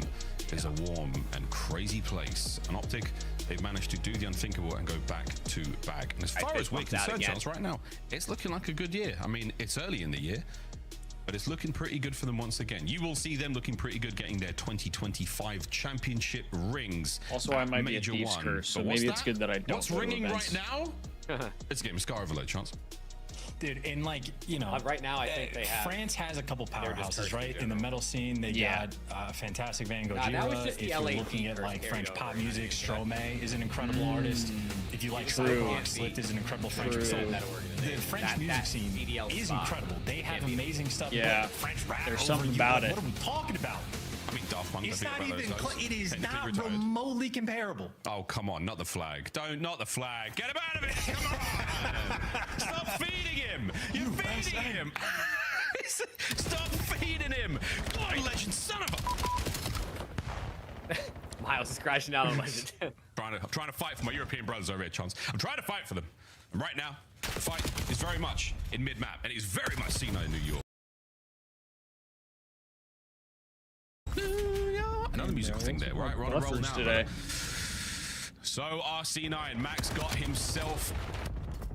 It's a warm and crazy place. And Optic, they've managed to do the unthinkable and go back to back. And as far as we're concerned, Charles, right now, it's looking like a good year. I mean, it's early in the year, but it's looking pretty good for them once again. You will see them looking pretty good getting their 2025 championship rings. Also, I might be a Major Thieves 1. curse, so But what's maybe it's that? good that I don't What's go to ringing events. right now? It's a game of Scar Overload, Chance. Dude, and like, you know, Right now, I think they have. France has a couple They're just powerhouses, cursed in right? In the metal scene, they Yeah. got fantastic Van Nah, that was Gogh. just If the you're LA looking at first like French carryover. pop music, Stromae is an incredible artist. If you like True. Cyberpunk, Slift is an incredible French True. so That the organization. French music scene CDL is spot. incredible. They have amazing stuff. Yeah. but French rap There's over something you, about like, it. What are we talking about? I mean, Daft Punk. It's not even it is not remotely comparable. Oh, come on, not the flag. Not the flag. Get him out of it. Come on. Stop feeding him. You're feeding him. Stop feeding him. Go on, Legend, son of a... Miles is crashing out on Legend. I'm trying to fight for my European brothers over here, Chance. I'm trying to fight for them. And right now, the fight is very much in mid-map, and it's very much C9 in New York. Another musical thing there, right? We're on a roll now. Today. So RC9, Max got himself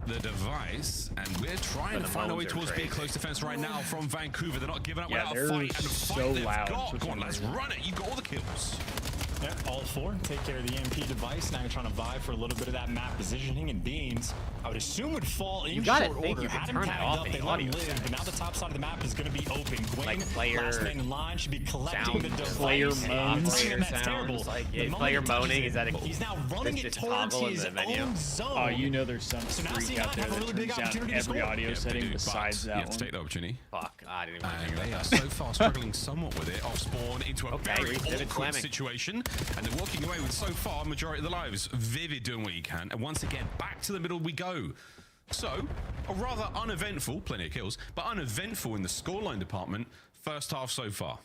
the device, and we're trying to find a way towards being close defense right now from Vancouver. They're not giving up without a fight, and the fight they've got. Go on, let's run it. You got all the kills. Yeah, all four. Take care of the EMP device. Now you're trying to vie for a little bit of that map positioning, and Beans, I would assume, would fall in short order. Had him tagged up, they let him live, but now the top side of the map is going to be open. Gwen, last man in line, should be collecting the device. Player moans. That's terrible. Player moaning, is that a... He's now running it towards his own zone. Oh, you know there's some freak out there that turns down every audio setting besides that one. You have to take the opportunity. Fuck, I didn't even And they are so far struggling somewhat with it. Off spawn into a very awkward situation. And they're walking away with so far majority of the lives. Vivid doing what he can, and once again back to the middle we go. So a rather uneventful, plenty of kills, but uneventful in the scoreline department first half so far.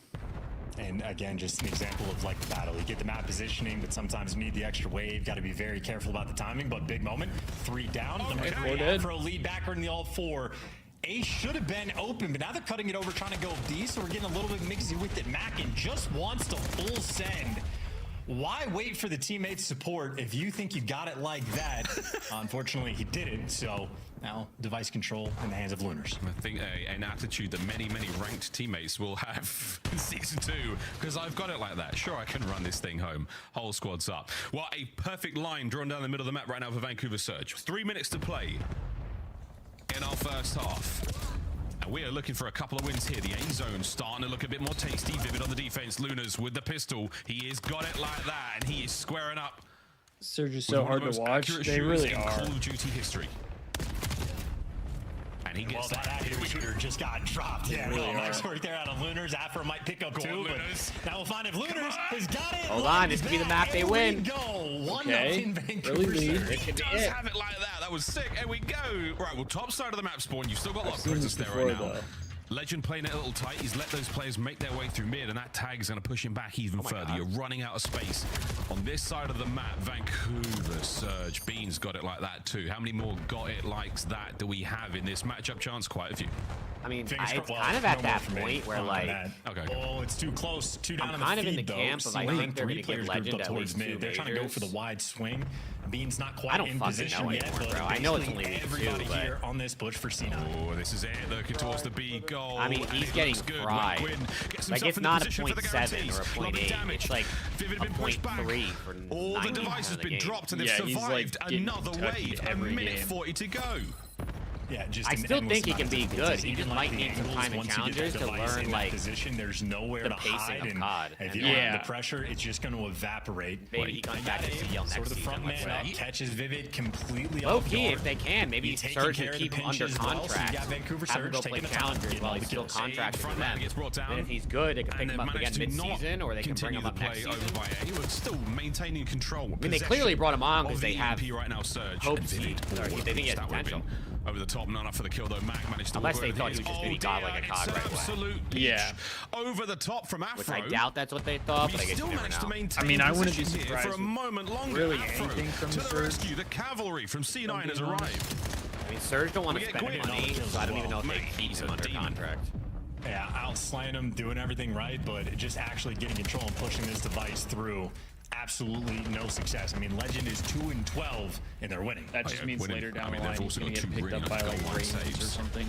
And again, just an example of like the battle. You get the map positioning, but sometimes you need the extra wave. Got to be very careful about the timing, but big moment. 3 down. Number 3 out for a lead backer in the all 4. A should have been open, but now they're cutting it over, trying to go D, so we're getting a little bit mixy with it. Mackin just wants to full send. Why wait for the teammates' support if you think you got it like that? Unfortunately, he didn't, so now device control in the hands of Lunars. I think an attitude that many ranked teammates will have in Season 2, because I've got it like that. Sure, I can run this thing home. Whole squad's up. Well, a perfect line drawn down the middle of the map right now for Vancouver Surge. 3 minutes to play in our first half. And we are looking for a couple of wins here. The A zone starting to look a bit more tasty. Vivid on the defense. Lunas with the pistol. He has got it like that, and he is squaring up. Surge is so hard to watch. They really are. Call of Duty history. And he gets that shooter just got dropped. Yeah, really nice work there out of Lunars. Afro might pick up 2, but now we'll find if Lunars has got it. Hold on, this could be the map they win. Go. 1-0 in Vancouver. Really it does have it like that. That was sick. Here we go. Right, well, top side of the map spawn. You've still got a lot of presence there right now. Legend playing it a little tight. He's let those players make their way through mid, and that tag is going to push him back even further. You're running out of space. On this side of the map, Vancouver Surge. Beans got it like that too. How many more got it likes that do we have in this matchup? Chance? Quite a few. I mean, it's kind of at that point where like... Okay. Oh, it's too close. 2 down I'm in the kind of feed, in the though. camp of I think they're going to give Legend at least 2 They're trying to go for the wide swing. Bean's not quite in position know yet, anymore, but bro. I know it's only everybody 2, here on this push for C9. Oh, this is it. Looking towards the B goal. I mean, he's getting fried. Like, it's not a 0.7 or a 0.8. It's like a 0.3 for all the device has been dropped, and they've survived another wave. A minute 40 to go. Yeah, just I still think he can be good. He just might need some time in challengers to learn like position. There's nowhere the to pacing hide, of COD. If you don't have the pressure, it's just going to evaporate. Maybe he comes back to CL next sort of the front season. man up, catches Vivid completely Low off key, guard. if they can, maybe Surge to keep him under contract. Have him go play challengers while he's still contracted for them. And if he's good, they can pick him up again mid-season, or they can bring him up next season. He was still maintaining control. I mean, they clearly brought him on because they have right now. Surge hopes. They think he has potential. Over the top, not enough for the kill though. Mac managed to. Unless they thought he was just really god like a cog right away. Absolute over the top from Afro. Which I doubt that's what they thought, but I guess still you never managed to know. maintain I mean, I wouldn't be surprised for a moment longer. Really Afro anything from to the the rescue. The cavalry from C9 has arrived. I mean, Surge don't want to spend money, so I don't even know if they keep him under contract. Yeah, outslaying him, doing everything right, but just actually getting control and pushing this device through. Absolutely no success. I mean, Legend is 2-12, and they're winning. That just means later down the line they've he's also going got to get two picked really up by like nice Rains saves or something.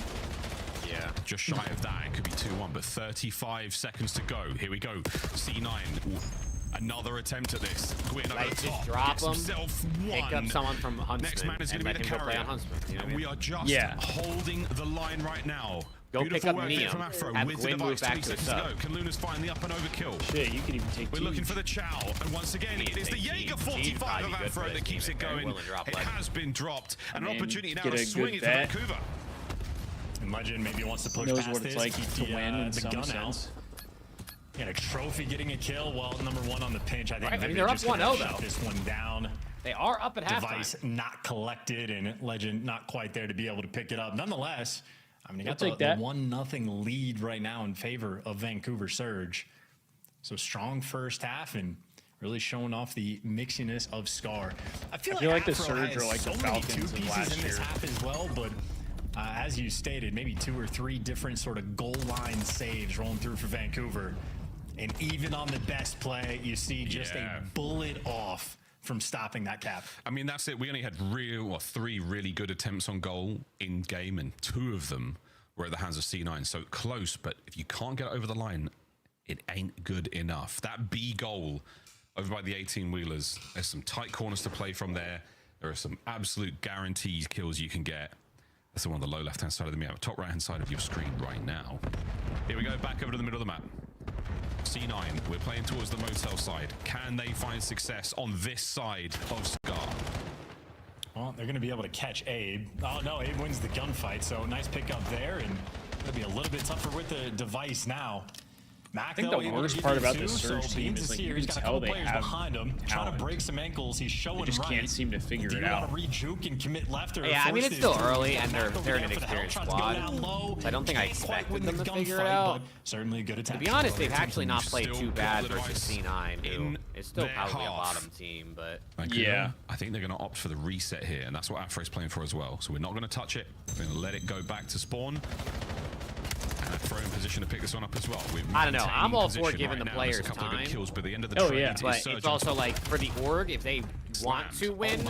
Yeah, just shy of that. It could be 2-1, but 35 seconds to go. Here we go. C9. Another attempt at this. Gwyn over the top. Drop him. Pick up someone from Huntsman. Next man is going to be the carrier. Play on Huntsman. You know and we are just holding the line right now. Go Beautiful pick up work Neo. from Afro Have with Gwyn the move device. back 20 to seconds the to sub. go. Can Lunas find the up and over kill? Shit, you could even take We're looking for the Chow. And once again, it is the Jaeger 45 of Afro that keeps it going. It has been dropped. And an opportunity now to swing it for Vancouver. And Legend maybe wants to push knows past what it's this, like keep to win in the some gun sense. out. And a trophy getting a kill. Well, number one on the pinch. I think I mean, they're up 1-0 though. This one down. They are up at halftime. Device not collected, and Legend not quite there to be able to pick it up. Nonetheless, I mean, you got the 1-0 lead right now in favor of Vancouver Surge. So strong first half and really showing off the mixiness of Scar. I feel like the Surge are like so the many Falcons two of pieces last in this year. half as well, but as you stated, maybe 2 or 3 different sort of goal line saves rolling through for Vancouver. And even on the best play, you see just a bullet off from stopping that cap. I mean, that's it. We only had 3 really good attempts on goal in game, and 2 of them were at the hands of C9. So close, but if you can't get it over the line, it ain't good enough. That B goal over by the 18-wheelers, there's some tight corners to play from there. There are some absolute guaranteed kills you can get. That's the one on the low left-hand side of the map, top right-hand side of your screen right now. Here we go, back over to the middle of the map. C9, we're playing towards the motel side. Can they find success on this side of Scar? Well, they're going to be able to catch Abe. Oh, no, Abe wins the gunfight, so nice pickup there, and it'll be a little bit tougher with the device now. Mac, I think the worst part about this Surge team is like you can tell they have behind him, trying to break some ankles. He's showing they just can't seem to figure it out. Rejuke and commit left or yeah, I mean it's still early and they're an experienced squad. So I don't think I expected them to figure it out. Certainly good attack. To be honest, they've actually not played too bad versus C9, who is still probably a bottom team, but yeah, I think they're going to opt for the reset here, and that's what Afro's playing for as well. So we're not going to touch it. We're going to let it go back to spawn. Afro in position to pick this one up as well. I don't know. I'm all for giving the players time. Kills, but the end of the but it's also like for the org, if they want to win,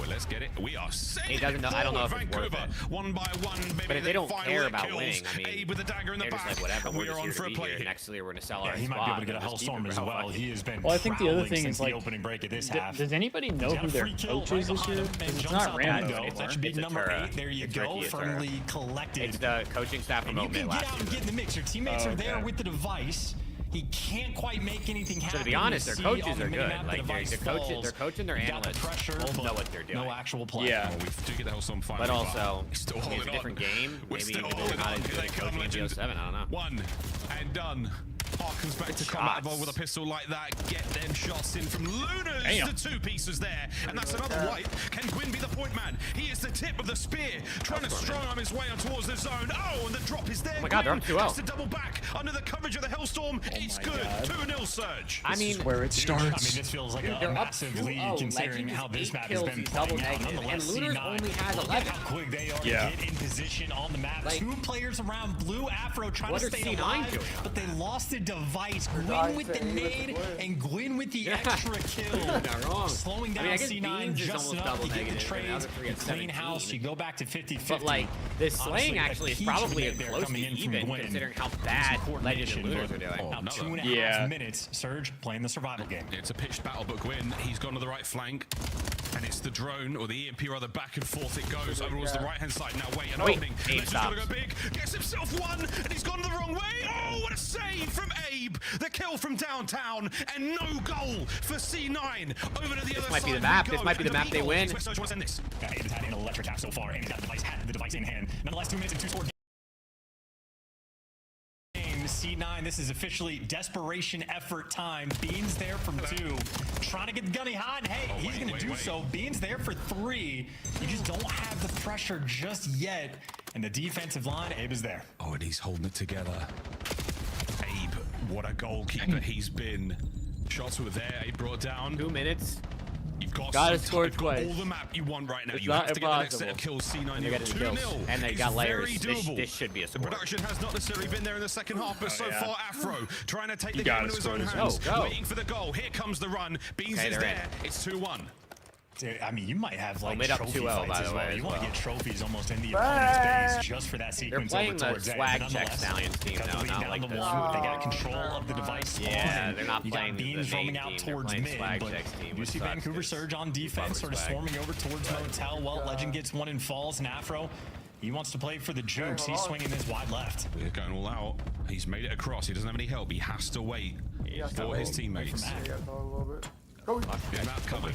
let's get it. We are it doesn't know. I don't know if it's worth it. One by one, baby, but if they don't care about winning, I mean, they're just like whatever. We're just here to be here. Next year, we're gonna sell our he spot. might be able to get a Hellstorm as well. He has been. Well, I think the other thing since is like the opening break of this half. Does anybody know who their coach is this year? It's not Rambo anymore. That should be number 8. There you go. Firmly collected. It's the coaching staff from Oakland last year. Get in the mix. Your teammates are there with the device. He can't quite make anything happen. So to be honest, their coaches are good. Like their coach and their analysts both know what they're doing. No actual play. Yeah, well, we do get the Hellstorm final. But also, it's a different game. Maybe they're not as good as coaching in BO7. I don't know. One and done. Harkens back to combat with a pistol like that. Get them shots in from Lunas. The 2 pieces there. And that's another white. Can Gwyn be the point man? He is the tip of the spear. Trying to strong arm his way on towards the zone. Oh, and the drop is there. Oh my god, they're up 2-0. Has to double back under the coverage of the Hellstorm. It's good. 2-0 Surge. I mean, where it starts. I mean, this feels like a massive lead considering how this map has been playing out. And Lunas only has 11. How quick they are to get in position on the map. 2 players around blue. Afro trying to stay alive, but they lost the device. Gwyn with the nade and Gwyn with the extra kill. Not wrong. Slowing down C9 just enough to get the trades. Clean house, you go back to 50-50. But like, this slaying actually is probably a close to even considering how bad Legend and Lunas are doing. Now 2.5 minutes, Surge playing the survival game. It's a pitched battle, but Gwyn, he's gone to the right flank. And it's the drone, or the EMP rather, back and forth it goes over towards the right-hand side. Now wait, an opening. Legend's gonna go big, gets himself one, and he's gone the wrong way. Oh, what a save from Abe. The kill from downtown, and no goal for C9. Over to the other side. This might be the map. This might be the map they win. Abe has had an electric half so far, and he's got the device in hand. Nonetheless, 2 minutes and 2 score. C9, this is officially desperation effort time. Beans there from 2, trying to get Gunny hot. Hey, he's gonna do so. Beans there for 3. You just don't have the pressure just yet. And the defensive line, Abe is there. Oh, and he's holding it together. Abe, what a goalkeeper he's been. Shots were there, Abe brought down. 2 minutes. You've got gotta score twice. All the map you want right now. It's you have to get the next set of kills. C9, they got 2-0, and they got layers. This should be a score. The production has not necessarily been there in the second half, but so far Afro trying to take the game into his own hands, waiting for the goal. Here comes the run. Beans is there. It's 2-1. Dude, I mean, you might have like mid up trophy 2-0 fights by as the well. way. You want to get trophies almost in the opponent's base just for that sequence. They're playing the swag check Stallions team though, not like this. They got control of the device. Yeah, they're not playing the Beans roaming out towards mid, but you see Vancouver Surge on defense, sort of swarming over towards Motel while Legend gets one and falls, and Afro, he wants to play for the Jukes. He's swinging this wide left. We're going all out. He's made it across. He doesn't have any help. He has to wait for his teammates. Go. Map covered.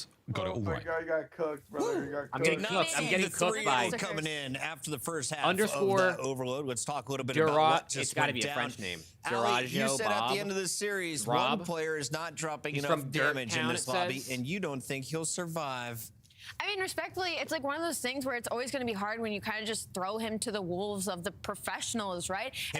Thieves got it all right. You got cooked, brother. You got cooked. I'm getting cooked. I'm getting cooked by coming in after the first half underscore of that overload. Let's talk a little bit about what just It's got to went be a down. French name. Ali, you Duraggio, said Bob. at the end of the series, Rob. one player is not dropping He's enough from damage in Dirktown, this it lobby, says. and you don't think he'll survive. I mean, respectfully, it's like one of those things where it's always going to be hard when you kind of just throw him to the wolves of the professionals, right? I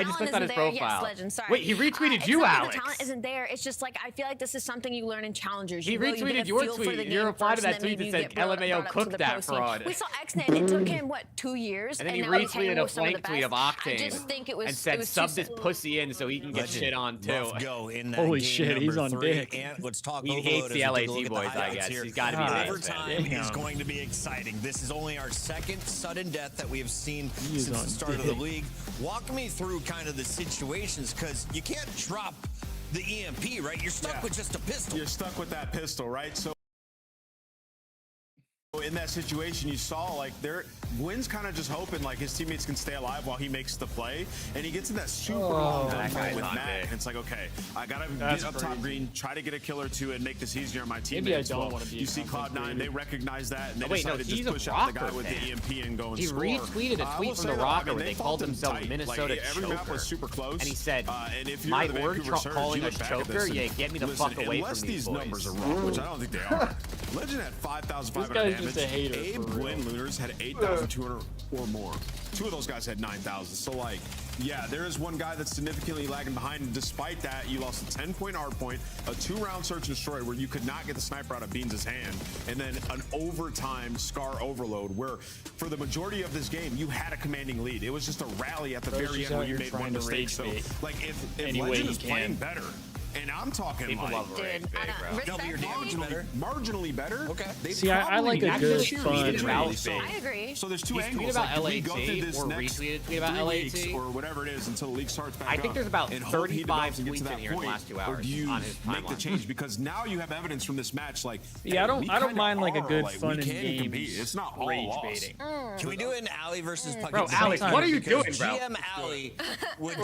just clicked on his profile. Yes, Legend, sorry. Wait, he retweeted you, Alex. The talent isn't there. It's just like I feel like this is something you learn in challengers. He retweeted your tweet. Your reply to that tweet that said LMAO cooked that fraud. We saw Xnet. It took him what 2 years, and then he retweeted a flank tweet of Octane. I just think it was and said sub this pussy in so he can get shit on too. Holy shit, he's on dick. And let's talk. He hates the LAT boys, I guess. He's got to be overtime is going to be exciting. This is only our second sudden death that we have seen since the start of the league. Walk me through kind of the situations, because you can't drop the EMP, right? You're stuck with just a pistol. You're stuck with that pistol, right? So in that situation, you saw like Gwyn's kind of just hoping like his teammates can stay alive while he makes the play, and he gets in that super long gunfight with Matt, and it's like, okay, I gotta get up top green, try to get a kill or two, and make this easier on my teammates. You see Cloud9, they recognize that, and they decided to just push out the guy with the EMP and go and score. He retweeted a tweet from the Rocker where they called themselves Minnesota Every map was super close, and he said, and if my word calling us choker, yeah, get me the fuck away from these boys. Numbers are wrong, which I don't think they are. Legend had 5,500 damage. Just a hater. Abe, Gwyn, Lunars had 8,200 or more. 2 of those guys had 9,000. So, like, yeah, there is one guy that's significantly lagging behind. And despite that, you lost a 10-point hard point, a 2-round search and destroy where you could not get the sniper out of Beans' hand, and then an overtime Scar overload where, for the majority of this game, you had a commanding lead. It was just a rally at the very end where you made one mistake. So, like, if Legend is playing better, and I'm talking people love dude, marginally better. Okay. See, I like a good fun. I agree. So there's 2 He's angles. Tweet about like, LAT go through this or next retweeted tweet about LAT or whatever it is until the league starts back I think up, there's about and 35 tweets tweets in here in the last 2 hours. Or do you on his make the change because now you have evidence from this match? Like, yeah, I don't mind like a good fun and game. It's not all rage loss. baiting. Can we do an Alley versus Pucky? Bro, Alex, what are you doing, bro? GM Alley would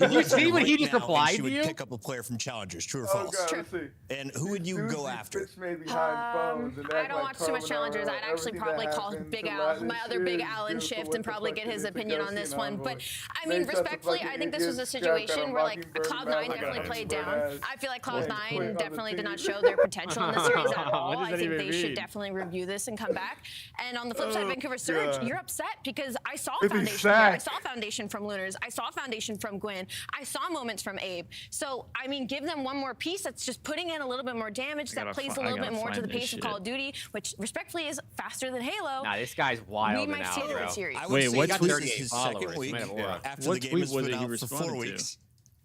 Did you see when he just replied to you? Pick up a player from Challengers, true or false? True. And who would you go after? I don't watch too much Challengers. I'd actually probably call Big Al, my other Big Al, and shift and probably get his opinion on this one. But I mean, respectfully, I think this was a situation where like Cloud9 definitely played down. I feel like Cloud9 definitely did not show their potential in the series at all. I think they should definitely review this and come back. And on the flip side, Vancouver Surge, you're upset because I saw Foundation here. I saw Foundation from Lunars. I saw Foundation from Gwyn. I saw moments from Abe. So, I mean, give them one more piece that's just putting in a little bit more damage, that plays a little bit more to the pace of Call of Duty, which respectfully is faster than Halo. Nah, this guy's wild now, see bro. Series. Wait, what tweet? His second week after What the game tweet has was been it he out for 4 responded weeks. to?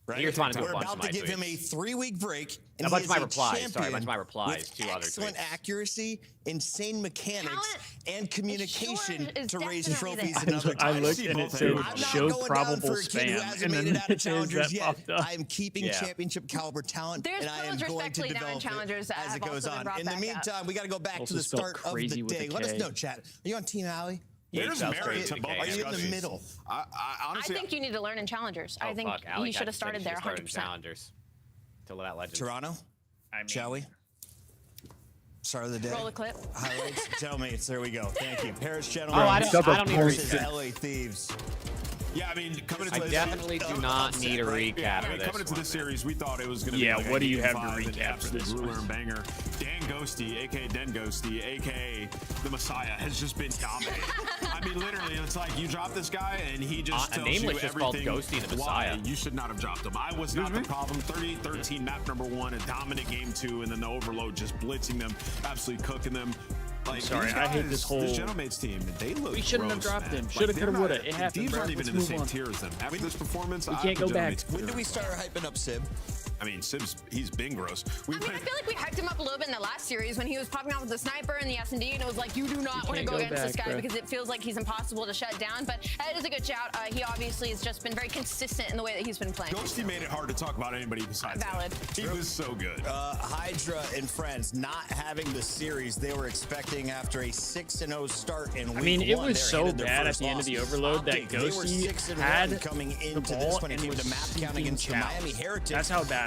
Right? He responded to We're a bunch about of to give him a 3-week break. And a bunch he of my is a replies. Sorry, a bunch of my champion replies. with 2 other excellent tweets. accuracy, insane mechanics, Talent and communication is to raise definitely trophies there. and other I looked and it said I'm not show going probable down for a kid who spam, hasn't and made then it out of Challengers yet. that popped up. I am keeping championship caliber talent, There's and I am pros going to respectfully now in develop Challengers it that as it have goes also been on. brought In the back up. meantime, we got to go back Also to the spelled start of the crazy with day. a Let us K. know, chat. Are you on Team Alley? There's merit to both. Are you in the middle? I honestly, I think you need to learn in Challengers. I think you should have started there 100%. Challengers. To that legend. Toronto, shall we? Start of the day. Roll the clip. Highlights, GentleMates. There we go. Thank you. Paris Oh, GentleMates I don't need to versus recap. LA Thieves. yeah, I mean, coming into I definitely do not need a recap I mean, of this coming into one, this series, we thought it was going to Yeah, be like what a do you game have to 5 and recap for this ruler one? and banger. Dan Ghosty, aka Den Ghosty, aka the Messiah, has just been dominating. I mean, literally, it's like you drop this guy and he just tells you Nameless just called everything. Ghosty the Why Messiah. you should not have dropped him. I was not the problem. 30-13 map number 1, a dominant game 2, and then the overload just blitzing them, absolutely cooking them. Like, sorry, I hate this whole. This GentleMates team, they look. We shouldn't have gross, dropped man. him. Shoulda, Like, coulda, they're woulda. not- It happened, Thieves bro. aren't even in Let's the same move on. tier as them. After this performance, We can't go back. When do we start hyping up Sib? I mean, he's been gross. I mean, I feel like we hyped him up a little bit in the last series when he was popping out with the sniper and the S&D, and it was like, you do not want to go against this guy because it feels like he's impossible to shut down. But it is a good shout. He obviously has just been very consistent in the way that he's been playing. Ghosty made it hard to talk about anybody besides Valid. him. He was so good. Hydra and friends not having the series they were expecting after a 6-0 start in week I mean, it one. was They're so headed their bad at first the end of the loss. overload that Optic, they were Ghosty 6-1 had coming the into ball this when it and came was to map count seeking against the cows. Miami Heretics. That's how bad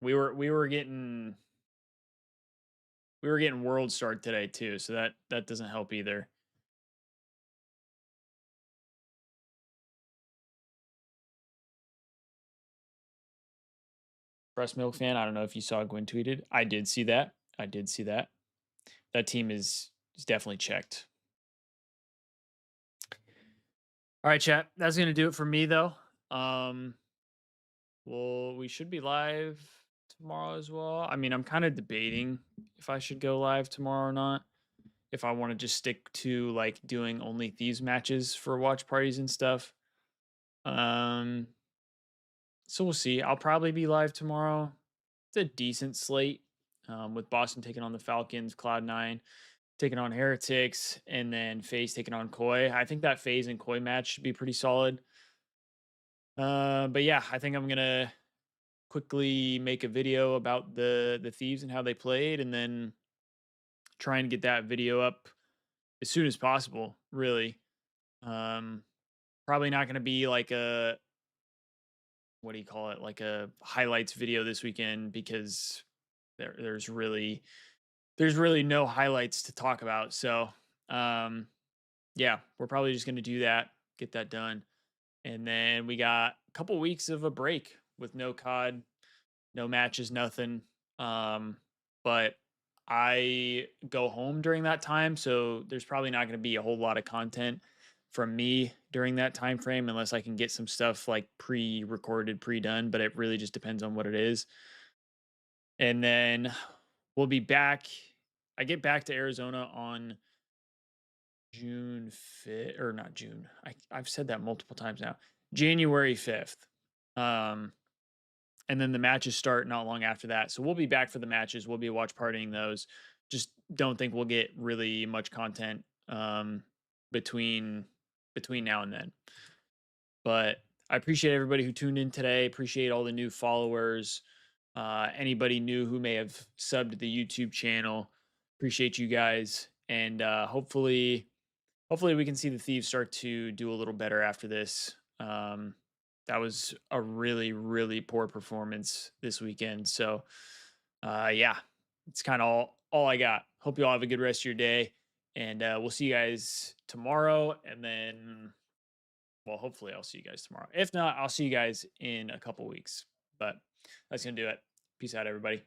We were getting world start today too, so that doesn't help either. Breast Milk fan. I don't know if you saw Gwen tweeted. I did see that. That team is definitely checked. All right, chat. That's gonna do it for me though. Well, we should be live tomorrow as well. I mean, I'm kind of debating if I should go live tomorrow or not. If I want to just stick to like doing only Thieves matches for watch parties and stuff. So we'll see. I'll probably be live tomorrow. It's a decent slate, with Boston taking on the Falcons, Cloud9 taking on Heretics, and then FaZe taking on Koi. I think that FaZe and Koi match should be pretty solid. But yeah, I think I'm gonna quickly make a video about the Thieves and how they played, and then try and get that video up as soon as possible. Really, probably not gonna be like a, what do you call it, like a highlights video this weekend, because there's really no highlights to talk about. So yeah, we're probably just gonna do that, get that done, and then we got a couple weeks of a break with no COD, no matches, nothing. But I go home during that time, so there's probably not going to be a whole lot of content from me during that time frame, unless I can get some stuff like pre-recorded, pre-done. But it really just depends on what it is. And then we'll be back. I get back to Arizona on June 5th, or not June. I've said that multiple times now. January 5th. And then the matches start not long after that. So we'll be back for the matches. We'll be watch partying those. Just don't think we'll get really much content between now and then. But I appreciate everybody who tuned in today. Appreciate all the new followers. Anybody new who may have subbed to the YouTube channel. Appreciate you guys. And hopefully we can see the Thieves start to do a little better after this. That was a really, really poor performance this weekend. So, yeah, it's kind of all I got. Hope you all have a good rest of your day. And we'll see you guys tomorrow. And then, well, hopefully I'll see you guys tomorrow. If not, I'll see you guys in a couple weeks. But that's going to do it. Peace out, everybody.